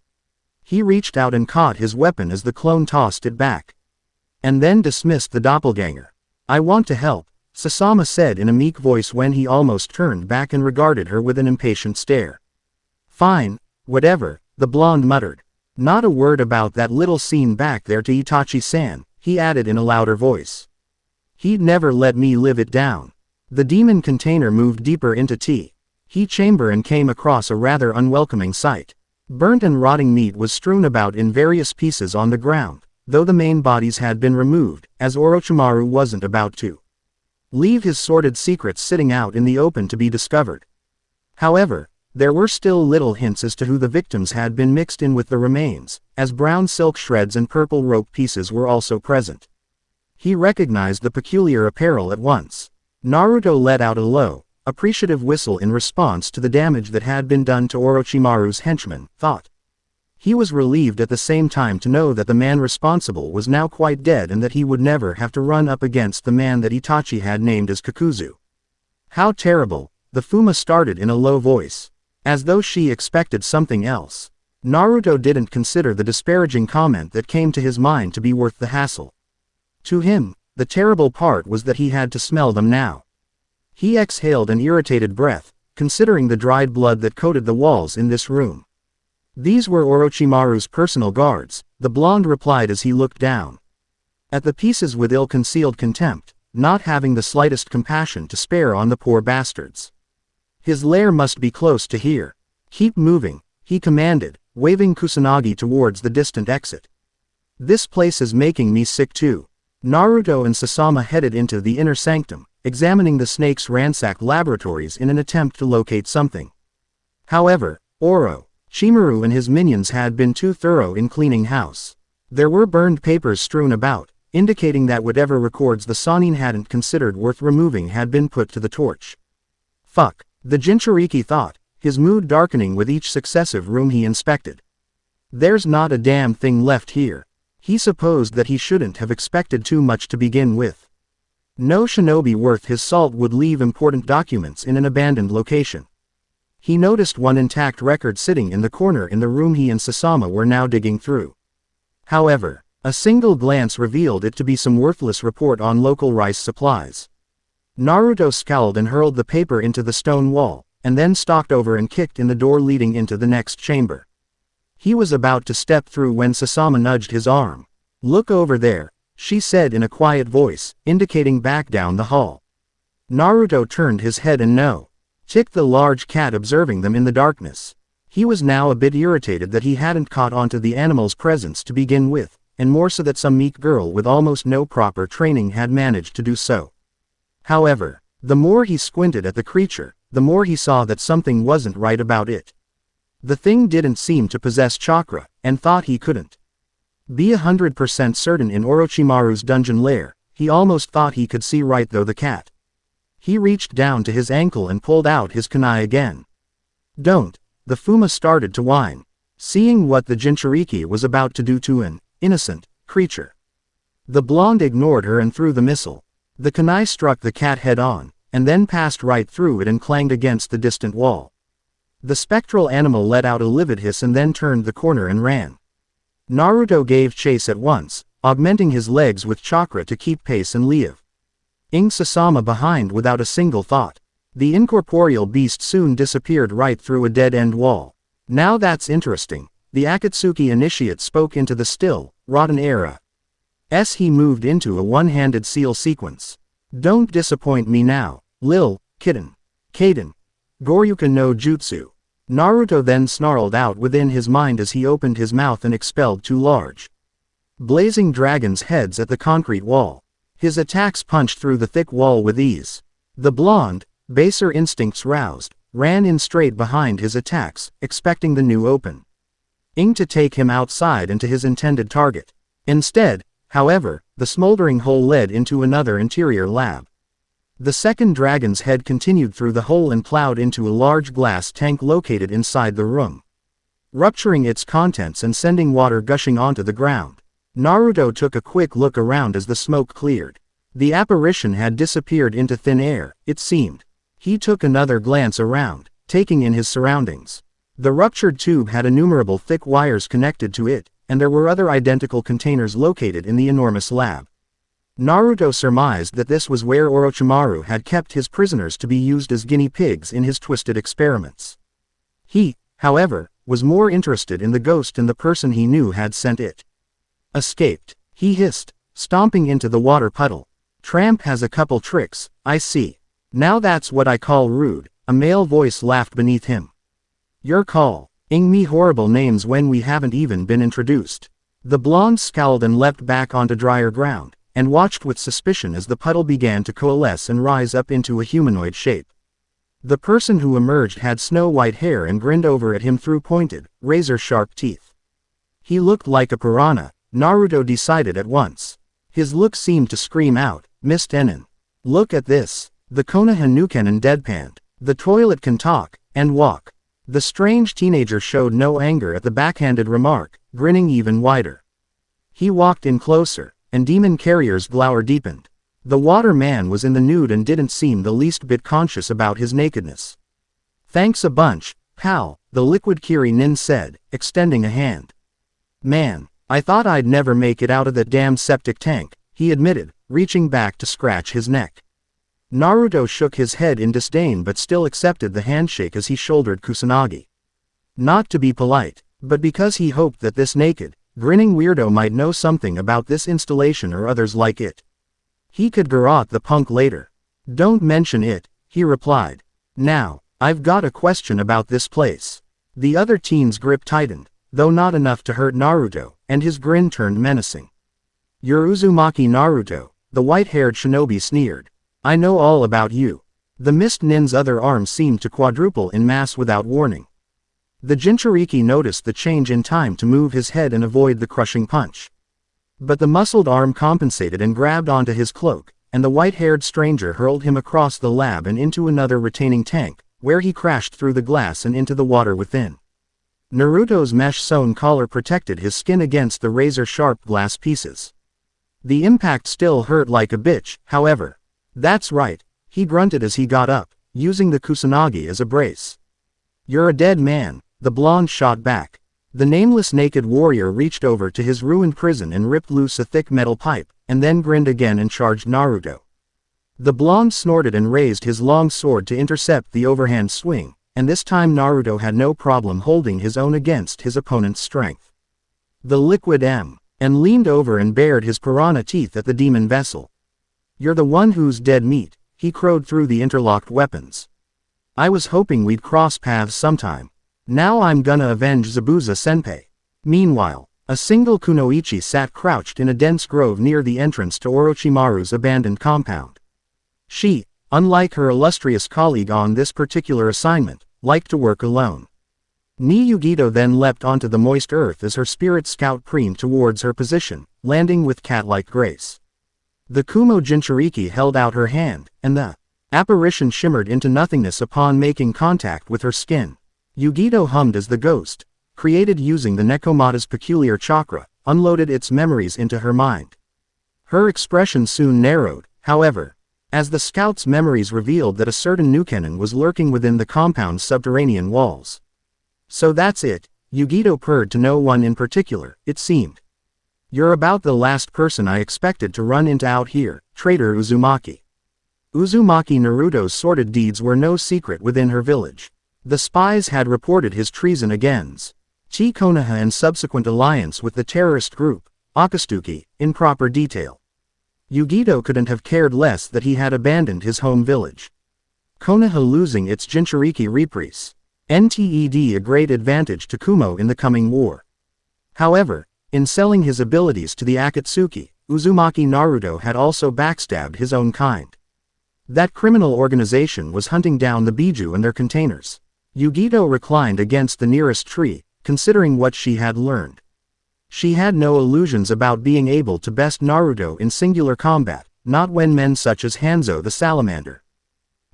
He reached out and caught his weapon as the clone tossed it back, and then dismissed the doppelganger. "I want to help," Sasama said in a meek voice when he almost turned back and regarded her with an impatient stare. Fine, whatever, the blonde muttered. Not a word about that little scene back there to Itachi-san, he added in a louder voice. He'd never let me live it down. The demon container moved deeper into T chamber and came across a rather unwelcoming sight. Burnt and rotting meat was strewn about in various pieces on the ground, though the main bodies had been removed, as Orochimaru wasn't about to leave his sordid secrets sitting out in the open to be discovered. However, there were still little hints as to who the victims had been mixed in with the remains, as brown silk shreds and purple rope pieces were also present. He recognized the peculiar apparel at once. Naruto let out a low, appreciative whistle in response to the damage that had been done to Orochimaru's henchmen, thought. He was relieved at the same time to know that the man responsible was now quite dead and that he would never have to run up against the man that Itachi had named as Kakuzu. How terrible, the Fuma started in a low voice. As though she expected something else. Naruto didn't consider the disparaging comment that came to his mind to be worth the hassle. To him, the terrible part was that he had to smell them now. He exhaled an irritated breath, considering the dried blood that coated the walls in this room. These were Orochimaru's personal guards, the blonde replied as he looked down at the pieces with ill-concealed contempt, not having the slightest compassion to spare on the poor bastards. His lair must be close to here. Keep moving, he commanded, waving Kusanagi towards the distant exit. This place is making me sick too. Naruto and Sasama headed into the inner sanctum, examining the snake's ransacked laboratories in an attempt to locate something. However, Orochimaru and his minions had been too thorough in cleaning house. There were burned papers strewn about, indicating that whatever records the Sannin hadn't considered worth removing had been put to the torch. Fuck, the Jinchuriki thought, his mood darkening with each successive room he inspected. There's not a damn thing left here. He supposed that he shouldn't have expected too much to begin with. No shinobi worth his salt would leave important documents in an abandoned location. He noticed one intact record sitting in the corner in the room he and Sasama were now digging through. However, a single glance revealed it to be some worthless report on local rice supplies. Naruto scowled and hurled the paper into the stone wall, and then stalked over and kicked in the door leading into the next chamber. He was about to step through when Sasama nudged his arm. Look over there, she said in a quiet voice, indicating back down the hall. Naruto turned his head and ticked the large cat observing them in the darkness. He was now a bit irritated that he hadn't caught onto the animal's presence to begin with, and more so that some meek girl with almost no proper training had managed to do so. However, the more he squinted at the creature, the more he saw that something wasn't right about it. The thing didn't seem to possess chakra, and thought he couldn't be 100% certain in Orochimaru's dungeon lair. He almost thought he could see right through the cat. He reached down to his ankle and pulled out his kunai again. Don't, the Fuma started to whine, seeing what the Jinchuriki was about to do to an innocent creature. The blonde ignored her and threw the missile. The kunai struck the cat head-on, and then passed right through it and clanged against the distant wall. The spectral animal let out a livid hiss and then turned the corner and ran. Naruto gave chase at once, augmenting his legs with chakra to keep pace and leave Sasama behind without a single thought. The incorporeal beast soon disappeared right through a dead-end wall. Now that's interesting, the Akatsuki initiate spoke into the still, rotten air. He moved into a one-handed seal sequence. Don't disappoint me now, Lil, Kaden, Goryuken no Jutsu. Naruto then snarled out within his mind as he opened his mouth and expelled two large, blazing dragon's heads at the concrete wall. His attacks punched through the thick wall with ease. The blonde, baser instincts roused, ran in straight behind his attacks, expecting the new opening to take him outside and to his intended target. Instead, however, the smoldering hole led into another interior lab. The second dragon's head continued through the hole and plowed into a large glass tank located inside the room, rupturing its contents and sending water gushing onto the ground. Naruto took a quick look around as the smoke cleared. The apparition had disappeared into thin air, it seemed. He took another glance around, taking in his surroundings. The ruptured tube had innumerable thick wires connected to it, and there were other identical containers located in the enormous lab. Naruto surmised that this was where Orochimaru had kept his prisoners to be used as guinea pigs in his twisted experiments. He, however, was more interested in the ghost and the person he knew had sent it. Escaped, he hissed, stomping into the water puddle. Tramp has a couple tricks, I see. Now that's what I call rude, a male voice laughed beneath him. Your call, ing me horrible names when we haven't even been introduced. The blonde scowled and leapt back onto drier ground, and watched with suspicion as the puddle began to coalesce and rise up into a humanoid shape. The person who emerged had snow-white hair and grinned over at him through pointed, razor-sharp teeth. He looked like a piranha, Naruto decided at once. His look seemed to scream out, Mist Enin. Look at this. The Konoha Nukenin deadpanned. The toilet can talk, and walk. The strange teenager showed no anger at the backhanded remark, grinning even wider. He walked in closer, and Demon Carrier's glower deepened. The water man was in the nude and didn't seem the least bit conscious about his nakedness. Thanks a bunch, pal, the liquid Kiri Nin said, extending a hand. Man, I thought I'd never make it out of that damn septic tank, he admitted, reaching back to scratch his neck. Naruto shook his head in disdain but still accepted the handshake as he shouldered Kusanagi. Not to be polite, but because he hoped that this naked, grinning weirdo might know something about this installation or others like it. He could garrote the punk later. Don't mention it, he replied. Now, I've got a question about this place. The other teen's grip tightened, though not enough to hurt Naruto, and his grin turned menacing. You're Uzumaki Naruto, the white-haired shinobi sneered. I know all about you. The Mist Nin's other arm seemed to quadruple in mass without warning. The Jinchuriki noticed the change in time to move his head and avoid the crushing punch. But the muscled arm compensated and grabbed onto his cloak, and the white-haired stranger hurled him across the lab and into another retaining tank, where he crashed through the glass and into the water within. Naruto's mesh-sewn collar protected his skin against the razor-sharp glass pieces. The impact still hurt like a bitch, however. That's right, he grunted as he got up, using the Kusanagi as a brace. You're a dead man, the blonde shot back. The nameless naked warrior reached over to his ruined prison and ripped loose a thick metal pipe, and then grinned again and charged Naruto. The blonde snorted and raised his long sword to intercept the overhand swing, and this time Naruto had no problem holding his own against his opponent's strength. The liquid M, and leaned over and bared his piranha teeth at the demon vessel. You're the one who's dead meat, he crowed through the interlocked weapons. I was hoping we'd cross paths sometime. Now I'm gonna avenge Zabuza Senpai. Meanwhile, a single kunoichi sat crouched in a dense grove near the entrance to Orochimaru's abandoned compound. She, unlike her illustrious colleague on this particular assignment, liked to work alone. Niyugito then leapt onto the moist earth as her spirit scout preened towards her position, landing with cat-like grace. The Kumo Jinchuriki held out her hand, and the apparition shimmered into nothingness upon making contact with her skin. Yugito hummed as the ghost, created using the Nekomata's peculiar chakra, unloaded its memories into her mind. Her expression soon narrowed, however, as the scout's memories revealed that a certain Nukenin was lurking within the compound's subterranean walls. So that's it, Yugito purred to no one in particular, it seemed. You're about the last person I expected to run into out here, traitor Uzumaki. Uzumaki Naruto's sordid deeds were no secret within her village. The spies had reported his treason against Konoha and subsequent alliance with the terrorist group, Akatsuki, in proper detail. Yugito couldn't have cared less that he had abandoned his home village. Konoha losing its Jinchuriki reprise. NTED a great advantage to Kumo in the coming war. However, in selling his abilities to the Akatsuki, Uzumaki Naruto had also backstabbed his own kind. That criminal organization was hunting down the Biju and their containers. Yugito reclined against the nearest tree, considering what she had learned. She had no illusions about being able to best Naruto in singular combat, not when men such as Hanzo the Salamander,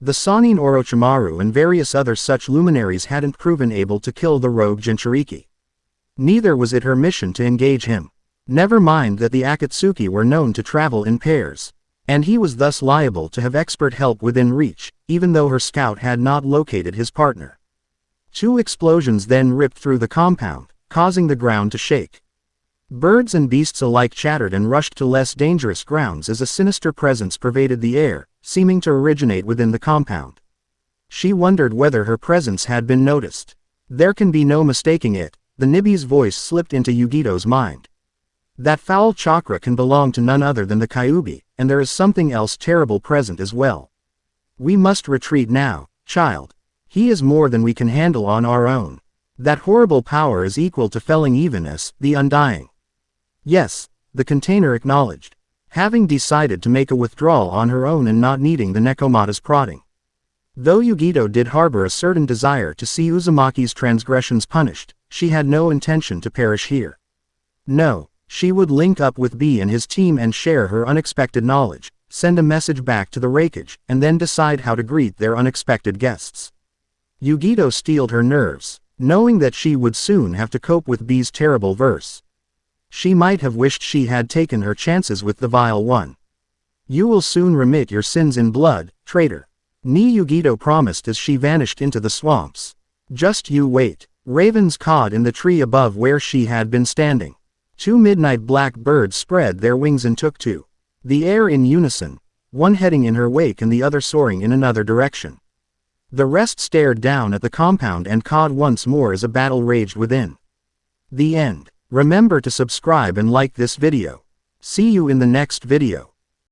the Sannin Orochimaru and various other such luminaries hadn't proven able to kill the rogue Jinchuriki. Neither was it her mission to engage him. Never mind that the Akatsuki were known to travel in pairs, and he was thus liable to have expert help within reach, even though her scout had not located his partner. 2 explosions then ripped through the compound, causing the ground to shake. Birds and beasts alike chattered and rushed to less dangerous grounds as a sinister presence pervaded the air, seeming to originate within the compound. She wondered whether her presence had been noticed. There can be no mistaking it, the Nibi's voice slipped into Yugito's mind. That foul chakra can belong to none other than the Kyuubi, and there is something else terrible present as well. We must retreat now, child. He is more than we can handle on our own. That horrible power is equal to felling even us, the Undying. Yes, the container acknowledged, having decided to make a withdrawal on her own and not needing the Nekomata's prodding. Though Yugito did harbor a certain desire to see Uzumaki's transgressions punished, she had no intention to perish here. No, she would link up with B and his team and share her unexpected knowledge, send a message back to the Raikage, and then decide how to greet their unexpected guests. Yugito steeled her nerves, knowing that she would soon have to cope with B's terrible verse. She might have wished she had taken her chances with the vile one. You will soon remit your sins in blood, traitor. Ni Yugito promised as she vanished into the swamps. Just you wait. Ravens cawed in the tree above where she had been standing. 2 midnight black birds spread their wings and took to the air in unison, one heading in her wake and the other soaring in another direction. The rest stared down at the compound and cawed once more as a battle raged within. The end. Remember to subscribe and like this video. See you in the next video.